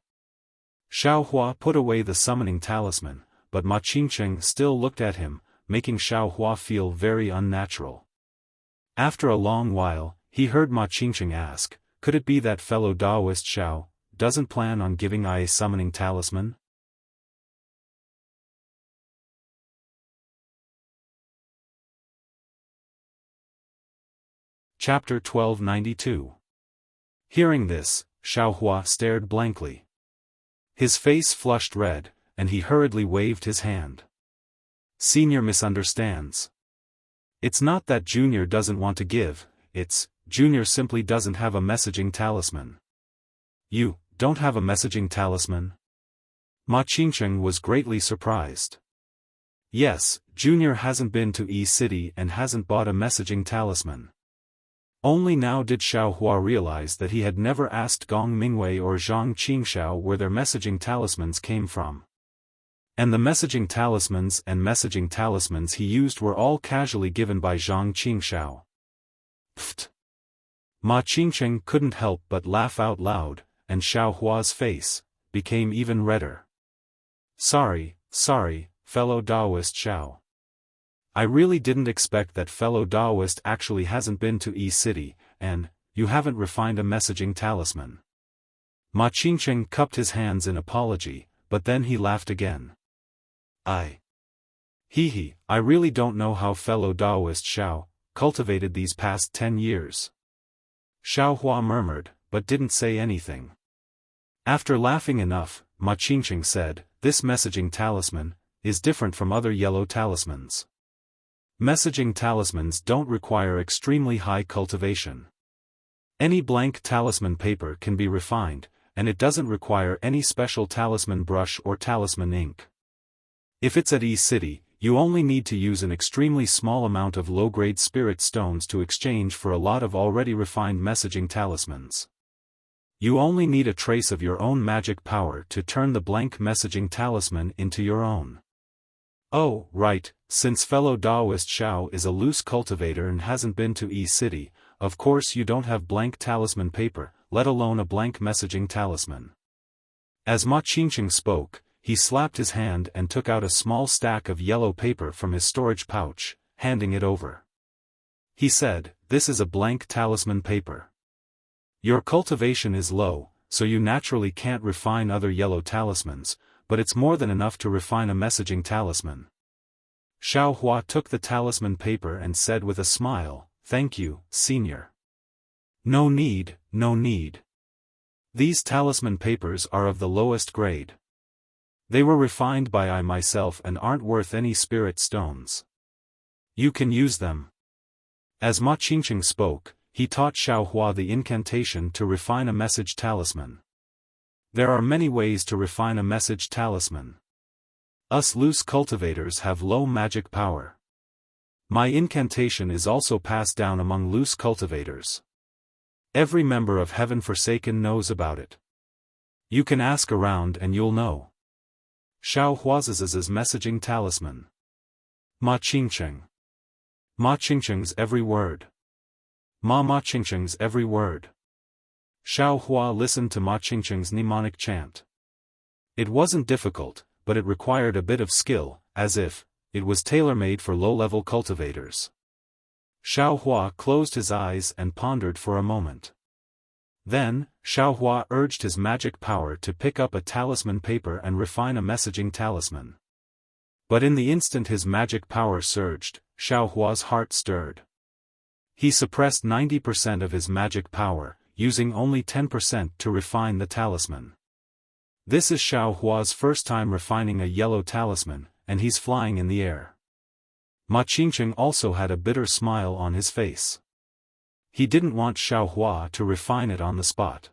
Xiao Hua put away the summoning talisman, but Ma Qingqing still looked at him, making Xiao Hua feel very unnatural. After a long while, he heard Ma Qingqing ask, could it be that fellow Daoist Xiao doesn't plan on giving I a summoning talisman? Chapter 1292. Hearing this, Xiao Hua stared blankly. His face flushed red, and he hurriedly waved his hand. Senior misunderstands. It's not that Junior doesn't want to give, it's, Junior simply doesn't have a messaging talisman. You don't have a messaging talisman? Ma Qingqing was greatly surprised. Yes, Junior hasn't been to E City and hasn't bought a messaging talisman. Only now did Xiao Hua realize that he had never asked Gong Mingwei or Zhang Qingxiao where their messaging talismans came from. And the messaging talismans he used were all casually given by Zhang Qingxiao. Pfft! Ma Qingqing couldn't help but laugh out loud, and Xiao Hua's face became even redder. Sorry, fellow Daoist Xiao. I really didn't expect that fellow Daoist actually hasn't been to E City, and you haven't refined a messaging talisman. Ma Qingqing cupped his hands in apology, but then he laughed again. I really don't know how fellow Daoist Xiao cultivated these past 10 years. Xiao Hua murmured, but didn't say anything. After laughing enough, Ma Qingqing said, "This messaging talisman is different from other yellow talismans. Messaging talismans don't require extremely high cultivation. Any blank talisman paper can be refined, and it doesn't require any special talisman brush or talisman ink. If it's at E-City, you only need to use an extremely small amount of low-grade spirit stones to exchange for a lot of already refined messaging talismans. You only need a trace of your own magic power to turn the blank messaging talisman into your own." "Oh, right, since fellow Daoist Xiao is a loose cultivator and hasn't been to E-City, of course you don't have blank talisman paper, let alone a blank messaging talisman." As Ma Qingqing spoke, he slapped his hand and took out a small stack of yellow paper from his storage pouch, handing it over. He said, "This is a blank talisman paper. Your cultivation is low, so you naturally can't refine other yellow talismans, but it's more than enough to refine a messaging talisman." Xiao Hua took the talisman paper and said with a smile, "Thank you, senior. No need, no need. These talisman papers are of the lowest grade. They were refined by I myself and aren't worth any spirit stones. You can use them." As Ma Qingqing spoke, he taught Xiao Hua the incantation to refine a message talisman. There are many ways to refine a message talisman. Us loose cultivators have low magic power. My incantation is also passed down among loose cultivators. Every member of Heaven Forsaken knows about it. You can ask around and you'll know. Xiao Hua's messaging talisman. Ma Qingqing. Ma Qingqing's every word. Ma Qingqing's every word. Xiao Hua listened to Ma Qingqing's mnemonic chant. It wasn't difficult, but it required a bit of skill, as if it was tailor-made for low-level cultivators. Xiao Hua closed his eyes and pondered for a moment. Then, Xiao Hua urged his magic power to pick up a talisman paper and refine a messaging talisman. But in the instant his magic power surged, Xiao Hua's heart stirred. He suppressed 90% of his magic power, using only 10% to refine the talisman. This is Xiao Hua's first time refining a yellow talisman, and he's flying in the air. Ma Qingqing also had a bitter smile on his face. He didn't want Xiao Hua to refine it on the spot.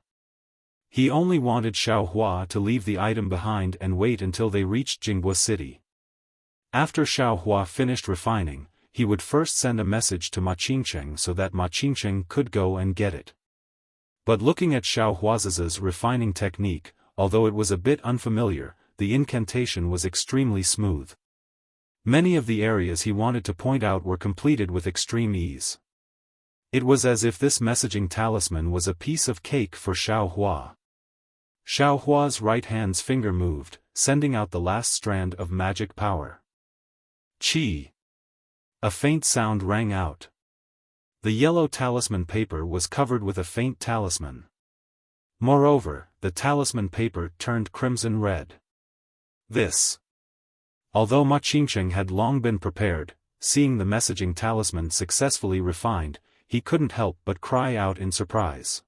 He only wanted Xiao Hua to leave the item behind and wait until they reached Jinghua City. After Xiao Hua finished refining, he would first send a message to Ma Qingqing so that Ma Qingqing could go and get it. But looking at Xiao Hua's refining technique, although it was a bit unfamiliar, the incantation was extremely smooth. Many of the areas he wanted to point out were completed with extreme ease. It was as if this messaging talisman was a piece of cake for Xiao Hua. Xiao Hua's right hand's finger moved, sending out the last strand of magic power. Chi! A faint sound rang out. The yellow talisman paper was covered with a faint talisman. Moreover, the talisman paper turned crimson red. This. Although Ma Qingqing had long been prepared, seeing the messaging talisman successfully refined, he couldn't help but cry out in surprise.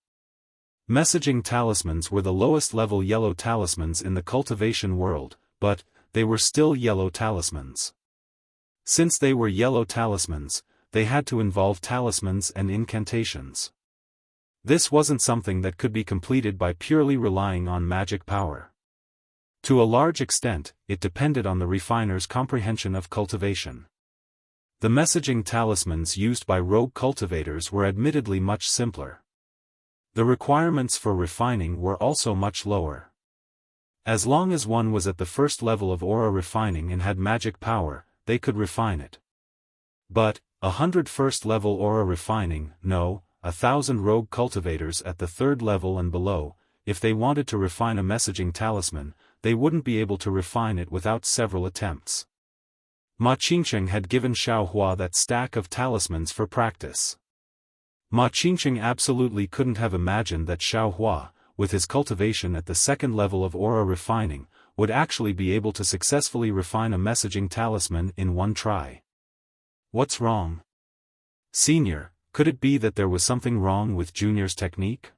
Messaging talismans were the lowest level yellow talismans in the cultivation world, but they were still yellow talismans. Since they were yellow talismans, they had to involve talismans and incantations. This wasn't something that could be completed by purely relying on magic power. To a large extent, it depended on the refiner's comprehension of cultivation. The messaging talismans used by rogue cultivators were admittedly much simpler. The requirements for refining were also much lower. As long as one was at the first level of aura refining and had magic power, they could refine it. But, 100 first-level aura refining, no, 1,000 rogue cultivators at the third level and below, if they wanted to refine a messaging talisman, they wouldn't be able to refine it without several attempts. Ma Qingqing had given Xiao Hua that stack of talismans for practice. Ma Qingqing absolutely couldn't have imagined that Xiao Hua, with his cultivation at the second level of aura refining, would actually be able to successfully refine a messaging talisman in one try. What's wrong? Senior, could it be that there was something wrong with Junior's technique?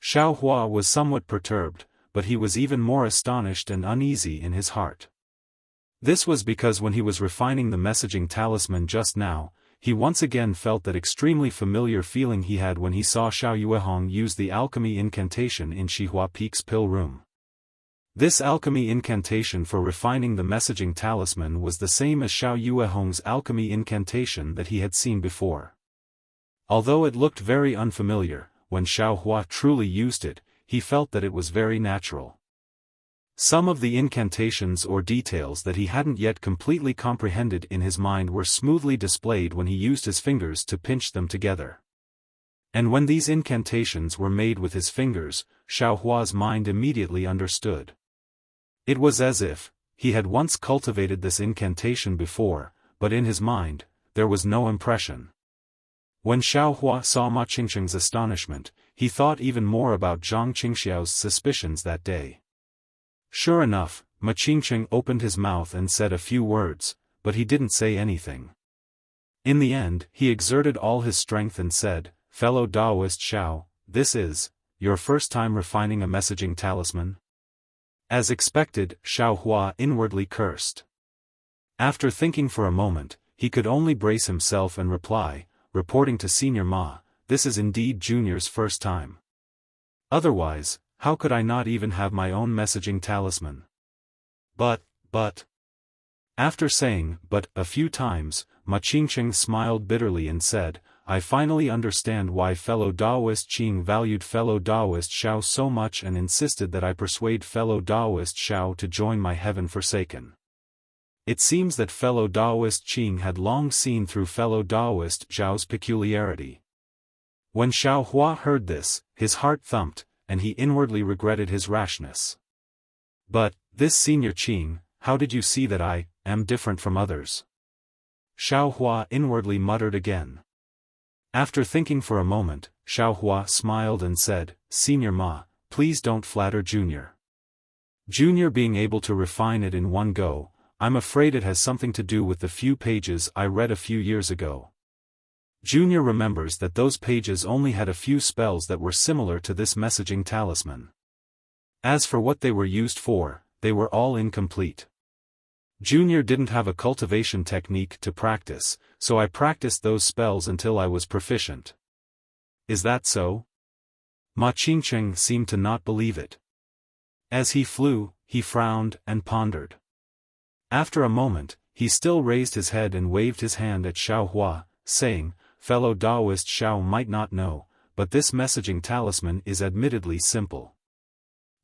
Xiao Hua was somewhat perturbed, but he was even more astonished and uneasy in his heart. This was because when he was refining the messaging talisman just now, he once again felt that extremely familiar feeling he had when he saw Xiao Yuehong use the alchemy incantation in Xihua Peak's pill room. This alchemy incantation for refining the messaging talisman was the same as Xiao Yuehong's alchemy incantation that he had seen before. Although it looked very unfamiliar, when Xiao Hua truly used it, he felt that it was very natural. Some of the incantations or details that he hadn't yet completely comprehended in his mind were smoothly displayed when he used his fingers to pinch them together. And when these incantations were made with his fingers, Xiao Hua's mind immediately understood. It was as if he had once cultivated this incantation before, but in his mind, there was no impression. When Xiao Hua saw Ma Qingqing's astonishment, he thought even more about Zhang Qingxiao's suspicions that day. Sure enough, Ma Qingqing opened his mouth and said a few words, but he didn't say anything. In the end, he exerted all his strength and said, "Fellow Taoist Xiao, this is your first time refining a messaging talisman?" As expected, Xiao Hua inwardly cursed. After thinking for a moment, he could only brace himself and reply, reporting to Senior Ma, "This is indeed Junior's first time. Otherwise, how could I not even have my own messaging talisman?" But. After saying "but" a few times, Ma Qingqing smiled bitterly and said, "I finally understand why fellow Taoist Qing valued fellow Taoist Xiao so much and insisted that I persuade fellow Taoist Xiao to join my heaven forsaken. It seems that fellow Taoist Qing had long seen through fellow Taoist Xiao's peculiarity." When Xiao Hua heard this, his heart thumped, and he inwardly regretted his rashness. "But, this Senior Qing, how did you see that I am different from others?" Xiao Hua inwardly muttered again. After thinking for a moment, Xiao Hua smiled and said, "Senior Ma, please don't flatter Junior. Junior being able to refine it in one go, I'm afraid it has something to do with the few pages I read a few years ago. Junior remembers that those pages only had a few spells that were similar to this messaging talisman. As for what they were used for, they were all incomplete. Junior didn't have a cultivation technique to practice, so I practiced those spells until I was proficient." "Is that so?" Ma Qingqing seemed to not believe it. As he flew, he frowned and pondered. After a moment, he still raised his head and waved his hand at Xiao Hua, saying, "Fellow Taoist Xiao might not know, but this messaging talisman is admittedly simple.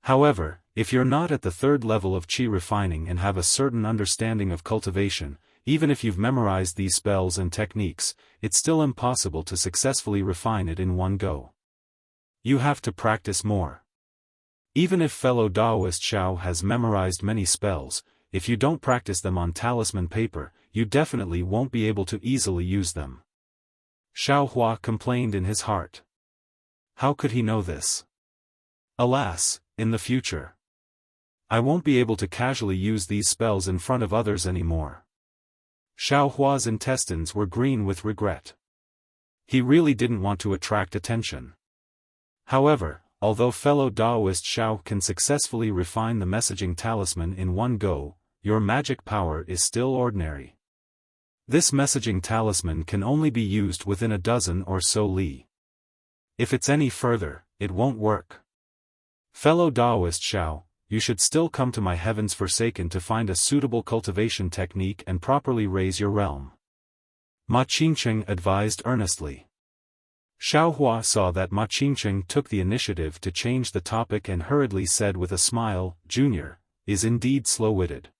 However, if you're not at the third level of qi refining and have a certain understanding of cultivation, even if you've memorized these spells and techniques, it's still impossible to successfully refine it in one go. You have to practice more. Even if fellow Taoist Xiao has memorized many spells, if you don't practice them on talisman paper, you definitely won't be able to easily use them." Xiao Hua complained in his heart. How could he know this? Alas, in the future, I won't be able to casually use these spells in front of others anymore. Xiao Hua's intestines were green with regret. He really didn't want to attract attention. However, although fellow Taoist Xiao can successfully refine the messaging talisman in one go, your magic power is still ordinary. This messaging talisman can only be used within a dozen or so li. If it's any further, it won't work. Fellow Taoist Xiao, you should still come to my heavens forsaken to find a suitable cultivation technique and properly raise your realm." Ma Qingqing advised earnestly. Xiao Hua saw that Ma Qingqing took the initiative to change the topic and hurriedly said with a smile, "Junior is indeed slow-witted.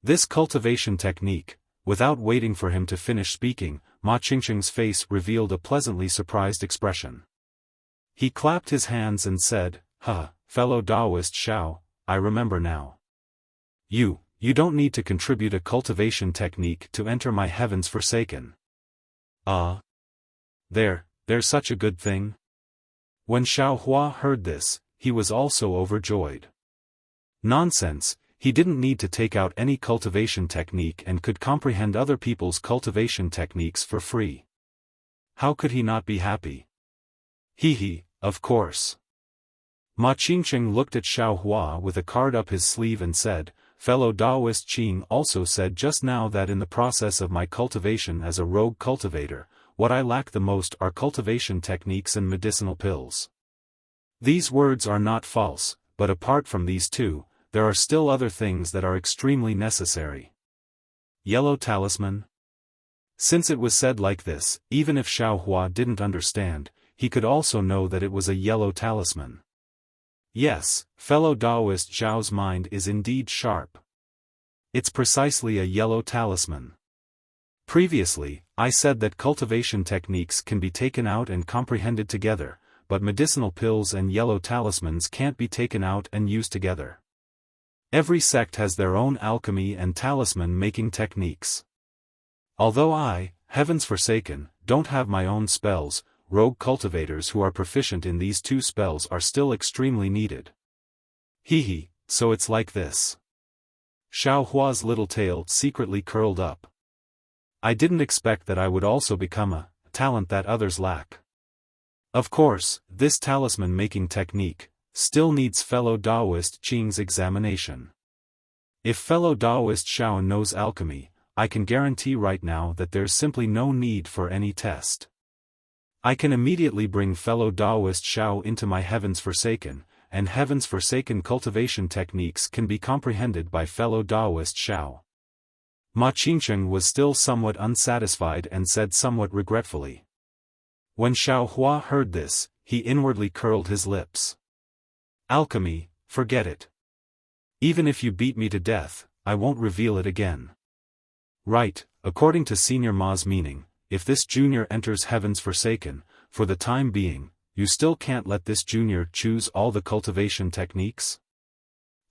This cultivation technique." Without waiting for him to finish speaking, Ma Qingqing's face revealed a pleasantly surprised expression. He clapped his hands and said, Fellow Taoist Xiao, I remember now. You don't need to contribute a cultivation technique to enter my heavens forsaken." There's such a good thing?" When Xiao Hua heard this, he was also overjoyed. Nonsense, he didn't need to take out any cultivation technique and could comprehend other people's cultivation techniques for free. How could he not be happy? Of course. Ma Qingqing looked at Xiao Hua with a card up his sleeve and said, "Fellow Daoist Qing also said just now that in the process of my cultivation as a rogue cultivator, what I lack the most are cultivation techniques and medicinal pills. These words are not false, but apart from these two, there are still other things that are extremely necessary." Yellow talisman? Since it was said like this, even if Xiao Hua didn't understand, he could also know that it was a yellow talisman. Yes, fellow Daoist Zhao's mind is indeed sharp. It's precisely a yellow talisman. Previously, I said that cultivation techniques can be taken out and comprehended together, but medicinal pills and yellow talismans can't be taken out and used together. Every sect has their own alchemy and talisman-making techniques. Although I, Heaven's Forsaken, don't have my own spells, rogue cultivators who are proficient in these two spells are still extremely needed. Hehe, so it's like this. Xiao Hua's little tail secretly curled up. I didn't expect that I would also become a talent that others lack. Of course, this talisman-making technique still needs fellow Daoist Qing's examination. If fellow Daoist Xiao knows alchemy, I can guarantee right now that there's simply no need for any test. I can immediately bring fellow Daoist Xiao into my Heaven's Forsaken, and Heaven's Forsaken cultivation techniques can be comprehended by fellow Daoist Xiao. Ma Qingqing was still somewhat unsatisfied and said somewhat regretfully. When Xiao Hua heard this, he inwardly curled his lips. Alchemy, forget it. Even if you beat me to death, I won't reveal it again. Right, according to Senior Ma's meaning, if this junior enters Heaven's Forsaken, for the time being, you still can't let this junior choose all the cultivation techniques?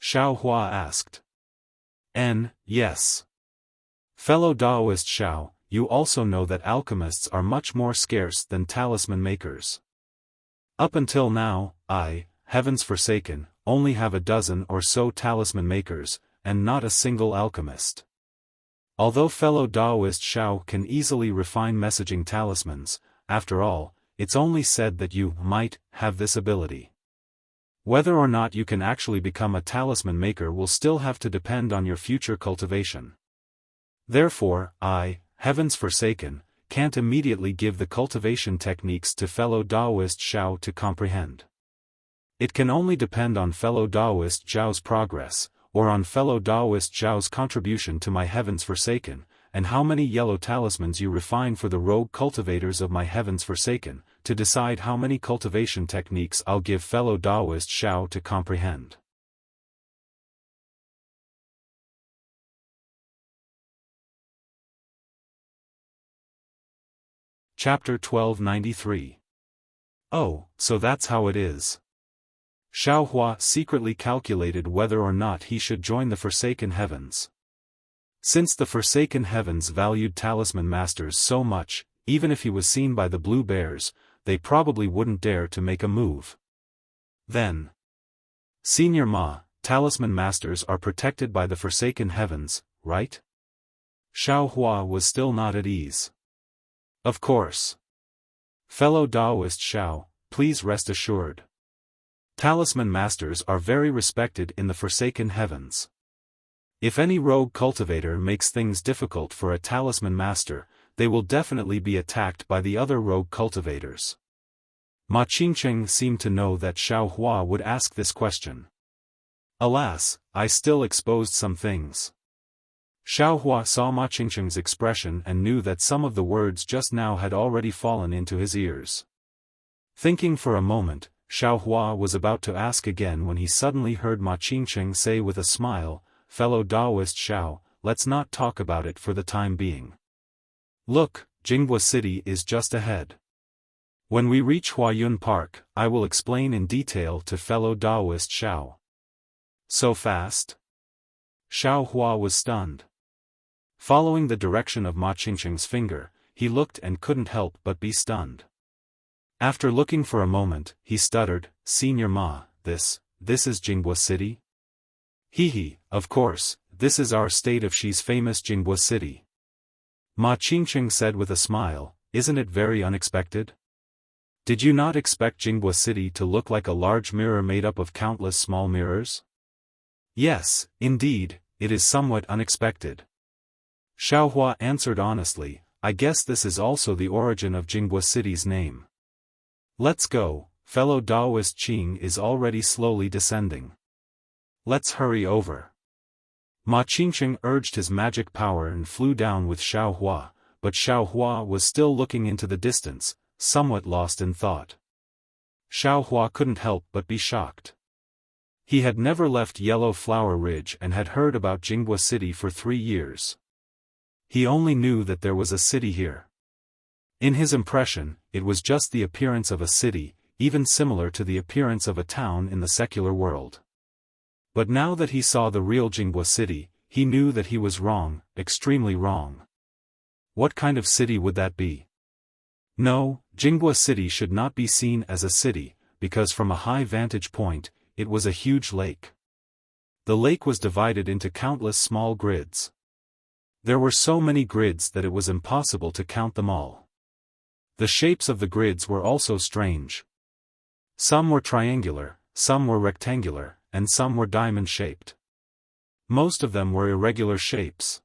Xiao Hua asked. Yes. Fellow Daoist Xiao, you also know that alchemists are much more scarce than talisman makers. Up until now, I, Heaven's Forsaken, only have a dozen or so talisman makers, and not a single alchemist. Although fellow Daoist Xiao can easily refine messaging talismans, after all, it's only said that you might have this ability. Whether or not you can actually become a talisman maker will still have to depend on your future cultivation. Therefore, I, Heaven's Forsaken, can't immediately give the cultivation techniques to fellow Daoist Xiao to comprehend. It can only depend on fellow Daoist Zhao's progress, or on fellow Daoist Zhao's contribution to my Heaven's Forsaken, and how many yellow talismans you refine for the rogue cultivators of my Heaven's Forsaken, to decide how many cultivation techniques I'll give fellow Daoist Xiao to comprehend. Chapter 1293. Oh, so that's how it is. Xiao Hua secretly calculated whether or not he should join the Forsaken Heavens. Since the Forsaken Heavens valued talisman masters so much, even if he was seen by the Blue Bears, they probably wouldn't dare to make a move. Then, Senior Ma, talisman masters are protected by the Forsaken Heavens, right? Xiao Hua was still not at ease. Of course. Fellow Daoist Xiao, please rest assured. Talisman masters are very respected in the Forsaken Heavens. If any rogue cultivator makes things difficult for a talisman master, they will definitely be attacked by the other rogue cultivators. Ma Qingqing seemed to know that Xiao Hua would ask this question. Alas, I still exposed some things. Xiao Hua saw Ma Qingqing's expression and knew that some of the words just now had already fallen into his ears. Thinking for a moment, Xiao Hua was about to ask again when he suddenly heard Ma Qingqing say with a smile, "Fellow Daoist Xiao, let's not talk about it for the time being. Look, Jinghua City is just ahead. When we reach Huayun Park, I will explain in detail to fellow Daoist Xiao." So fast? Xiao Hua was stunned. Following the direction of Ma Qingqing's finger, he looked and couldn't help but be stunned. After looking for a moment, he stuttered, "Senior Ma, this is Jinghua City?" Hehe, of course, this is our state of Xi's famous Jinghua City. Ma Qingqing said with a smile, "Isn't it very unexpected?" Did you not expect Jinghua City to look like a large mirror made up of countless small mirrors? Yes, indeed, it is somewhat unexpected. Xiaohua answered honestly, I guess this is also the origin of Jinghua City's name. Let's go, fellow Daoist Qing is already slowly descending. Let's hurry over. Ma Qingsheng urged his magic power and flew down with Xiaohua, but Xiaohua was still looking into the distance, somewhat lost in thought. Xiaohua couldn't help but be shocked. He had never left Yellow Flower Ridge and had heard about Jinghua City for 3 years. He only knew that there was a city here. In his impression, it was just the appearance of a city, even similar to the appearance of a town in the secular world. But now that he saw the real Jinghua City, he knew that he was wrong, extremely wrong. What kind of city would that be? No, Jinghua City should not be seen as a city, because from a high vantage point, it was a huge lake. The lake was divided into countless small grids. There were so many grids that it was impossible to count them all. The shapes of the grids were also strange. Some were triangular, some were rectangular, and some were diamond-shaped. Most of them were irregular shapes.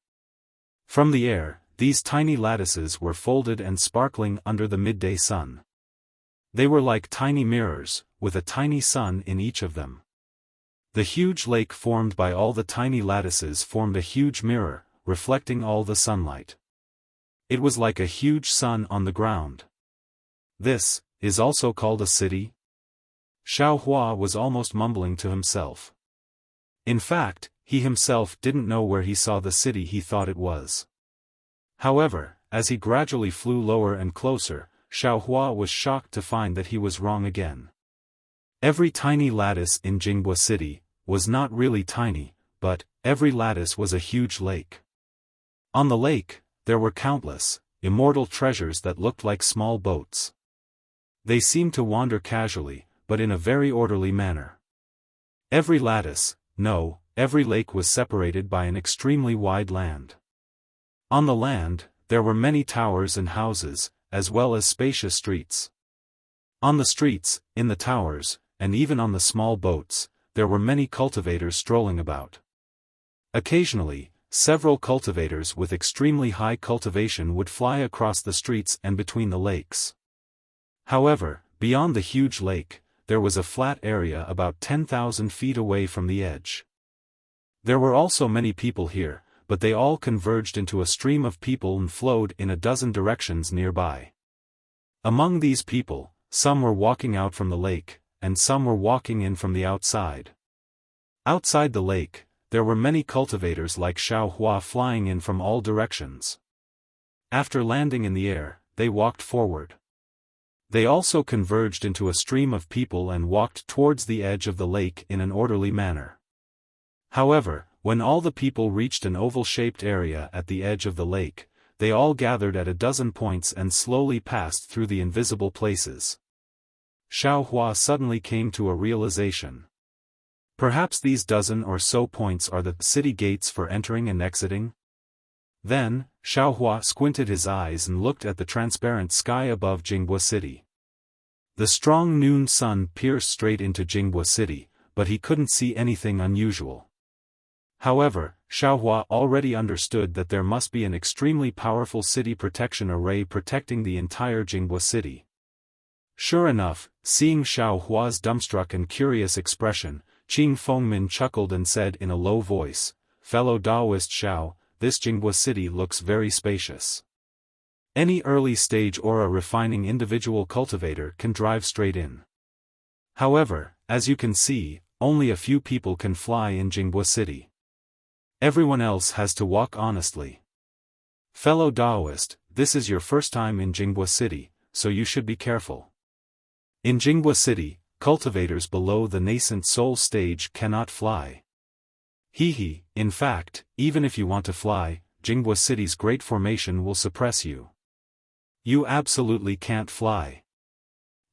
From the air, these tiny lattices were folded and sparkling under the midday sun. They were like tiny mirrors, with a tiny sun in each of them. The huge lake formed by all the tiny lattices formed a huge mirror, reflecting all the sunlight. It was like a huge sun on the ground. This is also called a city? Xiaohua was almost mumbling to himself. In fact, he himself didn't know where he saw the city he thought it was. However, as he gradually flew lower and closer, Xiaohua was shocked to find that he was wrong again. Every tiny lattice in Jinghua City was not really tiny, but every lattice was a huge lake. On the lake, there were countless, immortal treasures that looked like small boats. They seemed to wander casually, but in a very orderly manner. Every lattice, no, every lake was separated by an extremely wide land. On the land, there were many towers and houses, as well as spacious streets. On the streets, in the towers, and even on the small boats, there were many cultivators strolling about. Occasionally, several cultivators with extremely high cultivation would fly across the streets and between the lakes. However, beyond the huge lake, there was a flat area about 10,000 feet away from the edge. There were also many people here, but they all converged into a stream of people and flowed in a dozen directions nearby. Among these people, some were walking out from the lake, and some were walking in from the outside. Outside the lake, there were many cultivators like Xiaohua flying in from all directions. After landing in the air, they walked forward. They also converged into a stream of people and walked towards the edge of the lake in an orderly manner. However, when all the people reached an oval-shaped area at the edge of the lake, they all gathered at a dozen points and slowly passed through the invisible places. Xiaohua suddenly came to a realization. Perhaps these dozen or so points are the city gates for entering and exiting? Then, Xiaohua squinted his eyes and looked at the transparent sky above Jinghua City. The strong noon sun pierced straight into Jinghua City, but he couldn't see anything unusual. However, Xiaohua already understood that there must be an extremely powerful city protection array protecting the entire Jinghua City. Sure enough, seeing Xiaohua's dumbstruck and curious expression, Qing Fengmin chuckled and said in a low voice, "Fellow Daoist Xiao, this Jinghua City looks very spacious. Any early-stage aura refining individual cultivator can drive straight in. However, as you can see, only a few people can fly in Jinghua City. Everyone else has to walk honestly. Fellow Daoist, this is your first time in Jinghua City, so you should be careful. In Jinghua City, cultivators below the nascent soul stage cannot fly. In fact, even if you want to fly, Jinghua City's great formation will suppress you. You absolutely can't fly.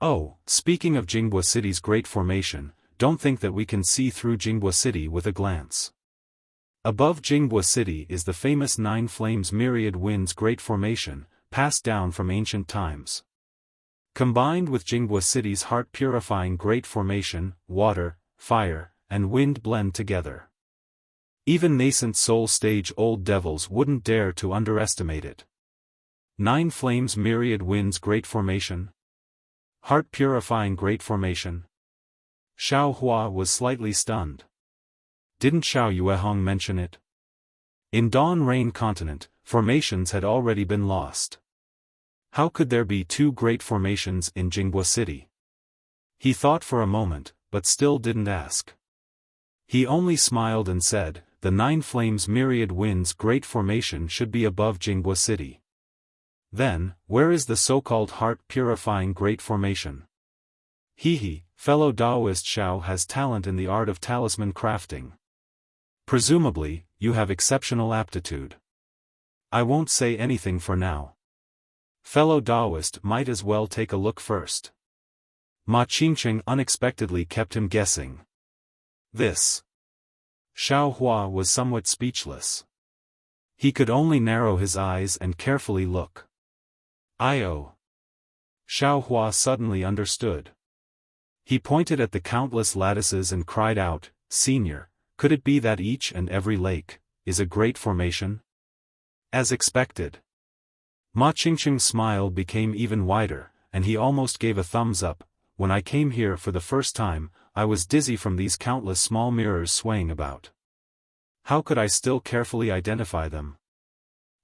Oh, speaking of Jinghua City's great formation, don't think that we can see through Jinghua City with a glance. Above Jinghua City is the famous Nine Flames Myriad Winds Great Formation, passed down from ancient times. Combined with Jinghua City's heart-purifying great formation, water, fire, and wind blend together. Even nascent soul-stage old devils wouldn't dare to underestimate it. 9 Flames Myriad Winds Great Formation. Heart-purifying great formation. Xiao Hua was slightly stunned. Didn't Xiao Yuehong mention it? In Dawn Rain Continent, formations had already been lost. How could there be 2 great formations in Jinghua City? He thought for a moment, but still didn't ask. He only smiled and said, the 9 Flames Myriad Winds Great Formation should be above Jinghua City. Then, where is the so-called heart-purifying great formation? He, fellow Taoist Xiao has talent in the art of talisman crafting. Presumably, you have exceptional aptitude. I won't say anything for now. Fellow Taoist might as well take a look first. Ma Qingqing unexpectedly kept him guessing. This. Xiao Hua was somewhat speechless. He could only narrow his eyes and carefully look. Io. Xiao Hua suddenly understood. He pointed at the countless lattices and cried out, Senior, could it be that each and every lake is a great formation? As expected. Ma Qingqing's smile became even wider, and he almost gave a thumbs up. When I came here for the first time, I was dizzy from these countless small mirrors swaying about. How could I still carefully identify them?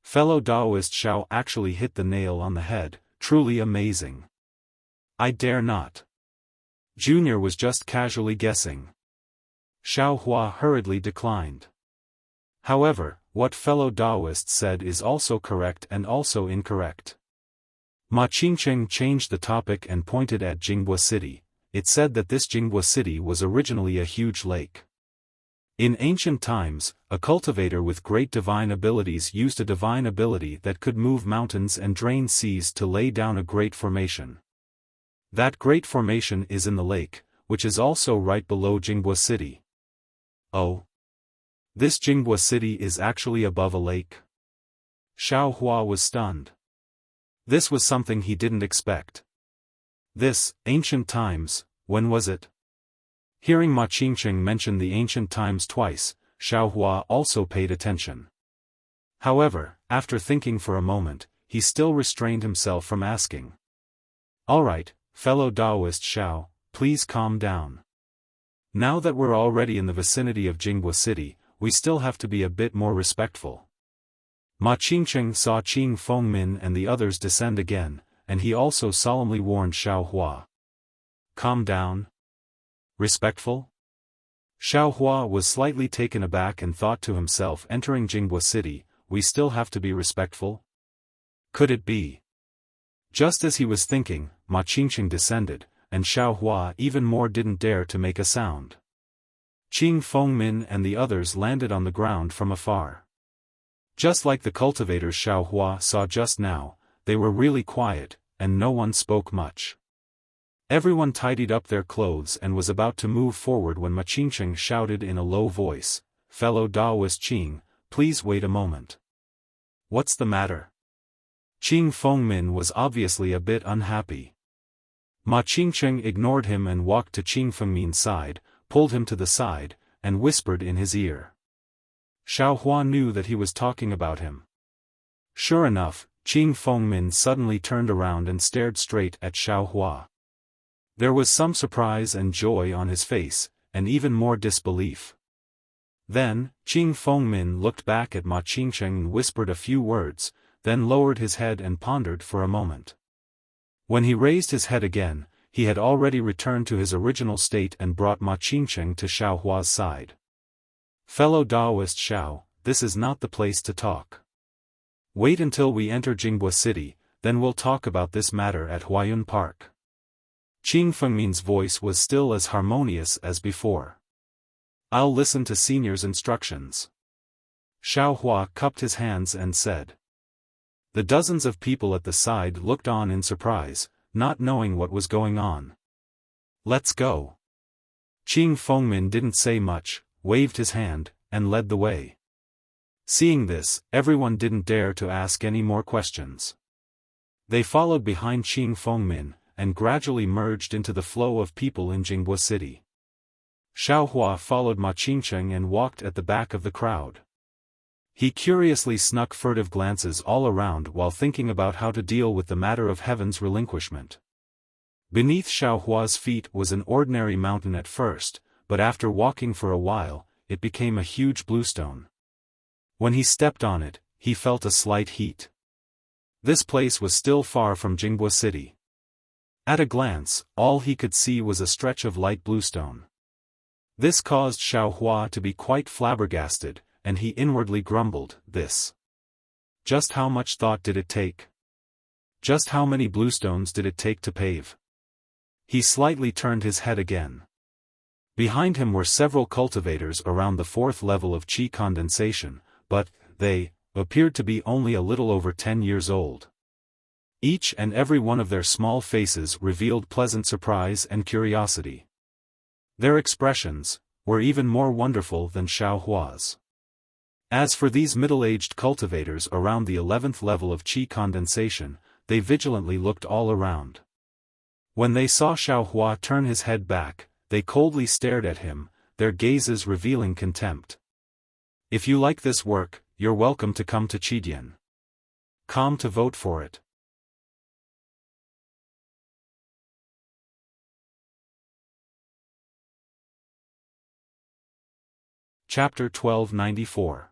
Fellow Taoist Xiao actually hit the nail on the head, truly amazing. I dare not. Junior was just casually guessing. Xiao Hua hurriedly declined. However, what fellow Taoist said is also correct and also incorrect. Ma Qingqing changed the topic and pointed at Jinghua City. It said that this Jinghua City was originally a huge lake. In ancient times, a cultivator with great divine abilities used a divine ability that could move mountains and drain seas to lay down a great formation. That great formation is in the lake, which is also right below Jinghua City. Oh. This Jinghua City is actually above a lake? Xiao Hua was stunned. This was something he didn't expect. This, ancient times, when was it? Hearing Ma Qingqing mention the ancient times twice, Xiao Hua also paid attention. However, after thinking for a moment, he still restrained himself from asking. Alright, fellow Taoist Xiao, please calm down. Now that we're already in the vicinity of Jinghua City, we still have to be a bit more respectful. Ma Qingqing saw Qing Fengmin and the others descend again, and he also solemnly warned Xiao Hua. Calm down. Respectful? Xiao Hua was slightly taken aback and thought to himself, entering Jinghua City, we still have to be respectful? Could it be? Just as he was thinking, Ma Qingqing descended, and Xiao Hua even more didn't dare to make a sound. Qing Fengmin and the others landed on the ground from afar. Just like the cultivators Xiao Hua saw just now, they were really quiet, and no one spoke much. Everyone tidied up their clothes and was about to move forward when Ma Qingqing shouted in a low voice, Fellow Taoist Qing, please wait a moment. What's the matter? Qing Fengmin was obviously a bit unhappy. Ma Qingqing ignored him and walked to Qing Fengmin's side, pulled him to the side, and whispered in his ear. Xiao Hua knew that he was talking about him. Sure enough, Qing Fengmin suddenly turned around and stared straight at Xiao Hua. There was some surprise and joy on his face, and even more disbelief. Then, Qing Fengmin looked back at Ma Qingqing and whispered a few words, then lowered his head and pondered for a moment. When he raised his head again, he had already returned to his original state and brought Ma Qingqing to Xiao Hua's side. Fellow Taoist Xiao, this is not the place to talk. Wait until we enter Jinghua City, then we'll talk about this matter at Huayun Park. Qing Fengmin's voice was still as harmonious as before. I'll listen to senior's instructions. Xiao Hua cupped his hands and said. The dozens of people at the side looked on in surprise, not knowing what was going on. Let's go. Qing Fengmin didn't say much, waved his hand, and led the way. Seeing this, everyone didn't dare to ask any more questions. They followed behind Qing Fengmin, and gradually merged into the flow of people in Jinghua City. Xiaohua followed Ma Qingcheng and walked at the back of the crowd. He curiously snuck furtive glances all around while thinking about how to deal with the matter of heaven's relinquishment. Beneath Xiaohua's feet was an ordinary mountain at first, but after walking for a while, it became a huge bluestone. When he stepped on it, he felt a slight heat. This place was still far from Jinghua City. At a glance, all he could see was a stretch of light bluestone. This caused Xiaohua to be quite flabbergasted, and he inwardly grumbled, "This. Just how much thought did it take? Just how many bluestones did it take to pave?" He slightly turned his head again. Behind him were several cultivators around the 4th level of qi condensation, but they appeared to be only a little over 10 years old. Each and every one of their small faces revealed pleasant surprise and curiosity. Their expressions were even more wonderful than Xiaohua's. As for these middle-aged cultivators around the 11th level of qi condensation, they vigilantly looked all around. When they saw Xiaohua turn his head back, they coldly stared at him, their gazes revealing contempt. "If you like this work, you're welcome to come to Qidian. Come to vote for it." Chapter 1294.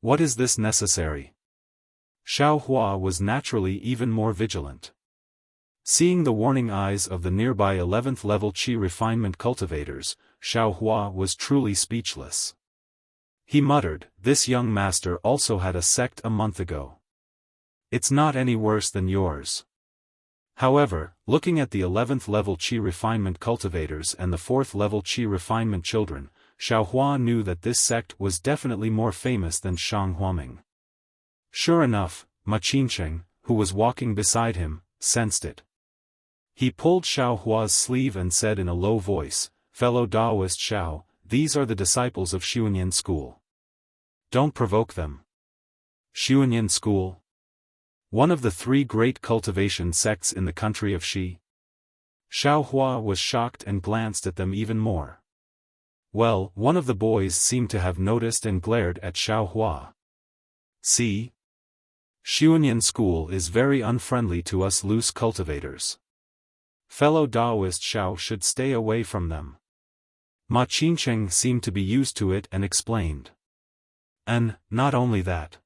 What is this necessary? Xiaohua was naturally even more vigilant. Seeing the warning eyes of the nearby 11th level qi refinement cultivators, Xiaohua was truly speechless. He muttered, "This young master also had a sect a month ago. It's not any worse than yours." However, looking at the 11th level qi refinement cultivators and the 4th level qi refinement children, Xiaohua knew that this sect was definitely more famous than Shang Huaming. Sure enough, Ma Qingcheng, who was walking beside him, sensed it. He pulled Xiaohua's sleeve and said in a low voice, "Fellow Daoist Xiao, these are the disciples of Xuanyan School. Don't provoke them." Xuanyan School? One of the 3 great cultivation sects in the country of Xi. Xiaohua was shocked and glanced at them even more. Well, one of the boys seemed to have noticed and glared at Xiaohua. "See? Xuanyan School is very unfriendly to us loose cultivators. Fellow Daoist Xiao should stay away from them." Ma Qingcheng seemed to be used to it and explained. "And, not only that.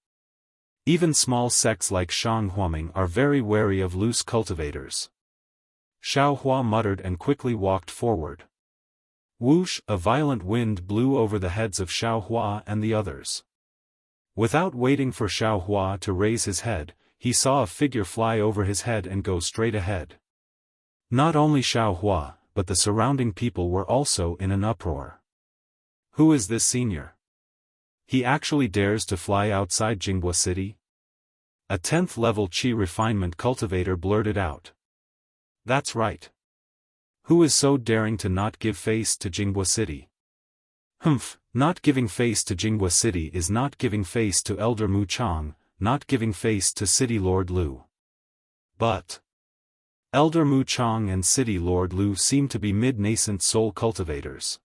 Even small sects like Shang Huaming are very wary of loose cultivators." Xiaohua muttered and quickly walked forward. Whoosh! A violent wind blew over the heads of Xiaohua and the others. Without waiting for Xiaohua to raise his head, he saw a figure fly over his head and go straight ahead. Not only Xiaohua, but the surrounding people were also in an uproar. Who is this senior? He actually dares to fly outside Jinghua City? A 10th level qi refinement cultivator blurted out. That's right. Who is so daring to not give face to Jinghua City? Humph, not giving face to Jinghua City is not giving face to Elder Mu Chang, not giving face to City Lord Lu. But Elder Mu Chang and City Lord Lu seem to be mid-nascent soul cultivators.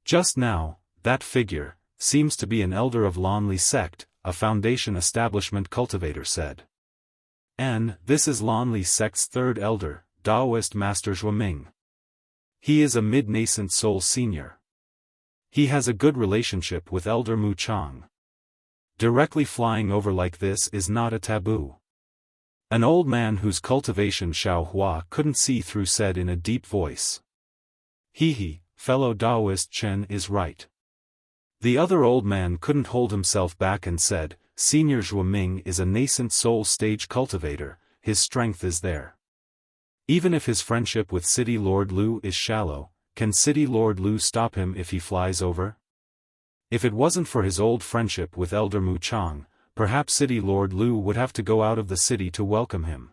Just now, that figure seems to be an elder of Lanli sect, a foundation establishment cultivator said. And this is Lanli sect's 3rd elder, Daoist Master Zhuoming. He is a mid-nascent soul senior. He has a good relationship with Elder Mu Chang. Directly flying over like this is not a taboo. An old man whose cultivation Xiaohua couldn't see through said in a deep voice. He, fellow Daoist Chen is right. The other old man couldn't hold himself back and said, Senior Zhuoming is a nascent soul stage cultivator, his strength is there. Even if his friendship with City Lord Lu is shallow, can City Lord Lu stop him if he flies over? If it wasn't for his old friendship with Elder Mu Chang, perhaps City Lord Lu would have to go out of the city to welcome him.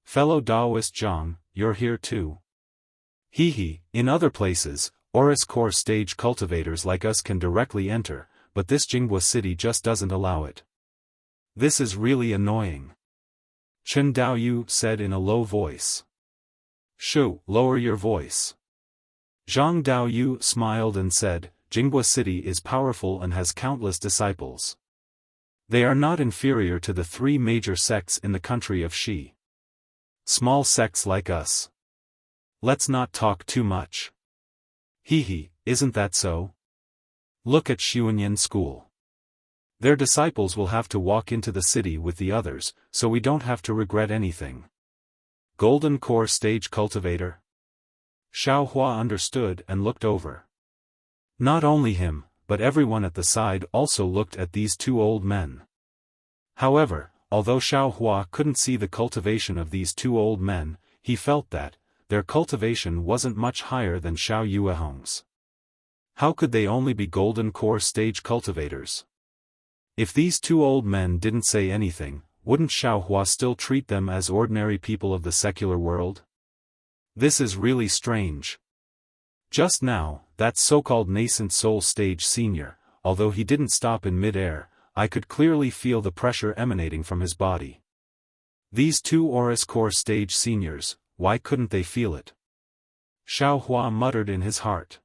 Fellow Daoist Zhang, you're here too. In other places, Oris Core stage cultivators like us can directly enter, but this Jinghua city just doesn't allow it. This is really annoying. Chen Daoyu said in a low voice. Shoo, lower your voice. Zhang Daoyu smiled and said, Jinghua City is powerful and has countless disciples. They are not inferior to the 3 major sects in the country of Xi. Small sects like us. Let's not talk too much. Hee, isn't that so? Look at Xiunyan School. Their disciples will have to walk into the city with the others, so we don't have to regret anything. Golden Core Stage Cultivator. Xiao Hua understood and looked over. Not only him, but everyone at the side also looked at these 2 old men. However, although Xiao Hua couldn't see the cultivation of these 2 old men, he felt that their cultivation wasn't much higher than Xiao Yuehong's. How could they only be Golden Core Stage Cultivators? If these 2 old men didn't say anything, wouldn't Xiao Hua still treat them as ordinary people of the secular world? This is really strange. Just now, that so-called nascent soul stage senior, although he didn't stop in mid-air, I could clearly feel the pressure emanating from his body. These 2 Oris Core Stage seniors, why couldn't they feel it? Xiao Hua muttered in his heart.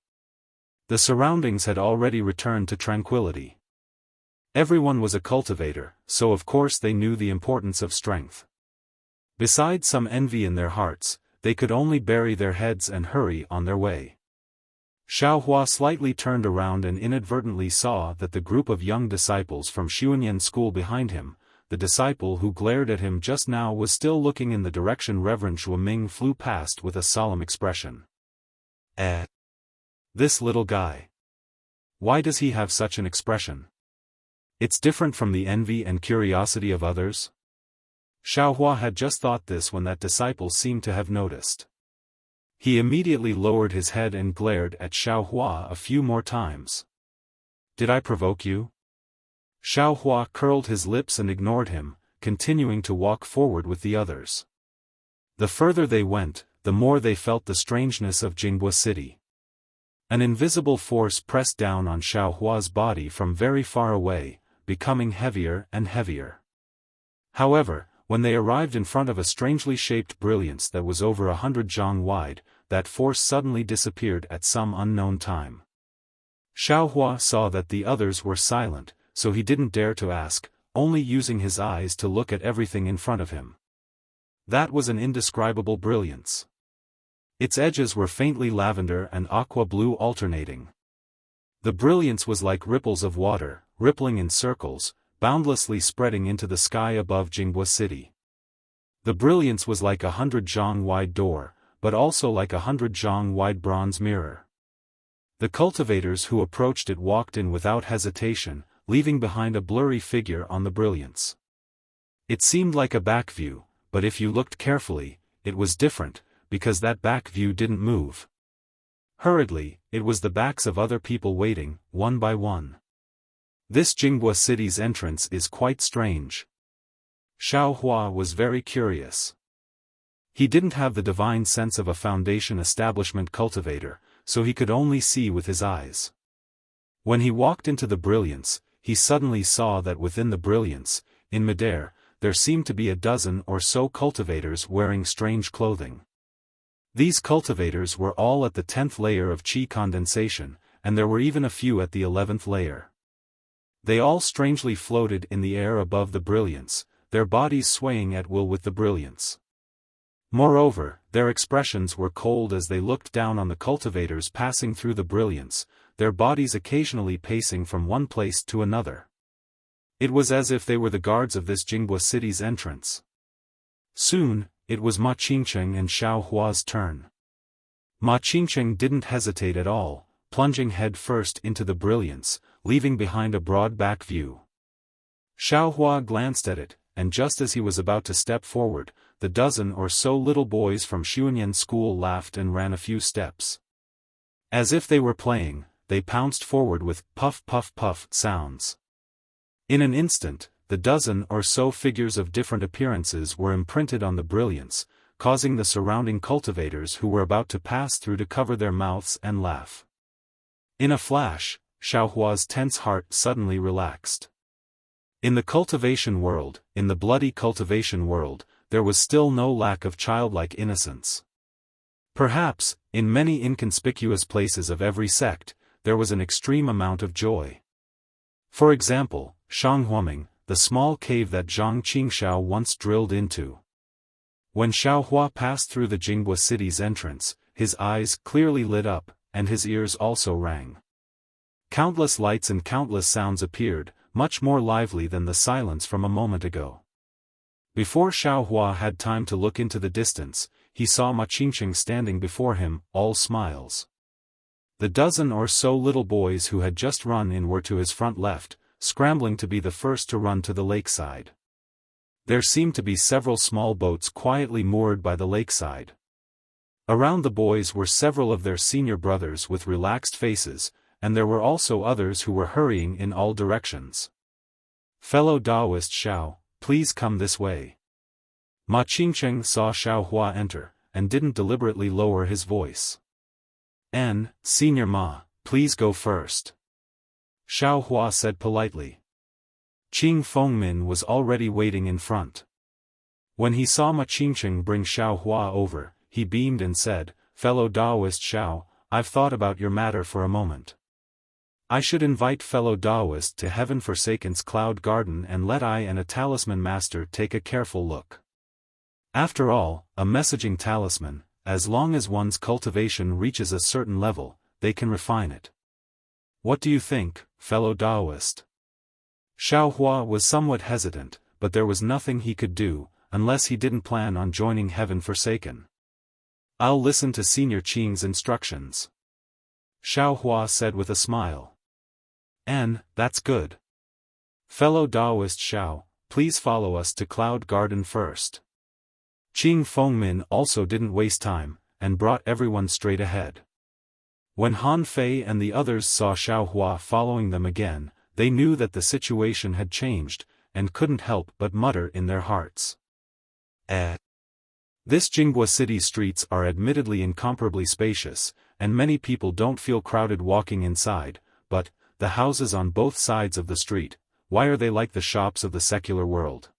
The surroundings had already returned to tranquility. Everyone was a cultivator, so of course they knew the importance of strength. Besides some envy in their hearts, they could only bury their heads and hurry on their way. Xiao Hua slightly turned around and inadvertently saw that the group of young disciples from Xiunyan School behind him, the disciple who glared at him just now was still looking in the direction Reverend Xueming flew past with a solemn expression. This little guy. Why does he have such an expression? It's different from the envy and curiosity of others? Xiao Hua had just thought this when that disciple seemed to have noticed. He immediately lowered his head and glared at Xiao Hua a few more times. Did I provoke you? Xiao Hua curled his lips and ignored him, continuing to walk forward with the others. The further they went, the more they felt the strangeness of Jinghua City. An invisible force pressed down on Xiao Hua's body from very far away, becoming heavier and heavier. However, when they arrived in front of a strangely shaped brilliance that was over 100 zhang wide, that force suddenly disappeared at some unknown time. Xiao Hua saw that the others were silent, so he didn't dare to ask, only using his eyes to look at everything in front of him. That was an indescribable brilliance. Its edges were faintly lavender and aqua blue alternating. The brilliance was like ripples of water, rippling in circles, boundlessly spreading into the sky above Jinghua City. The brilliance was like 100 zhang wide door, but also like 100 zhang wide bronze mirror. The cultivators who approached it walked in without hesitation, leaving behind a blurry figure on the brilliance. It seemed like a back view, but if you looked carefully, it was different, because that back view didn't move. Hurriedly, it was the backs of other people waiting, one by one. This Jinghua City's entrance is quite strange. Xiao Hua was very curious. He didn't have the divine sense of a foundation establishment cultivator, so he could only see with his eyes. When he walked into the brilliance, he suddenly saw that within the brilliance, in midair, there seemed to be a dozen or so cultivators wearing strange clothing. These cultivators were all at the 10th layer of qi condensation, and there were even a few at the 11th layer. They all strangely floated in the air above the brilliance, their bodies swaying at will with the brilliance. Moreover, their expressions were cold as they looked down on the cultivators passing through the brilliance, their bodies occasionally pacing from one place to another. It was as if they were the guards of this Jinghua City's entrance. Soon, it was Ma Qingcheng and Xiao Hua's turn. Ma Qingcheng didn't hesitate at all, plunging head first into the brilliance, leaving behind a broad back view. Xiao Hua glanced at it, and just as he was about to step forward, the dozen or so little boys from Xiunyan School laughed and ran a few steps. As if they were playing, they pounced forward with puff puff puff sounds. In an instant, the dozen or so figures of different appearances were imprinted on the brilliance, causing the surrounding cultivators who were about to pass through to cover their mouths and laugh. In a flash, Xiao Hua's tense heart suddenly relaxed. In the cultivation world, in the bloody cultivation world, there was still no lack of childlike innocence. Perhaps, in many inconspicuous places of every sect, there was an extreme amount of joy. For example, Shanghuaming, the small cave that Zhang Qingxiao once drilled into. When Xiaohua passed through the Jinghua city's entrance, his eyes clearly lit up, and his ears also rang. Countless lights and countless sounds appeared, much more lively than the silence from a moment ago. Before Xiaohua had time to look into the distance, he saw Ma Qingqing standing before him, all smiles. The dozen or so little boys who had just run in were to his front left, scrambling to be the first to run to the lakeside. There seemed to be several small boats quietly moored by the lakeside. Around the boys were several of their senior brothers with relaxed faces, and there were also others who were hurrying in all directions. "Fellow Taoist Xiao, please come this way." Ma Qingqing saw Xiaohua enter, and didn't deliberately lower his voice. Senior Ma, please go first," Xiaohua said politely. Qing Fengmin was already waiting in front. When he saw Ma Qingqing bring Xiaohua over, he beamed and said, "Fellow Taoist Xiao, I've thought about your matter for a moment. I should invite fellow Taoist to Heaven-Forsaken's Cloud Garden and let I and a talisman master take a careful look. After all, a messaging talisman, as long as one's cultivation reaches a certain level, they can refine it. What do you think, fellow Taoist?" Xiaohua was somewhat hesitant, but there was nothing he could do, unless he didn't plan on joining Heaven-Forsaken. "I'll listen to Senior Qing's instructions," Xiaohua said with a smile. That's good. Fellow Taoist Xiao, please follow us to Cloud Garden first." Qing Fengmin also didn't waste time, and brought everyone straight ahead. When Han Fei and the others saw Xiaohua following them again, they knew that the situation had changed, and couldn't help but mutter in their hearts. This Jinghua city streets are admittedly incomparably spacious, and many people don't feel crowded walking inside, but, the houses on both sides of the street, why are they like the shops of the secular world?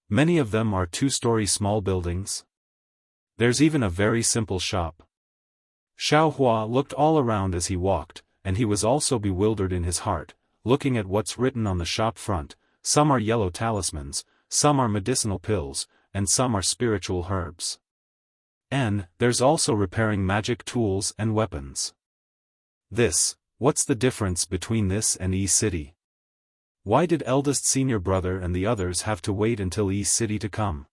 Many of them are two-story small buildings. There's even a very simple shop. Xiaohua looked all around as he walked, and he was also bewildered in his heart, looking at what's written on the shop front. Some are yellow talismans, some are medicinal pills, and some are spiritual herbs. There's also repairing magic tools and weapons. What's the difference between this and E-City? Why did eldest senior brother and the others have to wait until E-City to come?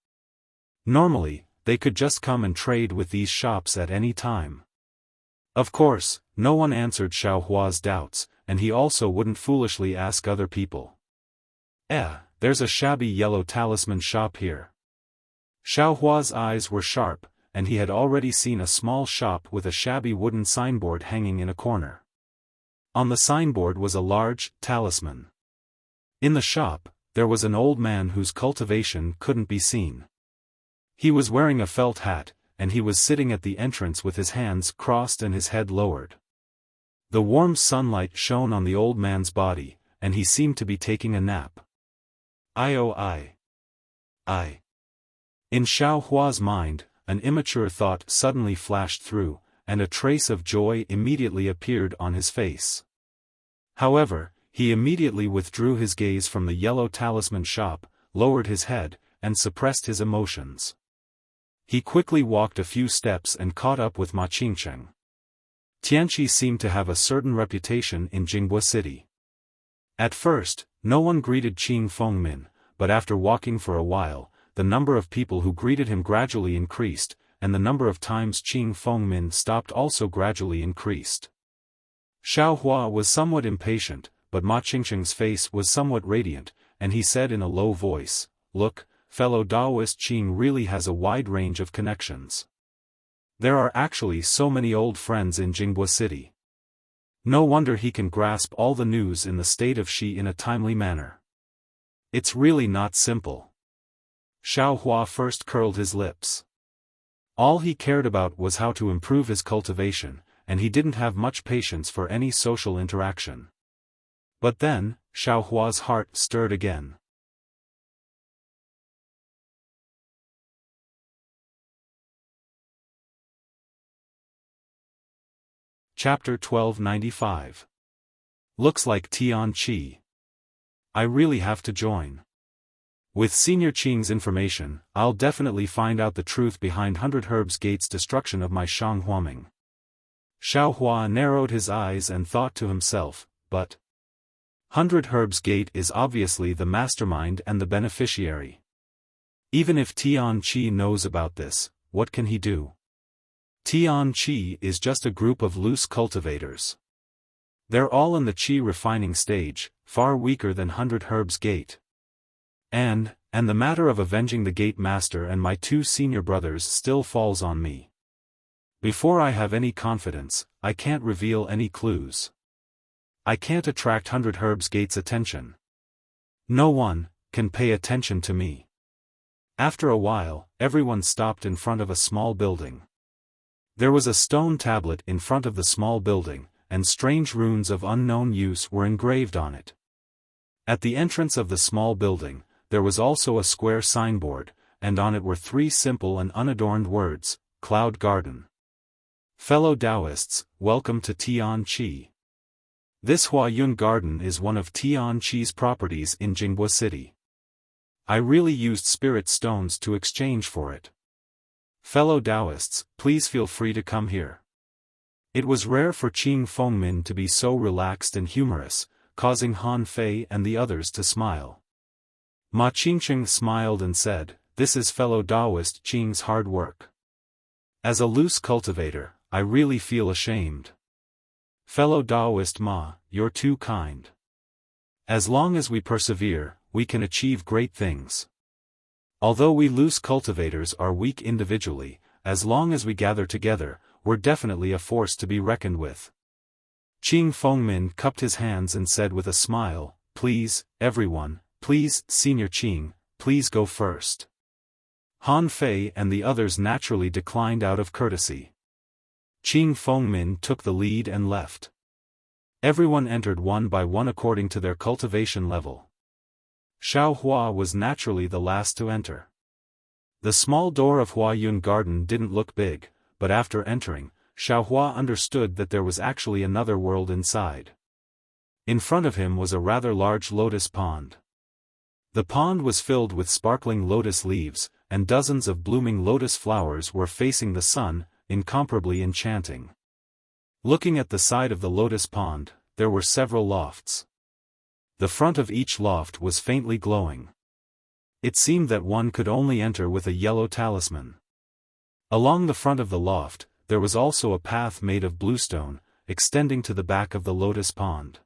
Normally, they could just come and trade with these shops at any time. Of course, no one answered Xiaohua's doubts, and he also wouldn't foolishly ask other people. There's a shabby yellow talisman shop here. Xiaohua's eyes were sharp, and he had already seen a small shop with a shabby wooden signboard hanging in a corner. On the signboard was a large talisman. In the shop, there was an old man whose cultivation couldn't be seen. He was wearing a felt hat, and he was sitting at the entrance with his hands crossed and his head lowered. The warm sunlight shone on the old man's body, and he seemed to be taking a nap. I. In Xiaohua's mind, an immature thought suddenly flashed through, and a trace of joy immediately appeared on his face. However, he immediately withdrew his gaze from the yellow talisman shop, lowered his head, and suppressed his emotions. He quickly walked a few steps and caught up with Ma Qingqing. Tianqi seemed to have a certain reputation in Jinghua City. At first, no one greeted Qing Fengmin, but after walking for a while, the number of people who greeted him gradually increased, and the number of times Qing Fengmin stopped also gradually increased. Xiaohua was somewhat impatient, but Ma Qingqing's face was somewhat radiant, and he said in a low voice, "Look, fellow Taoist Qing really has a wide range of connections. There are actually so many old friends in Jinghua City. No wonder he can grasp all the news in the state of Xi in a timely manner. It's really not simple." Xiaohua first curled his lips. All he cared about was how to improve his cultivation, and he didn't have much patience for any social interaction. But then, Xiaohua's heart stirred again. Chapter 1295. Looks like Tian Qi. I really have to join. With Senior Qing's information, I'll definitely find out the truth behind 100 Herbs Gate's destruction of my Shang Huaming. Xiao Hua narrowed his eyes and thought to himself, but 100 Herbs Gate is obviously the mastermind and the beneficiary. Even if Tian Qi knows about this, what can he do? Tian Qi is just a group of loose cultivators. They're all in the Qi refining stage, far weaker than 100 Herbs Gate. And the matter of avenging the Gate Master and my two senior brothers still falls on me. Before I have any confidence, I can't reveal any clues. I can't attract 100 Herbs Gate's attention. No one can pay attention to me. After a while, everyone stopped in front of a small building. There was a stone tablet in front of the small building, and strange runes of unknown use were engraved on it. At the entrance of the small building, there was also a square signboard, and on it were three simple and unadorned words: Cloud Garden. Fellow Taoists, welcome to Tian Qi. This Huayun Garden is one of Tian Qi's properties in Jinghua City. I really used spirit stones to exchange for it. Fellow Taoists, please feel free to come here. It was rare for Qing Fengmin to be so relaxed and humorous, causing Han Fei and the others to smile. Ma Qingqing smiled and said, "This is fellow Taoist Qing's hard work. As a loose cultivator, I really feel ashamed. Fellow Taoist Ma, you're too kind. As long as we persevere, we can achieve great things. Although we loose cultivators are weak individually, as long as we gather together, we're definitely a force to be reckoned with." Qing Fengmin cupped his hands and said with a smile, "Please, everyone, please, Senior Qing, please go first." Han Fei and the others naturally declined out of courtesy. Qing Fengmin took the lead and left. Everyone entered one by one according to their cultivation level. Xiao Hua was naturally the last to enter. The small door of Huayun Garden didn't look big, but after entering, Xiao Hua understood that there was actually another world inside. In front of him was a rather large lotus pond. The pond was filled with sparkling lotus leaves, and dozens of blooming lotus flowers were facing the sun, incomparably enchanting. Looking at the side of the lotus pond, there were several lofts. The front of each loft was faintly glowing. It seemed that one could only enter with a yellow talisman. Along the front of the loft, there was also a path made of bluestone, extending to the back of the lotus pond.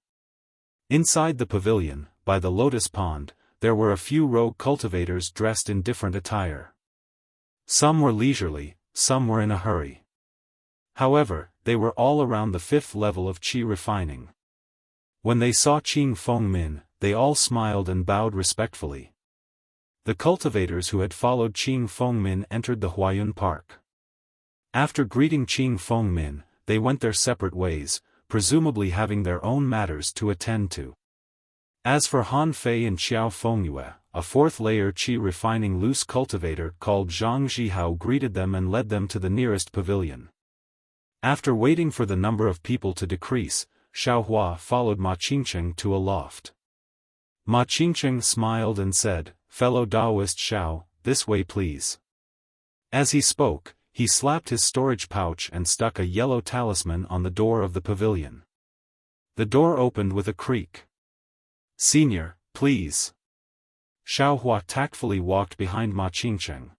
Inside the pavilion, by the lotus pond, there were a few rogue cultivators dressed in different attire. Some were leisurely, some were in a hurry. However, they were all around the 5th level of Qi refining. When they saw Qing Fengmin, they all smiled and bowed respectfully. The cultivators who had followed Qing Fengmin entered the Huayun Park. After greeting Qing Fengmin, they went their separate ways, presumably having their own matters to attend to. As for Han Fei and Xiao Fengyue, a 4th-layer Qi refining loose cultivator called Zhang Zhihao greeted them and led them to the nearest pavilion. After waiting for the number of people to decrease, Xiao Hua followed Ma Qingqing to a loft. Ma Qingqing smiled and said, "Fellow Taoist Xiao, this way please." As he spoke, he slapped his storage pouch and stuck a yellow talisman on the door of the pavilion. The door opened with a creak. "Senior, please." Xiao Hua tactfully walked behind Ma Qingqing.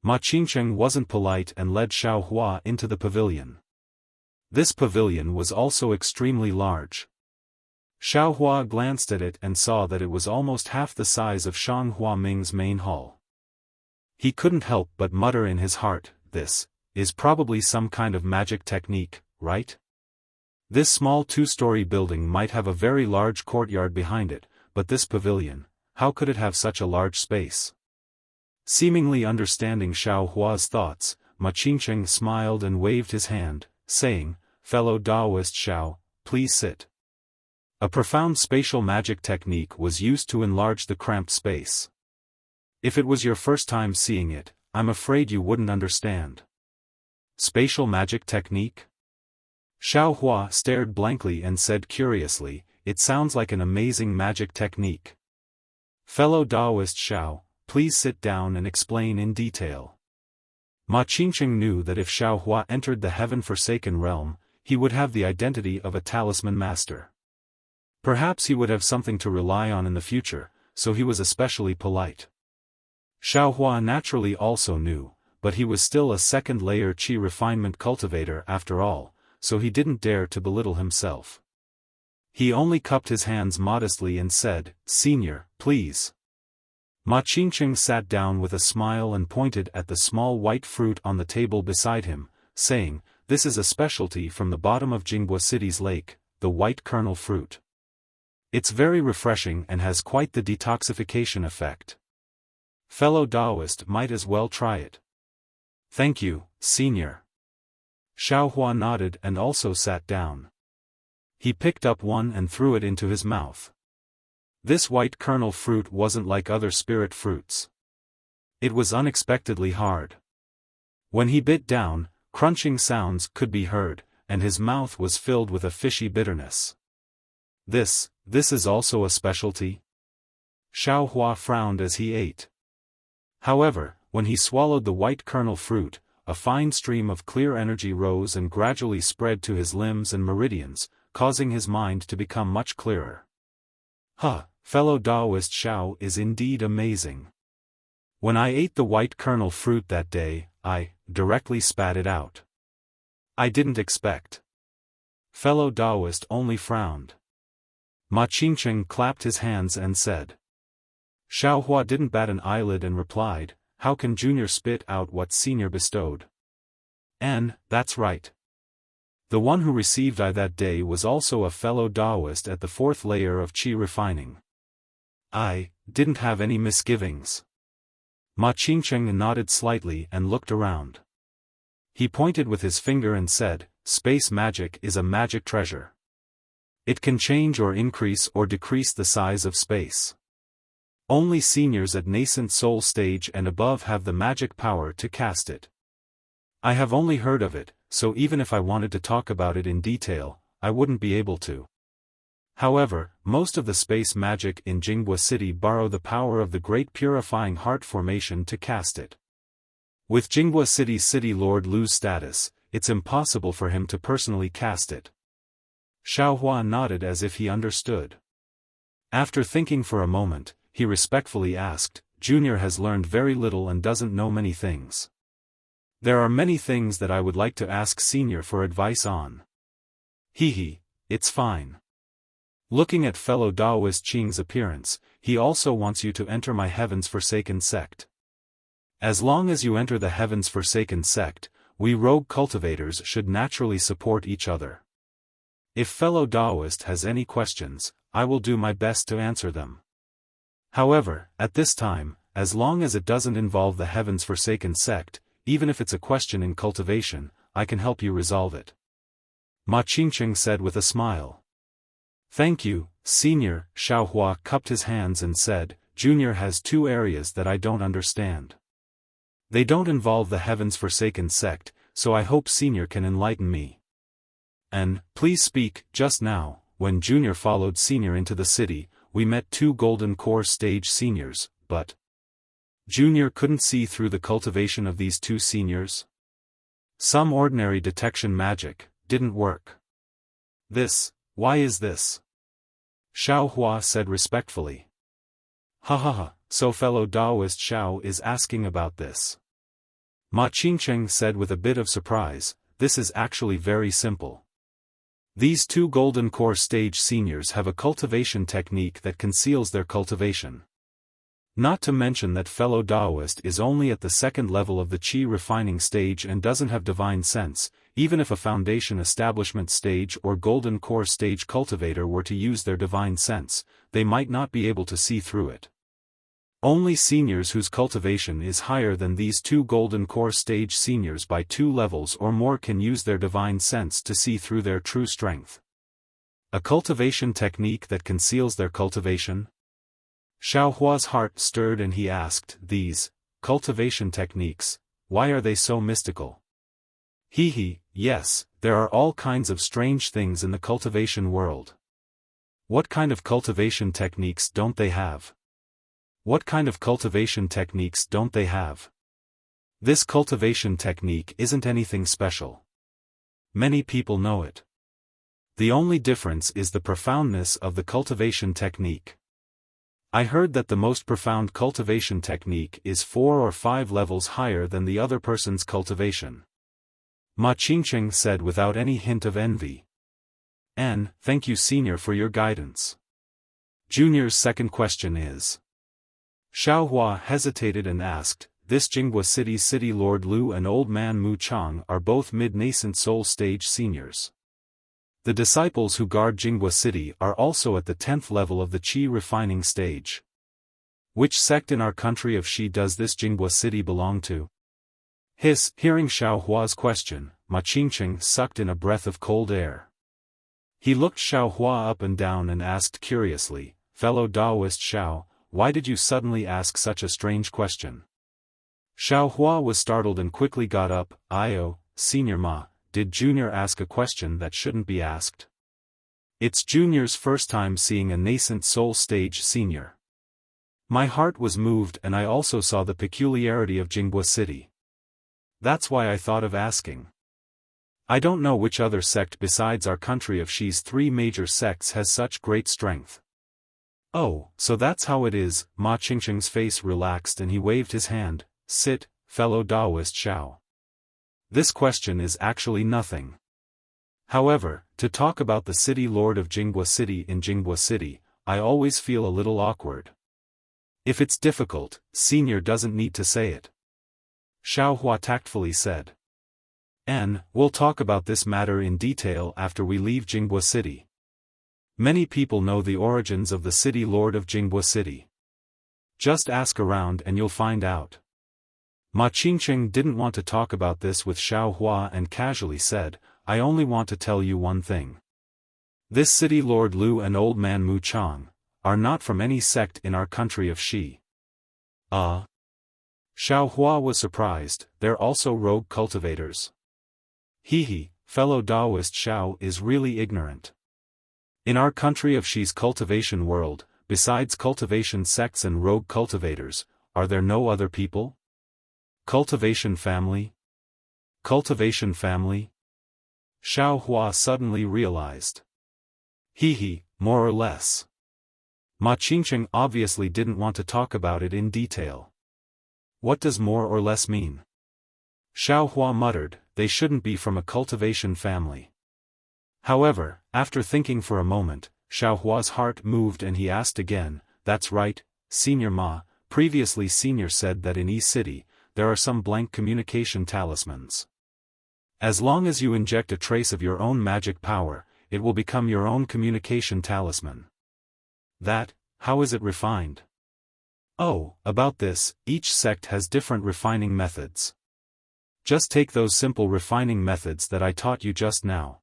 Ma Qingqing wasn't polite and led Xiao Hua into the pavilion. This pavilion was also extremely large. Xiao Hua glanced at it and saw that it was almost half the size of Shang Huaming's main hall. He couldn't help but mutter in his heart, "This is probably some kind of magic technique, right? This small 2-story building might have a very large courtyard behind it, but this pavilion, how could it have such a large space?" Seemingly understanding Xiao Hua's thoughts, Ma Qingqing smiled and waved his hand, saying, "Fellow Taoist Xiao, please sit." A profound spatial magic technique was used to enlarge the cramped space. If it was your first time seeing it, I'm afraid you wouldn't understand. Spatial magic technique? Xiaofan stared blankly and said curiously, "It sounds like an amazing magic technique. Fellow Taoist Xiao, please sit down and explain in detail." Ma Qingqing knew that if Xiaofan entered the heaven-forsaken realm, he would have the identity of a talisman master. Perhaps he would have something to rely on in the future, so he was especially polite. Xiaofan naturally also knew, but he was still a second-layer qi refinement cultivator after all, so he didn't dare to belittle himself. He only cupped his hands modestly and said, "Senior, please." Ma Qingqing sat down with a smile and pointed at the small white fruit on the table beside him, saying, "This is a specialty from the bottom of Jinghua City's lake, the white kernel fruit. It's very refreshing and has quite the detoxification effect. Fellow Taoist might as well try it." "Thank you, Senior." Xiaofan nodded and also sat down. He picked up one and threw it into his mouth. This white kernel fruit wasn't like other spirit fruits. It was unexpectedly hard. When he bit down, crunching sounds could be heard, and his mouth was filled with a fishy bitterness. This is also a specialty?" Xiaofan frowned as he ate. However, when he swallowed the white kernel fruit, a fine stream of clear energy rose and gradually spread to his limbs and meridians, causing his mind to become much clearer. Fellow Taoist Xiao is indeed amazing. When I ate the white kernel fruit that day, I directly spat it out. I didn't expect. Fellow Taoist only frowned. Ma Qingqing clapped his hands and said. Xiaofan didn't bat an eyelid and replied, "How can Junior spit out what Senior bestowed?" "And, that's right. The one who received I that day was also a fellow Taoist at the 4th layer of qi refining. I didn't have any misgivings." Ma Qingqing nodded slightly and looked around. He pointed with his finger and said, "Space magic is a magic treasure. It can change or increase or decrease the size of space. Only seniors at nascent soul stage and above have the magic power to cast it. I have only heard of it, so even if I wanted to talk about it in detail, I wouldn't be able to. However, most of the space magic in Jinghua City borrow the power of the great purifying heart formation to cast it. With Jinghua City's City Lord Lu's status, it's impossible for him to personally cast it." Xiaofan nodded as if he understood. After thinking for a moment, he respectfully asked, "Junior has learned very little and doesn't know many things. There are many things that I would like to ask Senior for advice on." It's fine. Looking at fellow Taoist Qing's appearance, he also wants you to enter my Heaven's Forsaken sect. As long as you enter the Heaven's Forsaken sect, we rogue cultivators should naturally support each other. If fellow Taoist has any questions, I will do my best to answer them. However, at this time, as long as it doesn't involve the Heaven's Forsaken sect, even if it's a question in cultivation, I can help you resolve it." Ma Qingqing said with a smile. "Thank you, Senior." Xiaofan cupped his hands and said, "Junior has 2 areas that I don't understand. They don't involve the Heaven's Forsaken sect, so I hope Senior can enlighten me. And, please speak. Just now, when Junior followed Senior into the city, we met 2 golden core stage seniors, but Junior couldn't see through the cultivation of these 2 seniors. Some ordinary detection magic didn't work. Why is this?" Xiaofan said respectfully. So fellow Taoist Xiao is asking about this. Ma Qingqing said with a bit of surprise, "This is actually very simple. These 2 golden core stage seniors have a cultivation technique that conceals their cultivation. Not to mention that fellow Taoist is only at the 2nd level of the qi refining stage and doesn't have divine sense. Even if a foundation establishment stage or golden core stage cultivator were to use their divine sense, they might not be able to see through it. Only seniors whose cultivation is higher than these 2 golden core stage seniors by 2 levels or more can use their divine sense to see through their true strength. A cultivation technique that conceals their cultivation?" Xiaohua's heart stirred and he asked, "These cultivation techniques, why are they so mystical?" Yes, there are all kinds of strange things in the cultivation world. What kind of cultivation techniques don't they have? What kind of cultivation techniques don't they have? This cultivation technique isn't anything special. Many people know it. The only difference is the profoundness of the cultivation technique. I heard that the most profound cultivation technique is 4 or 5 levels higher than the other person's cultivation. Ma Qingqing said without any hint of envy. Thank you senior for your guidance. Junior's second question is. Xiaohua hesitated and asked, this Jinghua City's city lord Lu and old man Mu Chang are both mid-nascent soul stage seniors. The disciples who guard Jinghua City are also at the 10th level of the Qi refining stage. Which sect in our country of Xi does this Jinghua City belong to? Hearing Xiaohua's question, Ma Qingqing sucked in a breath of cold air. He looked Xiaohua up and down and asked curiously, fellow Taoist Xiao, why did you suddenly ask such a strange question? Xiaohua was startled and quickly got up. Senior Ma, did Junior ask a question that shouldn't be asked? It's Junior's first time seeing a nascent soul stage senior. My heart was moved and I also saw the peculiarity of Jinghua City. That's why I thought of asking. I don't know which other sect besides our country of Xi's 3 major sects has such great strength. Oh, so that's how it is. Ma Qingqing's face relaxed and he waved his hand. Sit, fellow Taoist Xiao. This question is actually nothing. However, to talk about the city lord of Jinghua City in Jinghua City, I always feel a little awkward. If it's difficult, senior doesn't need to say it. Xiaohua tactfully said. We'll talk about this matter in detail after we leave Jinghua City. Many people know the origins of the city lord of Jinghua City. Just ask around and you'll find out. Ma Qingqing didn't want to talk about this with Xiaohua and casually said, I only want to tell you one thing. This city lord Lu and old man Mu Chang are not from any sect in our country of Xi. Xiaohua was surprised, they're also rogue cultivators. Fellow Taoist Xiao is really ignorant. In our country of Xi's cultivation world, besides cultivation sects and rogue cultivators, are there no other people? Cultivation family? Cultivation family? Xiaohua suddenly realized. More or less. Ma Qingqing obviously didn't want to talk about it in detail. What does more or less mean? Xiaohua muttered, they shouldn't be from a cultivation family. However, after thinking for a moment, Xiaohua's heart moved and he asked again, that's right, Senior Ma, previously Senior said that in E-City, there are some blank communication talismans. As long as you inject a trace of your own magic power, it will become your own communication talisman. How is it refined? Oh, about this, each sect has different refining methods. Just take those simple refining methods that I taught you just now.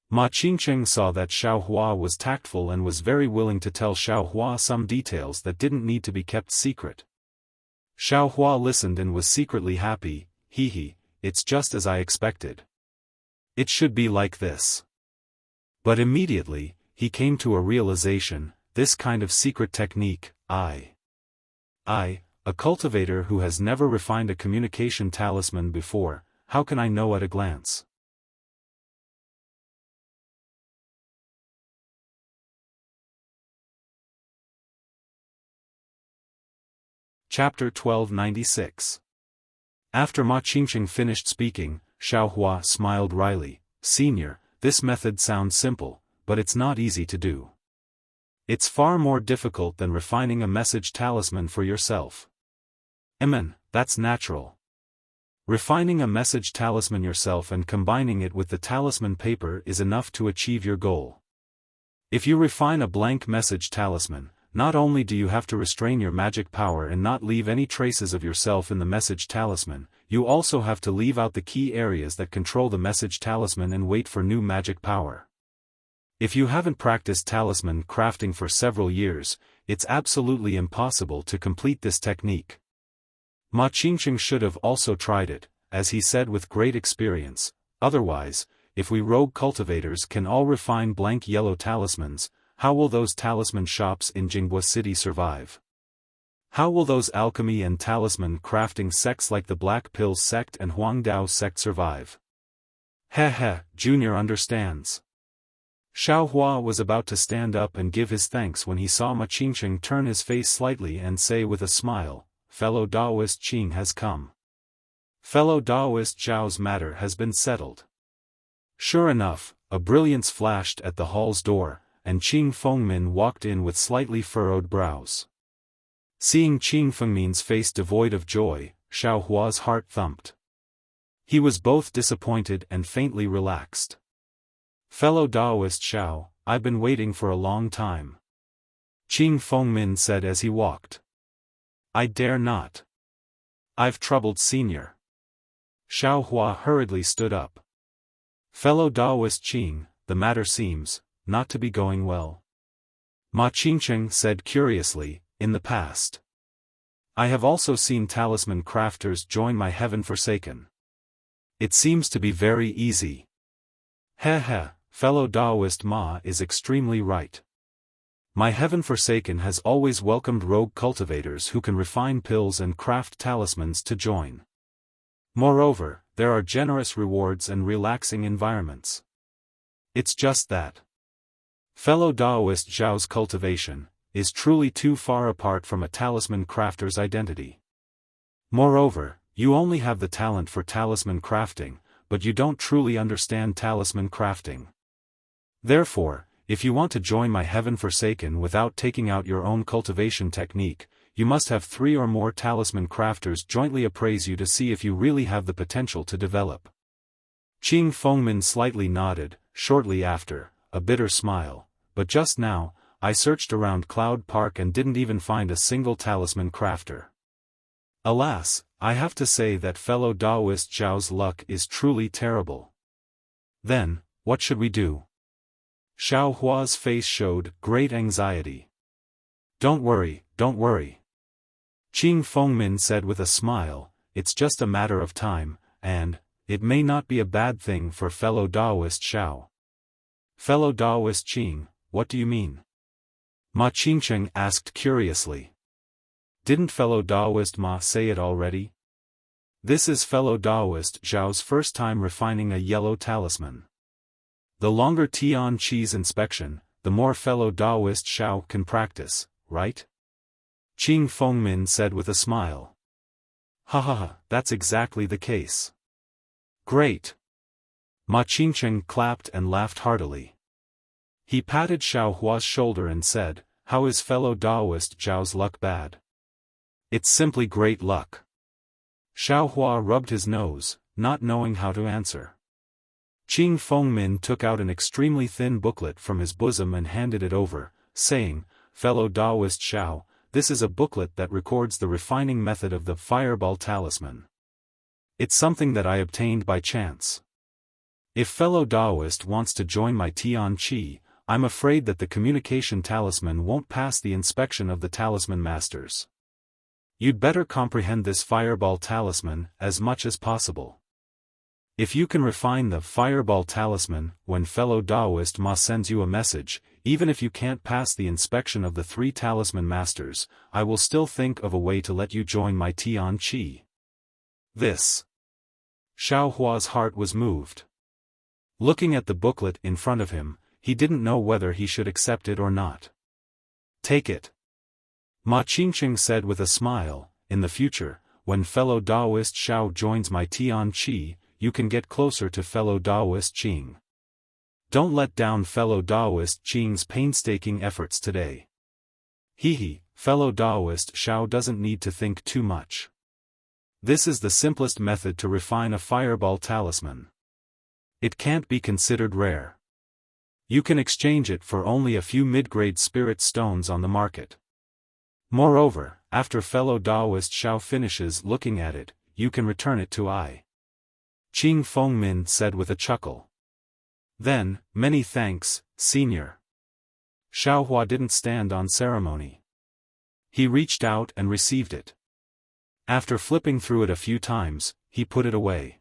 Ma Qingqing saw that Xiaohua was tactful and was very willing to tell Xiaohua some details that didn't need to be kept secret. Xiaohua listened and was secretly happy. It's just as I expected. It should be like this. But immediately, he came to a realization, this kind of secret technique, a cultivator who has never refined a communication talisman before, how can I know at a glance? Chapter 1296. After Ma Qingqing finished speaking, Xiaohua smiled wryly. Senior, this method sounds simple, but it's not easy to do. It's far more difficult than refining a message talisman for yourself. That's natural. Refining a message talisman yourself and combining it with the talisman paper is enough to achieve your goal. If you refine a blank message talisman, not only do you have to restrain your magic power and not leave any traces of yourself in the message talisman, you also have to leave out the key areas that control the message talisman and wait for new magic power. If you haven't practiced talisman crafting for several years, it's absolutely impossible to complete this technique. Ma Qingqing should have also tried it, as he said with great experience, otherwise, if we rogue cultivators can all refine blank yellow talismans, how will those talisman shops in Jinghua City survive? How will those alchemy and talisman crafting sects like the Black Pill sect and Huangdao sect survive? Heh, Junior understands. Xiao Hua was about to stand up and give his thanks when he saw Ma Qingqing turn his face slightly and say with a smile, "Fellow Daoist Qing has come. Fellow Daoist Zhao's matter has been settled." Sure enough, a brilliance flashed at the hall's door, and Qing Fengmin walked in with slightly furrowed brows. Seeing Qing Fengmin's face devoid of joy, Xiao Hua's heart thumped. He was both disappointed and faintly relaxed. "Fellow Daoist Xiao, I've been waiting for a long time," Qing Fengmin said as he walked. "I dare not. I've troubled Senior." Xiao Hua hurriedly stood up. "Fellow Daoist Qing, the matter seems not to be going well." Ma Qingqing said curiously, "In the past, I have also seen talisman crafters join my heaven forsaken. It seems to be very easy." Heh, fellow Daoist Ma is extremely right. My heaven forsaken has always welcomed rogue cultivators who can refine pills and craft talismans to join. Moreover, there are generous rewards and relaxing environments. It's just that fellow Daoist Zhao's cultivation is truly too far apart from a talisman crafter's identity. Moreover, you only have the talent for talisman crafting, but you don't truly understand talisman crafting. Therefore, if you want to join my heaven forsaken without taking out your own cultivation technique, you must have 3 or more talisman crafters jointly appraise you to see if you really have the potential to develop. Qing Fengmin slightly nodded, shortly after, a bitter smile, "But just now, I searched around Cloud Park and didn't even find a single talisman crafter. Alas, I have to say that fellow Daoist Zhao's luck is truly terrible." "Then, what should we do?" Xiao Hua's face showed great anxiety. Don't worry. Qing Fengmin said with a smile, "It's just a matter of time, and it may not be a bad thing for fellow Daoist Xiao." "Fellow Daoist Qing, what do you mean?" Ma Qingqing asked curiously. "Didn't fellow Daoist Ma say it already? This is fellow Daoist Zhao's first time refining a yellow talisman. The longer Tian Qi's inspection, the more fellow Daoist Xiao can practice, right?" Qing Fengmin said with a smile. Ha, that's exactly the case." "Great." Ma Qingqing clapped and laughed heartily. He patted Xiao Hua's shoulder and said, "How is fellow Daoist Zhao's luck bad?" "It's simply great luck." Xiao Hua rubbed his nose, not knowing how to answer. Qing Fengmin took out an extremely thin booklet from his bosom and handed it over, saying, "Fellow Daoist Xiao, this is a booklet that records the refining method of the fireball talisman. It's something that I obtained by chance. If fellow Daoist wants to join my Tian Qi, I'm afraid that the communication talisman won't pass the inspection of the talisman masters. You'd better comprehend this fireball talisman as much as possible. If you can refine the fireball talisman when fellow Daoist Ma sends you a message, even if you can't pass the inspection of the 3 talisman masters, I will still think of a way to let you join my Tian Qi." This. Xiao Hua's heart was moved. Looking at the booklet in front of him, he didn't know whether he should accept it or not. "Take it." Ma Qingqing said with a smile, "In the future, when fellow Daoist Xiao joins my Tian Qi, you can get closer to fellow Daoist Qing. Don't let down fellow Daoist Qing's painstaking efforts today. Fellow Daoist Xiao doesn't need to think too much. This is the simplest method to refine a fireball talisman. It can't be considered rare. You can exchange it for only a few mid-grade spirit stones on the market. Moreover, after fellow Daoist Xiao finishes looking at it, you can return it to I." Qing Fengmin said with a chuckle. "Then, many thanks, Senior." Xiao Hua didn't stand on ceremony. He reached out and received it. After flipping through it a few times, he put it away.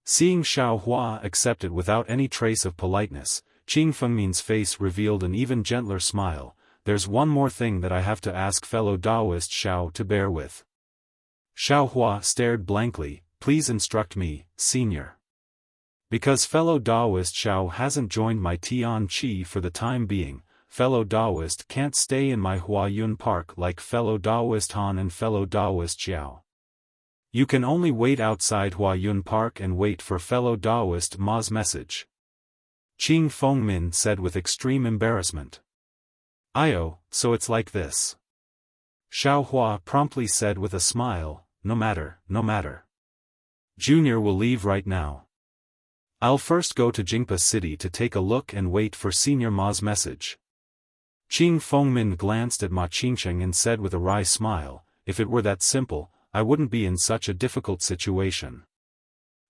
Seeing Xiao Hua accept it without any trace of politeness, Qing Fengmin's face revealed an even gentler smile. There's one more thing that I have to ask fellow Taoist Xiao to bear with. Xiao Hua stared blankly. Please instruct me, senior. Because fellow Taoist Xiao hasn't joined my Tian Qi for the time being, fellow Taoist can't stay in my Huayun Park like fellow Taoist Han and fellow Taoist Xiao. You can only wait outside Huayun Park and wait for fellow Taoist Ma's message. Qing Fengmin said with extreme embarrassment. "Io, so it's like this." Xiao Hua promptly said with a smile, no matter. Junior will leave right now. I'll first go to Jingpa City to take a look and wait for Senior Ma's message. Qing Fengmin glanced at Ma Qingqing and said with a wry smile, if it were that simple, I wouldn't be in such a difficult situation.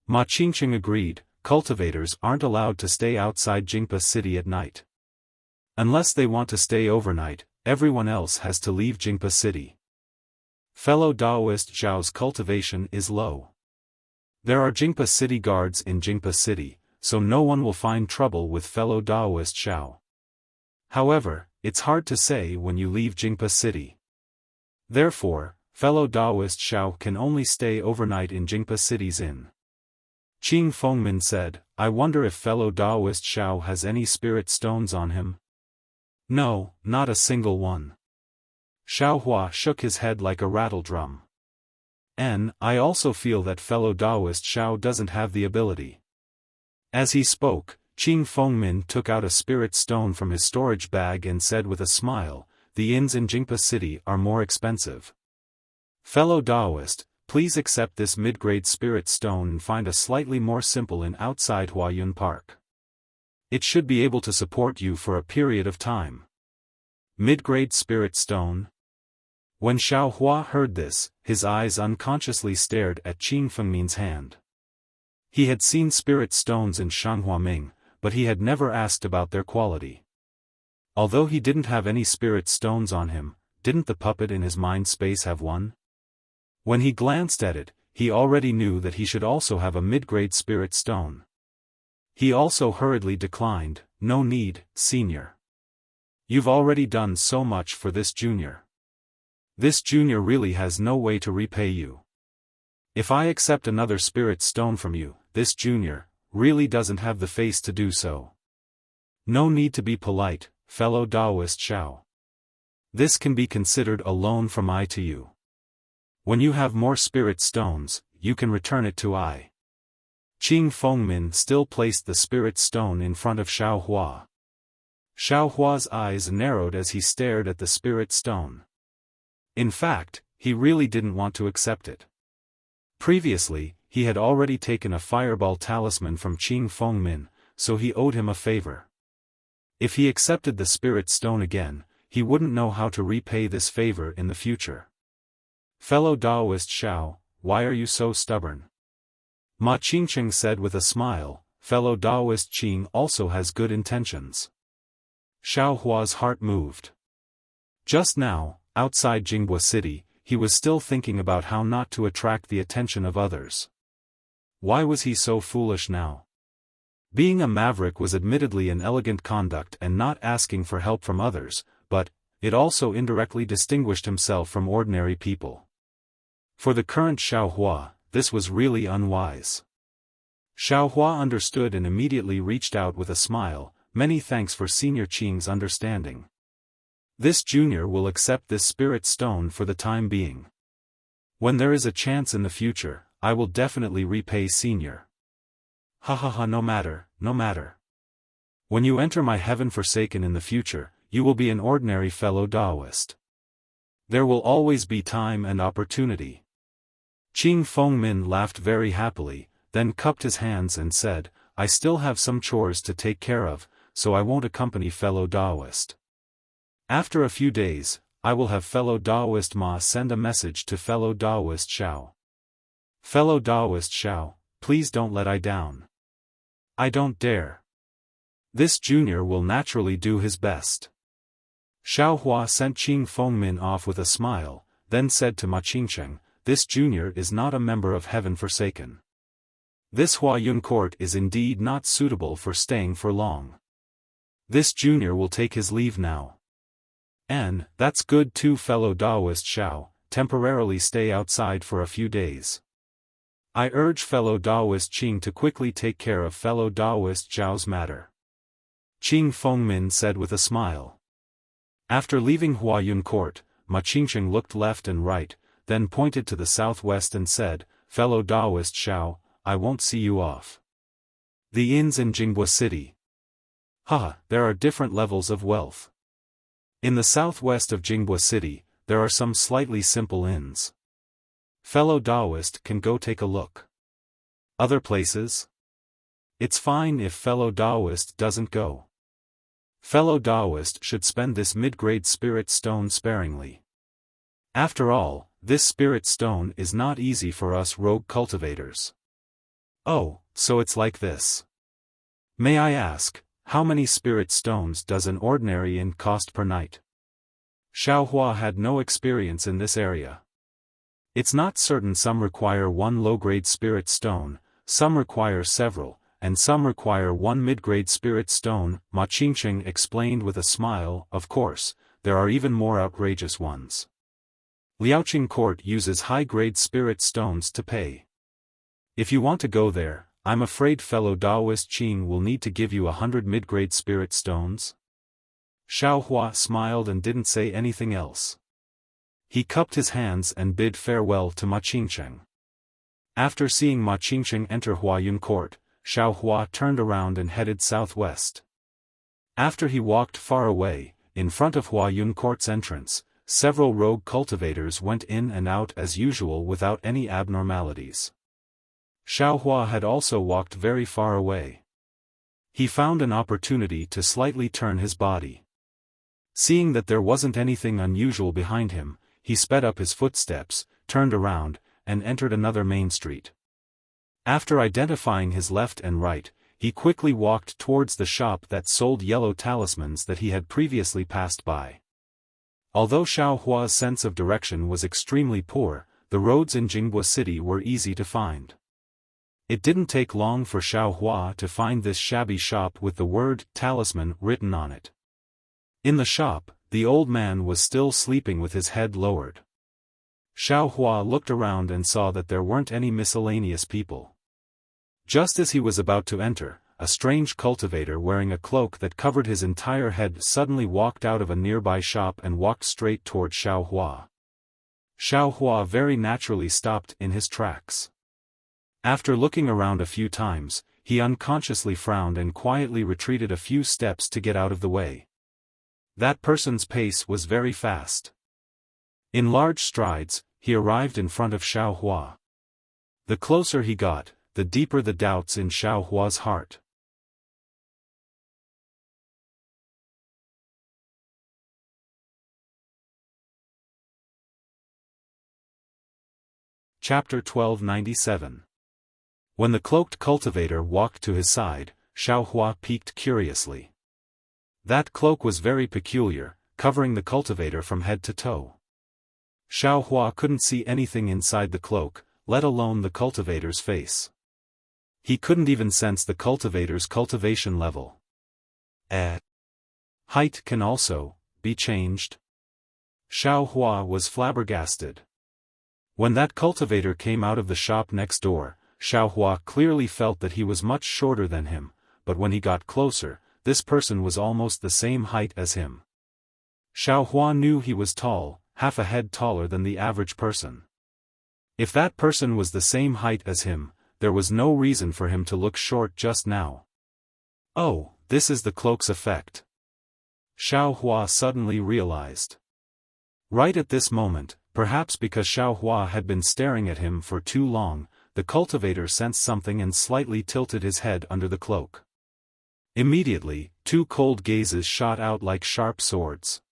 Ma Qingqing agreed. Cultivators aren't allowed to stay outside Jingpa City at night. Unless they want to stay overnight, everyone else has to leave Jingpa City. Fellow Taoist Zhao's cultivation is low. There are Jingpa City guards in Jingpa City, so no one will find trouble with fellow Taoist Xiao. However, it's hard to say when you leave Jingpa City. Therefore, fellow Taoist Xiao can only stay overnight in Jingpa City's inn. Qing Fengmin said, I wonder if fellow Taoist Xiao has any spirit stones on him? No, not a single one. Xiao Hua shook his head like a rattle drum. I also feel that fellow Taoist Xiao doesn't have the ability. As he spoke, Qing Fengmin took out a spirit stone from his storage bag and said with a smile, the inns in Jingpa City are more expensive. Fellow Taoist, please accept this mid-grade spirit stone and find a slightly more simple inn outside Huayun Park. It should be able to support you for a period of time. Mid-grade spirit stone? When Xiao Hua heard this, his eyes unconsciously stared at Qing Fengmin's hand. He had seen spirit stones in Shanghuaming, but he had never asked about their quality. Although he didn't have any spirit stones on him, didn't the puppet in his mind space have one? When he glanced at it, he already knew that he should also have a mid-grade spirit stone. He also hurriedly declined, no need, senior. You've already done so much for this junior. This junior really has no way to repay you. If I accept another spirit stone from you, this junior really doesn't have the face to do so. No need to be polite, fellow Taoist Xiao. This can be considered a loan from I to you. When you have more spirit stones, you can return it to I. Qing Fengmin still placed the spirit stone in front of Xiao Hua. Xiao Hua's eyes narrowed as he stared at the spirit stone. In fact, he really didn't want to accept it. Previously, he had already taken a fireball talisman from Qing Fengmin, so he owed him a favor. If he accepted the spirit stone again, he wouldn't know how to repay this favor in the future. Fellow Taoist Xiao, why are you so stubborn? Ma Qingqing said with a smile, fellow Taoist Qing also has good intentions. Xiao Hua's heart moved. Just now, outside Jingpa City, he was still thinking about how not to attract the attention of others. Why was he so foolish now? Being a maverick was admittedly an elegant conduct and not asking for help from others, but it also indirectly distinguished himself from ordinary people. For the current Xiao Hua, this was really unwise. Xiao Hua understood and immediately reached out with a smile, many thanks for Senior Qing's understanding. This junior will accept this spirit stone for the time being. When there is a chance in the future, I will definitely repay senior. No matter. When you enter my heaven forsaken in the future, you will be an ordinary fellow Taoist. There will always be time and opportunity. Qing Fengmin laughed very happily, then cupped his hands and said, I still have some chores to take care of, so I won't accompany fellow Taoist. After a few days, I will have fellow Taoist Ma send a message to fellow Taoist Xiao. Fellow Taoist Xiao, please don't let I down. I don't dare. This junior will naturally do his best. Xiao Hua sent Qing Fengmin off with a smile, then said to Ma Qingqing, this junior is not a member of Heaven Forsaken. This Huayun court is indeed not suitable for staying for long. This junior will take his leave now. And, that's good too, fellow Taoist Xiao, temporarily stay outside for a few days. I urge fellow Taoist Qing to quickly take care of fellow Taoist Zhao's matter. Qing Fengmin said with a smile. After leaving Huayun court, Ma Qingqing looked left and right, then pointed to the southwest and said, fellow Taoist Xiao, I won't see you off. The inns in Jinghua City. There are different levels of wealth. In the southwest of Jinghua City, there are some slightly simple inns. Fellow Taoist can go take a look. Other places? It's fine if fellow Taoist doesn't go. Fellow Taoist should spend this mid-grade spirit stone sparingly. After all, this spirit stone is not easy for us rogue cultivators. Oh, so it's like this. May I ask, how many spirit stones does an ordinary inn cost per night? Xiaohua had no experience in this area. It's not certain, some require one low-grade spirit stone, some require several, and some require one mid-grade spirit stone, Ma Qingqing explained with a smile. Of course, there are even more outrageous ones. Liaoqing Court uses high-grade spirit stones to pay. If you want to go there, I'm afraid fellow Taoist Qing will need to give you 100 mid-grade spirit stones. Xiaohua smiled and didn't say anything else. He cupped his hands and bid farewell to Ma Qingqing. After seeing Ma Qingqing enter Huayun Court, Xiaohua turned around and headed southwest. After he walked far away, in front of Huayun Court's entrance, several rogue cultivators went in and out as usual without any abnormalities. Xiaohua had also walked very far away. He found an opportunity to slightly turn his body. Seeing that there wasn't anything unusual behind him, he sped up his footsteps, turned around, and entered another main street. After identifying his left and right, he quickly walked towards the shop that sold yellow talismans that he had previously passed by. Although Xiaohua's sense of direction was extremely poor, the roads in Jinghua City were easy to find. It didn't take long for Xiaohua to find this shabby shop with the word talisman written on it. In the shop, the old man was still sleeping with his head lowered. Xiaohua looked around and saw that there weren't any miscellaneous people. Just as he was about to enter, a strange cultivator wearing a cloak that covered his entire head suddenly walked out of a nearby shop and walked straight toward Xiaohua. Xiaohua very naturally stopped in his tracks. After looking around a few times, he unconsciously frowned and quietly retreated a few steps to get out of the way. That person's pace was very fast. In large strides, he arrived in front of Xiaohua. The closer he got, the deeper the doubts in Xiaohua's heart. Chapter 1297. When the cloaked cultivator walked to his side, Xiaohua peeked curiously. That cloak was very peculiar, covering the cultivator from head to toe. Xiaohua couldn't see anything inside the cloak, let alone the cultivator's face. He couldn't even sense the cultivator's cultivation level. Height can also be changed. Xiaohua was flabbergasted. When that cultivator came out of the shop next door, Xiaohua clearly felt that he was much shorter than him, but when he got closer, this person was almost the same height as him. Xiaohua knew he was tall, half a head taller than the average person. If that person was the same height as him, there was no reason for him to look short just now. Oh, this is the cloak's effect. Xiaohua suddenly realized. Right at this moment, perhaps because Xiaohua had been staring at him for too long, the cultivator sensed something and slightly tilted his head under the cloak. Immediately, two cold gazes shot out like sharp swords.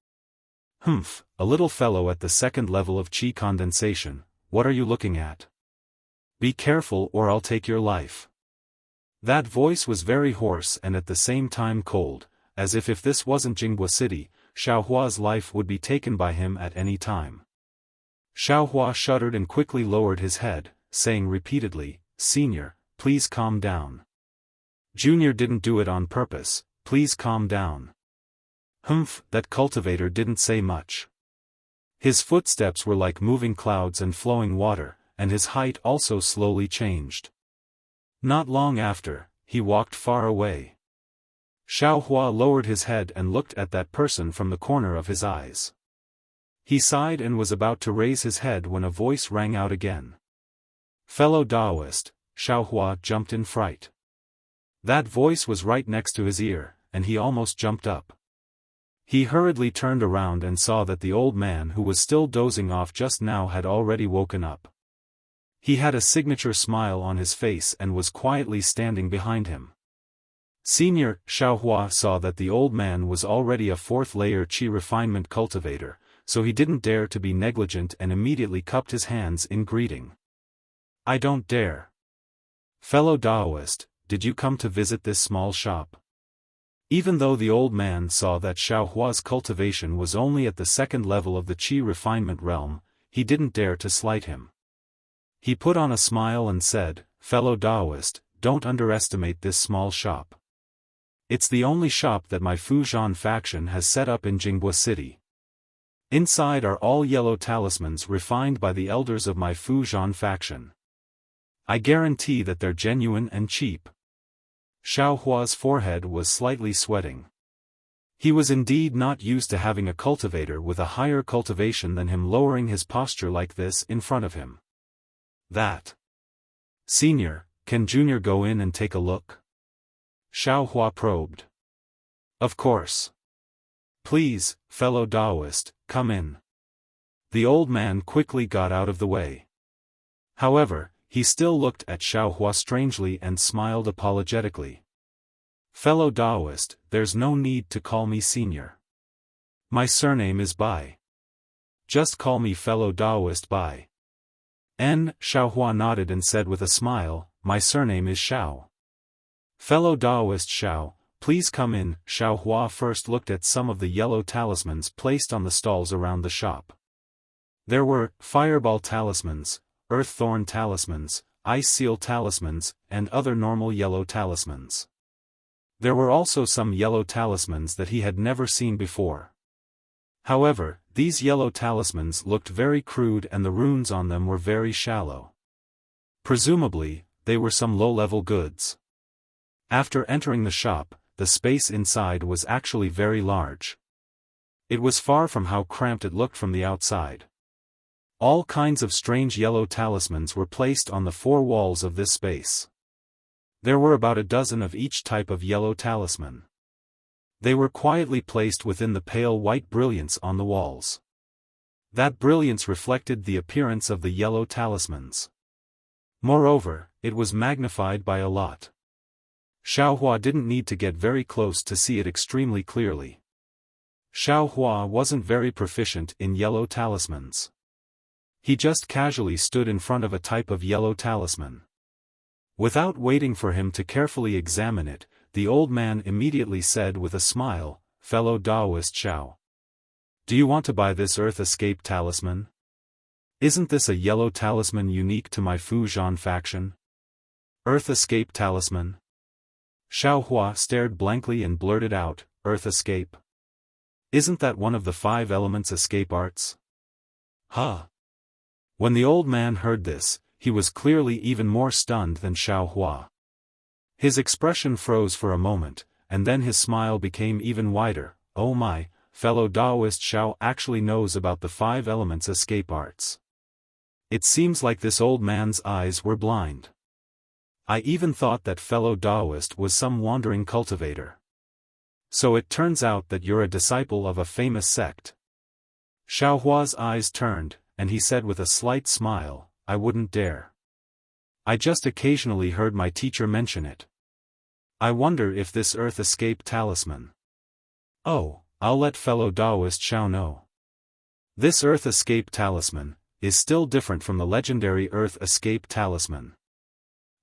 Humph, a little fellow at the second level of qi condensation, what are you looking at? Be careful or I'll take your life. That voice was very hoarse and at the same time cold, as if this wasn't Jinghua City, Xiaohua's life would be taken by him at any time. Xiaohua shuddered and quickly lowered his head, saying repeatedly, "Senior, please calm down. Junior didn't do it on purpose, please calm down." Humph, that cultivator didn't say much. His footsteps were like moving clouds and flowing water, and his height also slowly changed. Not long after, he walked far away. Xiaohua lowered his head and looked at that person from the corner of his eyes. He sighed and was about to raise his head when a voice rang out again. "Fellow Taoist." Xiaohua jumped in fright. That voice was right next to his ear, and he almost jumped up. He hurriedly turned around and saw that the old man who was still dozing off just now had already woken up. He had a signature smile on his face and was quietly standing behind him. Senior, Xiaohua saw that the old man was already a fourth-layer qi refinement cultivator, so he didn't dare to be negligent and immediately cupped his hands in greeting. "I don't dare. Fellow Taoist, did you come to visit this small shop?" Even though the old man saw that Xiaohua's cultivation was only at the second level of the qi refinement realm, he didn't dare to slight him. He put on a smile and said, "Fellow Taoist, don't underestimate this small shop. It's the only shop that my Fuzhan faction has set up in Jinghua City. Inside are all yellow talismans refined by the elders of my Fuzhan faction. I guarantee that they're genuine and cheap." Xiaohua's forehead was slightly sweating. He was indeed not used to having a cultivator with a higher cultivation than him lowering his posture like this in front of him. "That. Senior, can Junior go in and take a look?" Xiaohua probed. "Of course. Please, fellow Taoist, come in." The old man quickly got out of the way. However, he still looked at Xiaohua strangely and smiled apologetically. "Fellow Taoist, there's no need to call me senior. My surname is Bai. Just call me fellow Taoist Bai." Xiaohua nodded and said with a smile, "My surname is Xiao. Fellow Taoist Xiao, please come in." Xiaohua first looked at some of the yellow talismans placed on the stalls around the shop. There were fireball talismans, earth thorn talismans, ice seal talismans, and other normal yellow talismans. There were also some yellow talismans that he had never seen before. However, these yellow talismans looked very crude and the runes on them were very shallow. Presumably, they were some low-level goods. After entering the shop, the space inside was actually very large. It was far from how cramped it looked from the outside. All kinds of strange yellow talismans were placed on the four walls of this space. There were about a dozen of each type of yellow talisman. They were quietly placed within the pale white brilliance on the walls. That brilliance reflected the appearance of the yellow talismans. Moreover, it was magnified by a lot. Xiaohua didn't need to get very close to see it extremely clearly. Xiaohua wasn't very proficient in yellow talismans. He just casually stood in front of a type of yellow talisman. Without waiting for him to carefully examine it, the old man immediately said with a smile, "Fellow Taoist Xiao. Do you want to buy this Earth Escape talisman? Isn't this a yellow talisman unique to my Fuzhan faction?" "Earth Escape talisman?" Xiaohua stared blankly and blurted out, "Earth Escape? Isn't that one of the 5 elements escape arts?" "Huh." When the old man heard this, he was clearly even more stunned than Xiaohua. His expression froze for a moment, and then his smile became even wider. "Oh my, fellow Taoist Xiao actually knows about the 5 elements escape arts. It seems like this old man's eyes were blind. I even thought that fellow Taoist was some wandering cultivator. So it turns out that you're a disciple of a famous sect." Xiaohua's eyes turned, and he said with a slight smile, "I wouldn't dare. I just occasionally heard my teacher mention it. I wonder if this Earth Escape talisman." "Oh, I'll let fellow Taoist Xiao know. This Earth Escape talisman is still different from the legendary Earth Escape talisman."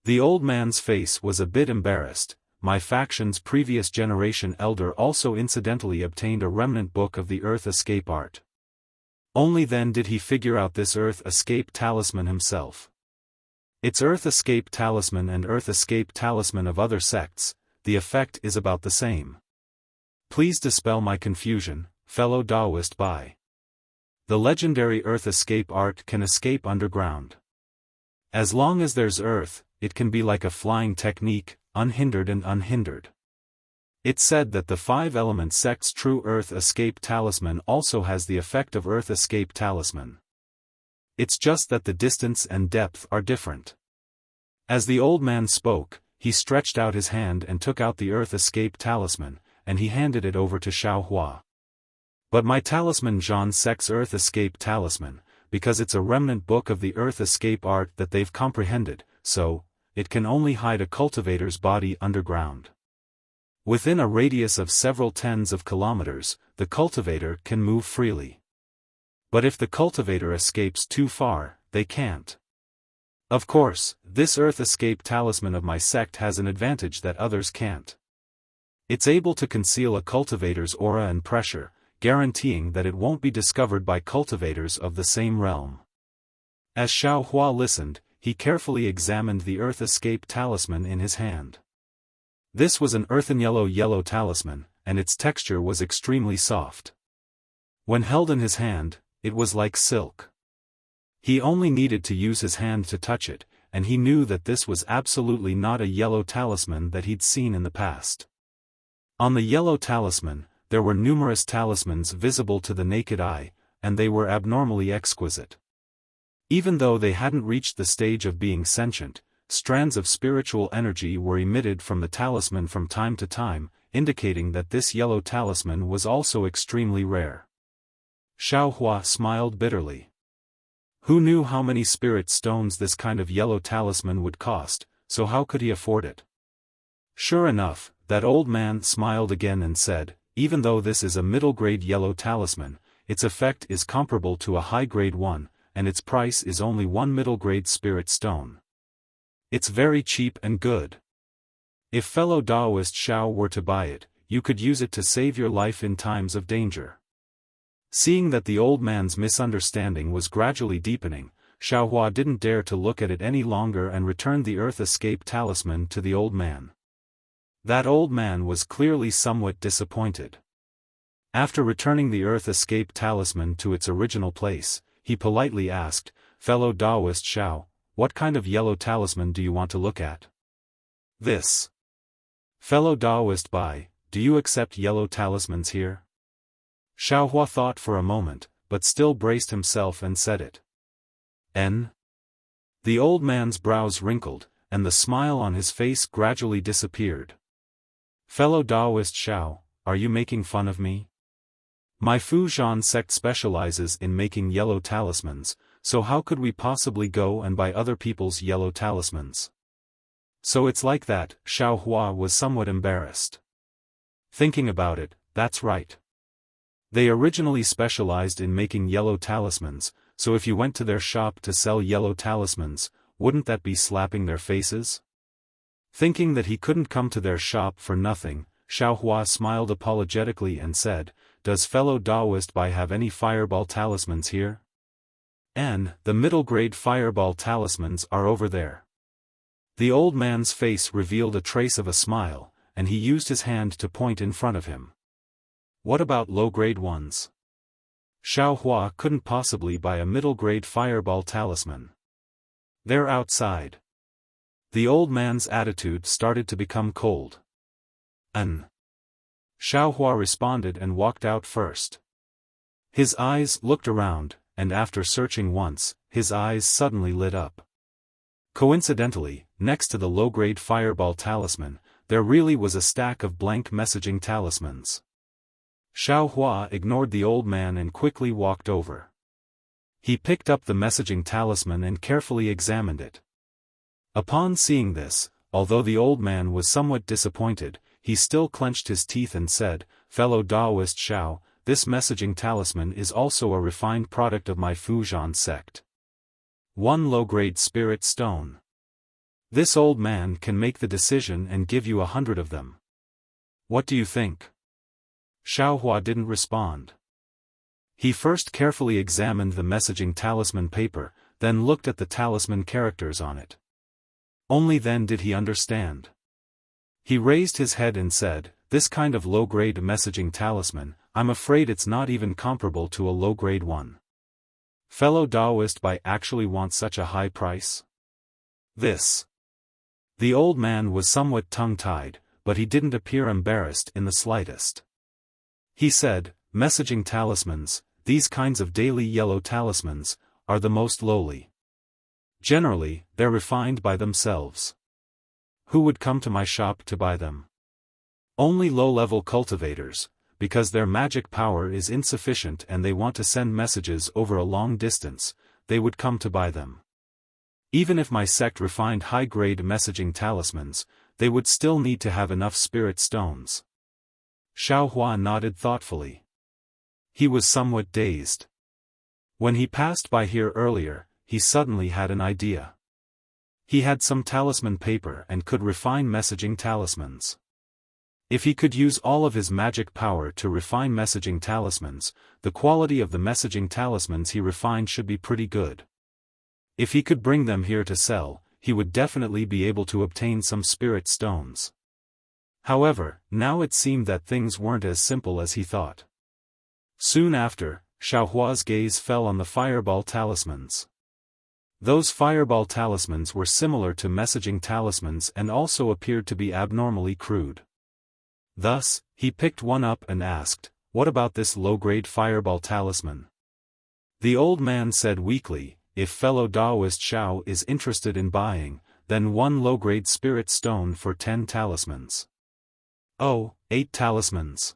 The old man's face was a bit embarrassed. "My faction's previous generation elder also incidentally obtained a remnant book of the Earth Escape art. Only then did he figure out this Earth Escape Talisman himself. It's Earth Escape Talisman and Earth Escape Talisman of other sects, the effect is about the same. Please dispel my confusion, fellow Taoist Bai. The legendary Earth Escape art can escape underground. As long as there's Earth, it can be like a flying technique, unhindered and unhindered. It's said that the 5-element sect's true Earth Escape Talisman also has the effect of Earth Escape Talisman. It's just that the distance and depth are different. As the old man spoke, he stretched out his hand and took out the Earth Escape Talisman, and he handed it over to Xiaofan. But my talisman Jean Sec's Earth Escape Talisman, because it's a remnant book of the Earth Escape art that they've comprehended, so, it can only hide a cultivator's body underground. Within a radius of several tens of kilometers, the cultivator can move freely. But if the cultivator escapes too far, they can't. Of course, this Earth Escape Talisman of my sect has an advantage that others can't. It's able to conceal a cultivator's aura and pressure, guaranteeing that it won't be discovered by cultivators of the same realm. As Xiaofan listened, he carefully examined the Earth Escape Talisman in his hand. This was an earthen yellow talisman, and its texture was extremely soft. When held in his hand, it was like silk. He only needed to use his hand to touch it, and he knew that this was absolutely not a yellow talisman that he'd seen in the past. On the yellow talisman, there were numerous talismans visible to the naked eye, and they were abnormally exquisite. Even though they hadn't reached the stage of being sentient, strands of spiritual energy were emitted from the talisman from time to time, indicating that this yellow talisman was also extremely rare. Xiaofan smiled bitterly. Who knew how many spirit stones this kind of yellow talisman would cost, so how could he afford it? Sure enough, that old man smiled again and said, even though this is a middle-grade yellow talisman, its effect is comparable to a high-grade one, and its price is only 1 middle-grade spirit stone. It's very cheap and good. If fellow Taoist Xiao were to buy it, you could use it to save your life in times of danger. Seeing that the old man's misunderstanding was gradually deepening, Xiaofan didn't dare to look at it any longer and returned the Earth Escape Talisman to the old man. That old man was clearly somewhat disappointed. After returning the Earth Escape Talisman to its original place, he politely asked, fellow Taoist Xiao, what kind of yellow talisman do you want to look at? This. Fellow Taoist Bai, do you accept yellow talismans here? Xiaofan thought for a moment, but still braced himself and said it. N. The old man's brows wrinkled, and the smile on his face gradually disappeared. Fellow Taoist Xiao, are you making fun of me? My Fujian sect specializes in making yellow talismans, so how could we possibly go and buy other people's yellow talismans? So it's like that, Xiaofan was somewhat embarrassed. Thinking about it, that's right. They originally specialized in making yellow talismans, so if you went to their shop to sell yellow talismans, wouldn't that be slapping their faces? Thinking that he couldn't come to their shop for nothing, Xiaofan smiled apologetically and said, does fellow Taoist Bai have any fireball talismans here? And the middle-grade fireball talismans are over there. The old man's face revealed a trace of a smile, and he used his hand to point in front of him. What about low-grade ones? Xiaofan couldn't possibly buy a middle-grade fireball talisman. They're outside. The old man's attitude started to become cold. Xiaofan responded and walked out first. His eyes looked around, and after searching once, his eyes suddenly lit up. Coincidentally, next to the low-grade fireball talisman, there really was a stack of blank messaging talismans. Xiaofan ignored the old man and quickly walked over. He picked up the messaging talisman and carefully examined it. Upon seeing this, although the old man was somewhat disappointed, he still clenched his teeth and said, fellow Taoist Xiao, this messaging talisman is also a refined product of my Fujian sect. 1 low-grade spirit stone. This old man can make the decision and give you 100 of them. What do you think? Xiaofan didn't respond. He first carefully examined the messaging talisman paper, then looked at the talisman characters on it. Only then did he understand. He raised his head and said, "This kind of low-grade messaging talisman, I'm afraid it's not even comparable to a low-grade one. Fellow Taoist Bai actually wants such a high price? This." The old man was somewhat tongue-tied, but he didn't appear embarrassed in the slightest. He said, "Messaging talismans, these kinds of daily yellow talismans, are the most lowly. Generally, they're refined by themselves. Who would come to my shop to buy them? Only low-level cultivators, because their magic power is insufficient and they want to send messages over a long distance, they would come to buy them. Even if my sect refined high-grade messaging talismans, they would still need to have enough spirit stones." Xiaofan nodded thoughtfully. He was somewhat dazed. When he passed by here earlier, he suddenly had an idea. He had some talisman paper and could refine messaging talismans. If he could use all of his magic power to refine messaging talismans, the quality of the messaging talismans he refined should be pretty good. If he could bring them here to sell, he would definitely be able to obtain some spirit stones. However, now it seemed that things weren't as simple as he thought. Soon after, Xiaohua's gaze fell on the fireball talismans. Those fireball talismans were similar to messaging talismans and also appeared to be abnormally crude. Thus, he picked one up and asked, "What about this low-grade fireball talisman?" The old man said weakly, "If fellow Taoist Xiao is interested in buying, then 1 low-grade spirit stone for 10 talismans. Oh, 8 talismans.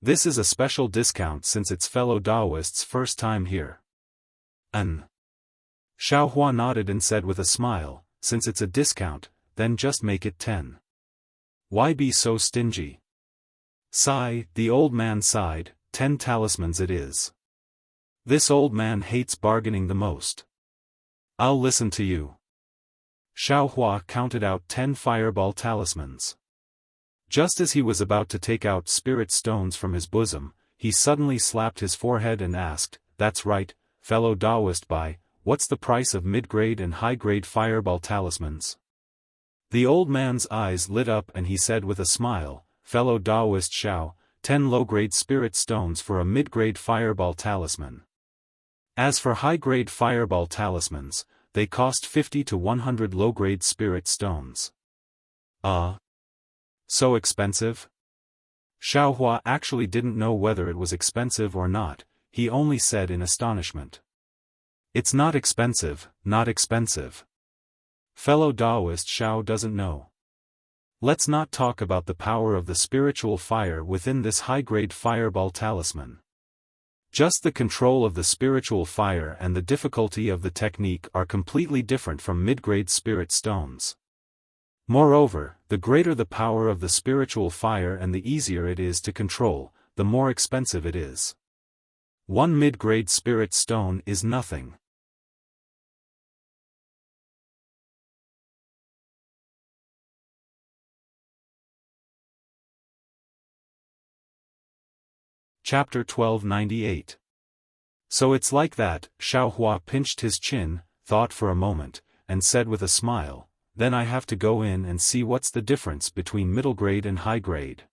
This is a special discount since it's fellow Taoist's first time here." Xiaohua nodded and said with a smile, "Since it's a discount, then just make it 10. Why be so stingy?" Sigh, the old man sighed, 10 talismans it is. This old man hates bargaining the most. I'll listen to you. Xiaohua counted out 10 fireball talismans. Just as he was about to take out spirit stones from his bosom, he suddenly slapped his forehead and asked, "That's right, fellow Taoist Bai, what's the price of mid-grade and high-grade fireball talismans?" The old man's eyes lit up and he said with a smile, "Fellow Taoist Xiao, 10 low-grade spirit stones for a mid-grade fireball talisman. As for high-grade fireball talismans, they cost 50 to 100 low-grade spirit stones." So expensive? Xiaohua actually didn't know whether it was expensive or not, he only said in astonishment. "It's not expensive, not expensive. Fellow Taoist Xiao doesn't know. Let's not talk about the power of the spiritual fire within this high-grade fireball talisman. Just the control of the spiritual fire and the difficulty of the technique are completely different from mid-grade spirit stones. Moreover, the greater the power of the spiritual fire and the easier it is to control, the more expensive it is. 1 mid-grade spirit stone is nothing." Chapter 1298. So it's like that. Xiaohua pinched his chin, thought for a moment, and said with a smile, "Then I have to go in and see what's the difference between middle grade and high grade.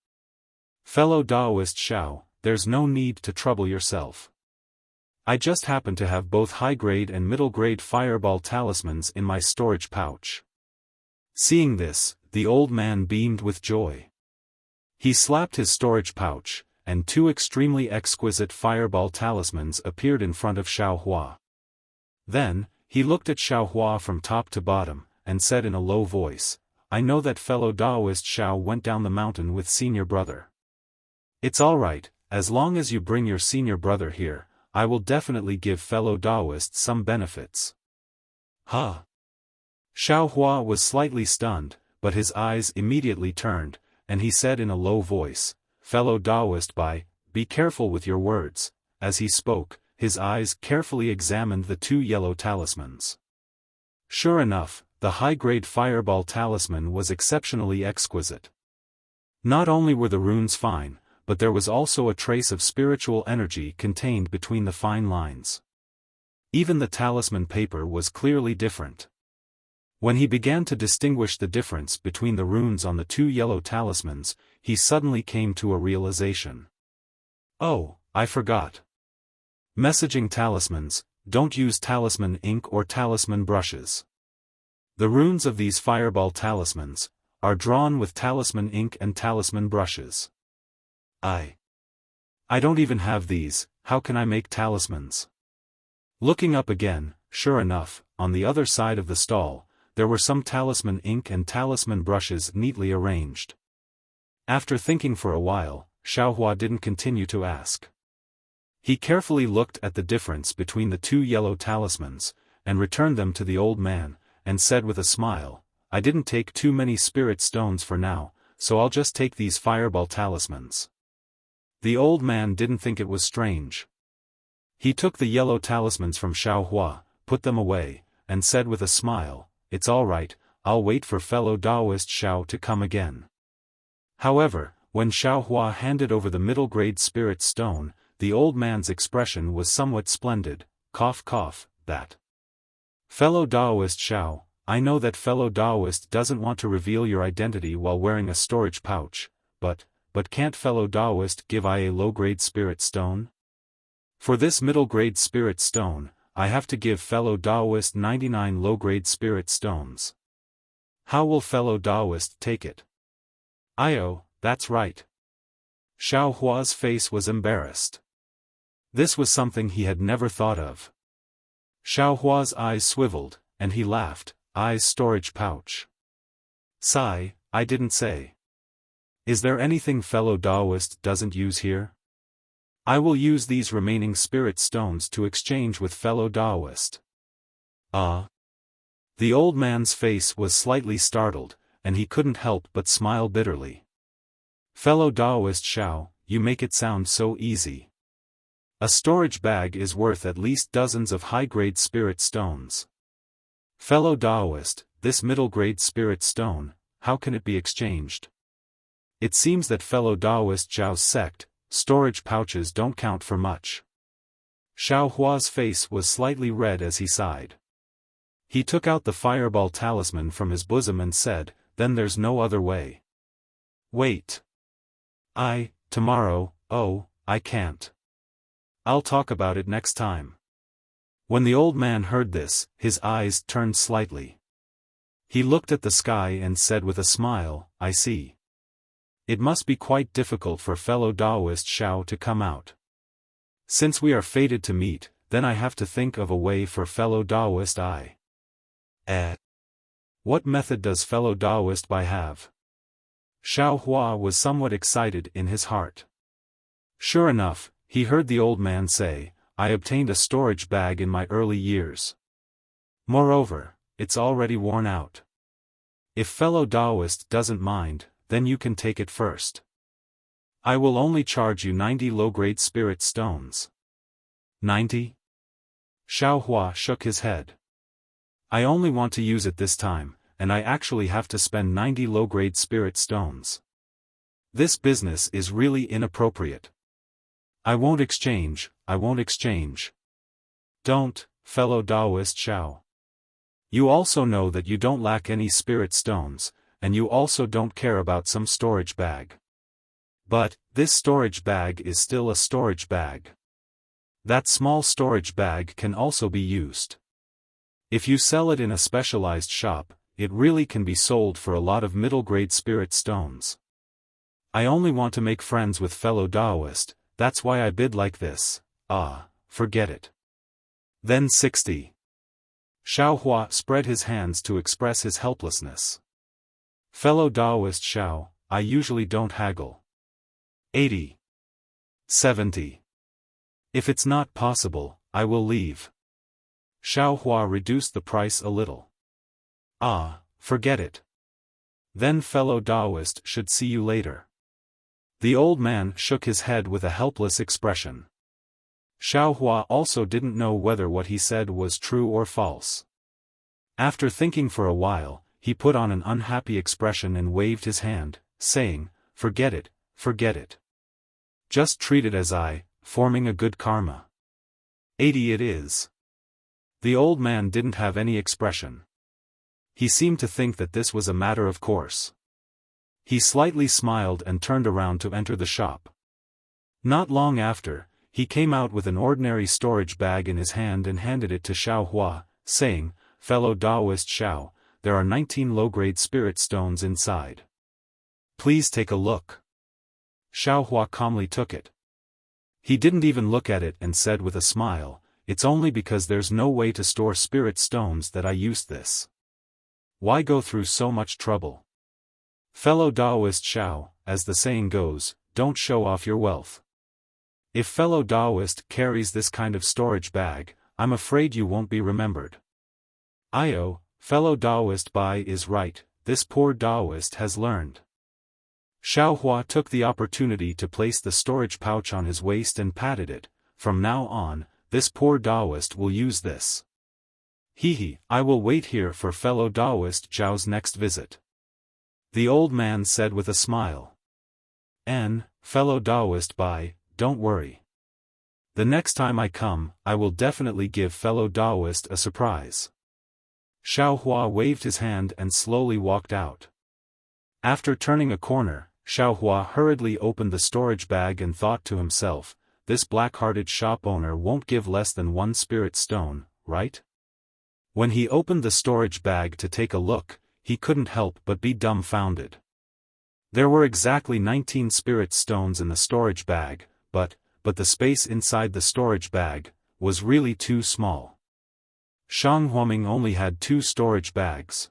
Fellow Taoist Xiao, there's no need to trouble yourself. I just happen to have both high grade and middle grade fireball talismans in my storage pouch." Seeing this, the old man beamed with joy. He slapped his storage pouch, and 2 extremely exquisite fireball talismans appeared in front of Xiaohua. Then, he looked at Xiaohua from top to bottom, and said in a low voice, "I know that fellow Taoist Xiao went down the mountain with senior brother. It's alright, as long as you bring your senior brother here, I will definitely give fellow Taoist some benefits." Huh? Xiaohua was slightly stunned, but his eyes immediately turned, and he said in a low voice, "Fellow Taoist Bai, be careful with your words." As he spoke, his eyes carefully examined the 2 yellow talismans. Sure enough, the high-grade fireball talisman was exceptionally exquisite. Not only were the runes fine, but there was also a trace of spiritual energy contained between the fine lines. Even the talisman paper was clearly different. When he began to distinguish the difference between the runes on the two yellow talismans, he suddenly came to a realization. Oh, I forgot. Messaging talismans, don't use talisman ink or talisman brushes. The runes of these fireball talismans are drawn with talisman ink and talisman brushes. I don't even have these, how can I make talismans? Looking up again, sure enough, on the other side of the stall, there were some talisman ink and talisman brushes neatly arranged. After thinking for a while, Xiaofan didn't continue to ask. He carefully looked at the difference between the two yellow talismans, and returned them to the old man, and said with a smile, I didn't take too many spirit stones for now, so I'll just take these fireball talismans. The old man didn't think it was strange. He took the yellow talismans from Xiaofan, put them away, and said with a smile, it's all right, I'll wait for fellow Taoist Xiao to come again. However, when Xiaofan handed over the middle-grade spirit stone, the old man's expression was somewhat splendid, cough cough, that. Fellow Taoist Xiao, I know that fellow Taoist doesn't want to reveal your identity while wearing a storage pouch, but can't fellow Taoist give I a low-grade spirit stone? For this middle-grade spirit stone, I have to give fellow Taoist 99 low-grade spirit stones. How will fellow Taoist take it? That's right. Xiaohua's face was embarrassed. This was something he had never thought of. Xiaohua's eyes swiveled, and he laughed, eyes storage pouch. Sigh, I didn't say. Is there anything fellow Taoist doesn't use here? I will use these remaining spirit stones to exchange with fellow Taoist. Ah. The old man's face was slightly startled, and he couldn't help but smile bitterly. Fellow Taoist Xiao, you make it sound so easy. A storage bag is worth at least dozens of high-grade spirit stones. Fellow Taoist, this middle-grade spirit stone, how can it be exchanged? It seems that fellow Taoist Xiao's sect, storage pouches don't count for much. Xiaohua's face was slightly red as he sighed. He took out the fireball talisman from his bosom and said, then there's no other way. Wait. Tomorrow, I can't. I'll talk about it next time. When the old man heard this, his eyes turned slightly. He looked at the sky and said with a smile, I see. It must be quite difficult for fellow Taoist Xiao to come out. Since we are fated to meet, then I have to think of a way for fellow Taoist I. What method does fellow Taoist Bai have? Xiaohua was somewhat excited in his heart. Sure enough, he heard the old man say, I obtained a storage bag in my early years. Moreover, it's already worn out. If fellow Taoist doesn't mind, then you can take it first. I will only charge you 90 low-grade spirit stones. 90? Xiaohua shook his head. I only want to use it this time, and I actually have to spend 90 low-grade spirit stones. This business is really inappropriate. I won't exchange. Don't, fellow Taoist Xiao. You also know that you don't lack any spirit stones, and you also don't care about some storage bag. But, this storage bag is still a storage bag. That small storage bag can also be used. If you sell it in a specialized shop, it really can be sold for a lot of middle-grade spirit stones. I only want to make friends with fellow Taoist, that's why I bid like this. Forget it. Then 60. Xiaohua spread his hands to express his helplessness. Fellow Taoist Xiao, I usually don't haggle. 80. 70. If it's not possible, I will leave. Xiaohua reduced the price a little. Forget it. Then fellow Taoist should see you later. The old man shook his head with a helpless expression. Xiaohua also didn't know whether what he said was true or false. After thinking for a while, he put on an unhappy expression and waved his hand, saying, Forget it. Just treat it as forming a good karma. 80 it is. The old man didn't have any expression. He seemed to think that this was a matter of course. He slightly smiled and turned around to enter the shop. Not long after, he came out with an ordinary storage bag in his hand and handed it to Xiao Hua, saying, "Fellow Taoist Xiao, there are 19 low-grade spirit stones inside. Please take a look." Xiao Hua calmly took it. He didn't even look at it and said with a smile, "It's only because there's no way to store spirit stones that I used this. Why go through so much trouble? Fellow Taoist Xiao, as the saying goes, don't show off your wealth. If fellow Taoist carries this kind of storage bag, I'm afraid you won't be remembered." Fellow Taoist Bai is right, this poor Taoist has learned. Xiao Hua took the opportunity to place the storage pouch on his waist and patted it. "From now on, this poor Taoist will use this. I will wait here for fellow Taoist Zhao's next visit." The old man said with a smile. Fellow Taoist Bai, don't worry. The next time I come, I will definitely give fellow Taoist a surprise." Xiao Hua waved his hand and slowly walked out. After turning a corner, Xiao Hua hurriedly opened the storage bag and thought to himself, "This black-hearted shop owner won't give less than 1 spirit stone, right?" When he opened the storage bag to take a look, he couldn't help but be dumbfounded. There were exactly 19 spirit stones in the storage bag, but the space inside the storage bag was really too small. Shang Huaming only had 2 storage bags.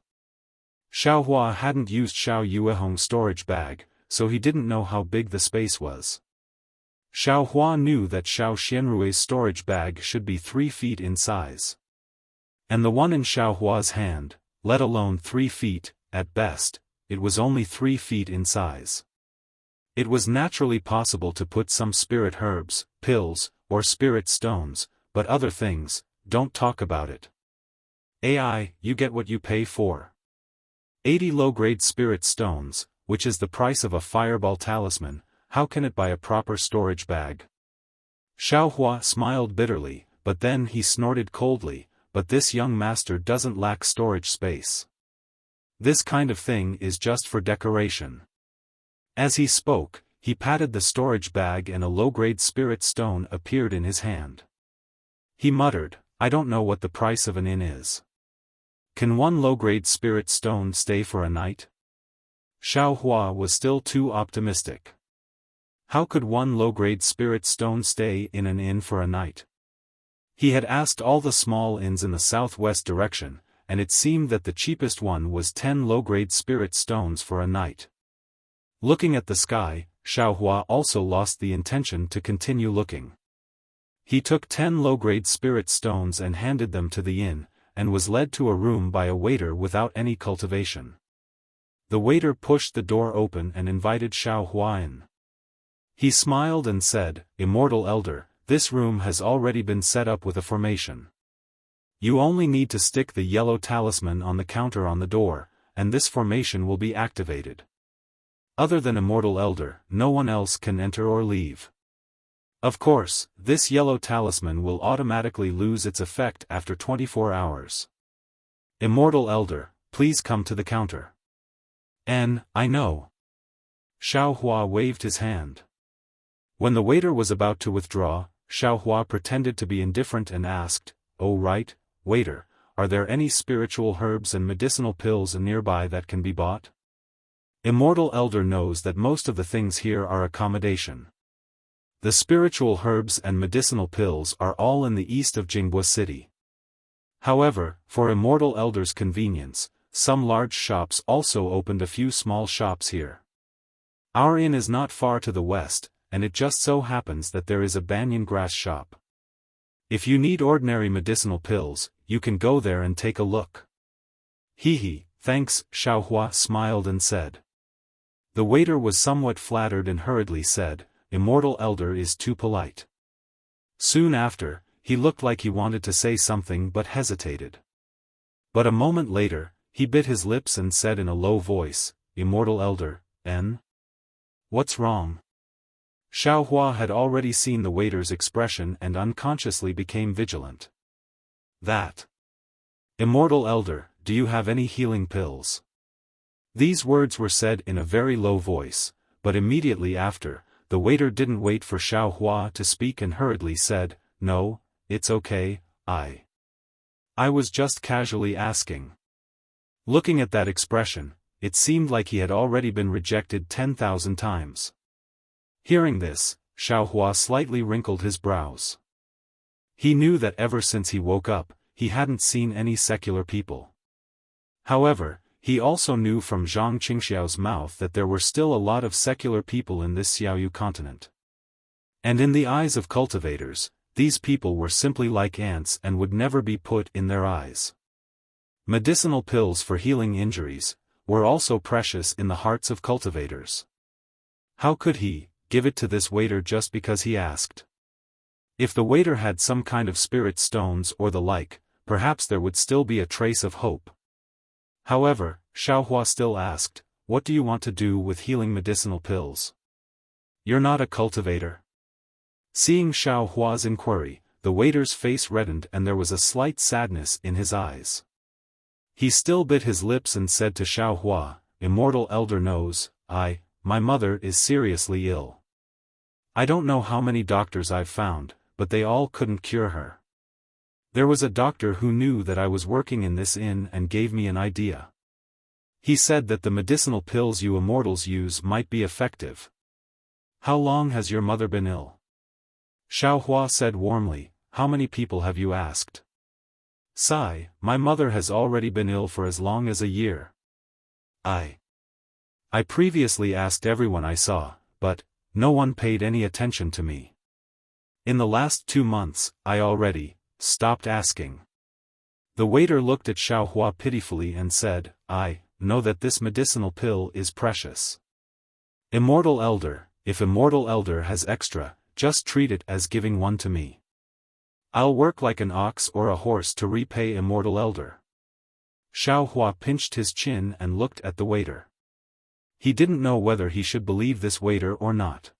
Xiao Hua hadn't used Xiao Yuehong's storage bag, so he didn't know how big the space was. Xiao Hua knew that Xiao Xianrui's storage bag should be 3 feet in size. And the one in Xiao Hua's hand, let alone 3 feet, at best, it was only 3 feet in size. It was naturally possible to put some spirit herbs, pills, or spirit stones, but other things, don't talk about it. You get what you pay for. 80 low-grade spirit stones, which is the price of a fireball talisman, how can it buy a proper storage bag? Xiao Hua smiled bitterly, but then he snorted coldly, "But this young master doesn't lack storage space. This kind of thing is just for decoration." As he spoke, he patted the storage bag and a low-grade spirit stone appeared in his hand. He muttered, "I don't know what the price of an inn is. Can 1 low-grade spirit stone stay for a night?" Xiao Hua was still too optimistic. How could 1 low-grade spirit stone stay in an inn for a night? He had asked all the small inns in the southwest direction, and it seemed that the cheapest one was 10 low-grade spirit stones for a night. Looking at the sky, Xiao Hua also lost the intention to continue looking. He took 10 low-grade spirit stones and handed them to the inn, and was led to a room by a waiter without any cultivation. The waiter pushed the door open and invited Xiao Hua in. He smiled and said, "Immortal Elder, this room has already been set up with a formation. You only need to stick the yellow talisman on the counter on the door, and this formation will be activated. Other than Immortal Elder, no one else can enter or leave. Of course, this yellow talisman will automatically lose its effect after 24 hours. Immortal Elder, please come to the counter." I know." Xiao Hua waved his hand. When the waiter was about to withdraw, Xiao Hua pretended to be indifferent and asked, "Oh right, waiter, are there any spiritual herbs and medicinal pills nearby that can be bought? Immortal Elder knows that most of the things here are accommodation. The spiritual herbs and medicinal pills are all in the east of Jinghua City. However, for Immortal Elder's convenience, some large shops also opened a few small shops here. Our inn is not far to the west, and it just so happens that there is a banyan grass shop. If you need ordinary medicinal pills, you can go there and take a look." Thanks," Xiao Hua smiled and said. The waiter was somewhat flattered and hurriedly said, "Immortal Elder is too polite." Soon after, he looked like he wanted to say something but hesitated. But a moment later, he bit his lips and said in a low voice, "Immortal Elder, N? What's wrong?" Xiaohua had already seen the waiter's expression and unconsciously became vigilant. That. Immortal Elder, do you have any healing pills? These words were said in a very low voice, but immediately after, the waiter didn't wait for Xiaohua to speak and hurriedly said, "No, it's okay, I was just casually asking." Looking at that expression, it seemed like he had already been rejected 10,000 times. Hearing this, Xiaohua slightly wrinkled his brows. He knew that ever since he woke up, he hadn't seen any secular people. However, he also knew from Zhang Qingxiao's mouth that there were still a lot of secular people in this Xiaoyu continent. And in the eyes of cultivators, these people were simply like ants and would never be put in their eyes. Medicinal pills for healing injuries were also precious in the hearts of cultivators. How could he give it to this waiter just because he asked? If the waiter had some kind of spirit stones or the like, perhaps there would still be a trace of hope. However, Xiaohua still asked, "What do you want to do with healing medicinal pills? You're not a cultivator?" Seeing Xiaohua's inquiry, the waiter's face reddened and there was a slight sadness in his eyes. He still bit his lips and said to Xiaohua, "Immortal Elder knows, my mother is seriously ill. I don't know how many doctors I've found, but they all couldn't cure her. There was a doctor who knew that I was working in this inn and gave me an idea. He said that the medicinal pills you immortals use might be effective." "How long has your mother been ill?" Xiaohua said warmly, "How many people have you asked?" "Sigh, my mother has already been ill for as long as a year. I previously asked everyone I saw, but no one paid any attention to me. In the last 2 months, I already stopped asking." The waiter looked at Xiaohua pitifully and said, "I know that this medicinal pill is precious. Immortal Elder, if Immortal Elder has extra, just treat it as giving one to me. I'll work like an ox or a horse to repay Immortal Elder." Xiaohua pinched his chin and looked at the waiter. He didn't know whether he should believe this waiter or not.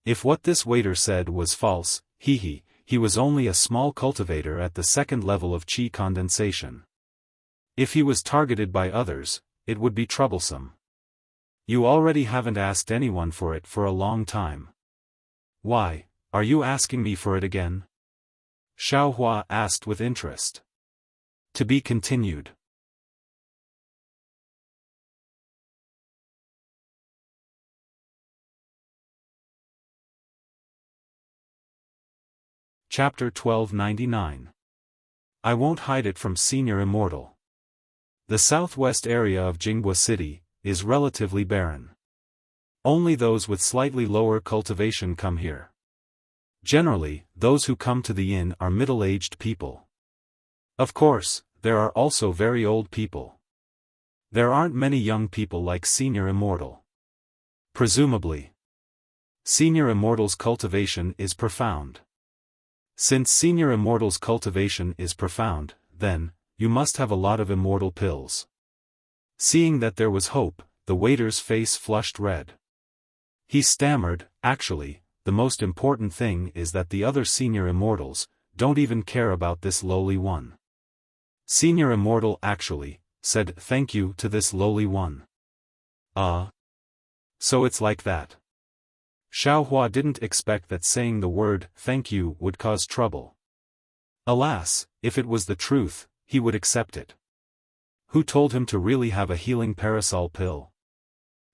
If what this waiter said was false, he was only a small cultivator at the second level of qi condensation. If he was targeted by others, it would be troublesome. "You already haven't asked anyone for it for a long time. Why, are you asking me for it again?" Xiaohua asked with interest. To be continued. Chapter 1299. I won't hide it from Senior Immortal. The southwest area of Jinghua City is relatively barren. Only those with slightly lower cultivation come here. Generally, those who come to the inn are middle-aged people. Of course, there are also very old people. There aren't many young people like Senior Immortal. Presumably, Senior Immortal's cultivation is profound. Since Senior Immortal's cultivation is profound, then, you must have a lot of immortal pills. Seeing that there was hope, the waiter's face flushed red. He stammered, "Actually, the most important thing is that the other Senior Immortals don't even care about this lowly one." Senior Immortal actually said thank you to this lowly one. So it's like that. Xiaohua didn't expect that saying the word thank you would cause trouble. Alas, if it was the truth, he would accept it. Who told him to really have a healing parasol pill?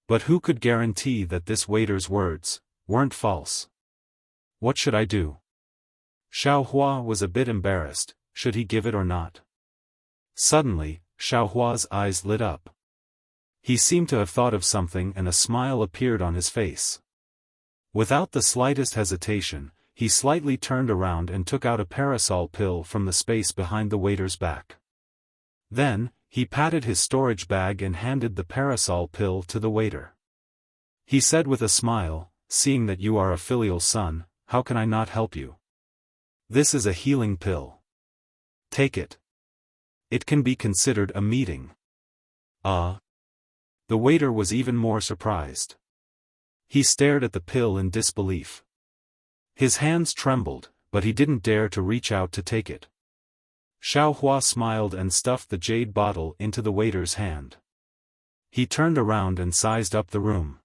But who could guarantee that this waiter's words weren't false? What should I do? Xiaohua was a bit embarrassed. Should he give it or not? Suddenly, Xiaohua's eyes lit up. He seemed to have thought of something and a smile appeared on his face. Without the slightest hesitation, he slightly turned around and took out a parasol pill from the space behind the waiter's back. Then, he patted his storage bag and handed the parasol pill to the waiter. He said with a smile, "Seeing that you are a filial son, how can I not help you? This is a healing pill. Take it. It can be considered a meeting." The waiter was even more surprised. He stared at the pill in disbelief. His hands trembled, but he didn't dare to reach out to take it. Xiaofan smiled and stuffed the jade bottle into the waiter's hand. He turned around and sized up the room.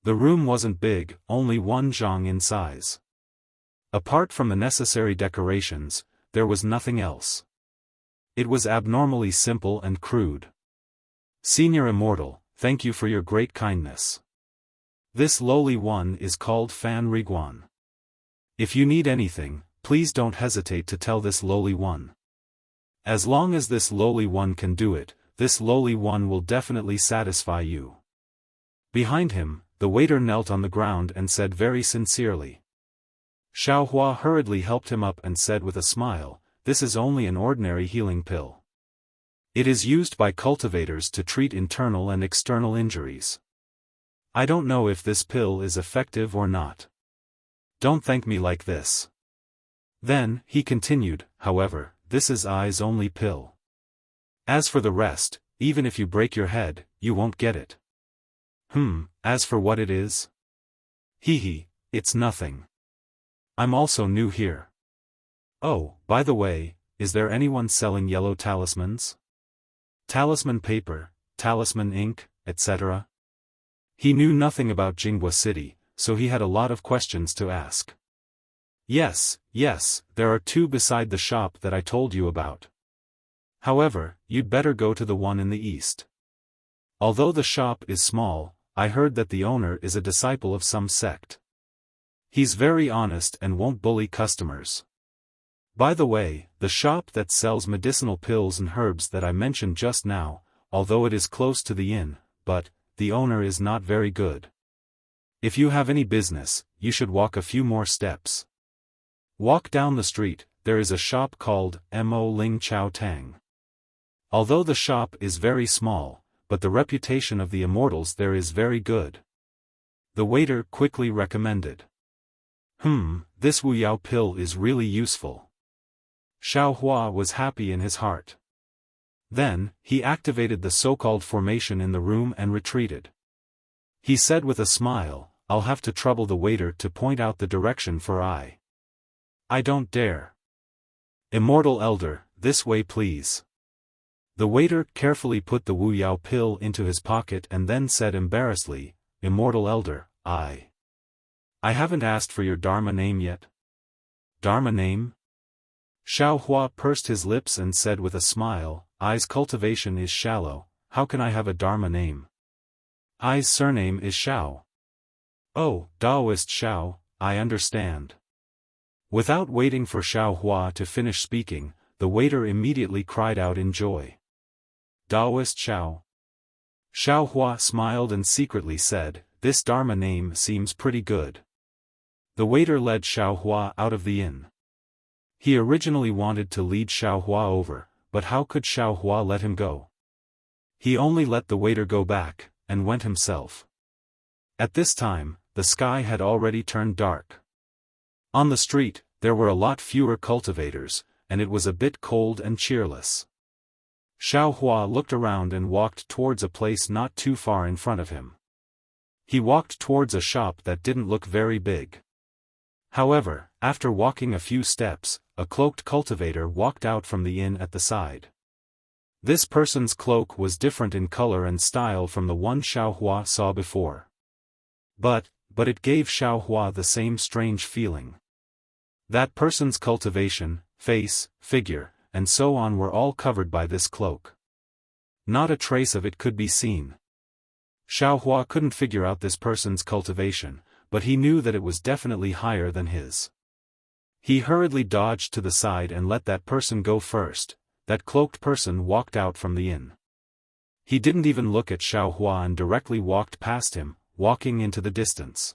The room wasn't big, only 1 zhang in size. Apart from the necessary decorations, there was nothing else. It was abnormally simple and crude. Senior Immortal, thank you for your great kindness. This lowly one is called Fan Riguan. If you need anything, please don't hesitate to tell this lowly one. As long as this lowly one can do it, this lowly one will definitely satisfy you. Behind him, the waiter knelt on the ground and said very sincerely. Xiaofan hurriedly helped him up and said with a smile, this is only an ordinary healing pill. It is used by cultivators to treat internal and external injuries. I don't know if this pill is effective or not. Don't thank me like this. Then, he continued, however, this is eyes only pill. As for the rest, even if you break your head, you won't get it. As for what it is? It's nothing. I'm also new here. Oh, by the way, is there anyone selling yellow talismans? Talisman paper, talisman ink, etc.? He knew nothing about Jinghua City, so he had a lot of questions to ask. Yes, there are 2 beside the shop that I told you about. However, you'd better go to the one in the east. Although the shop is small, I heard that the owner is a disciple of some sect. He's very honest and won't bully customers. By the way, the shop that sells medicinal pills and herbs that I mentioned just now, although it is close to the inn, but the owner is not very good. If you have any business, you should walk a few more steps. Walk down the street, there is a shop called Mo Ling Chao Tang. Although the shop is very small, but the reputation of the immortals there is very good. The waiter quickly recommended. This Wu Yao pill is really useful. Xiaofan was happy in his heart. Then, he activated the so-called formation in the room and retreated. He said with a smile, I'll have to trouble the waiter to point out the direction for I don't dare. Immortal Elder, this way please. The waiter carefully put the Wu Yao pill into his pocket and then said embarrassedly, Immortal Elder, I haven't asked for your Dharma name yet. Dharma name? Xiaofan pursed his lips and said with a smile, I's cultivation is shallow, how can I have a Dharma name? I's surname is Xiao. Oh, Taoist Xiao, I understand. Without waiting for Xiaofan to finish speaking, the waiter immediately cried out in joy. Taoist Xiao. Xiaofan smiled and secretly said, this Dharma name seems pretty good. The waiter led Xiaofan out of the inn. He originally wanted to lead Xiaofan over, but how could Xiaofan let him go? He only let the waiter go back, and went himself. At this time, the sky had already turned dark. On the street, there were a lot fewer cultivators, and it was a bit cold and cheerless. Xiaofan looked around and walked towards a place not too far in front of him. He walked towards a shop that didn't look very big. However, after walking a few steps, a cloaked cultivator walked out from the inn at the side. This person's cloak was different in color and style from the one Xiaofan saw before. But it gave Xiaofan the same strange feeling. That person's cultivation, face, figure, and so on were all covered by this cloak. Not a trace of it could be seen. Xiaofan couldn't figure out this person's cultivation, but he knew that it was definitely higher than his. He hurriedly dodged to the side and let that person go first. That cloaked person walked out from the inn. He didn't even look at Xiaofan and directly walked past him, walking into the distance.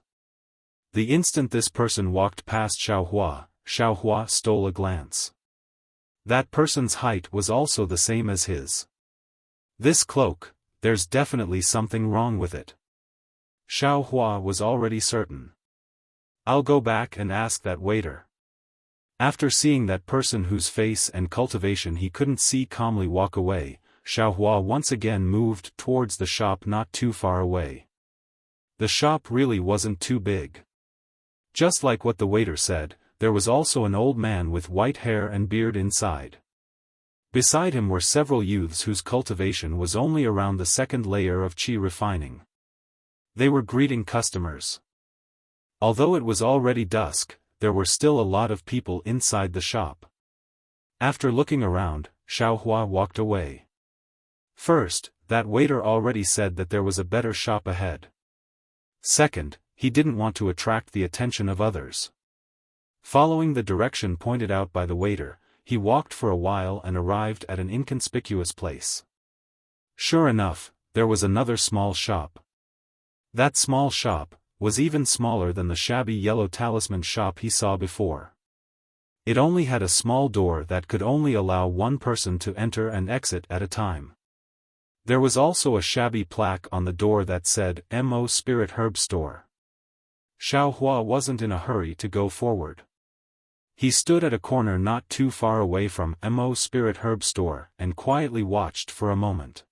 The instant this person walked past Xiaofan, Xiaofan stole a glance. That person's height was also the same as his. This cloak, there's definitely something wrong with it. Xiaofan was already certain. I'll go back and ask that waiter. After seeing that person whose face and cultivation he couldn't see calmly walk away, Xiaofan once again moved towards the shop not too far away. The shop really wasn't too big. Just like what the waiter said, there was also an old man with white hair and beard inside. Beside him were several youths whose cultivation was only around the second layer of qi refining. They were greeting customers. Although it was already dusk, there were still a lot of people inside the shop. After looking around, Xiaohua walked away. First, that waiter already said that there was a better shop ahead. Second, he didn't want to attract the attention of others. Following the direction pointed out by the waiter, he walked for a while and arrived at an inconspicuous place. Sure enough, there was another small shop. That small shop was even smaller than the shabby yellow talisman shop he saw before. It only had a small door that could only allow one person to enter and exit at a time. There was also a shabby plaque on the door that said, "Mo Spirit Herb Store." Xiaohua wasn't in a hurry to go forward. He stood at a corner not too far away from Mo Spirit Herb Store and quietly watched for a moment.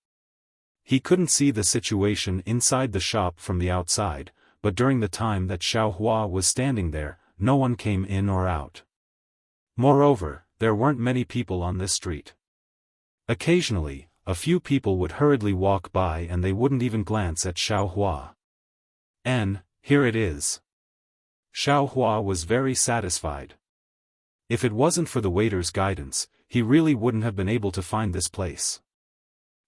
He couldn't see the situation inside the shop from the outside, but during the time that Xiaohua was standing there, no one came in or out. Moreover, there weren't many people on this street. Occasionally, a few people would hurriedly walk by and they wouldn't even glance at Xiaohua. And, here it is. Xiaohua was very satisfied. If it wasn't for the waiter's guidance, he really wouldn't have been able to find this place.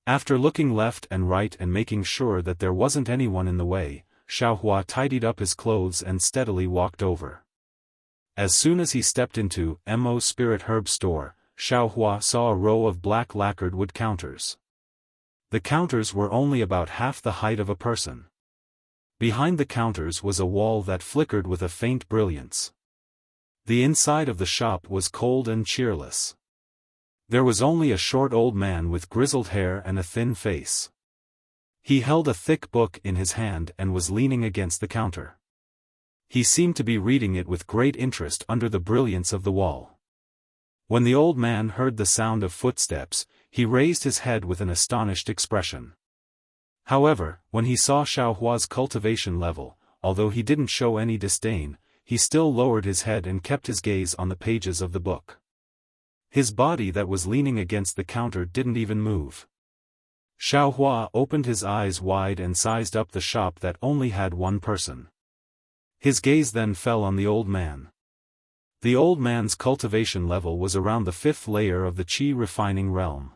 After looking left and right and making sure that there wasn't anyone in the way, Xiaohua tidied up his clothes and steadily walked over. As soon as he stepped into Mo Spirit Herb Store, Xiaohua saw a row of black lacquered wood counters. The counters were only about half the height of a person. Behind the counters was a wall that flickered with a faint brilliance. The inside of the shop was cold and cheerless. There was only a short old man with grizzled hair and a thin face. He held a thick book in his hand and was leaning against the counter. He seemed to be reading it with great interest under the brilliance of the wall. When the old man heard the sound of footsteps, he raised his head with an astonished expression. However, when he saw Xiaohua's cultivation level, although he didn't show any disdain, he still lowered his head and kept his gaze on the pages of the book. His body that was leaning against the counter didn't even move. Xiaohua opened his eyes wide and sized up the shop that only had one person. His gaze then fell on the old man. The old man's cultivation level was around the fifth layer of the qi refining realm.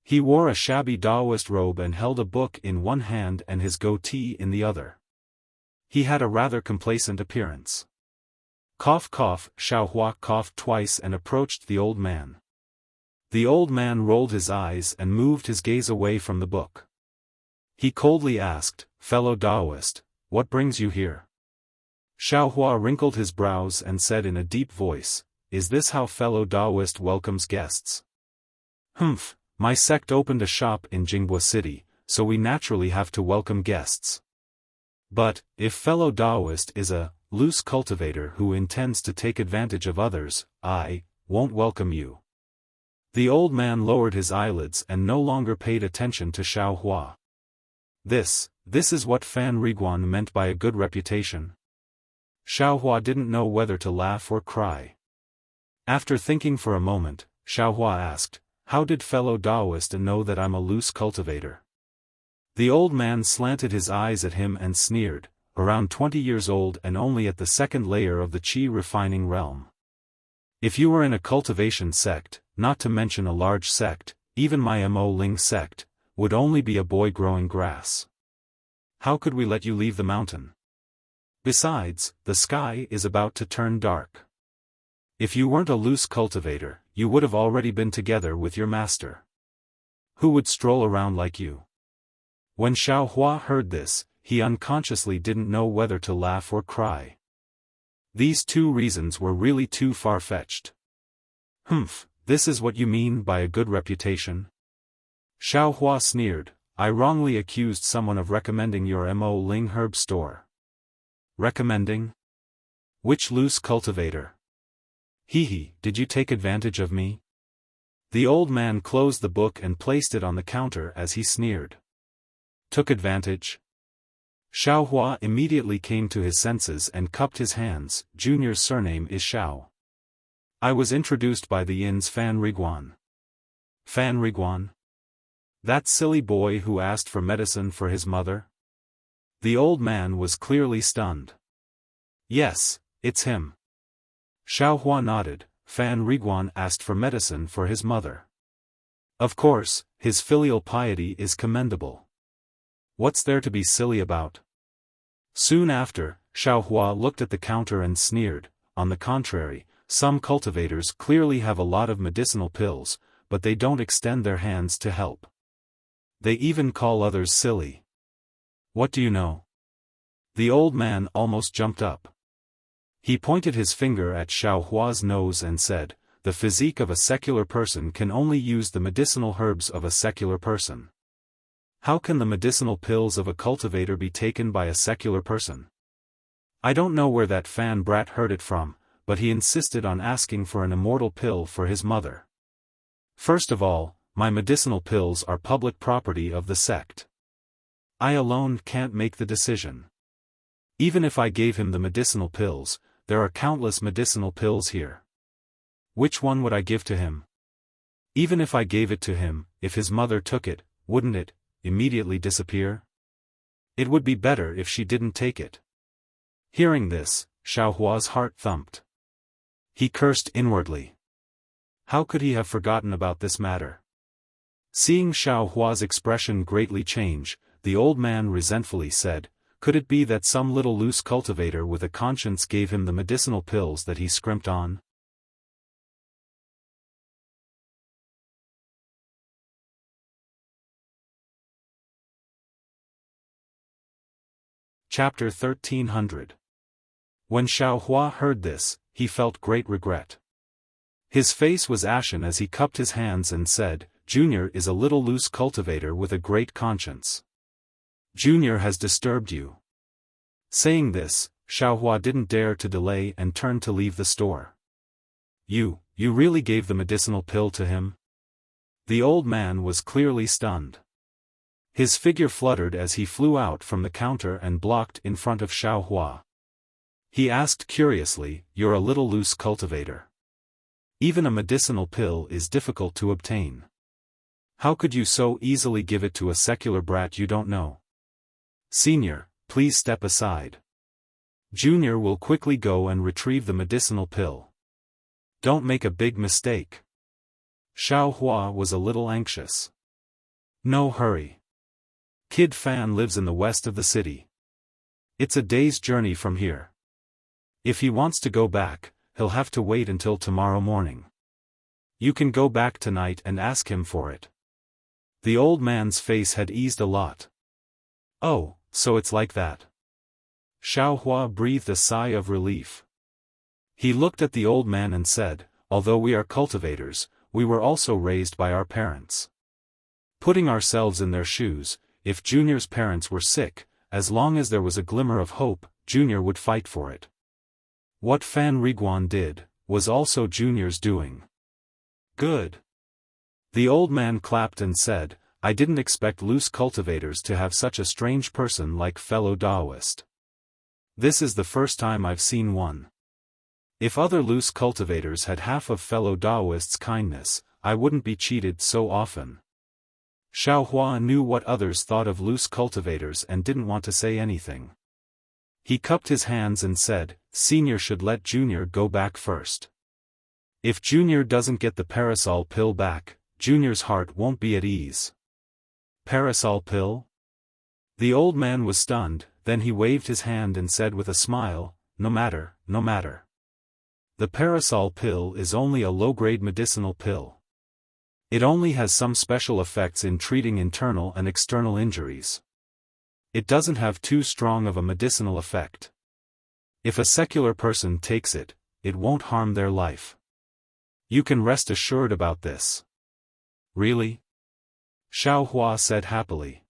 He wore a shabby Taoist robe and held a book in one hand and his goatee in the other. He had a rather complacent appearance. Cough cough, Xiaohua coughed twice and approached the old man. The old man rolled his eyes and moved his gaze away from the book. He coldly asked, "Fellow Taoist, what brings you here?" Xiaohua wrinkled his brows and said in a deep voice, "Is this how fellow Taoist welcomes guests?" "Humph, my sect opened a shop in Jinghua City, so we naturally have to welcome guests. But, if fellow Taoist is a loose cultivator who intends to take advantage of others, I won't welcome you." The old man lowered his eyelids and no longer paid attention to Xiaohua. This is what Fan Riguan meant by a good reputation. Xiaohua didn't know whether to laugh or cry. After thinking for a moment, Xiaohua asked, "How did fellow Taoist know that I'm a loose cultivator?" The old man slanted his eyes at him and sneered, "Around 20 years old and only at the second layer of the qi refining realm. If you were in a cultivation sect, not to mention a large sect, even my Mo Ling sect, would only be a boy growing grass. How could we let you leave the mountain? Besides, the sky is about to turn dark. If you weren't a loose cultivator, you would have already been together with your master. Who would stroll around like you?" When Xiaohua heard this, he unconsciously didn't know whether to laugh or cry. These two reasons were really too far-fetched. "Humph, this is what you mean by a good reputation?" Xiaohua sneered, "I wrongly accused someone of recommending your Mo Ling herb store." "Recommending? Which loose cultivator? Hee, did you take advantage of me?" The old man closed the book and placed it on the counter as he sneered. "Took advantage?" Xiaohua immediately came to his senses and cupped his hands. Junior's surname is Xiao. I was introduced by the inn's Fan Riguan. Fan Riguan? That silly boy who asked for medicine for his mother? The old man was clearly stunned. Yes, it's him. Xiaohua nodded. Fan Riguan asked for medicine for his mother. Of course, his filial piety is commendable. What's there to be silly about? Soon after, Xiaohua looked at the counter and sneered. On the contrary, some cultivators clearly have a lot of medicinal pills, but they don't extend their hands to help. They even call others silly. What do you know? The old man almost jumped up. He pointed his finger at Xiaohua's nose and said, "The physique of a secular person can only use the medicinal herbs of a secular person. How can the medicinal pills of a cultivator be taken by a secular person?" I don't know where that Fan brat heard it from, but he insisted on asking for an immortal pill for his mother. First of all, my medicinal pills are public property of the sect. I alone can't make the decision. Even if I gave him the medicinal pills, there are countless medicinal pills here. Which one would I give to him? Even if I gave it to him, if his mother took it, wouldn't it immediately disappear? It would be better if she didn't take it. Hearing this, Xiaohua's heart thumped. He cursed inwardly. How could he have forgotten about this matter? Seeing Xiaohua's expression greatly change, the old man resentfully said, "Could it be that some little loose cultivator with a conscience gave him the medicinal pills that he scrimped on?" Chapter 1300. When Xiaohua heard this, he felt great regret. His face was ashen as he cupped his hands and said, "Junior is a little loose cultivator with a great conscience. Junior has disturbed you." Saying this, Xiaohua didn't dare to delay and turned to leave the store. You really gave the medicinal pill to him?" The old man was clearly stunned. His figure fluttered as he flew out from the counter and blocked in front of Xiaohua. He asked curiously, "You're a little loose cultivator. Even a medicinal pill is difficult to obtain. How could you so easily give it to a secular brat you don't know? Senior, please step aside. Junior will quickly go and retrieve the medicinal pill. Don't make a big mistake." Xiaohua was a little anxious. "No hurry. Kid Fan lives in the west of the city. It's a day's journey from here. If he wants to go back, he'll have to wait until tomorrow morning. You can go back tonight and ask him for it." The old man's face had eased a lot. "Oh, so it's like that." Xiaohua breathed a sigh of relief. He looked at the old man and said, "Although we are cultivators, we were also raised by our parents. Putting ourselves in their shoes, if Junior's parents were sick, as long as there was a glimmer of hope, Junior would fight for it. What Fan Riguan did, was also Junior's doing." "Good." The old man clapped and said, "I didn't expect loose cultivators to have such a strange person like fellow Taoist. This is the first time I've seen one. If other loose cultivators had half of fellow Taoists' kindness, I wouldn't be cheated so often." Xiaohua knew what others thought of loose cultivators and didn't want to say anything. He cupped his hands and said, "Senior should let Junior go back first. If Junior doesn't get the parasol pill back, Junior's heart won't be at ease." "Parasol pill?" The old man was stunned, then he waved his hand and said with a smile, no matter. The parasol pill is only a low-grade medicinal pill. It only has some special effects in treating internal and external injuries. It doesn't have too strong of a medicinal effect. If a secular person takes it, it won't harm their life. You can rest assured about this." "Really?" Xiaohua said happily.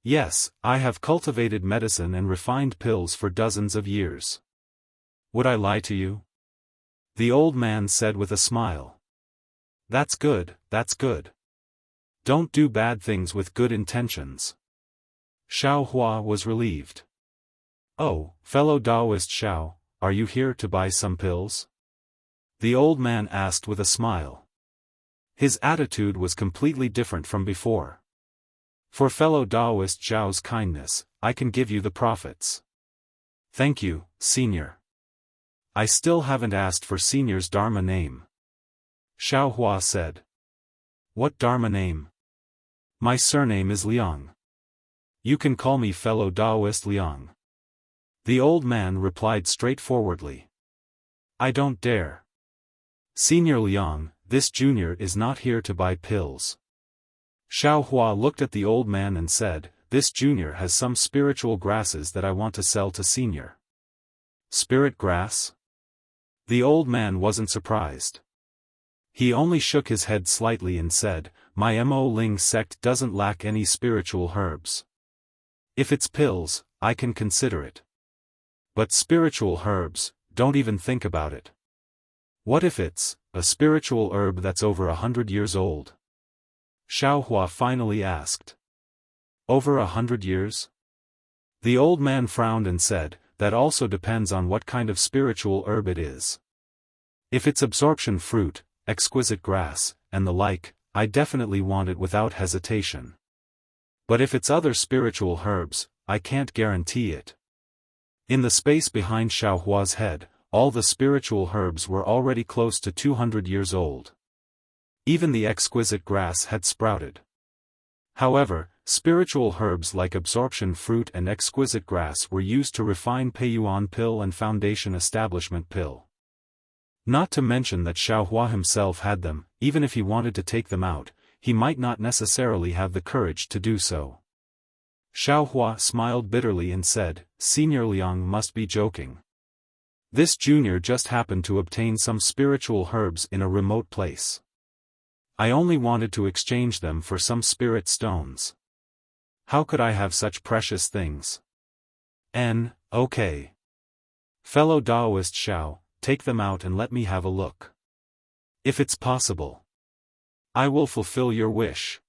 "Yes, I have cultivated medicine and refined pills for dozens of years. Would I lie to you?" The old man said with a smile. That's good. Don't do bad things with good intentions. Xiaohua was relieved. "Oh, fellow Taoist Xiao, are you here to buy some pills?" the old man asked with a smile. His attitude was completely different from before. "For fellow Taoist Xiao's kindness, I can give you the profits." "Thank you, senior. I still haven't asked for senior's Dharma name." Xiaohua said. "What Dharma name?" "My surname is Liang. You can call me fellow Taoist Liang." The old man replied straightforwardly. "I don't dare. Senior Liang, this junior is not here to buy pills." Xiaohua looked at the old man and said, "This junior has some spiritual grasses that I want to sell to senior." "Spirit grass?" The old man wasn't surprised. He only shook his head slightly and said, "My Mo Ling sect doesn't lack any spiritual herbs. If it's pills, I can consider it. But spiritual herbs, don't even think about it." "What if it's a spiritual herb that's over 100 years old?" Xiaohua finally asked. "Over 100 years?" The old man frowned and said, "That also depends on what kind of spiritual herb it is. If it's absorption fruit, exquisite grass, and the like, I definitely want it without hesitation. But if it's other spiritual herbs, I can't guarantee it." In the space behind Xiaohua's head, all the spiritual herbs were already close to 200 years old. Even the exquisite grass had sprouted. However, spiritual herbs like absorption fruit and exquisite grass were used to refine Peiyuan pill and foundation establishment pill. Not to mention that Xiaohua himself had them, even if he wanted to take them out, he might not necessarily have the courage to do so. Xiaohua smiled bitterly and said, "Senior Liang must be joking. This junior just happened to obtain some spiritual herbs in a remote place. I only wanted to exchange them for some spirit stones. How could I have such precious things? Okay. Fellow Taoist Xiao, take them out and let me have a look. If it's possible, I will fulfill your wish."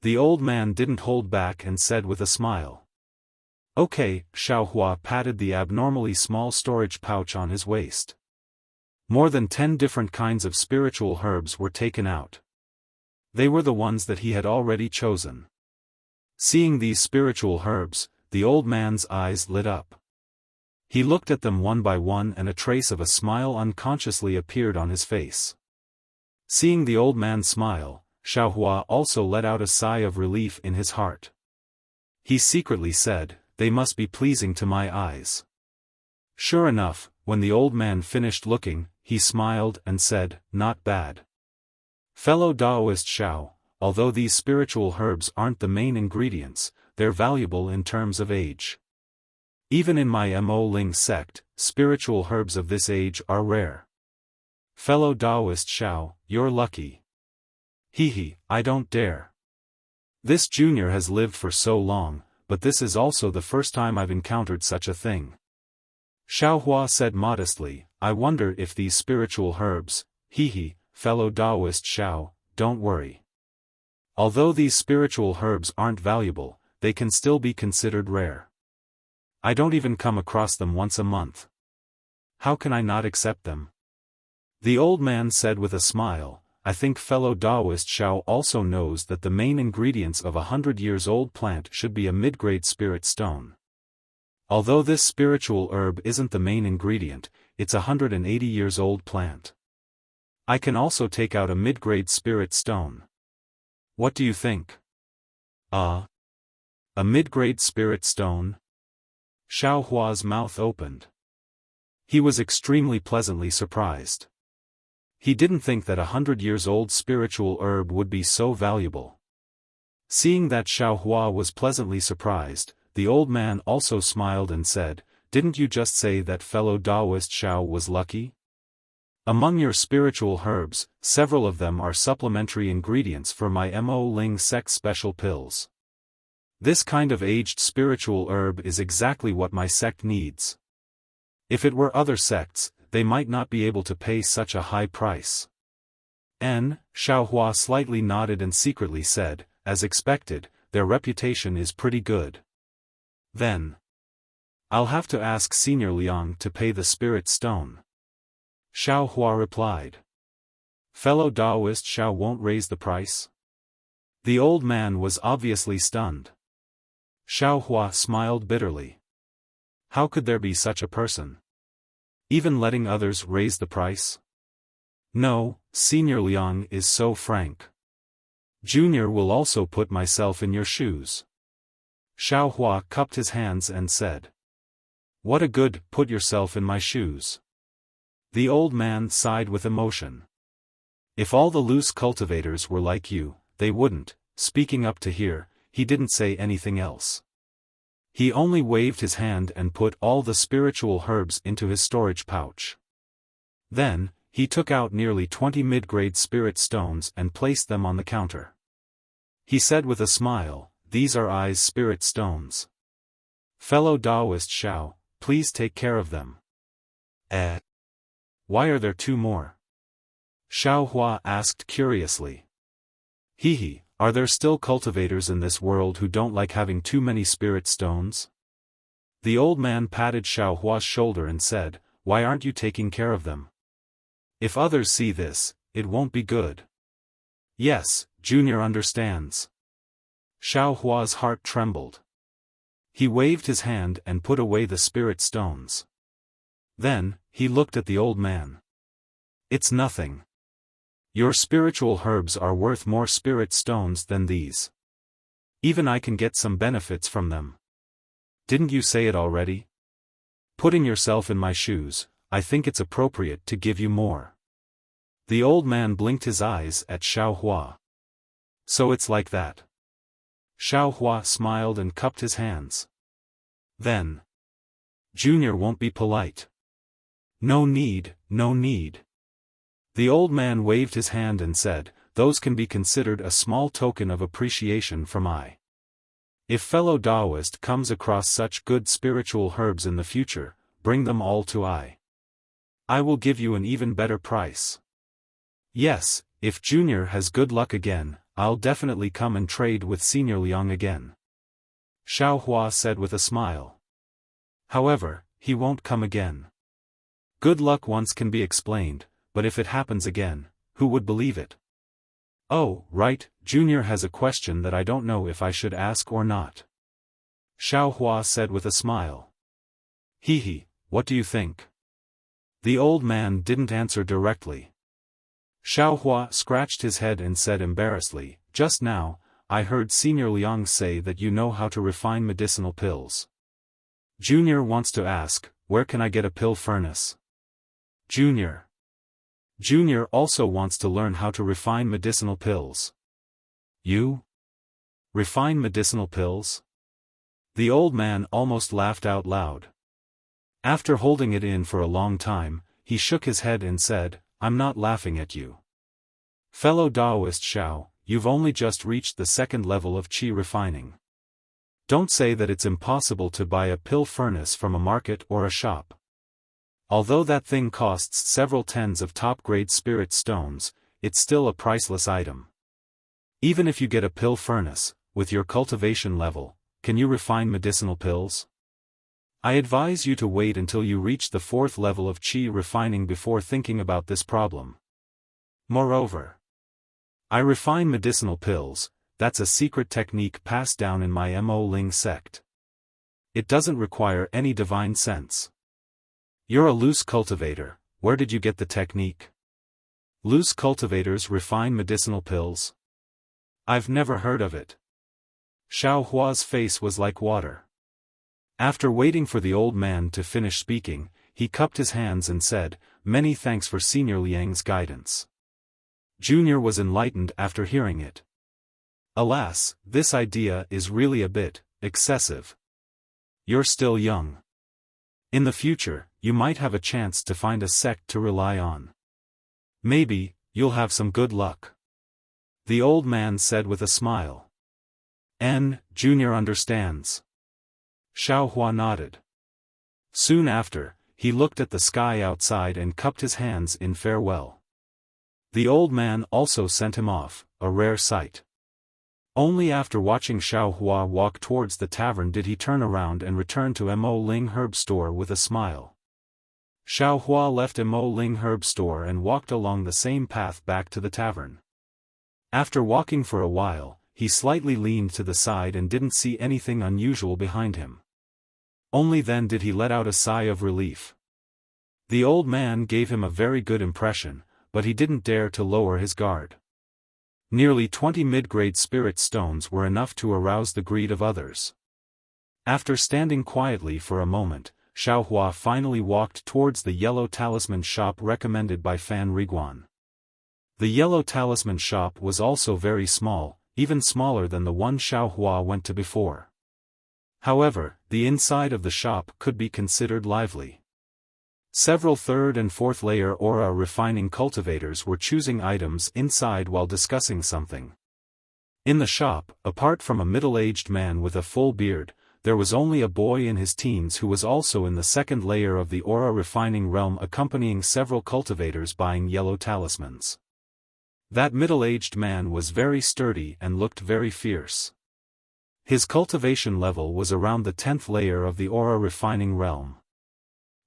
The old man didn't hold back and said with a smile. "Okay." Xiaohua patted the abnormally small storage pouch on his waist. More than 10 different kinds of spiritual herbs were taken out. They were the ones that he had already chosen. Seeing these spiritual herbs, the old man's eyes lit up. He looked at them one by one and a trace of a smile unconsciously appeared on his face. Seeing the old man smile, Xiaohua also let out a sigh of relief in his heart. He secretly said, "They must be pleasing to my eyes." Sure enough, when the old man finished looking, he smiled and said, "Not bad. Fellow Taoist Xiao, although these spiritual herbs aren't the main ingredients, they're valuable in terms of age. Even in my Mo Ling sect, spiritual herbs of this age are rare. Fellow Taoist Xiao, you're lucky." I don't dare. This junior has lived for so long, but this is also the first time I've encountered such a thing." Xiaohua said modestly, "I wonder if these spiritual herbs, fellow Taoist Xiao, don't worry. Although these spiritual herbs aren't valuable, they can still be considered rare. I don't even come across them once a month. How can I not accept them?" The old man said with a smile, "I think fellow Taoist Xiao also knows that the main ingredients of a 100-years-old plant should be a mid-grade spirit stone. Although this spiritual herb isn't the main ingredient, it's a 180-years-old plant. I can also take out a mid-grade spirit stone. What do you think?" A mid-grade spirit stone?" Xiaohua's mouth opened. He was extremely pleasantly surprised. He didn't think that a 100-years-old spiritual herb would be so valuable. Seeing that Xiaohua was pleasantly surprised, the old man also smiled and said, "Didn't you just say that fellow Taoist Xiao was lucky? Among your spiritual herbs, several of them are supplementary ingredients for my Mo Ling sect special pills. This kind of aged spiritual herb is exactly what my sect needs. If it were other sects, they might not be able to pay such a high price." Xiaohua slightly nodded and secretly said, "As expected, their reputation is pretty good." Then, I'll have to ask Senior Liang to pay the spirit stone. Xiao Hua replied. Fellow Taoist Xiao won't raise the price? The old man was obviously stunned. Xiao Hua smiled bitterly. How could there be such a person? Even letting others raise the price? No, Senior Liang is so frank. Junior will also put myself in your shoes. Xiao Hua cupped his hands and said. What a good, put yourself in my shoes. The old man sighed with emotion. If all the loose cultivators were like you, they wouldn't. Speaking up to here, he didn't say anything else. He only waved his hand and put all the spiritual herbs into his storage pouch. Then, he took out nearly 20 mid-grade spirit stones and placed them on the counter. He said with a smile, these are I's spirit stones. Fellow Taoist Xiao, please take care of them. Why are there 2 more? Xiao Hua asked curiously. Hehe, are there still cultivators in this world who don't like having too many spirit stones? The old man patted Xiao Hua's shoulder and said, why aren't you taking care of them? If others see this, it won't be good. Yes, Junior understands. Xiao Hua's heart trembled. He waved his hand and put away the spirit stones. Then, he looked at the old man. It's nothing. Your spiritual herbs are worth more spirit stones than these. Even I can get some benefits from them. Didn't you say it already? Putting yourself in my shoes, I think it's appropriate to give you more. The old man blinked his eyes at Xiao Hua. So it's like that. Xiao Hua smiled and cupped his hands. Then. Junior won't be polite. No need, no need. The old man waved his hand and said, those can be considered a small token of appreciation from I. If fellow Taoist comes across such good spiritual herbs in the future, bring them all to I. I will give you an even better price. Yes, if Junior has good luck again, I'll definitely come and trade with Senior Liang again. Xiao Hua said with a smile. However, he won't come again. Good luck once can be explained, but if it happens again, who would believe it? Oh, right, Junior has a question that I don't know if I should ask or not. Xiao Hua said with a smile. Hehe, what do you think? The old man didn't answer directly. Xiao Hua scratched his head and said embarrassedly, just now, I heard Senior Liang say that you know how to refine medicinal pills. Junior wants to ask, where can I get a pill furnace? Junior also wants to learn how to refine medicinal pills. You? Refine medicinal pills? The old man almost laughed out loud. After holding it in for a long time, he shook his head and said, I'm not laughing at you. Fellow Taoist Xiao, you've only just reached the 2nd level of qi refining. Don't say that it's impossible to buy a pill furnace from a market or a shop. Although that thing costs several tens of top-grade spirit stones, it's still a priceless item. Even if you get a pill furnace, with your cultivation level, can you refine medicinal pills? I advise you to wait until you reach the 4th level of qi refining before thinking about this problem. Moreover, I refine medicinal pills, that's a secret technique passed down in my Mo Ling sect. It doesn't require any divine sense. You're a loose cultivator, where did you get the technique? Loose cultivators refine medicinal pills? I've never heard of it. Xiao Hua's face was like water. After waiting for the old man to finish speaking, he cupped his hands and said, many thanks for Senior Liang's guidance. Junior was enlightened after hearing it. Alas, this idea is really a bit excessive. You're still young. In the future, you might have a chance to find a sect to rely on. Maybe, you'll have some good luck. The old man said with a smile. Junior understands. Xiao Hua nodded. Soon after, he looked at the sky outside and cupped his hands in farewell. The old man also sent him off, a rare sight. Only after watching Xiao Hua walk towards the tavern did he turn around and return to Mo Ling herb store with a smile. Xiao Hua left Mo Ling herb store and walked along the same path back to the tavern. After walking for a while, he slightly leaned to the side and didn't see anything unusual behind him. Only then did he let out a sigh of relief. The old man gave him a very good impression, but he didn't dare to lower his guard. Nearly 20 mid-grade spirit stones were enough to arouse the greed of others. After standing quietly for a moment, Xiao Hua finally walked towards the yellow talisman shop recommended by Fan Riguan. The yellow talisman shop was also very small, even smaller than the one Xiao Hua went to before. However, the inside of the shop could be considered lively. Several third and fourth layer aura refining cultivators were choosing items inside while discussing something. In the shop, apart from a middle-aged man with a full beard, there was only a boy in his teens who was also in the second layer of the aura refining realm accompanying several cultivators buying yellow talismans. That middle-aged man was very sturdy and looked very fierce. His cultivation level was around the 10th layer of the aura refining realm.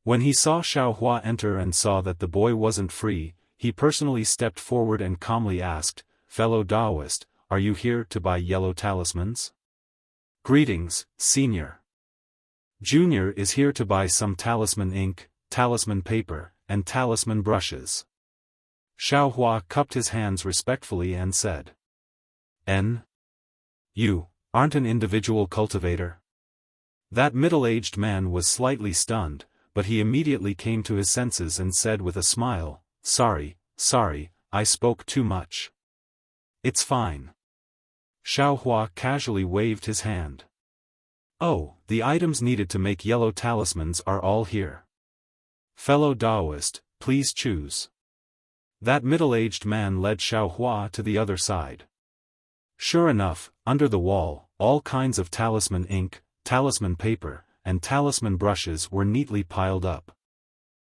When he saw Xiao Hua enter and saw that the boy wasn't free, he personally stepped forward and calmly asked, "Fellow Daoist, are you here to buy yellow talismans?" "Greetings, Senior. Junior is here to buy some talisman ink, talisman paper, and talisman brushes." Xiao Hua cupped his hands respectfully and said, "You aren't an individual cultivator?" That middle-aged man was slightly stunned, but he immediately came to his senses and said with a smile, Sorry, I spoke too much." "It's fine." Xiao Hua casually waved his hand. "Oh, the items needed to make yellow talismans are all here. Fellow Daoist, please choose." That middle-aged man led Xiao Hua to the other side. Sure enough, under the wall, all kinds of talisman ink, talisman paper, and talisman brushes were neatly piled up.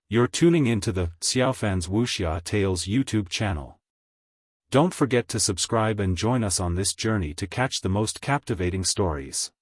You're tuning into the Xiaofan's Wuxia Tales YouTube channel. Don't forget to subscribe and join us on this journey to catch the most captivating stories.